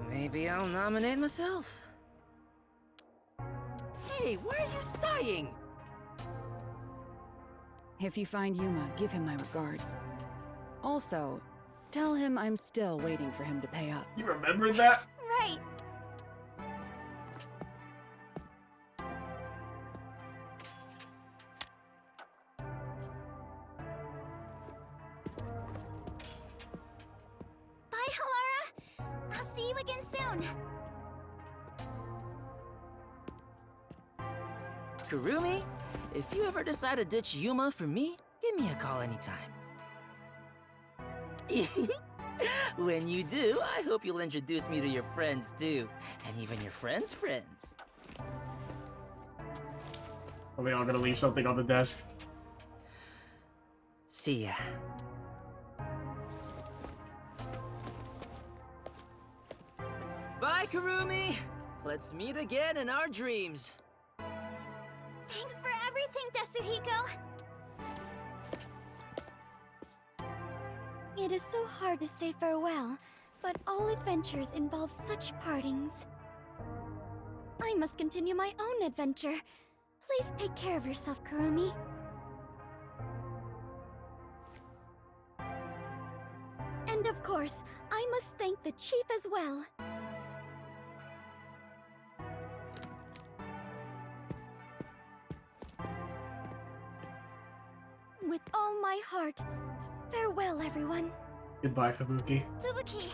Maybe I'll nominate myself. Hey, why are you sighing? If you find Yuma, give him my regards. Also, tell him I'm still waiting for him to pay up. You remember that? Right. Bye, Halara. I'll see you again soon. Kurumi, if you ever decide to ditch Yuma for me, give me a call anytime. When you do, I hope you'll introduce me to your friends too, and even your friends' friends. Are we all gonna leave something on the desk? See ya. Bye, Kurumi! Let's meet again in our dreams. Thanks for everything, Tetsuhiko. It is so hard to say farewell, but all adventures involve such partings. I must continue my own adventure. Please take care of yourself, Kurumi. And of course, I must thank the chief as well. With all my heart, farewell, everyone. Goodbye, Fubuki. Fubuki,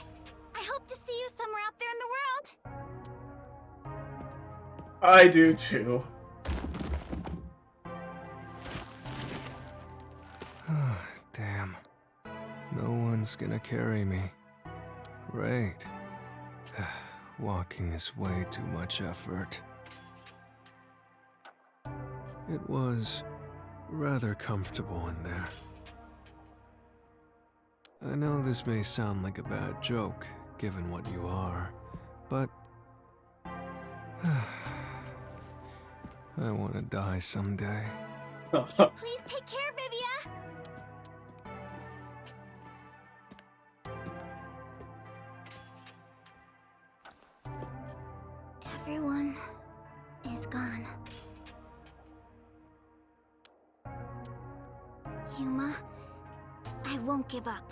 I hope to see you somewhere out there in the world. I do too. Damn. No one's gonna carry me. Great. Walking is way too much effort. It was rather comfortable in there. I know this may sound like a bad joke, given what you are, but I want to die someday. Please take care, Vivia. Everyone is gone. Yuma, I won't give up.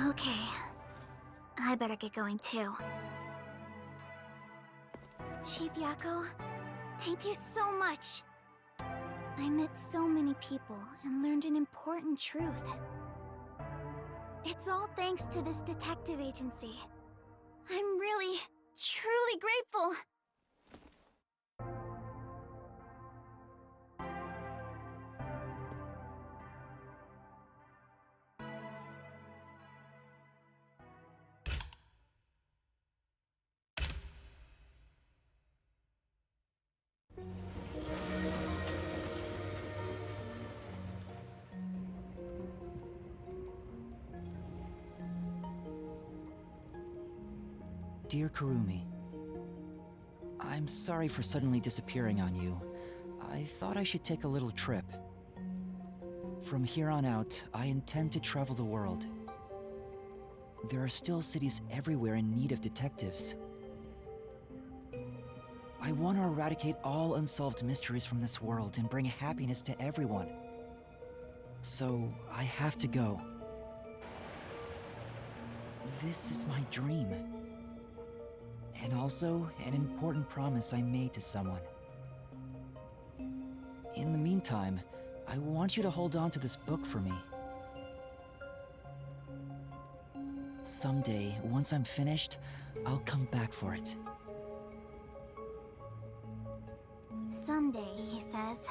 Okay, I better get going too. Chief Yako, thank you so much. I met so many people and learned an important truth. It's all thanks to this detective agency. I'm really, truly grateful. Dear Kurumi, I'm sorry for suddenly disappearing on you. I thought I should take a little trip. From here on out, I intend to travel the world. There are still cities everywhere in need of detectives. I want to eradicate all unsolved mysteries from this world and bring happiness to everyone. So, I have to go. This is my dream. And also, an important promise I made to someone. In the meantime, I want you to hold on to this book for me. Someday, once I'm finished, I'll come back for it. Someday, he says.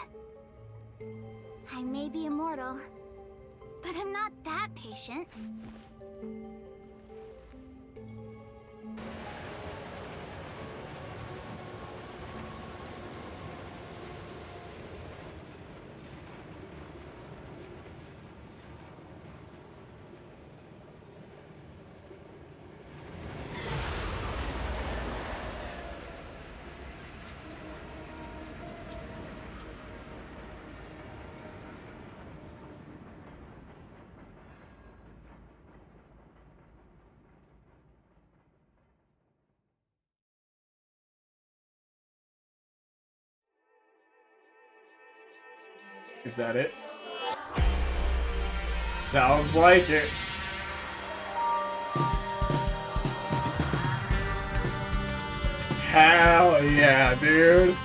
I may be immortal, but I'm not that patient. Is that it? Sounds like it. Hell yeah, dude.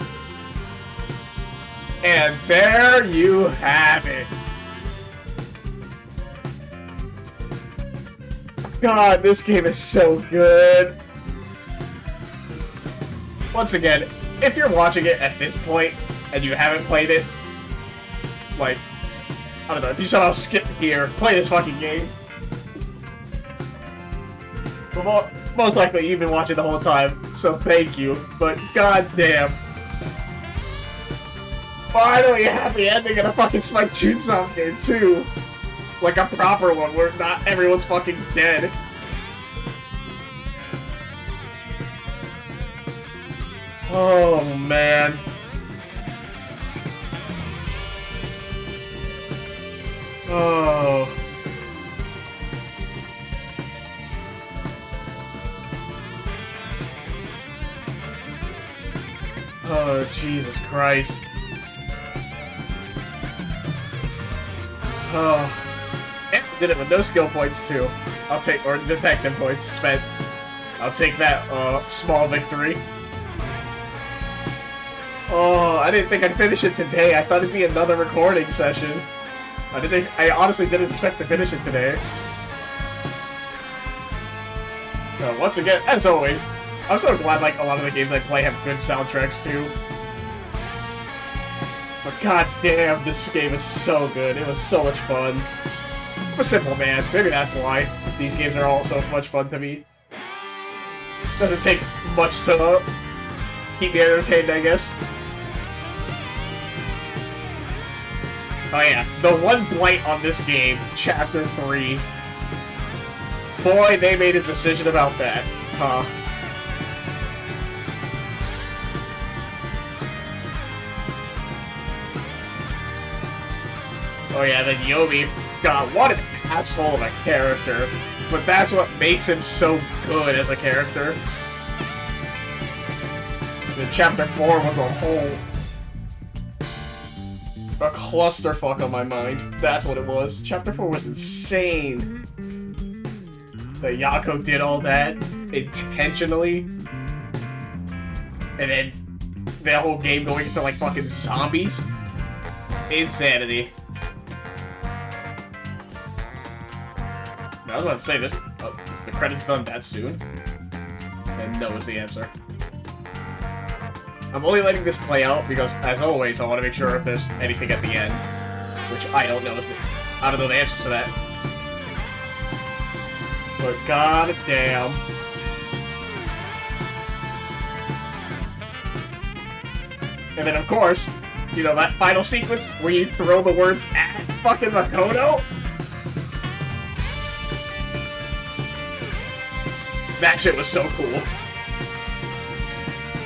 And there you have it. God, this game is so good. Once again, if you're watching it at this point and you haven't played it, like, I don't know, if you somehow skipped here, play this fucking game. But most likely you've been watching the whole time, so thank you. But goddamn. Finally a happy ending in a fucking Spike Chunsoft game too. Like a proper one where not everyone's fucking dead. Oh man. Oh. Oh, Jesus Christ. Oh. Did it with no skill points, too. I'll take, or detective points spent. I'll take that, small victory. Oh, I didn't think I'd finish it today. I thought it'd be another recording session. I honestly didn't expect to finish it today. Once again, as always, I'm so glad, like, a lot of the games I play have good soundtracks, too. But goddamn, this game is so good. It was so much fun. I'm a simple man. Maybe that's why these games are all so much fun to me. Doesn't take much to keep me entertained, I guess. Oh yeah, the one blight on this game, Chapter 3. Boy, they made a decision about that, huh? Oh yeah, then Yomi. God, what an asshole of a character. But that's what makes him so good as a character. The Chapter 4 was a clusterfuck on my mind. That's what it was. Chapter 4 was insane. That Yako did all that intentionally. And then that whole game going into like fucking zombies. Insanity. I was about to say this. Is the credits done that soon? And no is the answer. I'm only letting this play out because, as always, I want to make sure if there's anything at the end, which I don't know. I don't know the answer to that. But god damn. And then, of course, you know that final sequence where you throw the words at fucking Makoto? That shit was so cool.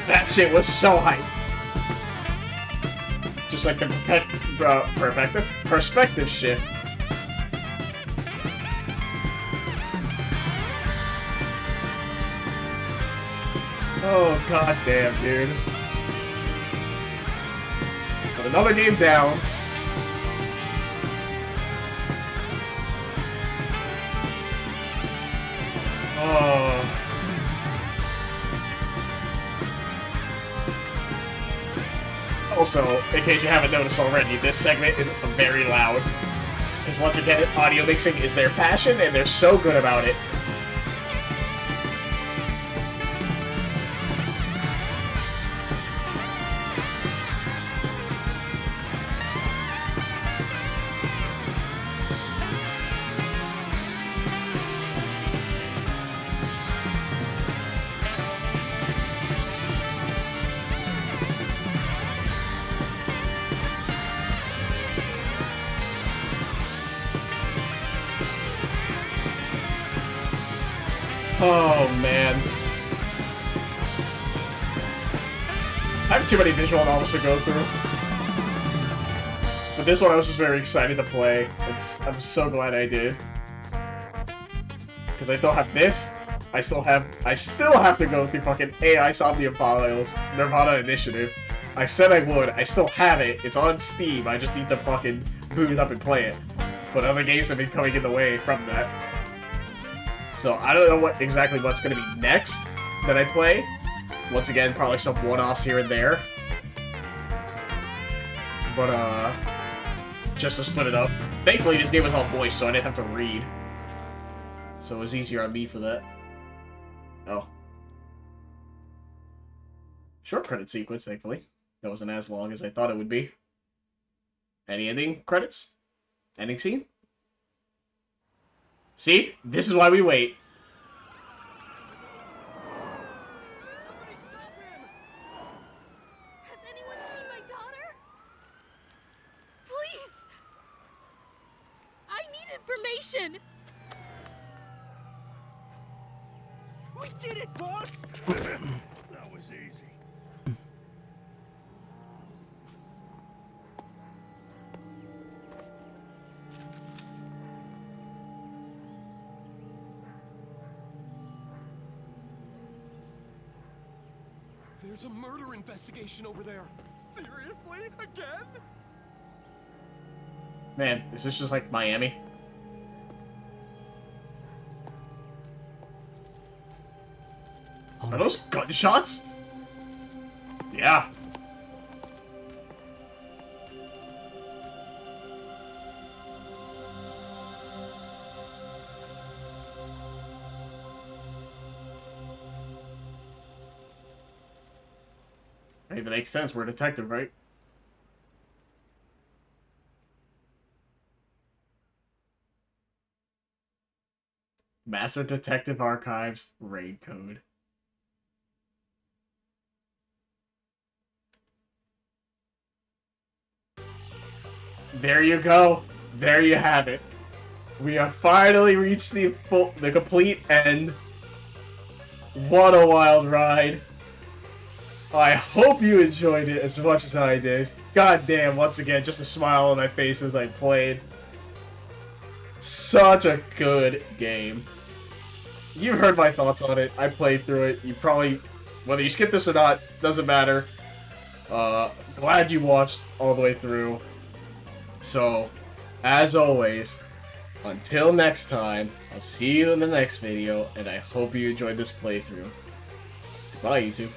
That shit was so hype. Just like the perspective shift. Oh, goddamn, dude. But another game down. Oh. Also, in case you haven't noticed already, this segment is very loud. Because once again, audio mixing is their passion, and they're so good about it. Oh, man. I have too many visual novels to go through. But this one I was just very excited to play. I'm so glad I did. Because I still have this. I still have to go through fucking AI Somnium Files, Nirvana Initiative. I said I would. I still have it. It's on Steam. I just need to fucking boot it up and play it. But other games have been coming in the way from that. So I don't know what's going to be next that I play. Once again, probably some one-offs here and there. But, just to split it up. Thankfully, this game was all voice, so I didn't have to read. So it was easier on me for that. Oh. Short credit sequence, thankfully. That wasn't as long as I thought it would be. Any ending credits? Ending scene? See? This is why we wait. Somebody stop him! Has anyone seen my daughter? Please! I need information! We did it, boss! That was easy. There's a murder investigation over there. Seriously? Again? Man, is this just like Miami? Are those gunshots? Yeah. Hey, that makes sense. We're a detective, right? Massive Detective Archives raid code. There you go. There you have it. We have finally reached the complete end. What a wild ride. I hope you enjoyed it as much as I did. God damn, once again, just a smile on my face as I played. Such a good game. You've heard my thoughts on it. I played through it. You probably, whether you skip this or not, doesn't matter. Glad you watched all the way through. So, as always, until next time, I'll see you in the next video, and I hope you enjoyed this playthrough. Bye, YouTube.